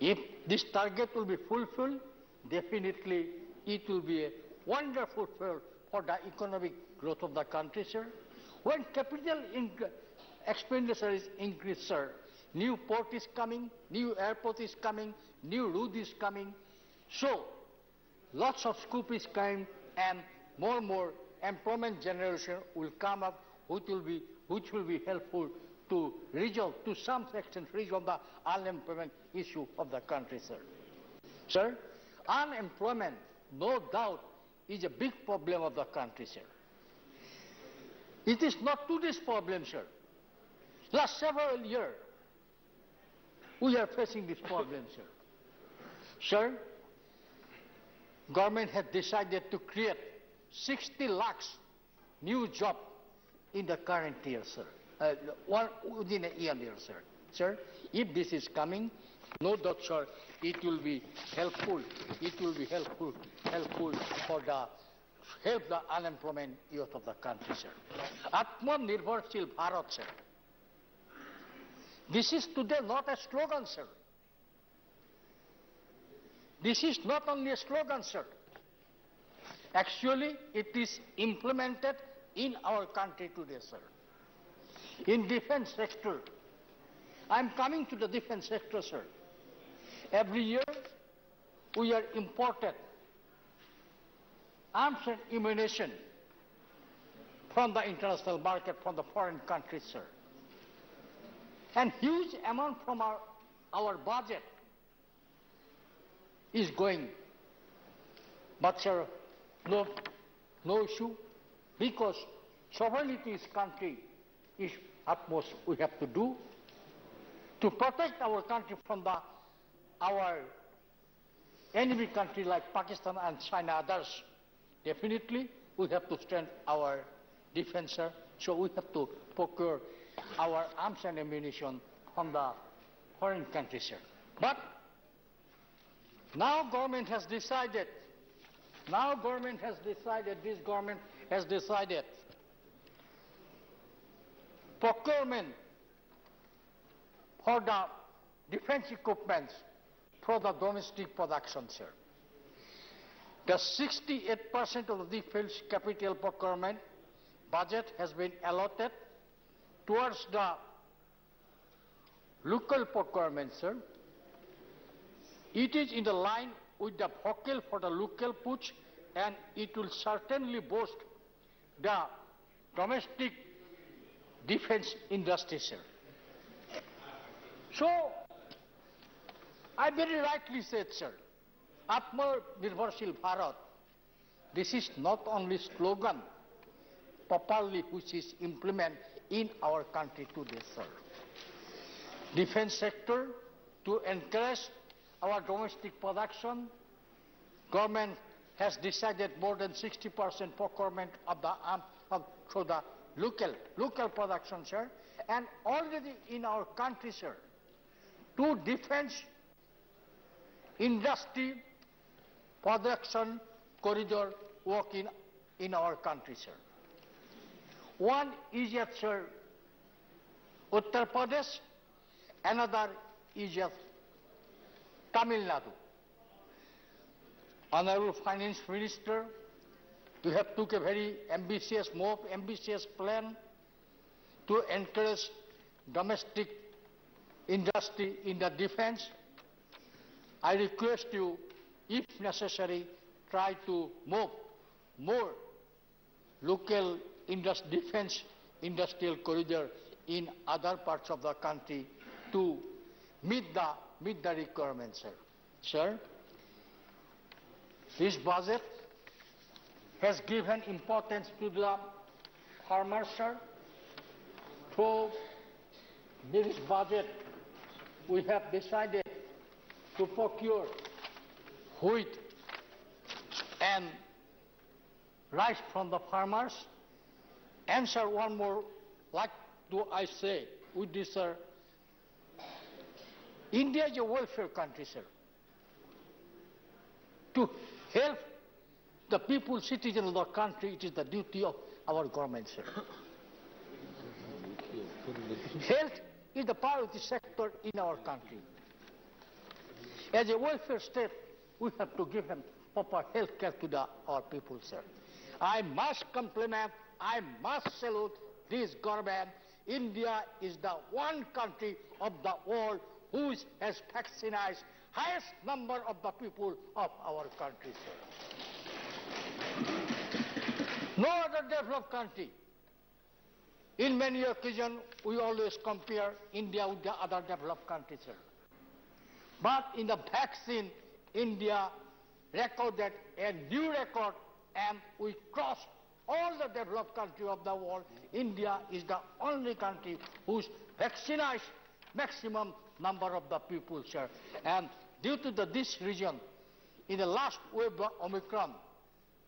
If this target will be fulfilled, definitely it will be a wonderful for the economic growth of the country, sir. When capital expenditure is increased, sir, new port is coming, new airport is coming, new road is coming. So, lots of scope is coming, and more employment generation will come up, which will be helpful to resolve, to some extent, resolve the unemployment issue of the country, sir. Sir, unemployment, no doubt, is a big problem of the country, sir. It is not today's problem, sir. Last several years, we are facing this problem, sir. Sir, government has decided to create 60 lakhs new jobs in the current year, sir. Within a year, sir. Sir, if this is coming, no doubt, sir, it will be helpful. It will be helpful for help the unemployment youth of the country, sir. Atmanirbharshil Bharat, sir. This is today not a slogan, sir. This is not only a slogan, sir. Actually, it is implemented in our country today, sir. In defense sector, I'm coming to the defense sector, sir. Every year, we are imported arms and ammunition from the international market, from the foreign countries, sir. And huge amount from our budget is going. But, sir, no issue, because sovereignty is country is utmost we have to do to protect our country from our enemy country like Pakistan and China, others. Definitely, we have to strengthen our defense, sir. So we have to procure our arms and ammunition from the foreign countries, sir. But now government has decided, this government has decided procurement for the defense equipment for the domestic production, sir. the 68% of the defense capital procurement budget has been allotted towards the local procurement, sir. It is in the line with the vocal for the local push, and it will certainly boost the domestic defense industry, sir. So, I very rightly said, sir, Atmanirbharshil Bharat, this is not only slogan properly which is implemented in our country today, sir. Defense sector, to encourage our domestic production, government has decided more than 60% procurement of the through the local production, sir. And already in our country, sir, two defense industry production corridor work in our country, sir. One is at, sir, Uttar Pradesh, another is at Tamil Nadu. Honorable Finance Minister, we have took a very ambitious move, ambitious plan to encourage domestic industry in the defense. I request you, if necessary, try to move more local defense industrial corridor in other parts of the country to meet the requirements, sir. Sir, this budget has given importance to the farmers, sir. Through this budget, we have decided to procure wheat and rice from the farmers. And, sir, one more, like do I say with this, sir, India is a welfare country, sir. To help the people, citizens of the country, it is the duty of our government, sir. Health is the priority sector in our country. As a welfare state, we have to give them proper health care to our people, sir. I must compliment, I must salute this government. India is the one country of the world who has vaccinated highest number of the people of our country, sir. No other developed country. In many occasions, we always compare India with the other developed countries, sir. But in the vaccine, India recorded a new record, and we crossed all the developed countries of the world. India is the only country who's vaccinated maximum number of the people, sir. And due to this region, in the last wave of Omicron,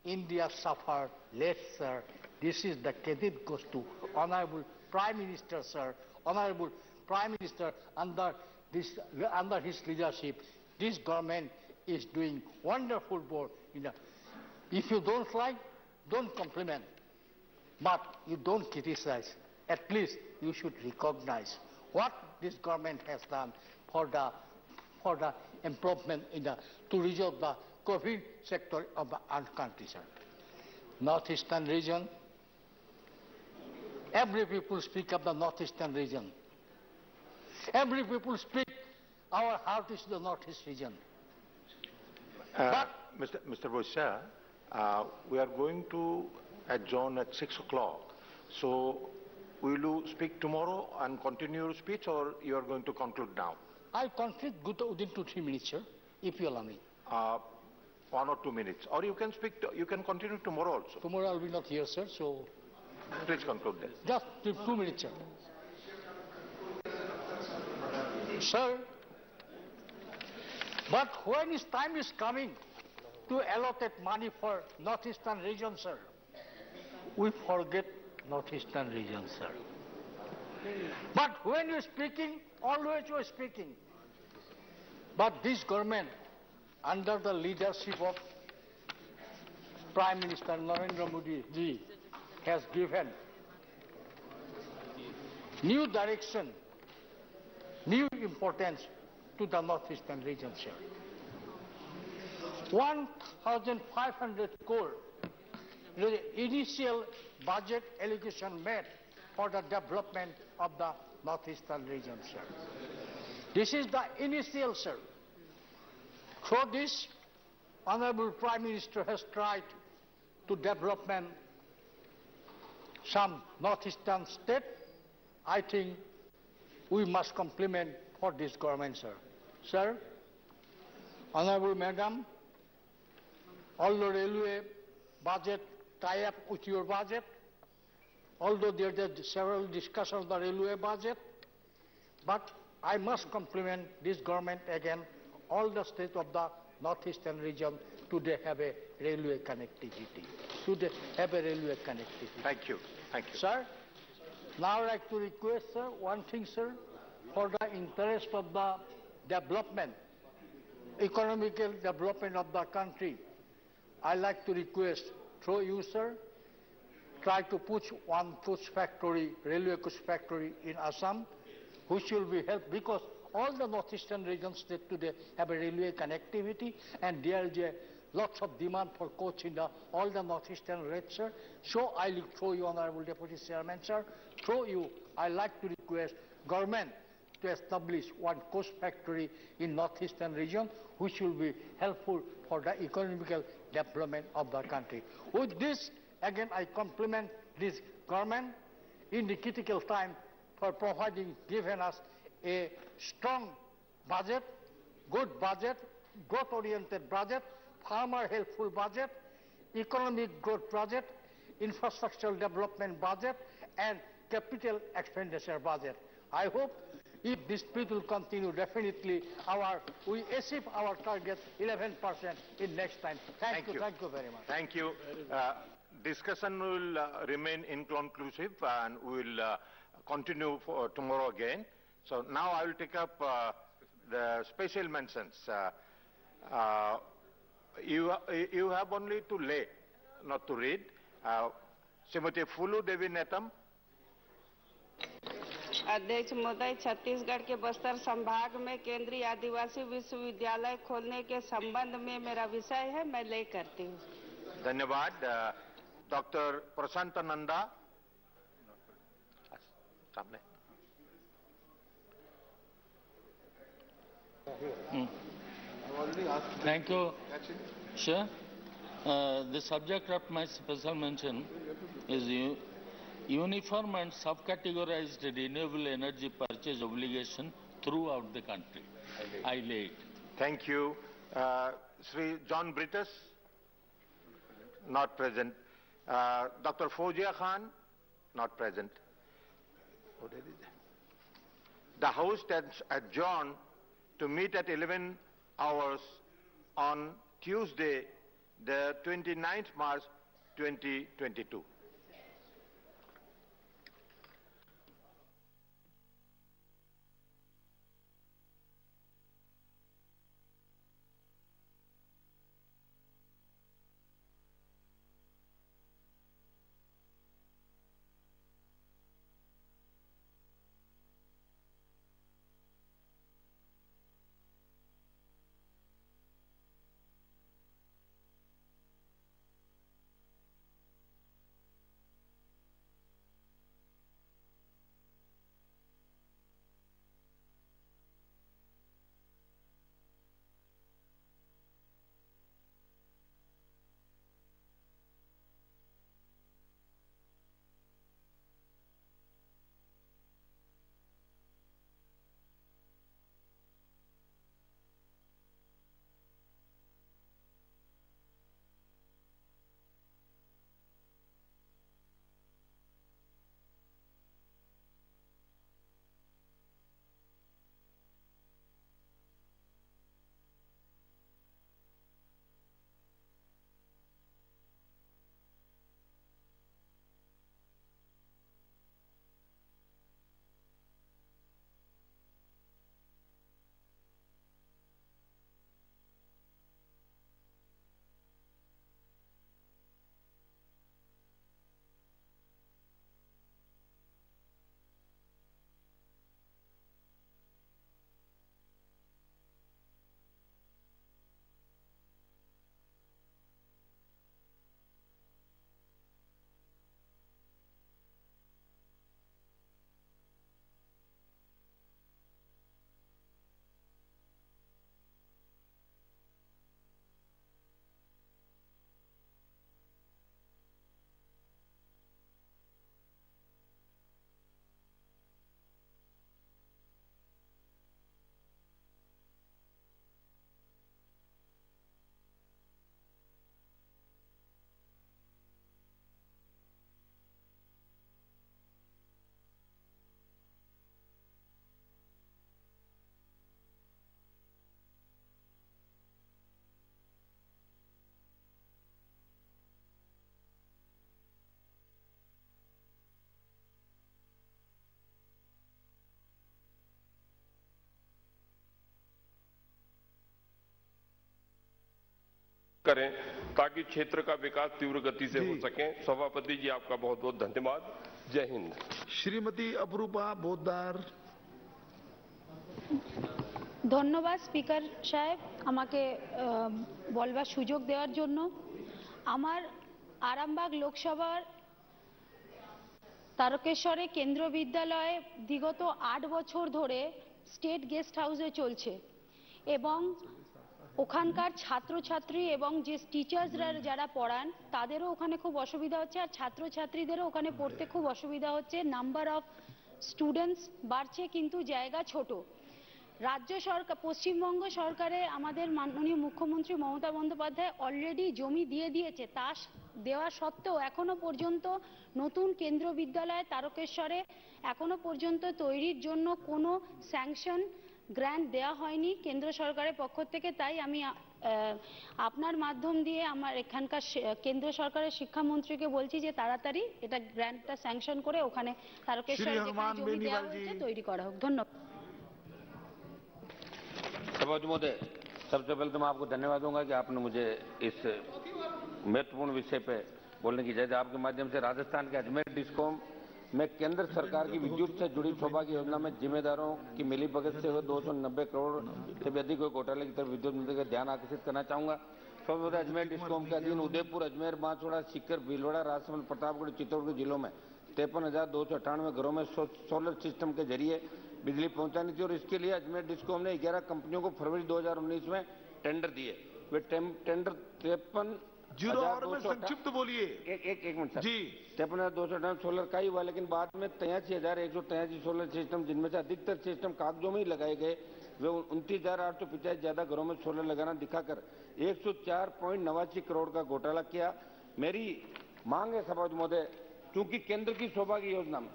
India suffered less, sir. This is the credit goes to Honorable Prime Minister, sir. Honorable Prime Minister, under his leadership, this government is doing wonderful work. If you don't like, don't compliment, but you don't criticize. At least you should recognize what this government has done for the improvement to resolve the COVID sector of our country, sir. Northeastern region. Every people speak of the northeastern region. Every people speak our heart is the northeast region. Mr. Boisha, we are going to adjourn at 6 o'clock. So, will you speak tomorrow and continue your speech, or you are going to conclude now? I conclude within 2-3 minutes, sir, if you allow me. 1 or 2 minutes. Or you can speak, you can continue tomorrow also. Tomorrow I will be not here, sir, so... Please conclude then. Just 2 minutes, sir. Sir, but when his time is coming to allocate money for northeastern region, sir, we forget northeastern region, sir. But when you're speaking, always you're speaking. But this government, under the leadership of Prime Minister Narendra Modi ji, has given new direction, new importance to the northeastern region, sir. 1,500 crore the initial budget allocation made for the development of the northeastern region, sir. This is the initial, sir. Through this, Honorable Prime Minister has tried to development some northeastern state. I think we must compliment for this government, sir. Sir, Honorable Madam, all the railway budget tie up with your budget, although there are several discussions on the railway budget, but I must compliment this government again, all the states of the northeastern region today have a railway connectivity. Thank you. Thank you. Sir, now I'd like to request, sir, one thing, sir, for the interest of the development, economical development of the country, I'd like to request, through you, sir, try to put one coach factory, railway coach factory in Assam, which will be helped because all the northeastern regions that today have a railway connectivity and there is a lots of demand for coach in all the northeastern regions, sir. So I look through you, Honorable Deputy Chairman, sir. Through you, I like to request government to establish one coach factory in northeastern region, which will be helpful for the economical development of the country. With this, again, I compliment this government in the critical time for giving us a strong budget, good budget, growth-oriented budget, farmer-helpful budget, economic growth budget, infrastructural development budget, and capital expenditure budget. I hope if this speed will continue, definitely we achieve our target 11% in next time. Thank you very much. Thank you. Discussion will remain inconclusive and we will continue for tomorrow again. So now I will take up the special mentions. You have only to lay, not to read. Srimati Fulu Devi Netam. अध्यक्ष महोदय, छत्तीसगढ़ के बस्तर संभाग में केंद्रीय आदिवासी विश्वविद्यालय खोलने के संबंध में मेरा विषय है, मैं ले करती हूँ। धन्यवाद। डॉक्टर प्रशांत नंदा सामने। Thank you, sir. The subject of my special mention is uniform and subcategorized renewable energy purchase obligation throughout the country. I lay it. Thank you. Sri John Brittus, not present. Dr. Fozia Khan, not present. The House stands adjourned to meet at 11 hours on Tuesday, the 29th March 2022. करें ताकि क्षेत्र का विकास तीव्र गति से हो सके। सभापति जी आपका बहुत बहुत धन्यवाद। जय हिंद। श्रीमती अपरूपा बोद्दार। ধন্যবাদ স্পিকার সাহেব আমাকে বলবার সুযোগ দেওয়ার জন্য। আমার আরামবাগ লোকসভার তারকেশ্বরে কেন্দ্র বিদ্যালয়ে বিগত 8 বছর ধরে স্টেট গেস্ট হাউসে চলছে এবং ওখানকার ছাত্রছাত্রী এবং যে টিচার্সরা যারা পড়ান তাদেরও ওখানে খুব অসুবিধা হচ্ছে আর ছাত্রছাত্রীদেরও ওখানে পড়তে খুব অসুবিধা হচ্ছে। নাম্বার অফ স্টুডেন্টস বাড়ছে কিন্তু জায়গা ছোট। রাজ্য সরকার পশ্চিমবঙ্গ সরকারে আমাদের মাননীয় মুখ্যমন্ত্রী মমতা বন্দ্যোপাধ্যায় অলরেডি জমি দিয়ে দিয়েছে। তা দেওয়া সত্ত্বেও এখনো পর্যন্ত নতুন কেন্দ্র বিদ্যালয় তারকেশ্বরে এখনো পর্যন্ত তৈরির জন্য কোনো স্যাংশন গ্র্যান্ট দেওয়া হয়নি কেন্দ্র সরকারের পক্ষ থেকে। তাই আমি আপনার মাধ্যম দিয়ে আমার এখানকার কেন্দ্র সরকারের শিক্ষামন্ত্রীকে বলছি যে তাড়াতাড়ি এটা গ্র্যান্টটা স্যাংশন করে ওখানে তারকেশ্বরে যেখানে জমি দেওয়া হয়েছে তৈরি করা হোক। ধন্যবাদ। सभापति महोदय, सबसे पहले तो मैं आपको धन्यवाद दूंगा कि आपने मुझे इस महत्वपूर्ण विषय पे बोलने की इजाजत। आपके माध्यम से राजस्थान के अजमेर डिस्कॉम में केंद्र सरकार की विद्युत से जुड़ी सौभाग्य योजना में जिम्मेदारों की मिलीभगत से हुए 290 करोड़ से भी अधिक हुए घोटाले की तरफ विद्युत मंत्री का ध्यान आकर्षित करना चाहूंगा। सबसे अजमेर डिस्कॉम के अधीन उदयपुर, अजमेर, बांसवाड़ा, सीकर, भीलवाड़ा, राजसमंद, प्रतापगढ़, चित्तौड़गढ़ जिलों में 53,298 घरों में सोलर सिस्टम के जरिए बिजली पहुंचानी थी और इसके लिए अजमेर डिस्कॉम ने 11 कंपनियों को फरवरी 2019 में टेंडर दिए। वे टेंडर 53,200 बोलिए। एक मिनट जी। 53,298 सोलर का ही हुआ, लेकिन बाद में 83,183 सोलर सिस्टम, जिनमें से अधिकतर सिस्टम कागजों में ही लगाए गए, वे 29,850 ज्यादा घरों में सोलर लगाना दिखाकर 104.89 करोड़ का घोटाला किया। मेरी मांग है सभापति महोदय, क्योंकि केंद्र की सौभाग्य योजना में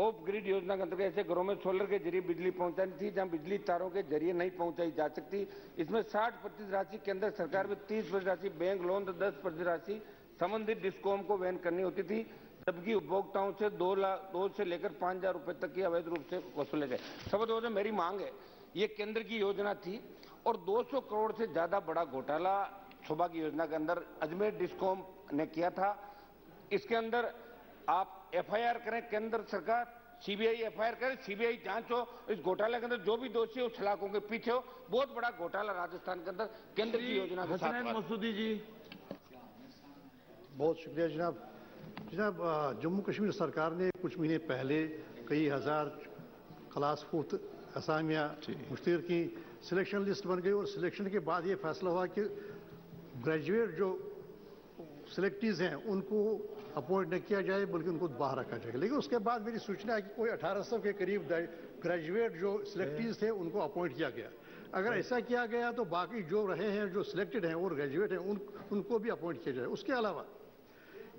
ऑफ ग्रिड योजना के अंतर्गत ऐसे घरों में सोलर के जरिए बिजली पहुंचानी थी जहां बिजली तारों के जरिए नहीं पहुंचाई जा सकती। इसमें 60% राशि केंद्र सरकार में, 30% राशि बैंक लोन, 10% राशि संबंधित डिस्कॉम को वहन करनी होती थी, जबकि उपभोक्ताओं से 2 से लेकर 5,000 रुपए तक की अवैध रूप से वसूले गए। सबसे मेरी मांग है, ये केंद्र की योजना थी और 200 करोड़ से ज्यादा बड़ा घोटाला सौभाग्य योजना के अंदर अजमेर डिस्कॉम ने किया था। इसके अंदर आप एफआईआर करें, केंद्र सरकार सीबीआई एफआईआर करे, सीबीआई जांच हो, इस घोटाले के अंदर जो भी दोषी हो सलाखों के पीछे हो। बहुत बड़ा घोटाला राजस्थान के अंदर केंद्र की योजना के साथ। मसूदी जी। बहुत शुक्रिया जनाब। जनाब, जम्मू कश्मीर सरकार ने कुछ महीने पहले कई हजार क्लास 4 असामियां मुश्तहर की, सिलेक्शन लिस्ट बन गई और सिलेक्शन के बाद ये फैसला हुआ कि ग्रेजुएट जो सिलेक्टीज हैं उनको अपॉइंट न किया जाए बल्कि उनको बाहर रखा जाएगा। लेकिन उसके बाद मेरी सूचना है कि कोई 1800 के करीब ग्रेजुएट जो सिलेक्टीज थे उनको अपॉइंट किया गया। अगर ऐसा किया गया तो बाकी जो रहे हैं जो सिलेक्टेड हैं और ग्रेजुएट हैं उनको भी अपॉइंट किया जाए। उसके अलावा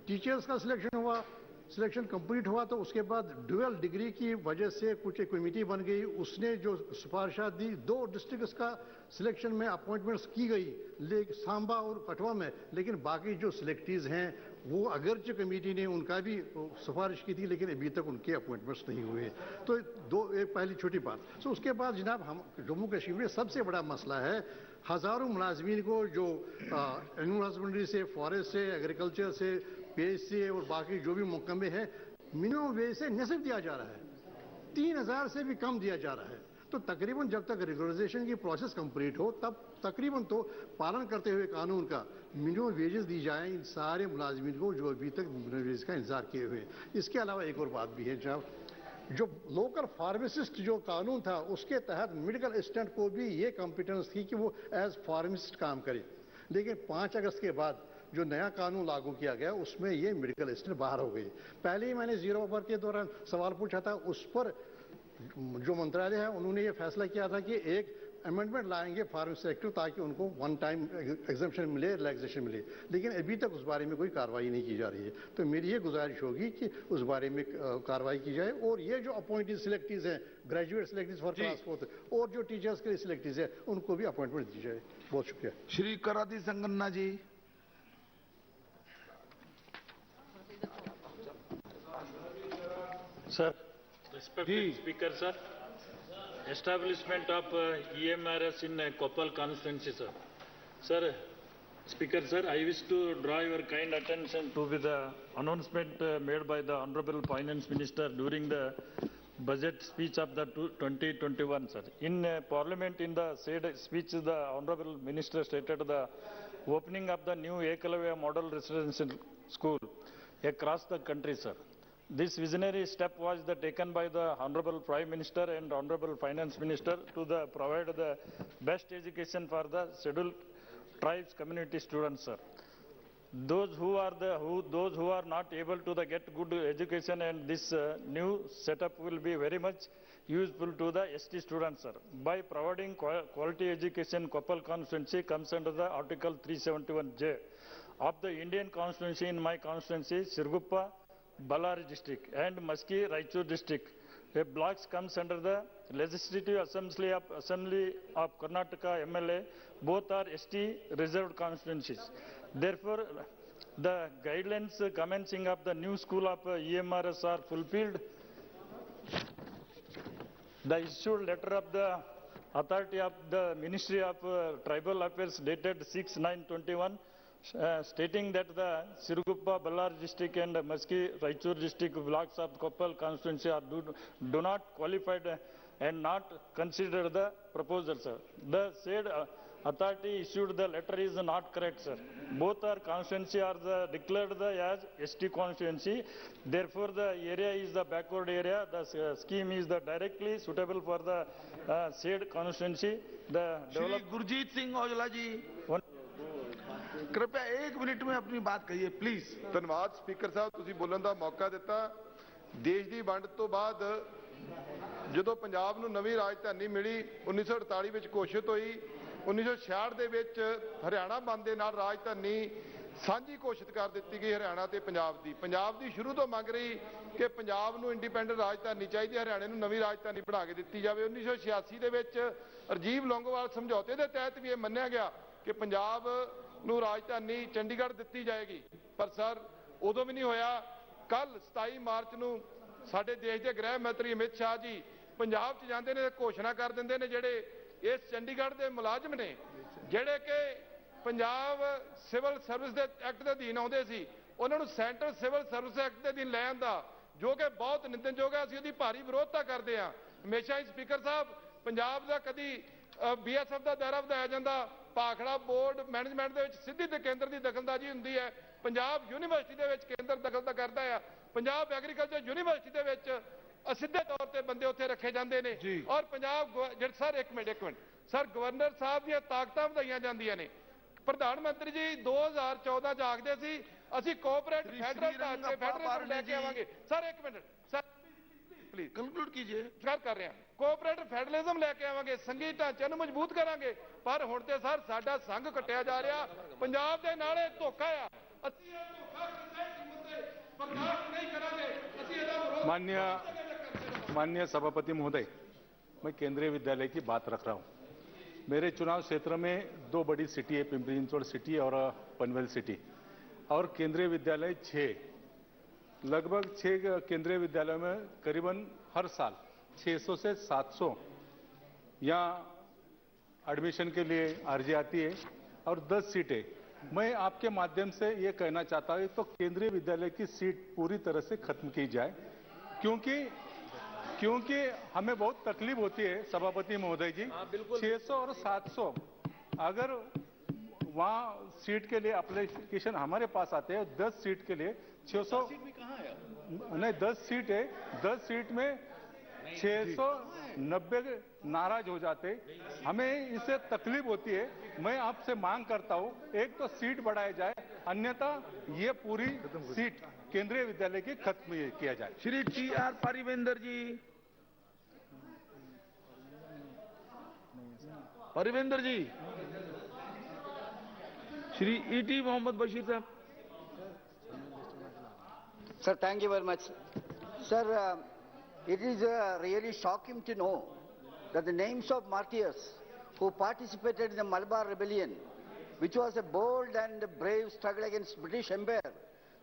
टीचर्स का सिलेक्शन हुआ, सिलेक्शन कंप्लीट हुआ तो उसके बाद ड्यूअल डिग्री की वजह से कुछ एक कमेटी बन गई, उसने जो सिफारिशात दी, 2 डिस्ट्रिक्ट्स का सिलेक्शन में अपॉइंटमेंट्स की गई, लेकिन सांबा और कठुआ में, लेकिन बाकी जो सिलेक्टीज हैं वो अगरचे कमेटी ने उनका भी सिफारिश की थी लेकिन अभी तक उनके अपॉइंटमेंट्स नहीं हुए। तो एक पहली छोटी बात। तो उसके बाद जनाब हम जम्मू कश्मीर में सबसे बड़ा मसला है हजारों मुलाजमीन को जो एनिमल हस्बेंड्री से, फॉरेस्ट से, एग्रीकल्चर से, पीएचसी और बाकी जो भी महकमे हैं मिनिमम वेज से नसीब दिया जा रहा है, 3,000 से भी कम दिया जा रहा है। तो तकरीबन जब तक रेगुलराइजेशन की प्रोसेस कंप्लीट हो तब तकरीबन तो पालन करते हुए कानून का मिनिमम वेजेस दी जाए इन सारे मुलाजमीन को जो अभी तक मिनिमम वेज का इंतजार किए हुए। इसके अलावा एक और बात भी है जनाब, जो लोकल फार्मासिस्ट जो कानून था उसके तहत मेडिकल असिस्टेंट को भी ये कॉम्पिटेंस थी कि वो एज फार्मासिस्ट काम करे, लेकिन 5 अगस्त के बाद जो नया कानून लागू किया गया उसमें ये मेडिकल असिस्टेंट बाहर हो गई। पहले ही मैंने 0 ओवर के दौरान सवाल पूछा था, उस पर जो मंत्रालय है उन्होंने ये फैसला किया था कि एक अमेंडमेंट लाएंगे फार्मेसी एक्ट ताकि उनको 1 टाइम एग्जम्पशन मिले, रिलैक्सेशन मिले, लेकिन अभी तक उस बारे में कोई कार्रवाई नहीं की जा रही है। तो मेरी ये गुजारिश होगी कि उस बारे में कार्रवाई की जाए और ये जो अपॉइंटेड सिलेक्टीज हैं, ग्रेजुएट सिलेक्टीज फॉर क्लास 4 और जो टीचर्स के सिलेक्टीज है उनको भी अपॉइंटमेंट दी जाए। बहुत शुक्रिया। श्री कराती संगन्ना जी। Sir, respected Speaker, sir, establishment of EMRS in Koppal constituency, sir. Sir, Speaker sir, I wish to draw your kind attention to the announcement made by the Honorable Finance Minister during the budget speech of the 2021, sir. In Parliament, in the said speech, the Honorable Minister stated the opening of the new Ekalavya Model Residential School across the country, sir. This visionary step was taken by the Honorable Prime Minister and Honorable Finance Minister to provide the best education for the scheduled tribes community students, sir. Those who are not able to get good education, and this new setup will be very much useful to the ST students, sir. By providing quality education, Koppal constituency comes under the Article 371J of the Indian constituency. In my constituency, Sirguppa, Ballari district and Maski, Raichur district. A blocks comes under the Legislative Assembly of Karnataka MLA. Both are ST reserved constituencies. Therefore, the guidelines commencing of the new school of EMRS are fulfilled. The issued letter of the authority of the Ministry of Tribal Affairs dated 6/9/21 stating that the Sirguppa, Ballari district and Maski, Raichur district blocks of Koppal constituency do not qualify and not consider the proposal, sir. The said authority issued the letter is not correct, sir. Both our constituency are declared as ST constituency. Therefore, the area is the backward area. The scheme is directly suitable for the said constituency. The Shri Gurjeet Singh Aujla जी कृपया 1 minute में अपनी बात कहिए please. ਧੰਨਵਾਦ speaker ਸਾਹਿਬ, ਤੁਸੀਂ ਬੋਲਣ ਦਾ ਮੌਕਾ ਦਿੱਤਾ। ਦੇਸ਼ ਦੀ ਵੰਡ ਤੋਂ ਬਾਅਦ ਜਦੋਂ ਪੰਜਾਬ ਨੂੰ ਨਵੀਂ ਰਾਜਧਾਨੀ ਮਿਲੀ 1948 ਵਿੱਚ ਘੋਸ਼ਿਤ ਹੋਈ, 1966 ਦੇ ਵਿੱਚ ਹਰਿਆਣਾ ਬੰਦ ਦੇ ਨਾਲ ਰਾਜਧਾਨੀ ਸਾਂਝੀ ਘੋਸ਼ਿਤ ਕਰ ਦਿੱਤੀ ਗਈ ਹਰਿਆਣਾ ਤੇ ਪੰਜਾਬ ਦੀ ਸ਼ੁਰੂ ਤੋਂ ਮੰਗ ਰਹੀ ਕਿ ਪੰਜਾਬ ਨੂੰ ਇੰਡੀਪੈਂਡੈਂਟ ਰਾਜਧਾਨੀ ਚਾਹੀਦੀ, ਹਰਿਆਣੇ ਨੂੰ ਨਵੀਂ ਰਾਜਧਾਨੀ ਬਣਾ ਕੇ ਦਿੱਤੀ ਜਾਵੇ। 1986 ਦੇ ਵਿੱਚ ਰਾਜੀਵ ਲੌਂਗੋਵਾਲ ਸਮਝੌਤੇ ਦੇ ਤਹਿਤ ਵੀ ਇਹ ਮੰਨਿਆ ਗਿਆ ਕਿ ਪੰਜਾਬ ਨੂੰ ਰਾਜਧਾਨੀ ਚੰਡੀਗੜ੍ਹ ਦਿੱਤੀ ਜਾਏਗੀ, ਪਰ ਸਰ ਉਦੋਂ ਵੀ ਨਹੀਂ ਹੋਇਆ। ਕੱਲ 27 ਮਾਰਚ ਨੂੰ ਸਾਡੇ ਦੇਸ਼ ਦੇ ਗ੍ਰਹਿ ਮੰਤਰੀ ਅਮਿਤ ਸ਼ਾਹ ਜੀ ਪੰਜਾਬ 'ਚ ਜਾਂਦੇ ਨੇ, ਘੋਸ਼ਣਾ ਕਰ ਦਿੰਦੇ ਨੇ ਜਿਹੜੇ ਇਸ ਚੰਡੀਗੜ੍ਹ ਦੇ ਮੁਲਾਜ਼ਮ ਨੇ ਜਿਹੜੇ ਕਿ ਪੰਜਾਬ ਸਿਵਲ ਸਰਵਿਸ ਦੇ ਐਕਟ ਦੇ ਅਧੀਨ ਆਉਂਦੇ ਸੀ, ਉਹਨਾਂ ਨੂੰ ਸੈਂਟਰਲ ਸਿਵਲ ਸਰਵਿਸ ਐਕਟ ਦੇ ਅਧੀਨ ਲੈ ਆਂਦਾ, ਜੋ ਕਿ ਬਹੁਤ ਨਿੰਦਣਯੋਗ ਹੈ। ਅਸੀਂ ਉਹਦੀ ਭਾਰੀ ਵਿਰੋਧਤਾ ਕਰਦੇ ਹਾਂ। ਹਮੇਸ਼ਾ ਹੀ ਸਪੀਕਰ ਸਾਹਿਬ ਪੰਜਾਬ ਦਾ ਕਦੀ BSF ਦਾ ਦਾਇਰਾ ਵਧਾਇਆ ਜਾਂਦਾ, ਭਾਖੜਾ ਬੋਰਡ ਮੈਨੇਜਮੈਂਟ ਦੇ ਵਿੱਚ ਸਿੱਧੀ ਤੇ ਕੇਂਦਰ ਦੀ ਦਖਲਅੰਦਾਜ਼ੀ ਹੁੰਦੀ ਹੈ। ਪੰਜਾਬ ਯੂਨੀਵਰਸਿਟੀ ਦੇ ਵਿੱਚ ਕੇਂਦਰ ਦਖਲ ਕਰਦਾ ਆ। ਪੰਜਾਬ ਐਗਰੀਕਲਚਰ ਯੂਨੀਵਰਸਿਟੀ ਦੇ ਵਿੱਚ ਅਸਿੱਧੇ ਤੌਰ ਤੇ ਬੰਦੇ ਉੱਥੇ ਰੱਖੇ ਜਾਂਦੇ ਨੇ ਔਰ ਪੰਜਾਬ ਸਰ ਇੱਕ ਮਿੰਟ ਸਰ ਗਵਰਨਰ ਸਾਹਿਬ ਦੀਆਂ ਤਾਕਤਾਂ ਵਧਾਈਆਂ ਜਾਂਦੀਆਂ ਨੇ। ਪ੍ਰਧਾਨ ਮੰਤਰੀ ਜੀ 2014 ਚ ਆਖਦੇ ਸੀ ਅਸੀਂ ਕੋਆਪਰੇਟ ਫੈਡਰਲ ਲੈ ਕੇ ਆਵਾਂਗੇ। ਸਰ ਇੱਕ ਮਿੰਟ ਸਰ ਪਲੀਜ਼ ਕੰਕਲੂਡ ਕੀजिए। ਸਰ ਕਰ ਰਿਹਾ ਕੋਆਪਰੇਟਿਵ ਫੈਡਰਲਿਜ਼ਮ ਲੈ ਕੇ ਆਵਾਂਗੇ, ਸੰਘੀ ਢਾਂਚੇ ਨੂੰ ਮਜ਼ਬੂਤ ਕਰਾਂਗੇ, ਪਰ ਹੁਣ ਤੇ ਸਰ ਸਾਡਾ ਸੰਘ ਕੱਟਿਆ ਜਾ ਰਿਹਾ। ਪੰਜਾਬ ਦੇ ਨਾਲ ਇਹ ਧੋਖਾ ਆ। ਅਸੀਂ ਇਹ ਧੋਖਾ ਬਰਦਾਸ਼ਤ ਨਹੀਂ ਕਰਾਂਗੇ। ਅਸੀਂ ਇਹਦਾ माननीय सभापति महोदय, मैं केंद्रीय विद्यालय की बात रख रहा हूं। मेरे चुनाव क्षेत्र में 2 बड़ी सिटी है, पिंपरी चिंचवड सिटी और पनवेल सिटी, और केंद्रीय विद्यालय 6, लगभग 6 केंद्रीय विद्यालयों में करीबन हर साल 600 से 700 यहाँ एडमिशन के लिए अर्जी आती है और 10 सीटें। मैं आपके माध्यम से ये कहना चाहता हूँ तो केंद्रीय विद्यालय की सीट पूरी तरह से खत्म की जाए, क्योंकि हमें बहुत तकलीफ होती है सभापति महोदय जी। 600 और 700 अगर वहाँ सीट के लिए एप्लीकेशन हमारे पास आते हैं, 10 सीट के लिए 600 नहीं 10 सीट है, 10 सीट में 690 नाराज हो जाते, हमें इससे तकलीफ होती है। मैं आपसे मांग करता हूं एक तो सीट बढ़ाया जाए, अन्यथा ये पूरी सीट केंद्रीय विद्यालय की खत्म किया जाए। श्री TR परिवेंद्र जी, परिवेंद्र जी, श्री ET मोहम्मद बशीर साहब। Sir, thank you very much. Sir, it is really shocking to know that the names of martyrs who participated in the Malabar Rebellion, which was a bold and brave struggle against British Empire,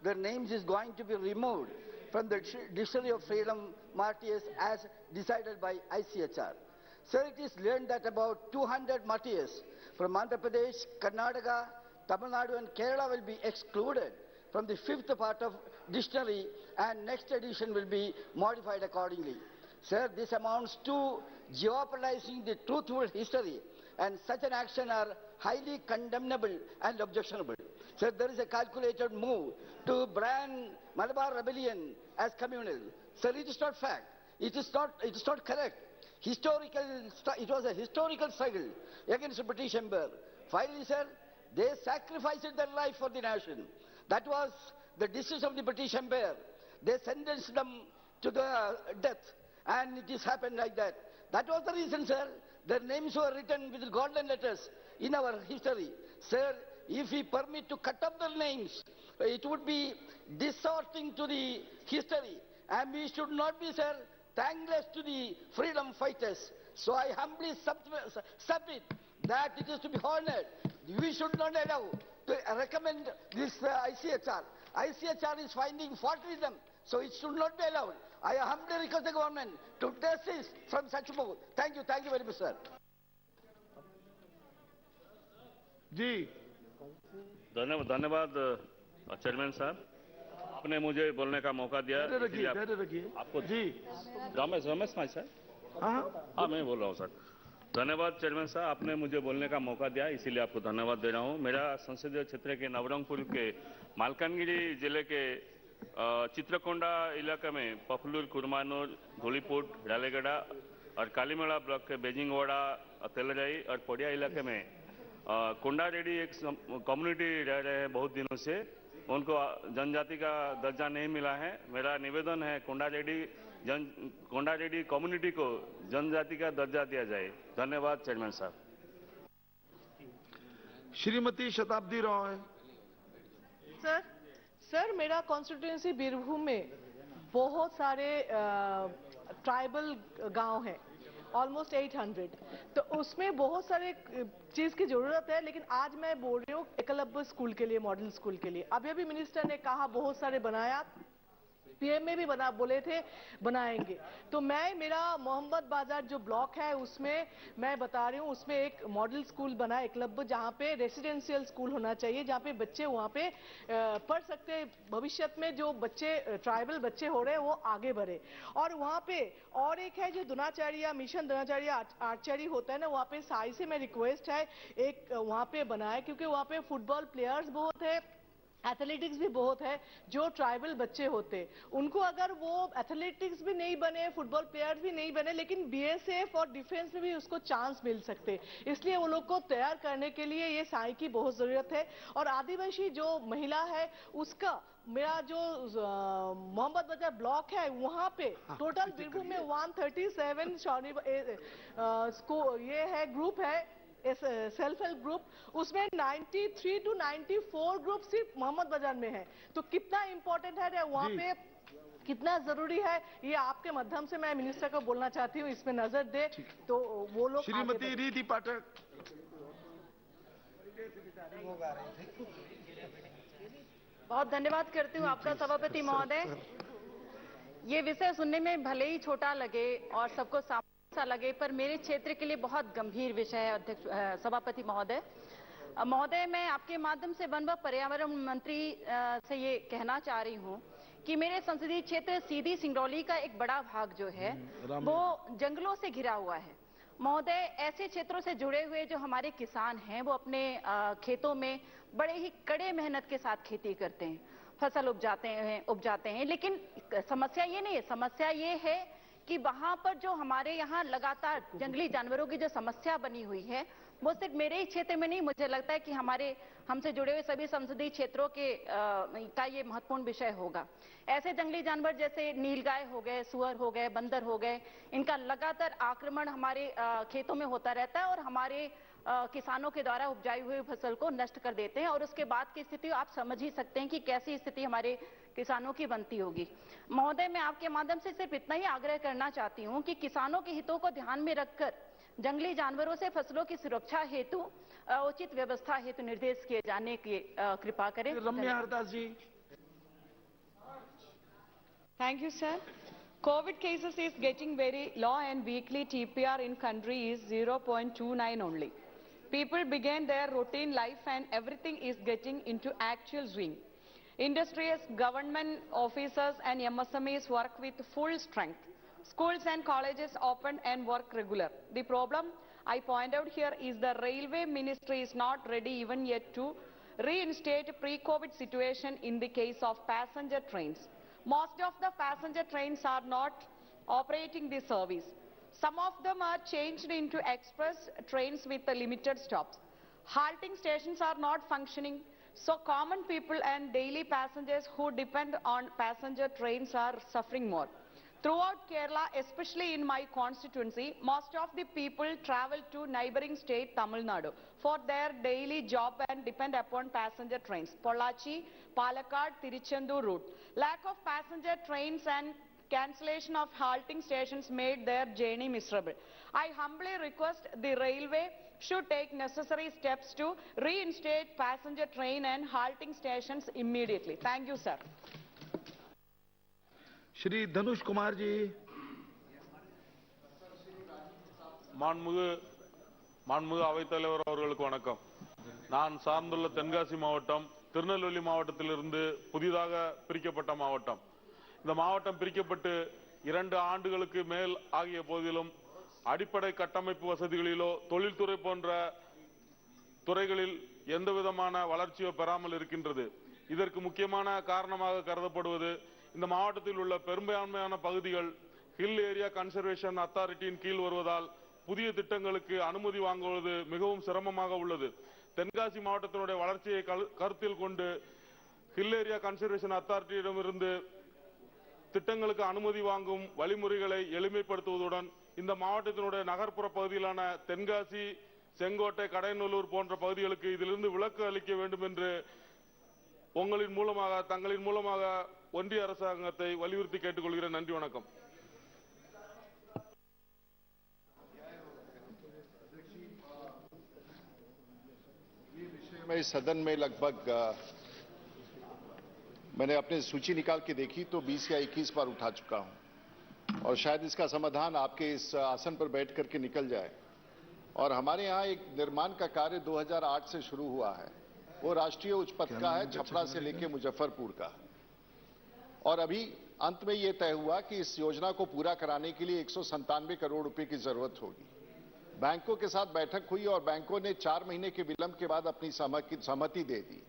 their names is going to be removed from the Dictionary of Freedom Martyrs as decided by ICHR. Sir, it is learned that about 200 martyrs from Andhra Pradesh, Karnataka, Tamil Nadu and Kerala will be excluded from the 5th part of dictionary and next edition will be modified accordingly. Sir, this amounts to jeopardizing the truthful history and such an action are highly condemnable and objectionable. Sir, there is a calculated move to brand Malabar Rebellion as communal. Sir, it is not fact. It is not correct. It was a historical struggle against the British Empire. Finally, sir, they sacrificed their life for the nation. That was the decision of the British Empire. They sentenced them to the death, and it has happened like that. That was the reason, sir. Their names were written with golden letters in our history. Sir, if we permit to cut up their names, it would be distorting to the history, and we should not be, sir, thankless to the freedom fighters. So I humbly submit that it is to be honored. We should not allow to recommend this ICHR. ICHR is finding fault with them, so it should not be allowed. I humbly request the government to desist from such move. Thank you very much, sir. जी धन्यवाद chairman साहब, आपने मुझे बोलने का मौका दिया। आपको जी रमेश भाई सर, हाँ मैं बोल रहा हूँ सर। धन्यवाद चेयरमैन साहब, आपने मुझे बोलने का मौका दिया, इसीलिए आपको धन्यवाद दे रहा हूँ। मेरा संसदीय क्षेत्र के नवरंगपुर के मालकानगिरी जिले के चित्रकोंडा इलाके में पफलूर, कुरमानूर, धूलीपुट, रालेगड़ा और कालीमेला ब्लॉक के बेजिंगवाड़ा, तेलराई और पोडिया इलाके में कोंडा रेड्डी एक कम्युनिटी रह रहे हैं बहुत दिनों से, उनको जनजाति का दर्जा नहीं मिला है। मेरा निवेदन है कोंडा रेड्डी कम्युनिटी को जनजाति का दर्जा दिया जाए। धन्यवाद चेयरमैन साहब। श्रीमती शताब्दी रॉय। सर मेरा कॉन्स्टिट्यूएंसी बीरभूम में बहुत सारे ट्राइबल गांव हैं, ऑलमोस्ट 800, तो उसमें बहुत सारे चीज की जरूरत है। लेकिन आज मैं बोल रही हूँ एकलव्य स्कूल के लिए, मॉडल स्कूल के लिए। अभी मिनिस्टर ने कहा बहुत सारे बनाया, पीएम में भी बोले थे बनाएंगे। तो मेरा मोहम्मद बाजार जो ब्लॉक है उसमें मैं बता रही हूँ, उसमें एक मॉडल स्कूल बना है एकलव्य, जहाँ पे रेसिडेंशियल स्कूल होना चाहिए, जहाँ पे बच्चे वहाँ पे पढ़ सकते हैं। भविष्य में जो बच्चे ट्राइबल बच्चे हो रहे हैं वो आगे बढ़े। और वहाँ पे और एक है जो दुनाचार्य मिशन दुनाचार्य आर्चरी होता है ना, वहाँ पे साई से मैं रिक्वेस्ट है एक वहाँ पे बनाए, क्योंकि वहाँ पे फुटबॉल प्लेयर्स बहुत है, एथलेटिक्स भी बहुत है। जो ट्राइबल बच्चे होते उनको अगर वो एथलेटिक्स भी नहीं बने, फुटबॉल प्लेयर्स भी नहीं बने, लेकिन बीएसएफ और डिफेंस में भी उसको चांस मिल सकते, इसलिए वो लोग को तैयार करने के लिए ये साई की बहुत जरूरत है। और आदिवासी जो महिला है उसका मेरा जो मोहम्मद बाजार ब्लॉक है वहाँ पे टोटल बीरभूम में 137 ये है ग्रुप है, सेल्फ हेल्प ग्रुप, उसमें 93 to 94 ग्रुप सिर्फ मोहम्मद बाजार में है। तो कितना इंपॉर्टेंट है वहाँ पे, कितना जरूरी है, ये आपके माध्यम से मैं मिनिस्टर को बोलना चाहती हूँ, इसमें नजर दे तो वो लोग। श्रीमती रीति पाठक। बहुत धन्यवाद करती हूँ आपका सभापति महोदय। ये विषय सुनने में भले ही छोटा लगे और सबको सा लगे, पर मेरे क्षेत्र के लिए बहुत गंभीर विषय है। अध्यक्ष सभापति महोदय, मैं आपके माध्यम से वन व पर्यावरण मंत्री से ये कहना चाह रही हूँ कि मेरे संसदीय क्षेत्र सीधी सिंगरौली का एक बड़ा भाग जो है वो जंगलों से घिरा हुआ है। महोदय, ऐसे क्षेत्रों से जुड़े हुए जो हमारे किसान हैं वो अपने खेतों में बड़े ही कड़े मेहनत के साथ खेती करते हैं, फसल उपजाते हैं, लेकिन समस्या ये नहीं है। समस्या ये है कि वहां पर जो हमारे यहाँ लगातार जंगली जानवरों की जो समस्या बनी हुई है वो सिर्फ मेरे ही क्षेत्र में नहीं, मुझे लगता है कि हमसे जुड़े हुए सभी संसदीय क्षेत्रों का ये महत्वपूर्ण विषय होगा। ऐसे जंगली जानवर जैसे नीलगाय हो गए, सुअर हो गए, बंदर हो गए, इनका लगातार आक्रमण हमारे खेतों में होता रहता है और हमारे किसानों के द्वारा उपजाई हुई फसल को नष्ट कर देते हैं। और उसके बाद की स्थिति आप समझ ही सकते हैं कि कैसी स्थिति हमारे किसानों की बनती होगी। महोदय, मैं आपके माध्यम से सिर्फ इतना ही आग्रह करना चाहती हूं कि किसानों के हितों को ध्यान में रखकर जंगली जानवरों से फसलों की सुरक्षा हेतु उचित व्यवस्था हेतु निर्देश किए जाने की कृपा करें। रम्या हरदास जी। Thank you, sir. COVID cases is getting very low and weekly TPR in country is 0.29 only. People began their routine life and everything is getting into actual swing. Industries, government officers and MSMEs work with full strength. Schools and colleges open and work regular. The problem I point out here is the railway ministry is not ready even yet to reinstate pre-COVID situation in the case of passenger trains. Most of the passenger trains are not operating this service. Some of them are changed into express trains with limited stops. Halting stations are not functioning, so common people and daily passengers who depend on passenger trains are suffering more. Throughout Kerala, especially in my constituency, most of the people travel to neighboring state Tamil Nadu for their daily job and depend upon passenger trains. Pollachi, Palakkad, Tiruchendur route. Lack of passenger trains and cancellation of halting stations made their journey miserable. I humbly request the railway should take necessary steps to reinstate passenger train and halting stations immediately. Thank you, sir. Shri धनुष कुमार जी। மாண்புமிகு அவைத்தலைவர் அவர்களுக்கு வணக்கம். நான் சார்ந்துள்ள தென்காசி மாவட்டம் திருநெல்வேலி மாவட்டத்திலிருந்து புதிதாக பிரிக்கப்பட்ட மாவட்டம். இந்த மாவட்டம் பிரிக்கப்பட்டு 2 ஆண்டுகளுக்கு மேல் ஆகிய போதிலும் அடிப்படை கட்டமைப்பு வசதிகளிலோ தொழில்துறை போன்ற துறைகளில் எந்தவிதமான வளர்ச்சியோ பெறாமல் இருக்கின்றது. இதற்கு முக்கியமான காரணமாக கருதப்படுவது இந்த மாவட்டத்தில் உள்ள பெரும்பான்மையான பகுதிகள் ஹில் ஏரியா கன்சர்வேஷன் அத்தாரிட்டியின் கீழ் வருவதால் புதிய திட்டங்களுக்கு அனுமதி வாங்குவது மிகவும் சிரமமாக உள்ளது. தென்காசி மாவட்டத்தினுடைய வளர்ச்சியை கருத்தில் கொண்டு ஹில் ஏரியா கன்சர்வேஷன் அத்தாரிட்டியிடமிருந்து திட்டங்களுக்கு அனுமதி வாங்கும் வழிமுறைகளை எளிமைப்படுத்துவதுடன் இந்த மாவட்டத்தினுடைய நகர்ப்புற பகுதியிலான தென்காசி, செங்கோட்டை, கடையநல்லூர் போன்ற பகுதிகளுக்கு இதிலிருந்து விலக்கு அளிக்க வேண்டும் என்று தங்களின் மூலமாக ஒன்றிய அரசாங்கத்தை வலியுறுத்தி கேட்டுக்கொள்கிறேன். நன்றி, வணக்கம். मैं इस सदन में लगभग मैंने अपनी सूची निकाल के देखी तो 20 या 21 बार उठा चुका हूं और शायद इसका समाधान आपके इस आसन पर बैठ करके निकल जाए। और हमारे यहाँ एक निर्माण का कार्य 2008 से शुरू हुआ है, वो राष्ट्रीय उच्च पथ का है, छपरा से लेके मुजफ्फरपुर का। और अभी अंत में ये तय हुआ कि इस योजना को पूरा कराने के लिए 197 करोड़ रुपए की जरूरत होगी। बैंकों के साथ बैठक हुई और बैंकों ने 4 महीने के विलंब के बाद अपनी सहमति दे दी।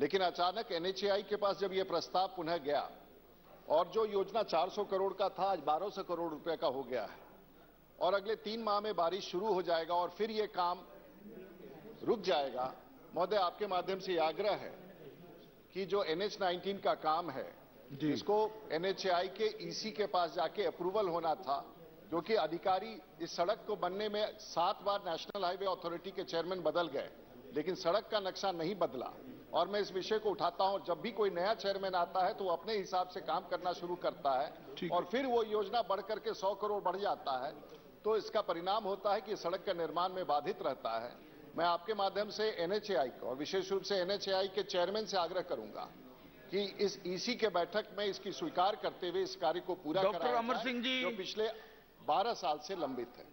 लेकिन अचानक NHAI के पास जब यह प्रस्ताव पुनः गया और जो योजना 400 करोड़ का था आज 1200 करोड़ रुपए का हो गया है और अगले 3 माह में बारिश शुरू हो जाएगा और फिर यह काम रुक जाएगा। महोदय, आपके माध्यम से आग्रह है कि जो NH-19 का काम है इसको NHAI के EC के पास जाके अप्रूवल होना था, क्योंकि अधिकारी इस सड़क को बनने में 7 बार नेशनल हाईवे अथॉरिटी के चेयरमैन बदल गए, लेकिन सड़क का नक्शा नहीं बदला। और मैं इस विषय को उठाता हूं, जब भी कोई नया चेयरमैन आता है तो वो अपने हिसाब से काम करना शुरू करता है और फिर वो योजना बढ़ करके 100 करोड़ बढ़ जाता है, तो इसका परिणाम होता है कि सड़क का निर्माण में बाधित रहता है। मैं आपके माध्यम से NHAI को और विशेष रूप से NHAI के चेयरमैन से आग्रह करूंगा कि इस EC के बैठक में इसकी स्वीकार करते हुए इस कार्य को पूरा कराया अमर सिंह जी, जो पिछले 12 साल से लंबित है।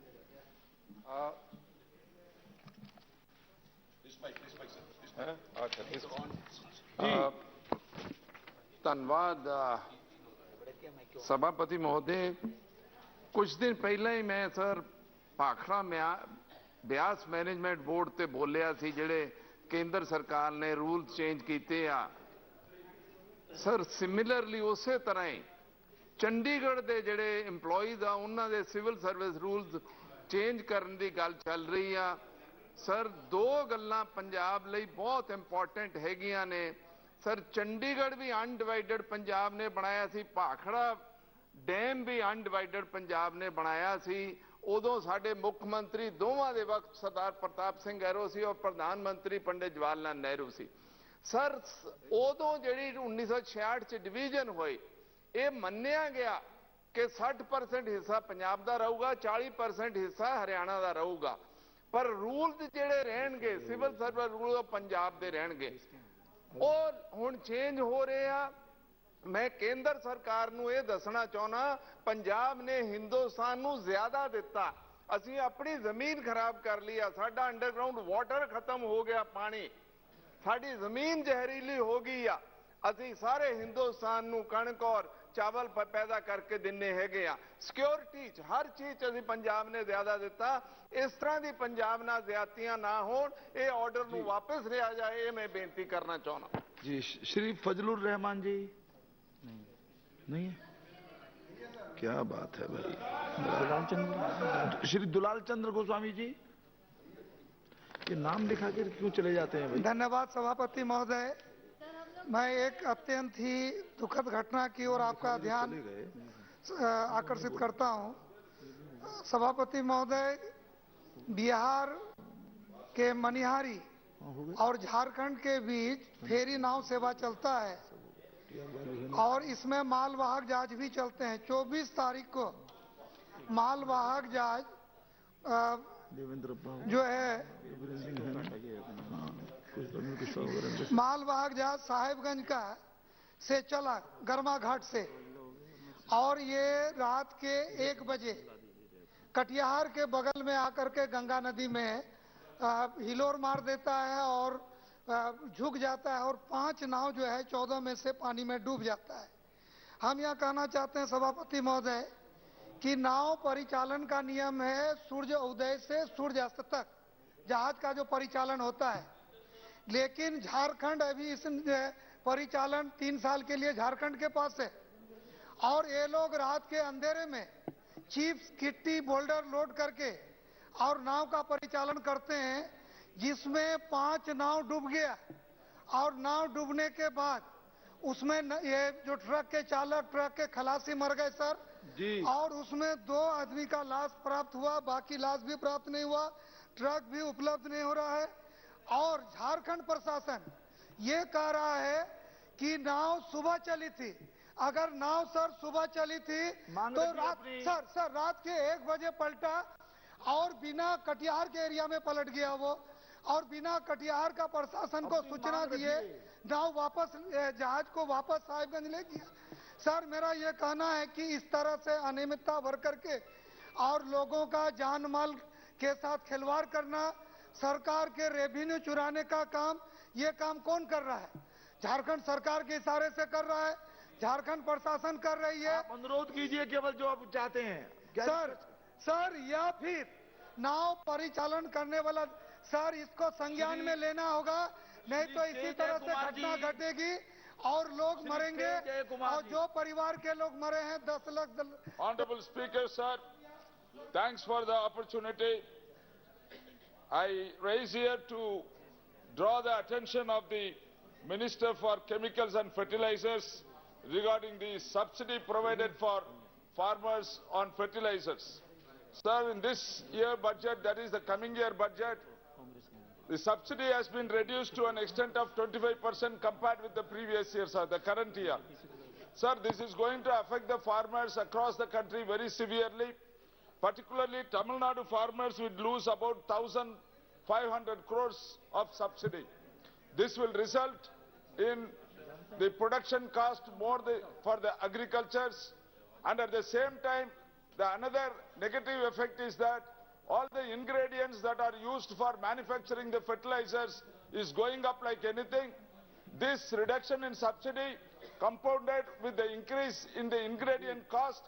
धन्यवाद सभापति महोदय। कुछ दिन पहले ही मैं sir Bhakra Beas management board ते बोलिया सी, जेड़े केंद्र सरकार ने रूल चेंज किए आ सर। सिमिलरली उसे तरह ही चंडीगढ़ दे जेड़े एम्पलॉईज आ उन्हां दे सिविल सर्विस रूल्स चेंज करने की गल चल रही आ सर। 2 गल्लां पंजाब लई बहुत इंपॉर्टेंट हैगियां ने सर। चंडीगढ़ भी अनडिवाइडेड पंजाब ने बनाया सी, भाखड़ा डैम भी अनडिवाइडेड पंजाब ने बनाया सी। उदों साडे मुख मंत्री दोवां दे वक्त सरदार प्रताप सिंह गैरो सी और प्रधानमंत्री पंडित जवाहर लाल नेहरू सी सर। उदों जिहड़ी 1966 च डिवीजन होई ये मन्निया गया कि 60% हिस्सा पंजाब दा रहूगा, 40% हिस्सा हरियाणा दा रहूगा, पर रूल्स जिहड़े रहणगे सिविल सर्विस रूल पंजाब दे रहणगे और हुण चेंज हो रहे आ। मैं केंद्र सरकार नूं यह दसना चाहना, पंजाब ने हिंदुस्तान नूं ज्यादा दिता ਅਸੀਂ ਆਪਣੀ ਜ਼ਮੀਨ ਖਰਾਬ ਕਰ ਲਈ ਆ, ਸਾਡਾ ਅੰਡਰਗਰਾਉਂਡ ਵਾਟਰ ਖਤਮ ਹੋ ਗਿਆ, ਪਾਣੀ, ਸਾਡੀ ਜ਼ਮੀਨ ਜ਼ਹਿਰੀਲੀ ਹੋ ਗਈ ਆ। ਅਸੀਂ ਸਾਰੇ ਹਿੰਦੁਸਤਾਨ ਨੂੰ ਕਣਕ ਔਰ ਚਾਵਲ ਪੈਦਾ ਕਰਕੇ ਦਿੰਨੇ ਹੈਗੇ ਆ। ਸਿਕਿਉਰਿਟੀ ਚ ਹਰ ਚੀਜ਼ ਚ ਅਸੀਂ ਪੰਜਾਬ ਨੇ ਜ਼ਿਆਦਾ ਦਿੱਤਾ। ਇਸ ਤਰ੍ਹਾਂ ਦੀ ਪੰਜਾਬ ਨਾਲ ਜ਼ਿਆਦਤੀਆਂ ਨਾ ਹੋਣ, ਇਹ ਆਰਡਰ ਨੂੰ ਵਾਪਸ ਲਿਆ ਜਾਏ, ਇਹ ਮੈਂ ਬੇਨਤੀ ਕਰਨਾ ਚਾਹੁੰਦਾ जी। श्री फजलुर रहमान जी नहीं है, क्या बात है भाई। श्री दुलाल चंद्र गोस्वामी जी, ये नाम लिखा के क्यों चले जाते हैं भाई? धन्यवाद सभापति महोदय। मैं एक अत्यंत ही दुखद घटना की ओर आपका ध्यान आकर्षित करता हूं। सभापति महोदय, बिहार के मनिहारी और झारखंड के बीच फेरी नाव सेवा चलता है और इसमें मालवाहक जहाज भी चलते हैं। 24 तारीख को मालवाहक जहाज जो है मालवाहक जहाज साहेबगंज का से चला गरमा घाट से, और ये रात के 1 बजे कटिहार के बगल में आकर के गंगा नदी में हिलोर मार देता है और झुक जाता है और 5 नाव जो है 14 में से पानी में डूब जाता है। हम यह कहना चाहते हैं सभापति महोदय कि नाव परिचालन का नियम है सूर्य उदय से सूर्यास्त तक जहाज का जो परिचालन होता है, लेकिन झारखंड अभी इस परिचालन 3 साल के लिए झारखंड के पास है और ये लोग रात के अंधेरे में चिप्स, गिट्टी, बोल्डर लोड करके और नाव का परिचालन करते हैं, जिसमें 5 नाव डूब गया और नाव डूबने के बाद उसमें ये जो ट्रक के चालक, ट्रक के खलासी मर गए सर जी, और उसमें 2 आदमी का लाश प्राप्त हुआ, बाकी लाश भी प्राप्त नहीं हुआ, ट्रक भी उपलब्ध नहीं हो रहा है। और झारखंड प्रशासन ये कह रहा है कि नाव सुबह चली थी। अगर नाव सर सुबह चली थी तो रात के 1 बजे पलटा और बिना कटिहार के एरिया में पलट गया वो, और बिना कटिहार का प्रशासन को सूचना दिए नाव वापस जहाज को वापस साहिबगंज ले गया। सर मेरा ये कहना है कि इस तरह से अनियमितता भर करके और लोगों का जान माल के साथ खिलवाड़ करना, सरकार के रेवेन्यू चुराने का काम, ये काम कौन कर रहा है? झारखंड सरकार के इशारे से कर रहा है, झारखंड प्रशासन कर रही है। अनुरोध कीजिए केवल जो आप चाहते हैं सर या फिर नाव परिचालन करने वाला सर इसको संज्ञान में लेना होगा, नहीं तो इसी तरह से घटना घटेगी और लोग मरेंगे और जो परिवार के लोग मरे हैं 10 lakh. Honorable Speaker, sir, thanks for the opportunity. I raise here to draw the attention of the Minister for Chemicals and Fertilizers regarding the subsidy provided for farmers on fertilizers. Sir, in this year budget, that is the coming year budget, the subsidy has been reduced to an extent of 25% compared with the previous year, sir, the current year. Sir, this is going to affect the farmers across the country very severely. Particularly, Tamil Nadu farmers will lose about 1,500 crores of subsidy. This will result in the production cost more for the agricultures, and at the same time, another negative effect is that all the ingredients that are used for manufacturing the fertilizers is going up like anything. This reduction in subsidy compounded with the increase in the ingredient cost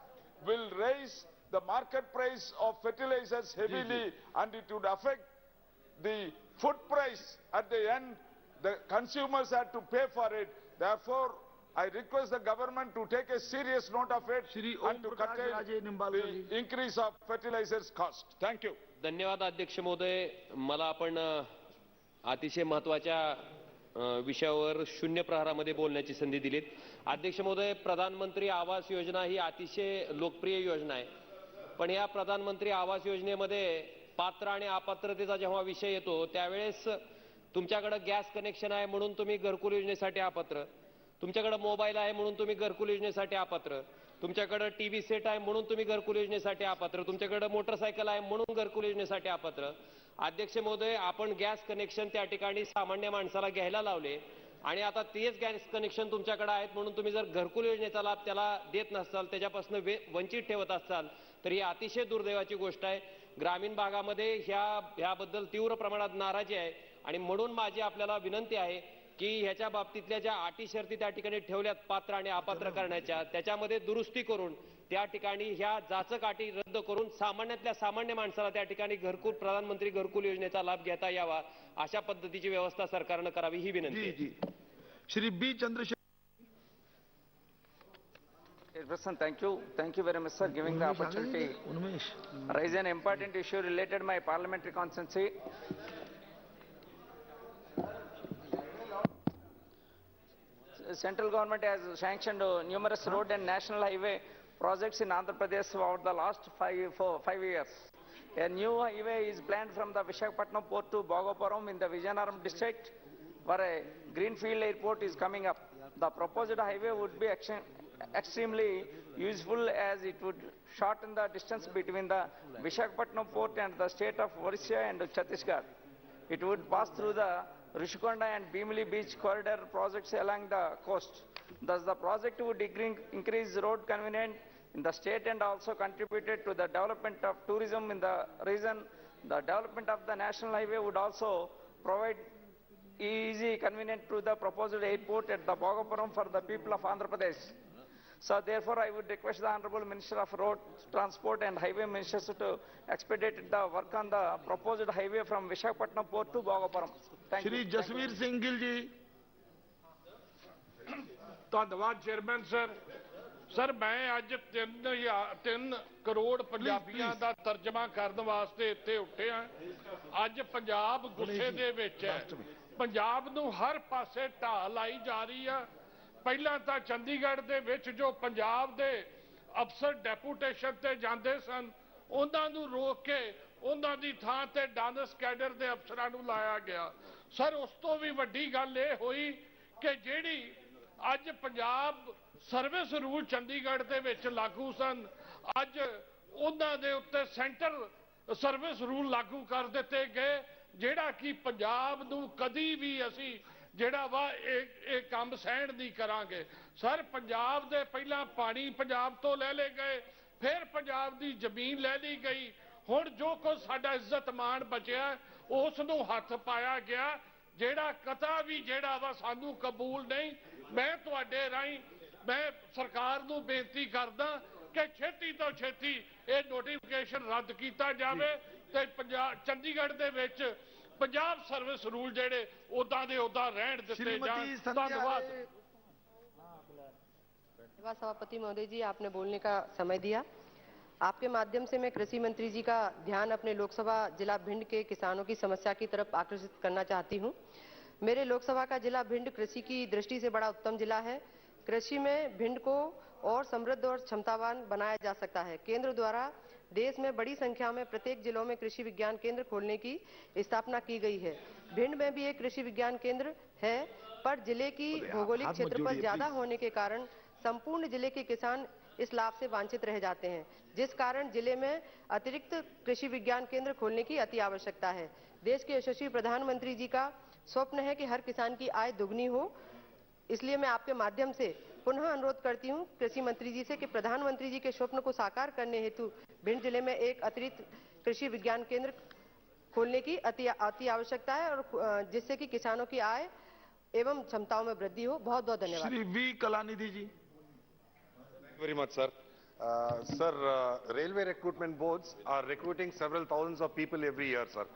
will raise the market price of fertilizers heavily, and it would affect the food price at the end. The consumers have to pay for it. Therefore, I request the government to take a serious note of it and to curtail the increase of fertilizers cost. Thank you. धन्यवाद अध्यक्ष महोदय. मला आपण अतिशय महत्त्वाच्या विषयावर शून्य प्रहारामध्ये बोलण्याची संधी दिलीत. अध्यक्ष महोदय, प्रधानमंत्री आवास योजना ही अतिशय लोकप्रिय योजना आहे, पण या प्रधानमंत्री आवास योजनेमध्ये पात्र आणि अपात्रतेचा जेव्हा विषय येतो त्यावेळेस तुमच्याकडे गॅस कनेक्शन आहे म्हणून तुम्ही घरकुल योजनेसाठी अपात्र, तुमच्याकडे मोबाईल आहे म्हणून तुम्ही घरकुल योजनेसाठी अपात्र, तुमच्याकडे टीव्ही सेट आहे म्हणून तुम्ही घरकुल योजनेसाठी अपात्र, तुमच्याकडे मोटरसायकल आहे म्हणून घरकुल योजनेसाठी अपात्र. अध्यक्ष महोदय, आपण गॅस कनेक्शन त्या ठिकाणी सामान्य माणसाला घ्यायला लावले आणि आता तेच गॅस कनेक्शन तुमच्याकडे आहेत म्हणून तुम्ही जर घरकुल योजनेचा लाभ त्याला देत नसाल, त्याच्यापासून वंचित ठेवत असाल, तर ही अतिशय दुर्दैवाची गोष्ट आहे. ग्रामीण भागामध्ये ह्याबद्दल तीव्र प्रमाणात नाराजी आहे आणि म्हणून माझी आपल्याला विनंती आहे की ह्याच्या बाबतीतल्या ज्या अटी शर्ती त्या ठिकाणी ठेवल्यात पात्र आणि अपात्र करण्याच्या, त्याच्यामध्ये दुरुस्ती करून त्या ठिकाणी ह्या जाचक अटी रद्द करून सामान्यातल्या सामान्य माणसाला त्या ठिकाणी घरकुल, प्रधानमंत्री घरकुल योजनेचा लाभ घेता यावा अशा पद्धतीची व्यवस्था सरकारनं करावी ही विनंती आहे. Shri B Chandrashekhar. Thank you very much, sir, giving the opportunity. Raise an important issue related my parliamentary constituency. Central government has sanctioned numerous road and national highway projects in Andhra Pradesh over the last 5 years. A new highway is planned from the Visakhapatnam port to Bhogapuram in the Vijayanaram district, where a greenfield airport is coming up. The proposed highway would be extremely useful as it would shorten the distance between the Visakhapatnam port and the state of Odisha and Chhattisgarh. It would pass through the Rishikonda and Bhimli beach corridor projects along the coast. Thus, the project would increase road convenience in the state and also contributed to the development of tourism in the region. The development of the national highway would also provide easy convenience to the proposed airport at the Bhogapuram for the people of Andhra Pradesh. So therefore, I would request the Honorable Minister of Road Transport and Highway Ministers to expedite the work on the proposed highway from Visakhapatnam port to Bhogapuram. Thank you. Shri Jasvir Singh Gill ji. ਧੰਨਵਾਦ chairman sir ਮੈਂ ਅੱਜ 3 ਕਰੋੜ ਪੰਜਾਬੀਆਂ ਦਾ ਤਰਜਮਾ ਕਰਨ ਵਾਸਤੇ ਇੱਥੇ ਉੱਠਿਆ. ਅੱਜ ਪੰਜਾਬ ਗੁੱਸੇ ਦੇ ਵਿੱਚ ਹੈ. ਪੰਜਾਬ ਨੂੰ ਹਰ ਪਾਸੇ ਢਾਹ ਲਾਈ ਜਾ ਰਹੀ ਆ. ਪਹਿਲਾਂ ਤਾਂ ਚੰਡੀਗੜ੍ਹ ਦੇ ਵਿੱਚ ਜੋ ਪੰਜਾਬ ਦੇ ਅਫਸਰ ਡੈਪੂਟੇਸ਼ਨ ਤੇ ਜਾਂਦੇ ਸਨ ਉਹਨਾਂ ਨੂੰ ਰੋਕ ਕੇ ਉਹਨਾਂ ਦੀ ਥਾਂ ਤੇ ਡਾਂਸ ਕੈਡਰ ਦੇ ਅਫਸਰਾਂ ਨੂੰ ਲਾਇਆ ਗਿਆ. ਸਰ ਉਸ ਤੋਂ ਵੀ ਵੱਡੀ ਗੱਲ ਇਹ ਹੋਈ ਕਿ ਜਿਹੜੀ ਅੱਜ ਪੰਜਾਬ ਸਰਵਿਸ ਰੂਲ ਚੰਡੀਗੜ੍ਹ ਦੇ ਵਿੱਚ ਲਾਗੂ ਸਨ, ਅੱਜ ਉਹਨਾਂ ਦੇ ਉੱਤੇ ਸੈਂਟਰ ਸਰਵਿਸ ਰੂਲ ਲਾਗੂ ਕਰ ਦਿੱਤੇ ਗਏ, ਜਿਹੜਾ ਕਿ ਪੰਜਾਬ ਨੂੰ ਕਦੀ ਵੀ ਅਸੀਂ ਜਿਹੜਾ ਵਾ ਇਹ ਕੰਮ ਸਹਿਣ ਨਹੀਂ ਕਰਾਂਗੇ. ਸਰ ਪੰਜਾਬ ਦੇ ਪਹਿਲਾਂ ਪਾਣੀ ਪੰਜਾਬ ਤੋਂ ਲੈ ਲਏ ਗਏ, ਫਿਰ ਪੰਜਾਬ ਦੀ ਜ਼ਮੀਨ ਲੈ ਲਈ ਗਈ, ਹੁਣ ਜੋ ਕੁਝ ਸਾਡਾ ਇੱਜ਼ਤ ਮਾਣ ਬਚਿਆ ਉਸ ਨੂੰ ਹੱਥ ਪਾਇਆ ਗਿਆ, ਜਿਹੜਾ ਕਤਾ ਵੀ ਜਿਹੜਾ ਵਾ ਸਾਨੂੰ ਕਬੂਲ ਨਹੀਂ. ਮੈਂ ਤੁਹਾਡੇ ਰਾਹੀਂ ਮੈਂ ਸਰਕਾਰ ਨੂੰ ਬੇਨਤੀ ਕਰਦਾ ਕਿ ਛੇਤੀ ਤੋਂ ਛੇਤੀ ਇਹ ਨੋਟੀਫਿਕੇਸ਼ਨ ਰੱਦ ਕੀਤਾ ਜਾਵੇ ਤੇ ਚੰਡੀਗੜ੍ਹ ਦੇ ਵਿੱਚ पंजाब सर्विस रूल जेड़े उदा दे उदा रहन दिते जान. धन्यवाद. सभापति महोदय जी, आपने बोलने का समय दिया. आपके माध्यम से मैं कृषि मंत्री जी का ध्यान अपने लोकसभा जिला भिंड के किसानों की समस्या की तरफ आकर्षित करना चाहती हूं. मेरे लोकसभा का जिला भिंड कृषि की दृष्टि से बड़ा उत्तम जिला है. कृषि में भिंड को और समृद्ध और क्षमतावान बनाया जा सकता है. केंद्र द्वारा देश में बड़ी संख्या में प्रत्येक जिलों में कृषि विज्ञान केंद्र खोलने की स्थापना की गई है. भिंड में भी एक कृषि विज्ञान केंद्र है, पर जिले की भौगोलिक क्षेत्रफल ज्यादा होने के कारण संपूर्ण जिले के किसान इस लाभ से वंचित रह जाते हैं, जिस कारण जिले में अतिरिक्त कृषि विज्ञान केंद्र खोलने की अति आवश्यकता है. देश के यशस्वी प्रधानमंत्री जी का स्वप्न है कि हर किसान की आय दुगनी हो. इसलिए मैं आपके माध्यम से पुनः अनुरोध करती हूं कृषि मंत्री जी से कि प्रधानमंत्री जी के स्वप्न को साकार करने हेतु भिंड जिले में एक अतिरिक्त कृषि विज्ञान केंद्र खोलने की अति आवश्यकता है, और जिससे कि किसानों की आय एवं क्षमताओं में वृद्धि हो. बहुत बहुत धन्यवाद. Shri V Kalanidhi ji. Very much, sir. Railway recruitment boards are recruiting several thousands of people every year, sir.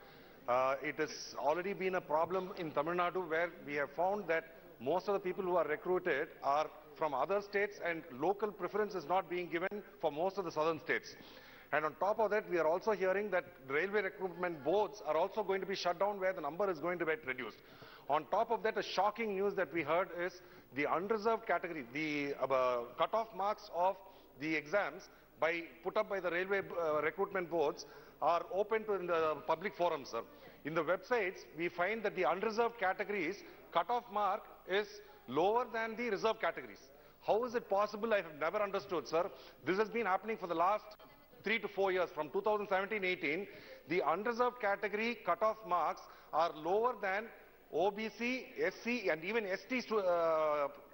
It has already been a problem in Tamil Nadu, where we have found that most of the people who are recruited are from other states, and local preference is not being given for most of the southern states. And on top of that, we are also hearing that railway recruitment boards are also going to be shut down, where the number is going to get reduced. On top of that, a shocking news that we heard is the unreserved category, the cutoff marks of the exams put up by the railway recruitment boards are open to in the public forums, sir. In the websites, we find that the unreserved categories cutoff mark is lower than the reserved categories. How is it possible? I have never understood, sir. This has been happening for the last 3 to 4 years. From 2017-18, the unreserved category cutoff marks are lower than OBC, SC and even ST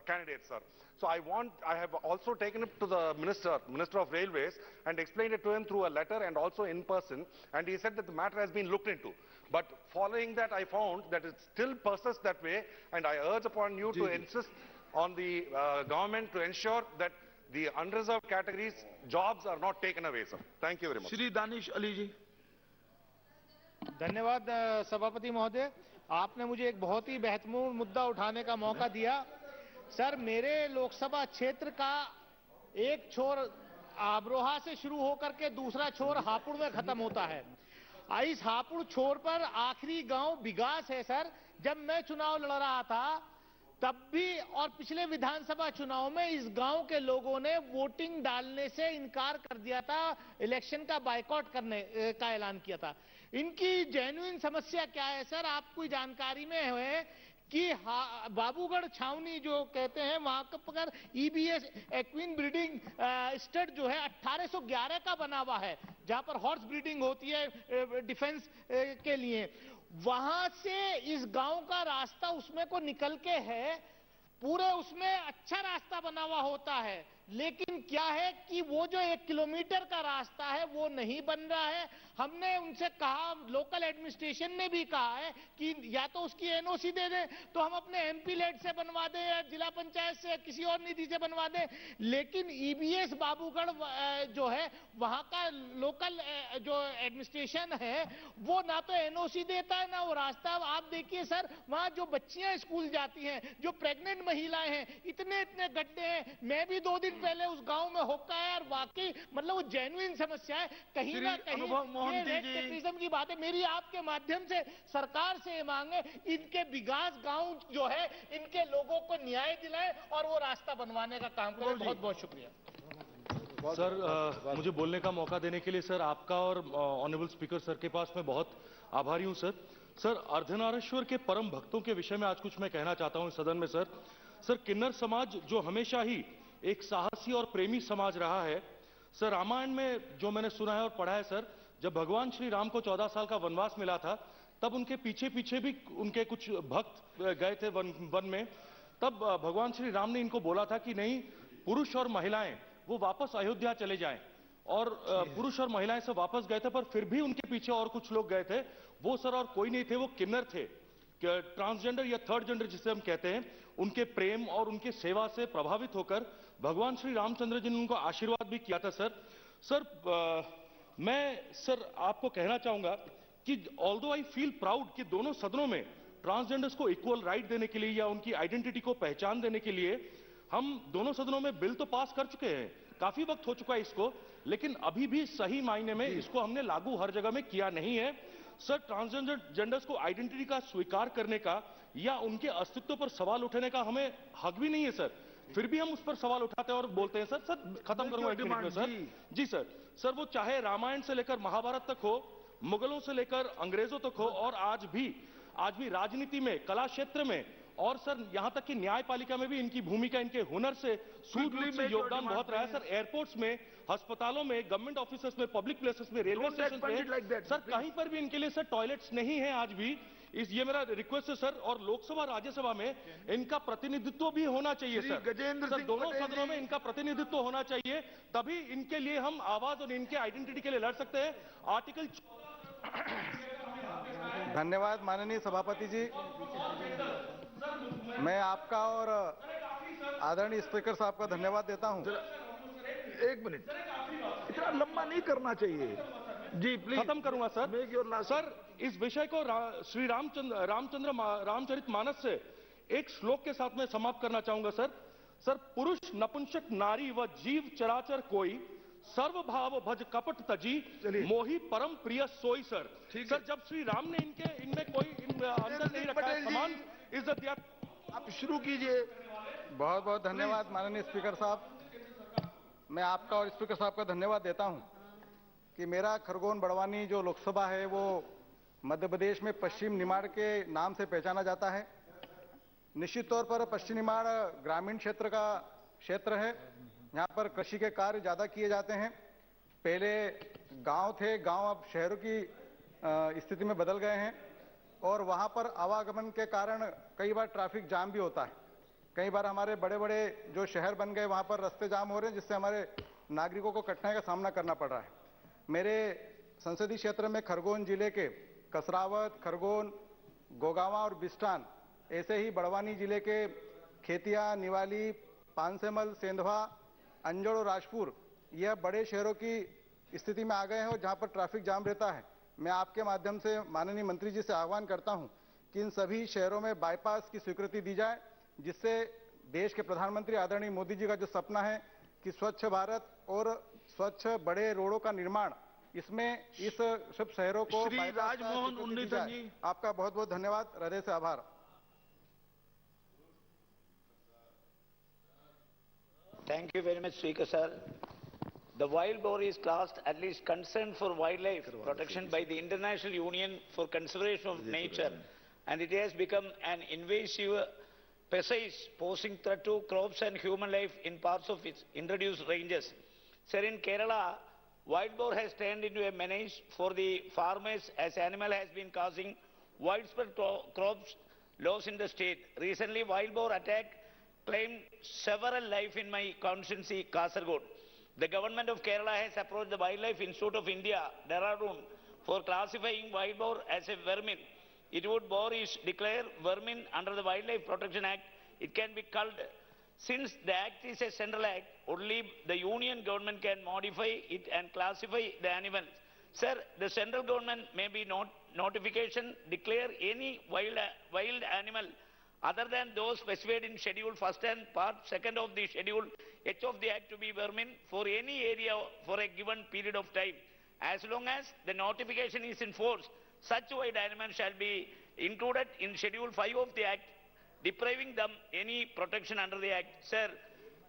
candidates, sir. So I have also taken it to the Minister of Railways, and explained it to him through a letter and also in person, and he said that the matter has been looked into. But following that, I found that it still persists that way, and I urge upon you to insist on the government to ensure that the unreserved categories jobs are not taken away, sir. Thank you very much. Shri Danish Ali ji. धन्यवाद सभापति महोदय, आपने मुझे एक बहुत ही महत्वपूर्ण मुद्दा उठाने का मौका दिया। सर, मेरे लोकसभा क्षेत्र का एक छोर आबरोहा से शुरू होकर के दूसरा छोर हापुड़ में खत्म होता है। इस हापुड़ छोर पर आखिरी गांव बिगास है। सर, जब मैं चुनाव लड़ रहा था तब भी और पिछले विधानसभा चुनाव में इस गांव के लोगों ने वोटिंग डालने से इनकार कर दिया था, इलेक्शन का बायकॉट करने का ऐलान किया था। इनकी जेन्युइन समस्या क्या है सर? आपको जानकारी में है कि बाबूगढ़ छावनी जो कहते हैं वहां पर ईबीएस एक्विन ब्रीडिंग स्टड जो है 1811 का बना हुआ है, जहां पर हॉर्स ब्रीडिंग होती है डिफेंस के लिए। वहां से इस गांव का रास्ता उसमें को निकल के है, पूरे उसमें अच्छा रास्ता बना हुआ होता है, लेकिन क्या है कि वो जो 1 किलोमीटर का रास्ता है वो नहीं बन रहा है। हमने उनसे कहा, लोकल एडमिनिस्ट्रेशन ने भी कहा है कि या तो उसकी एनओसी दे दें तो हम अपने एमपी लेड से बनवा दें या जिला पंचायत से किसी और निधि से बनवा दें, लेकिन ईबीएस बाबूगढ़ जो है वहां का लोकल जो एडमिनिस्ट्रेशन है वो ना तो एनओसी देता है ना वो रास्ता। आप देखिए सर, वहां जो बच्चियां स्कूल जाती हैं, जो प्रेग्नेंट महिलाएं हैं, इतने इतने गड्ढे हैं। मैं भी 2 दिन पहले उस गांव में होकर आया और वाकई मतलब वो जेन्युइन समस्या है। कहीं ना कहीं ये रेट की बात है। मेरी आपके माध्यम से सरकार से मांग है, इनके बिगास गांव जो है इनके लोगों को न्याय दिलाए और वो रास्ता बनवाने का काम करें। बहुत बहुत शुक्रिया सर, मुझे बोलने का मौका देने के लिए सर आपका और ऑनरेबल स्पीकर सर के पास मैं बहुत आभारी हूं सर। सर, अर्धनारीश्वर के परम भक्तों के विषय में आज कुछ मैं कहना चाहता हूं सदन में। सर, किन्नर समाज जो हमेशा ही एक साहसी और प्रेमी समाज रहा है। सर, रामायण में जो मैंने सुना है और पढ़ा है सर, जब भगवान श्री राम को 14 साल का वनवास मिला था तब उनके पीछे पीछे भी उनके कुछ भक्त गए थे वन में। तब भगवान श्री राम ने इनको बोला था कि नहीं, पुरुष और महिलाएं वो वापस अयोध्या चले जाएं, और पुरुष और महिलाएं सब वापस गए थे, पर फिर भी उनके पीछे और कुछ लोग गए थे। वो सर और कोई नहीं थे, वो किन्नर थे, ट्रांसजेंडर या थर्ड जेंडर जिसे हम कहते हैं। उनके प्रेम और उनके सेवा से प्रभावित होकर भगवान श्री रामचंद्र जी ने उनको आशीर्वाद भी किया था सर। मैं सर आपको कहना चाहूंगा कि ऑल्दो आई फील प्राउड कि दोनों सदनों में ट्रांसजेंडर्स को इक्वल राइट देने के लिए या उनकी आइडेंटिटी को पहचान देने के लिए हम दोनों सदनों में बिल तो पास कर चुके हैं, काफी वक्त हो चुका है इसको, लेकिन अभी भी सही मायने में इसको हमने लागू हर जगह में किया नहीं है। सर, ट्रांसजेंडर्स को आइडेंटिटी का स्वीकार करने का या उनके अस्तित्व पर सवाल उठाने का हमें हक भी नहीं है सर, फिर भी हम उस पर सवाल उठाते हैं और बोलते हैं। सर खत्म करूंगा 1 मिनट में सर। जी सर, वो चाहे रामायण से लेकर महाभारत तक हो, मुगलों से लेकर अंग्रेजों तक हो, और आज भी राजनीति में, कला क्षेत्र में, और सर यहां तक कि न्यायपालिका में भी इनकी भूमिका, इनके हुनर से सूझबूझ से योगदान बहुत रहा है सर। एयरपोर्ट्स में, अस्पतालों में, गवर्नमेंट ऑफिसर्स में, पब्लिक प्लेसेस में, रेलवे स्टेशन पे सर कहीं पर भी इनके लिए सर टॉयलेट्स नहीं है आज भी। ये मेरा रिक्वेस्ट है सर, और लोकसभा राज्यसभा में इनका प्रतिनिधित्व भी होना चाहिए सर। दोनों सदनों में इनका प्रतिनिधित्व होना चाहिए, तभी इनके लिए हम आवाज और इनके आइडेंटिटी के लिए लड़ सकते हैं। आर्टिकल धन्यवाद माननीय सभापति जी। मैं आपका और आदरणीय स्पीकर साहब का धन्यवाद देता हूं। 1 मिनट, इतना लंबा नहीं करना चाहिए जी, प्लीज। खत्म करूंगा सर। सर, इस विषय को श्री रामचरित मानस से एक श्लोक के साथ में समाप्त करना चाहूंगा सर। पुरुष नपुंसक नारी व जीव चराचर कोई, सर्व भाव भज कपट तजी, मोही परम प्रिय सोई। सर, जब श्री राम ने इनमें कोई अंदर नहीं रखा है, समान इज्जत दिया। आप शुरू कीजिए। बहुत बहुत धन्यवाद माननीय स्पीकर साहब। मैं आपका और स्पीकर साहब का धन्यवाद देता हूं कि मेरा खरगोन बड़वानी जो लोकसभा है वो मध्य प्रदेश में पश्चिम निमाड़ के नाम से पहचाना जाता है। निश्चित तौर पर पश्चिम निमाड़ ग्रामीण क्षेत्र का क्षेत्र है, यहाँ पर कृषि के कार्य ज्यादा किए जाते हैं। पहले गांव थे, गांव अब शहरों की स्थिति में बदल गए हैं, और वहां पर आवागमन के कारण कई बार ट्रैफिक जाम भी होता है। कई बार हमारे बड़े बड़े जो शहर बन गए वहां पर रास्ते जाम हो रहे हैं, जिससे हमारे नागरिकों को कठिनाई का सामना करना पड़ रहा है। मेरे संसदीय क्षेत्र में खरगोन जिले के कसरावत, खरगोन, गोगावा और बिस्टान, ऐसे ही बड़वानी जिले के खेतिया, निवाली, पानसेमल, सेंधवा, अंजड़ और राजपुर, यह बड़े शहरों की स्थिति में आ गए हैं और जहां पर ट्रैफिक जाम रहता है। मैं आपके माध्यम से माननीय मंत्री जी से आह्वान करता हूं कि इन सभी शहरों में बाईपास की स्वीकृति दी जाए, जिससे देश के प्रधानमंत्री आदरणीय मोदी जी का जो सपना है कि स्वच्छ भारत और स्वच्छ बड़े रोडों का निर्माण, इसमें इस सब शहरों को श्री राजमोहन उन्नीतन जी। आपका बहुत बहुत धन्यवाद, हृदय से आभार। Thank you very much, Speaker sir. The wild boar is classed at least concern for wildlife protection by the International Union for Conservation of Nature, and it has become an invasive species posing threat to crops and human life in parts of its introduced ranges. Sir, in Kerala, wild boar has turned into a menace for the farmers as animal has been causing widespread crops loss in the state. Recently, wild boar attack claimed several lives in my constituency, Kasaragod. The government of Kerala has approached the Wildlife Institute of India, Dehradun, for classifying wild boar as a vermin. It would boar is declared vermin under the Wildlife Protection Act. It can be culled. Since the act is a central act, only the union government can modify it and classify the animals. Sir, the central government may be notification declare any wild animal other than those specified in Schedule 1st and Part 2nd of the Schedule H of the Act to be vermin for any area for a given period of time. As long as the notification is in force, such wild animals shall be included in Schedule 5 of the Act, depriving them any protection under the Act. Sir,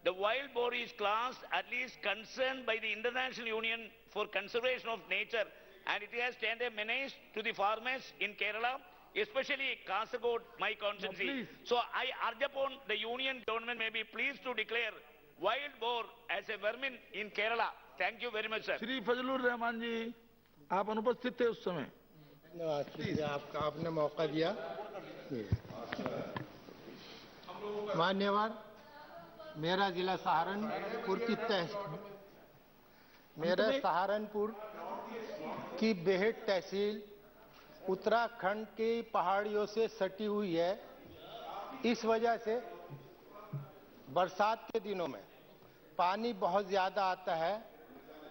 the wild boar is classed at least concerned by the International Union for Conservation of Nature, and it has turned a menace to the farmers in Kerala, especially Kasaragod, my constituency. So I urge upon the union government may be pleased to declare wild boar as a vermin in Kerala. Thank you very much, sir. Shri Fazlur Rahman जी, आप अनुपस्थित थे उस समय। आपका आपने मौका दिया। मान्यवर, मेरा जिला सहारनपुर की तहसील, मेरा सहारनपुर की बेहट तहसील उत्तराखंड की पहाड़ियों से सटी हुई है। इस वजह से बरसात के दिनों में पानी बहुत ज्यादा आता है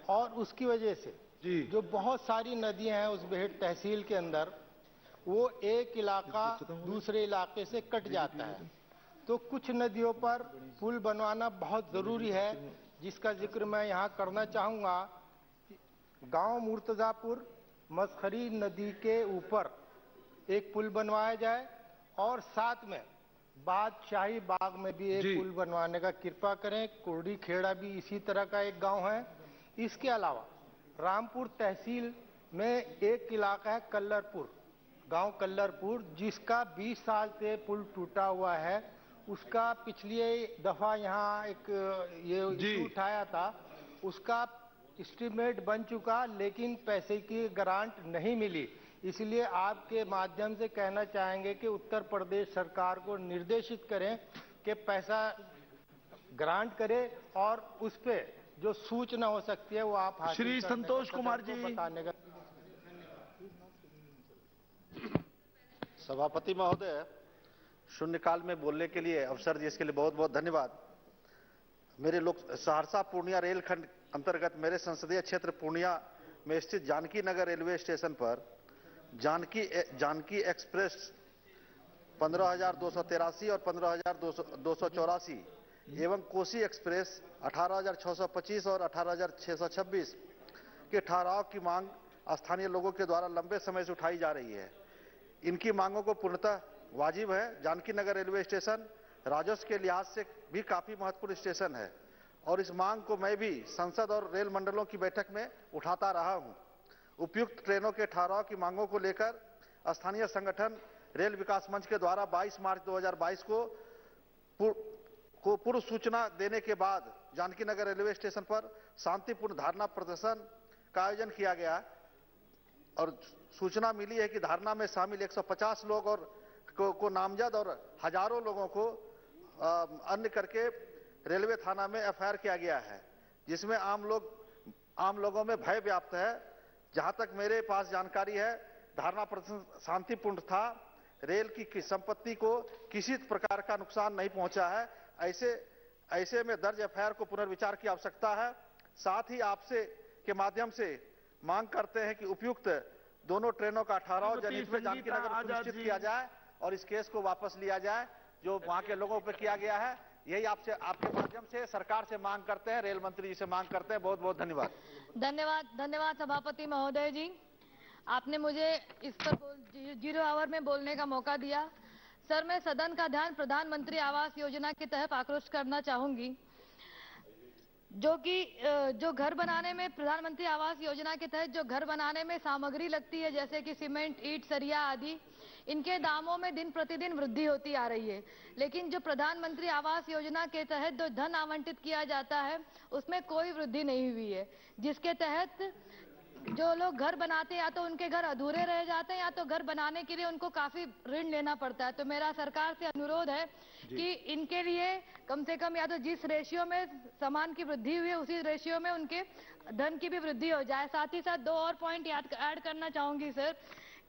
और उसकी वजह से जो बहुत सारी नदियां हैं उस बेहट तहसील के अंदर, वो एक इलाका दूसरे इलाके से कट जाता है। तो कुछ नदियों पर पुल बनवाना बहुत जरूरी है, जिसका जिक्र मैं यहाँ करना चाहूंगा। गांव मुर्तजापुर मसखरी नदी के ऊपर एक पुल बनवाया जाए और साथ में बादशाही बाग में भी एक पुल बनवाने का कृपा करें। कुर्डी खेड़ा भी इसी तरह का एक गांव है। इसके अलावा रामपुर तहसील में एक इलाका है कल्लरपुर, गांव कल्लरपुर, जिसका 20 साल से पुल टूटा हुआ है। उसका पिछली दफा यहाँ एक ये उठाया था, उसका एस्टीमेट बन चुका, लेकिन पैसे की ग्रांट नहीं मिली। इसलिए आपके माध्यम से कहना चाहेंगे कि उत्तर प्रदेश सरकार को निर्देशित करें कि पैसा ग्रांट करे और उस पे जो सूचना हो सकती है वो आप श्री संतोष कुमार जी बताने का। सभापति महोदय, शून्यकाल में बोलने के लिए अवसर दिए इसके लिए बहुत बहुत धन्यवाद। मेरे लोग सहरसा पूर्णिया रेलखंड अंतर्गत मेरे संसदीय क्षेत्र पूर्णिया में स्थित जानकी नगर रेलवे स्टेशन पर जानकी एक्सप्रेस 15,283 और 15,284 एवं कोसी एक्सप्रेस 18,625 और 18,626 के ठहराव की मांग स्थानीय लोगों के द्वारा लंबे समय से उठाई जा रही है। इनकी मांगों को पूर्णतः वाजिब है। जानकी नगर रेलवे स्टेशन राजस्व के लिहाज से भी काफी महत्वपूर्ण स्टेशन है और इस मांग को मैं भी संसद और रेल मंडलों की बैठक में उठाता रहा हूं। उपयुक्त ट्रेनों के ठहराव की मांगों को लेकर स्थानीय संगठन रेल विकास मंच के द्वारा 22 मार्च 2022 को पूर्व सूचना देने के बाद जानकी नगर रेलवे स्टेशन पर शांतिपूर्ण धरना प्रदर्शन का आयोजन किया गया और सूचना मिली है कि धरना में शामिल 150 लोग और को नामजद और हजारों लोगों को अन्य करके रेलवे थाना में एफआईआर किया गया है, जिसमें आम लोगों में भय व्याप्त है। जहां तक मेरे पास जानकारी है, धरना प्रदर्शन शांतिपूर्ण था, रेल की संपत्ति को किसी प्रकार का नुकसान नहीं पहुंचा है। ऐसे में दर्ज एफआईआर को पुनर्विचार की आवश्यकता है। साथ ही आपसे के माध्यम से मांग करते हैं कि उपयुक्त दोनों ट्रेनों का ठहराव जनहित में जानकी नगर सुनिश्चित किया जाए और इस केस को वापस लिया जाए जो वहां के लोगों पर किया गया है। यही आपसे आपके माध्यम से सरकार से मांग करते हैं, रेल मंत्री जी से मांग करते हैं। बहुत बहुत धन्यवाद। धन्यवाद सभापति महोदय जी, आपने मुझे इस पर 0 आवर में बोलने का मौका दिया। सर, मैं सदन का ध्यान प्रधानमंत्री आवास योजना के तहत आक्रोश करना चाहूंगी, जो घर बनाने में प्रधानमंत्री आवास योजना के तहत जो घर बनाने में सामग्री लगती है, जैसे कि सीमेंट, ईंट, सरिया आदि, इनके दामों में दिन प्रतिदिन वृद्धि होती आ रही है। लेकिन जो प्रधानमंत्री आवास योजना के तहत जो धन आवंटित किया जाता है उसमें कोई वृद्धि नहीं हुई है, जिसके तहत जो लोग घर बनाते हैं या तो उनके घर अधूरे रह जाते हैं या तो घर बनाने के लिए उनको काफी ऋण लेना पड़ता है। तो मेरा सरकार से अनुरोध है कि इनके लिए कम से कम या तो जिस रेशियो में सामान की वृद्धि हुई है उसी रेशियो में उनके धन की भी वृद्धि हो जाए। साथ ही साथ 2 और पॉइंट ऐड करना चाहूंगी सर,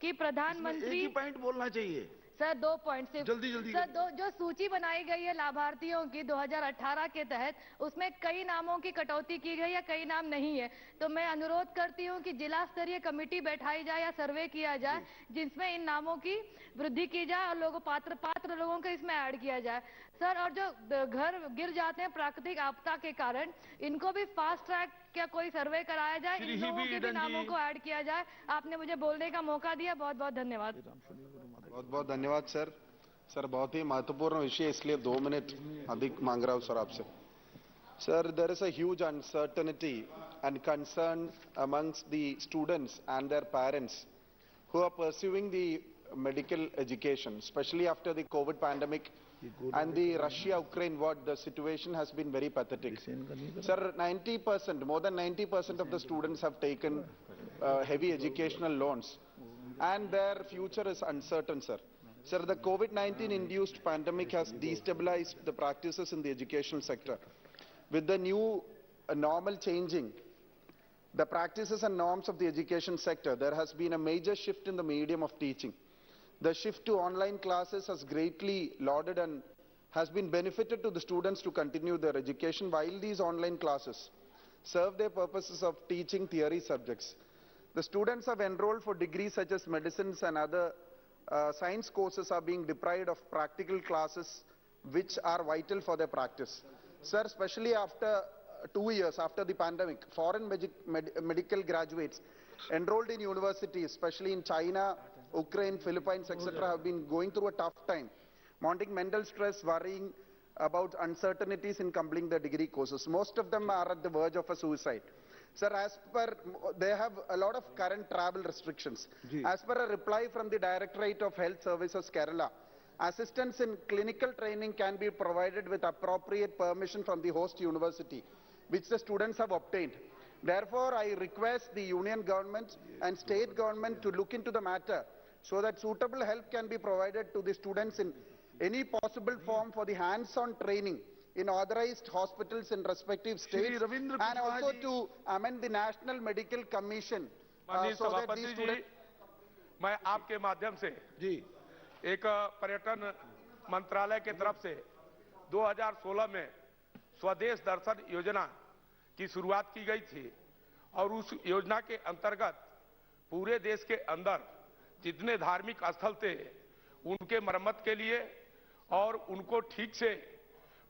कि प्रधानमंत्री पॉइंट बोलना चाहिए सर, 2 पॉइंट से जल्दी सर, जो सूची बनाई गई है लाभार्थियों की 2018 के तहत, उसमें कई नामों की कटौती की गई है, कई नाम नहीं है। तो मैं अनुरोध करती हूं कि जिला स्तरीय कमेटी बैठाई जाए या सर्वे किया जाए जिसमें इन नामों की वृद्धि की जाए और लोगों पात्र लोगों को इसमें ऐड किया जाए सर। और जो घर गिर जाते हैं प्राकृतिक आपदा के कारण, इनको भी फास्ट ट्रैक क्या कोई सर्वे कराया जाए, इन लोगों के भी नामों को ऐड किया जाए। आपने मुझे बोलने का मौका दिया, बहुत बहुत धन्यवाद। बहुत बहुत धन्यवाद सर। सर, बहुत ही महत्वपूर्ण विषय, इसलिए 2 मिनट अधिक मांग रहा हूं सर आपसे। Sir, there is a huge uncertainty and concern amongst the students and their parents who are pursuing the medical education, especially after the COVID pandemic and the Russia-Ukraine war. The situation has been very pathetic. Sir, 90%, more than 90% of the students have taken heavy educational loans and their future is uncertain, sir. Sir, the COVID-19 induced pandemic has destabilized the practices in the educational sector. With the new normal changing, the practices and norms of the education sector, there has been a major shift in the medium of teaching. The shift to online classes has greatly lauded and has been benefited to the students to continue their education while these online classes serve their purposes of teaching theory subjects. The students have enrolled for degrees such as medicines and other science courses are being deprived of practical classes which are vital for their practice. Sir, especially after 2 years after the pandemic, foreign medical graduates enrolled in universities, especially in China, Ukraine, Philippines, etc., have been going through a tough time, mounting mental stress, worrying about uncertainties in completing their degree courses. Most of them are at the verge of a suicide. Sir, they have a lot of current travel restrictions. As per a reply from the Directorate of Health Services, Kerala, assistance in clinical training can be provided with appropriate permission from the host university, which the students have obtained. Therefore, I request the union government and state government to look into the matter so that suitable help can be provided to the students in any possible form for the hands-on training in authorized hospitals in respective states, and also to amend the National Medical Commission so that these students... मैं आपके माध्यम से एक पर्यटन मंत्रालय के तरफ से 2016 में स्वदेश दर्शन योजना की शुरुआत की गई थी और उस योजना के अंतर्गत पूरे देश के अंदर जितने धार्मिक स्थल थे उनके मरम्मत के लिए और उनको ठीक से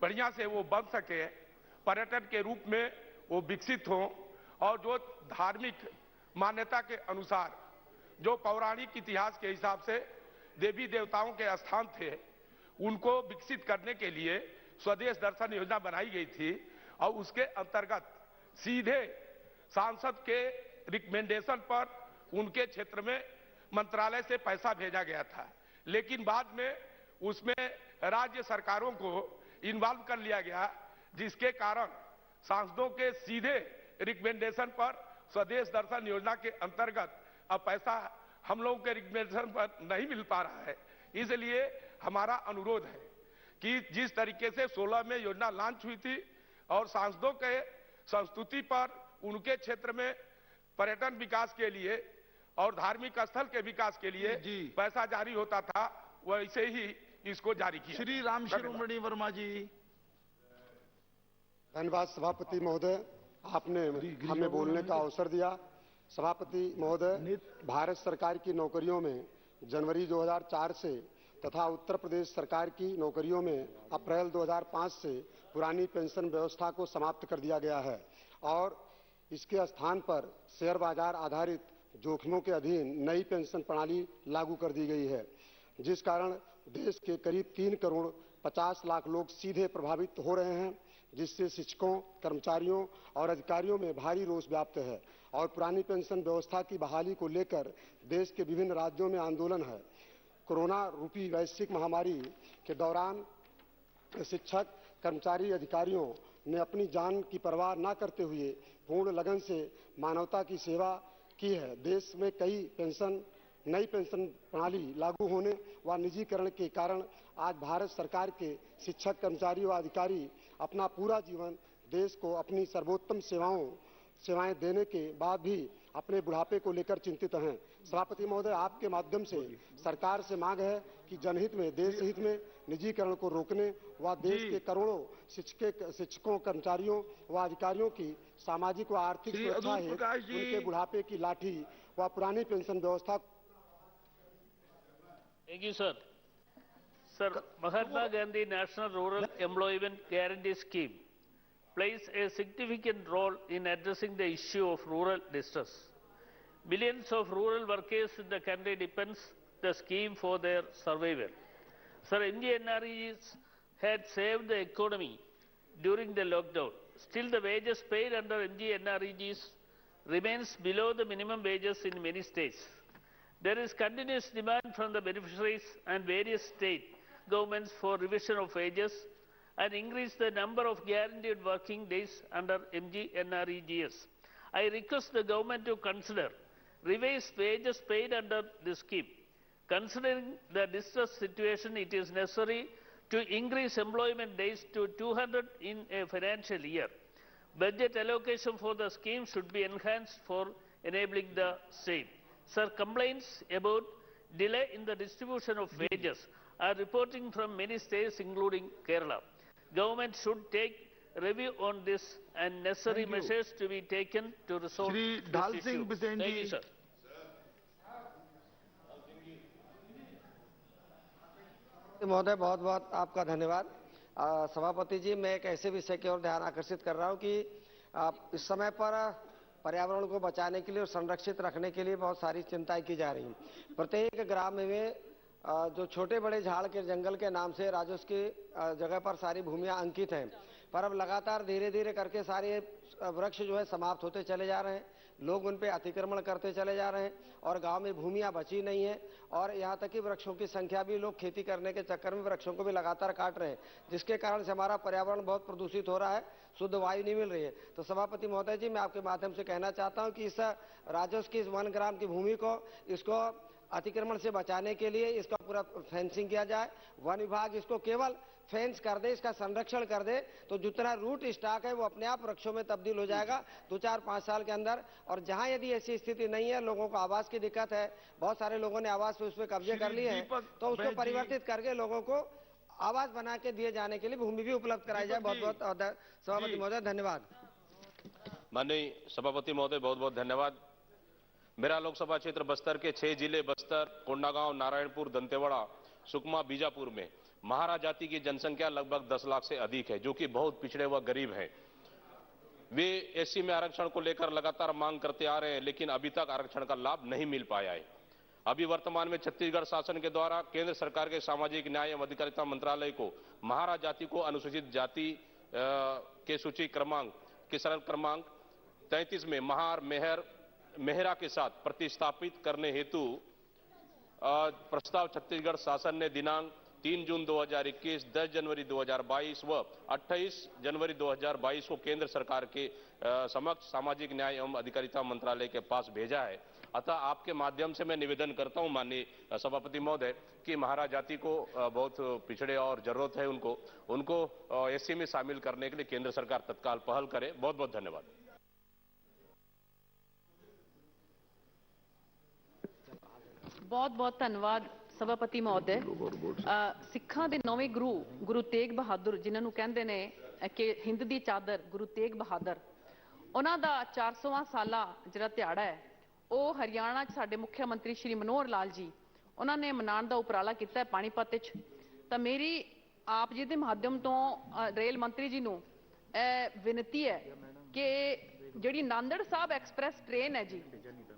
बढ़िया से वो बन सके, पर्यटन के रूप में वो विकसित हों और जो धार्मिक मान्यता के अनुसार जो पौराणिक इतिहास के हिसाब से देवी देवताओं के स्थान थे उनको विकसित करने के लिए स्वदेश दर्शन योजना बनाई गई थी और उसके अंतर्गत सीधे सांसद के रिकमेंडेशन पर उनके क्षेत्र में मंत्रालय से पैसा भेजा गया था, लेकिन बाद में उसमें राज्य सरकारों को इन्वॉल्व कर लिया गया, जिसके कारण सांसदों के सीधे रिकमेंडेशन पर स्वदेश दर्शन योजना के अंतर्गत अब पैसा हम लोगों के रिकमेंडेशन पर नहीं मिल पा रहा है। इसलिए हमारा अनुरोध है कि जिस तरीके से 16 में योजना लॉन्च हुई थी और सांसदों के संस्तुति पर उनके क्षेत्र में पर्यटन विकास के लिए और धार्मिक स्थल के विकास के लिए पैसा जारी होता था, वैसे ही इसको जारी किया। श्री राम शिरोमणि वर्मा जी। धन्यवाद सभापति महोदय, आपने हमें बोलने का अवसर दिया। सभापति महोदय, भारत सरकार की नौकरियों में जनवरी 2004 से तथा उत्तर प्रदेश सरकार की नौकरियों में अप्रैल 2005 से पुरानी पेंशन व्यवस्था को समाप्त कर दिया गया है और इसके स्थान पर शेयर बाजार आधारित जोखिमों के अधीन नई पेंशन प्रणाली लागू कर दी गई है, जिस कारण देश के करीब 3 करोड़ 50 लाख लोग सीधे प्रभावित हो रहे हैं, जिससे शिक्षकों, कर्मचारियों और अधिकारियों में भारी रोष व्याप्त है और पुरानी पेंशन व्यवस्था की बहाली को लेकर देश के विभिन्न राज्यों में आंदोलन है। कोरोना रूपी वैश्विक महामारी के दौरान शिक्षक, कर्मचारी, अधिकारियों ने अपनी जान की परवाह न करते हुए पूर्ण लगन से मानवता की सेवा की है। देश में नई पेंशन प्रणाली लागू होने व निजीकरण के कारण आज भारत सरकार के शिक्षक, कर्मचारी व अधिकारी अपना पूरा जीवन देश को अपनी सर्वोत्तम सेवाएं देने के बाद भी अपने बुढ़ापे को लेकर चिंतित हैं। सभापति महोदय, आपके माध्यम से सरकार से मांग है कि जनहित में, देश हित में निजीकरण को रोकने व देश के करोड़ों शिक्षकों, कर्मचारियों व अधिकारियों की सामाजिक व आर्थिक सुरक्षा हेतु उनके बुढ़ापे की लाठी व पुरानी पेंशन व्यवस्था। Thank you, sir. Sir, Mahatma Gandhi National Rural Employment Guarantee Scheme plays a significant role in addressing the issue of rural distress. Millions of rural workers in the country depend the scheme for their survival. Sir, NGNREGs had saved the economy during the lockdown. Still, the wages paid under NGNREGs remains below the minimum wages in many states. There is continuous demand from the beneficiaries and various state governments for revision of wages and increase the number of guaranteed working days under NGNREGs. I request the government to consider revised wages paid under this scheme. Considering the distress situation, it is necessary to increase employment days to 200 in a financial year. Budget allocation for the scheme should be enhanced for enabling the same. Sir, complaints about delay in the distribution of wages are reporting from many states including Kerala. Government should take review on this and necessary measures to be taken to resolve this issue. Thank you, sir. महोदय, बहुत बहुत आपका धन्यवाद। सभापति जी, मैं एक ऐसे विषय की ओर ध्यान आकर्षित कर रहा हूं कि इस समय पर पर्यावरण को बचाने के लिए और संरक्षित रखने के लिए बहुत सारी चिंताएं की जा रही हैं। प्रत्येक ग्राम में जो छोटे बड़े झाड़ के जंगल के नाम से राजस्व की जगह पर सारी भूमियां अंकित हैं, पर अब लगातार धीरे धीरे करके सारे वृक्ष जो है समाप्त होते चले जा रहे हैं, लोग उन पे अतिक्रमण करते चले जा रहे हैं और गांव में भूमियां बची नहीं है और यहाँ तक कि वृक्षों की संख्या भी, लोग खेती करने के चक्कर में वृक्षों को भी लगातार काट रहे हैं, जिसके कारण से हमारा पर्यावरण बहुत प्रदूषित हो रहा है, शुद्ध वायु नहीं मिल रही है। तो सभापति महोदय जी, मैं आपके माध्यम से कहना चाहता हूँ कि इस राजस्व की 1 ग्राम की भूमि को, इसको अतिक्रमण से बचाने के लिए इसका पूरा फेंसिंग किया जाए। वन विभाग इसको केवल फेंस कर दे, इसका संरक्षण कर दे, तो जितना रूट स्टॉक है वो अपने आप वृक्षों में तब्दील हो जाएगा 2-4-5 साल के अंदर। और जहां यदि ऐसी स्थिति नहीं है, लोगों को आवास की दिक्कत है, बहुत सारे लोगों ने आवास पे उसमें कब्जे कर लिए हैं, तो उसको परिवर्तित करके लोगों को आवास बना के दिए जाने के लिए भूमि भी उपलब्ध कराई जाए। बहुत बहुत सभापति महोदय धन्यवाद। माननीय सभापति महोदय, बहुत बहुत धन्यवाद। मेरा लोकसभा क्षेत्र बस्तर के 6 जिले बस्तर, कोंडागांव, नारायणपुर, दंतेवाड़ा, सुकमा, बीजापुर में महारा जाति की जनसंख्या लगभग 10 लाख से अधिक है, जो कि बहुत पिछड़े व गरीब हैं। वे एससी में आरक्षण को लेकर लगातार मांग करते आ रहे हैं, लेकिन अभी तक आरक्षण का लाभ नहीं मिल पाया है। अभी वर्तमान में छत्तीसगढ़ शासन के द्वारा केंद्र सरकार के सामाजिक न्याय एवं अधिकारिता मंत्रालय को महारा जाति को अनुसूचित जाति के सूची क्रमांक के सरल क्रमांक 33 में महार मेहरा के साथ प्रतिस्थापित करने हेतु प्रस्ताव छत्तीसगढ़ शासन ने दिनांक 3 जून 2021, 10 जनवरी 2022 व 28 जनवरी 2022 को केंद्र सरकार के समक्ष सामाजिक न्याय एवं अधिकारिता मंत्रालय के पास भेजा है। अतः आपके माध्यम से मैं निवेदन करता हूं माननीय सभापति महोदय कि महारा जाति को बहुत पिछड़े और जरूरत है उनको एससी में शामिल करने के लिए केंद्र सरकार तत्काल पहल करे। बहुत बहुत धन्यवाद। बहुत बहुत धन्यवाद सभापति महोदय। सिखां दे नौवें गुरु तेग बहादुर जिन्हां नूं कहंदे ने कि हिंद दी चादर गुरु तेग बहादुर, उन्हां दा 400वां साला जिहड़ा दिहाड़ा है ਉਹ हरियाणा च साडे मुख्य मंत्री श्री मनोहर लाल जी उन्होंने मनाने का उपराला किया पानीपत च। तो मेरी आप जी के माध्यम तो रेल मंत्री जी नूं विनती है कि जिहड़ी नांदड़ साहब एक्सप्रैस ट्रेन है जी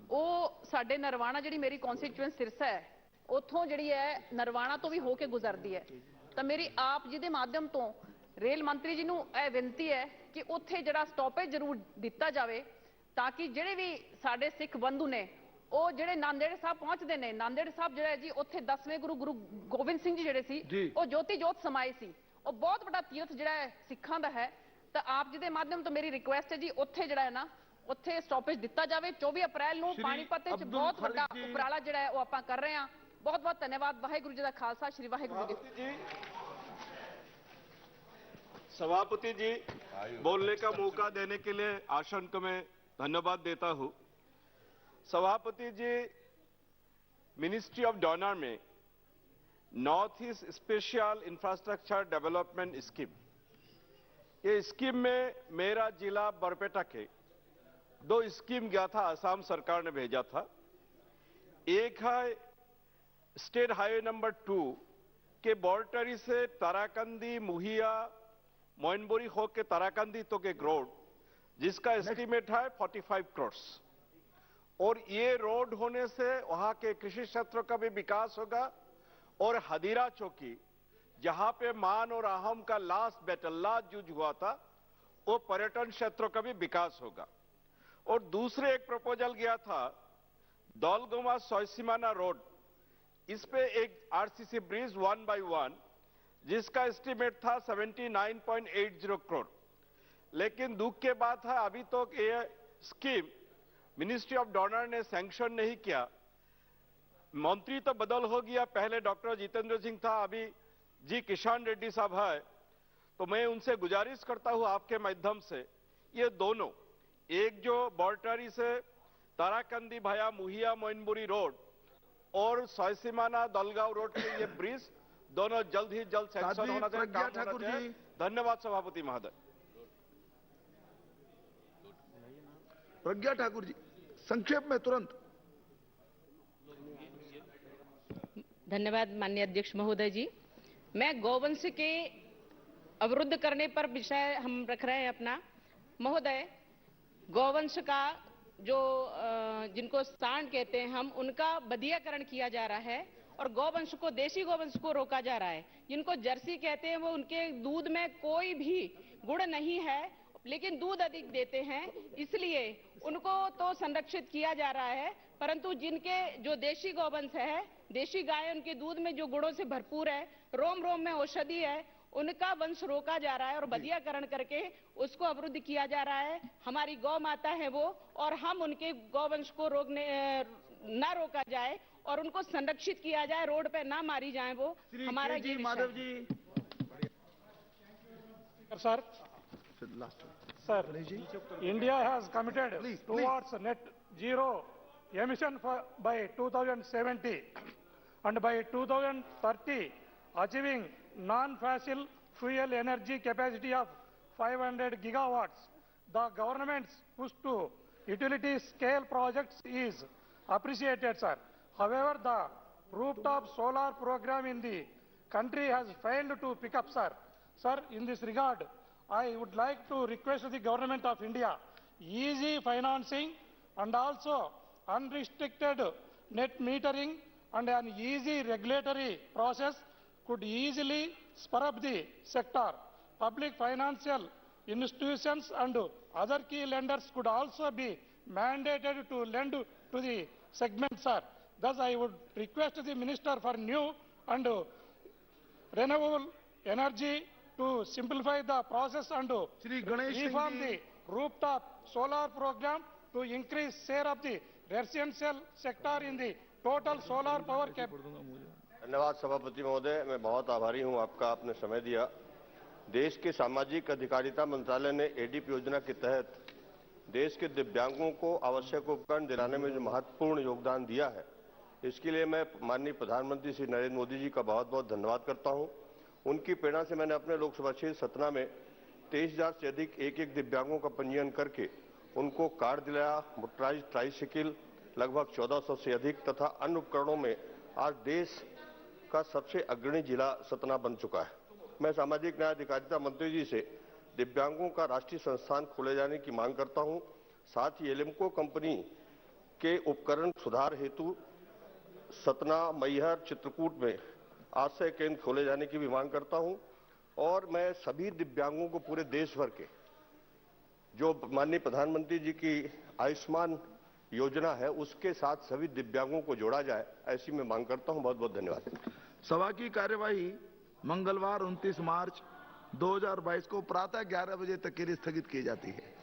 वो साडे नरवाणा जिहड़ी मेरी कॉन्स्टिट्यूएंसी सिरसा है उत्थों जिहड़ी है नरवाणा तो भी होके गुजरती है। तो मेरी आप जी के माध्यम तो रेल मंत्री जी नूं विनती है कि उत्थे जिहड़ा स्टॉपेज जरूर दिता जाए ताकि जिहड़े भी साडे सिख बंधु ने ਉਹ ਜਿਹੜੇ ਨਾਂਦੇੜ ਸਾਹਿਬ ਪਹੁੰਚਦੇ ਨੇ, ਨਾਂਦੇੜ ਸਾਹਿਬ ਜਿਹੜਾ ਜੀ ਉੱਥੇ 10ਵੇਂ ਗੁਰੂ ਗੋਬਿੰਦ ਸਿੰਘ ਜੀ ਜਿਹੜੇ ਸੀ ਉਹ ਜੋਤੀ ਜੋਤ ਸਮਾਏ ਸੀ। ਉਹ ਬਹੁਤ ਵੱਡਾ ਤੀਰਥ ਜਿਹੜਾ ਹੈ ਸਿੱਖਾਂ ਦਾ ਹੈ। ਤਾਂ ਆਪ ਜੀ ਦੇ ਮਾਧਿਅਮ ਤੋਂ ਮੇਰੀ ਰਿਕੁਐਸਟ ਹੈ ਜੀ ਉੱਥੇ ਜਿਹੜਾ ਹੈ ਨਾ ਉੱਥੇ ਸਟਾਪੇਜ ਦਿੱਤਾ ਜਾਵੇ। 24 ਅਪ੍ਰੈਲ ਨੂੰ ਪਾਣੀਪਤ ਵਿੱਚ ਬਹੁਤ ਵੱਡਾ ਉਪਰਾਲਾ ਜਿਹੜਾ ਹੈ ਉਹ ਆਪਾਂ ਕਰ ਰਹੇ ਹਾਂ। ਬਹੁਤ ਬਹੁਤ ਧੰਨਵਾਦ। ਵਾਹਿਗੁਰੂ ਜੀ ਦਾ ਖਾਲਸਾ, ਸ਼੍ਰੀ ਵਾਹਿਗੁਰੂ ਜੀ। सभापति जी, बोलने का मौका देने के लिए आसन को मैं धन्यवाद देता हूं। सभापति जी, मिनिस्ट्री ऑफ डॉनर में north east special infrastructure development scheme, ये स्कीम में मेरा जिला बरपेटा के 2 स्कीम गया था, असम सरकार ने भेजा था। एक है स्टेट हाईवे नंबर 2 के बोरटरी से ताराकंदी मुहिया मोइनबोरी होके ताराकंदी तो के रोड, जिसका एस्टीमेट है 45 करोड़। और ये रोड होने से वहां के कृषि क्षेत्र का भी विकास होगा और हदीरा चौकी जहां पे मान और अहम का लास्ट बैटल लास्ट युद्ध हुआ था वो पर्यटन क्षेत्रों का भी विकास होगा। और दूसरे एक प्रपोजल गया था दौलगोमा सोयसीमाना रोड, इस पे एक आरसीसी ब्रिज 1/1 जिसका एस्टीमेट था 79.80 करोड़। लेकिन दुख के बात है अभी तो ये स्कीम मिनिस्ट्री ऑफ डॉनर ने सैंक्शन नहीं किया। मंत्री तो बदल हो गया, पहले डॉक्टर जितेंद्र सिंह था, अभी जी किशन रेड्डी साहब है। तो मैं उनसे गुजारिश करता हूं आपके माध्यम से ये दोनों, एक जो बोरटरी से ताराकंदी भाया मुहिया मोइनबुरी रोड और सोयसीमाना दलगांव रोड के ये ब्रिज दोनों जल्द ही जल्द सैंक्शन होना चाहिए। धन्यवाद सभापति महोदय। प्रज्ञा ठाकुर जी, संक्षेप में तुरंत। धन्यवाद माननीय अध्यक्ष महोदय जी। मैं गौवंश के अवरुद्ध करने पर विषय हम रख रहे हैं अपना। महोदय, गौवंश का जो जिनको सांड कहते हैं हम, उनका बधियाकरण किया जा रहा है और गौवंश को, देशी गौवंश को रोका जा रहा है। जिनको जर्सी कहते हैं वो उनके दूध में कोई भी गुण नहीं है लेकिन दूध अधिक देते हैं, इसलिए उनको तो संरक्षित किया जा रहा है। परंतु जिनके जो देशी गौवंश है, देशी गाय, उनके दूध में जो गुणों से भरपूर है, रोम रोम में औषधि है, उनका वंश रोका जा रहा है और बधियाकरण करके उसको अवरुद्ध किया जा रहा है। हमारी गौ माता है वो, और हम उनके गौवंश को रोकने ना रोका जाए और उनको संरक्षित किया जाए, रोड पे ना मारी जाए वो हमारा ये Madhav ji. Sir, India has committed towards net zero emission by 2070 and by 2030 achieving non-fossil fuel energy capacity of 500 gigawatts. The government's push to utility scale projects is appreciated, sir. However, the rooftop solar program in the country has failed to pick up, sir. Sir, in this regard, I would like to request the government of India easy financing and also unrestricted net metering and an easy regulatory process could easily spur up the sector. Public financial institutions and other key lenders could also be mandated to lend to the segment, sir. Thus, I would request the Minister for New and Renewable Energy to simplify the process and reform the rooftop solar program to increase share of the residential sector in the total solar power धन्यवाद सभापति महोदय, मैं बहुत आभारी हूं आपका, आपने समय दिया। देश के सामाजिक अधिकारिता मंत्रालय ने एडीपी योजना के तहत देश के दिव्यांगों को आवश्यक उपकरण दिलाने में जो महत्वपूर्ण योगदान दिया है, इसके लिए मैं माननीय प्रधानमंत्री श्री नरेंद्र मोदी जी का बहुत बहुत धन्यवाद करता हूं। उनकी प्रेरणा से मैंने अपने लोकसभा क्षेत्र सतना में 23,000 से अधिक एक दिव्यांगों का पंजीयन करके उनको कार्ड दिलाया, मोटराइज्ड ट्राईसाइकिल लगभग 1400 से अधिक तथा अन्य उपकरणों में आज देश का सबसे अग्रणी जिला सतना बन चुका है। मैं सामाजिक न्याय अधिकारिता मंत्री जी से दिव्यांगों का राष्ट्रीय संस्थान खोले जाने की मांग करता हूं। साथ ही एलिम्को कंपनी के उपकरण सुधार हेतु सतना, मैहर, चित्रकूट में आश्रय केंद्र खोले जाने की भी मांग करता हूं। और मैं सभी दिव्यांगों को पूरे देश भर के जो माननीय प्रधानमंत्री जी की आयुष्मान योजना है उसके साथ सभी दिव्यांगों को जोड़ा जाए, ऐसी मैं मांग करता हूं। बहुत बहुत धन्यवाद। सभा की कार्यवाही मंगलवार 29 मार्च 2022 को प्रातः 11 बजे तक के लिए स्थगित की जाती है।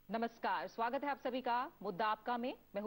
नमस्कार, स्वागत है आप सभी का मुद्दा आपका में। मैं हूं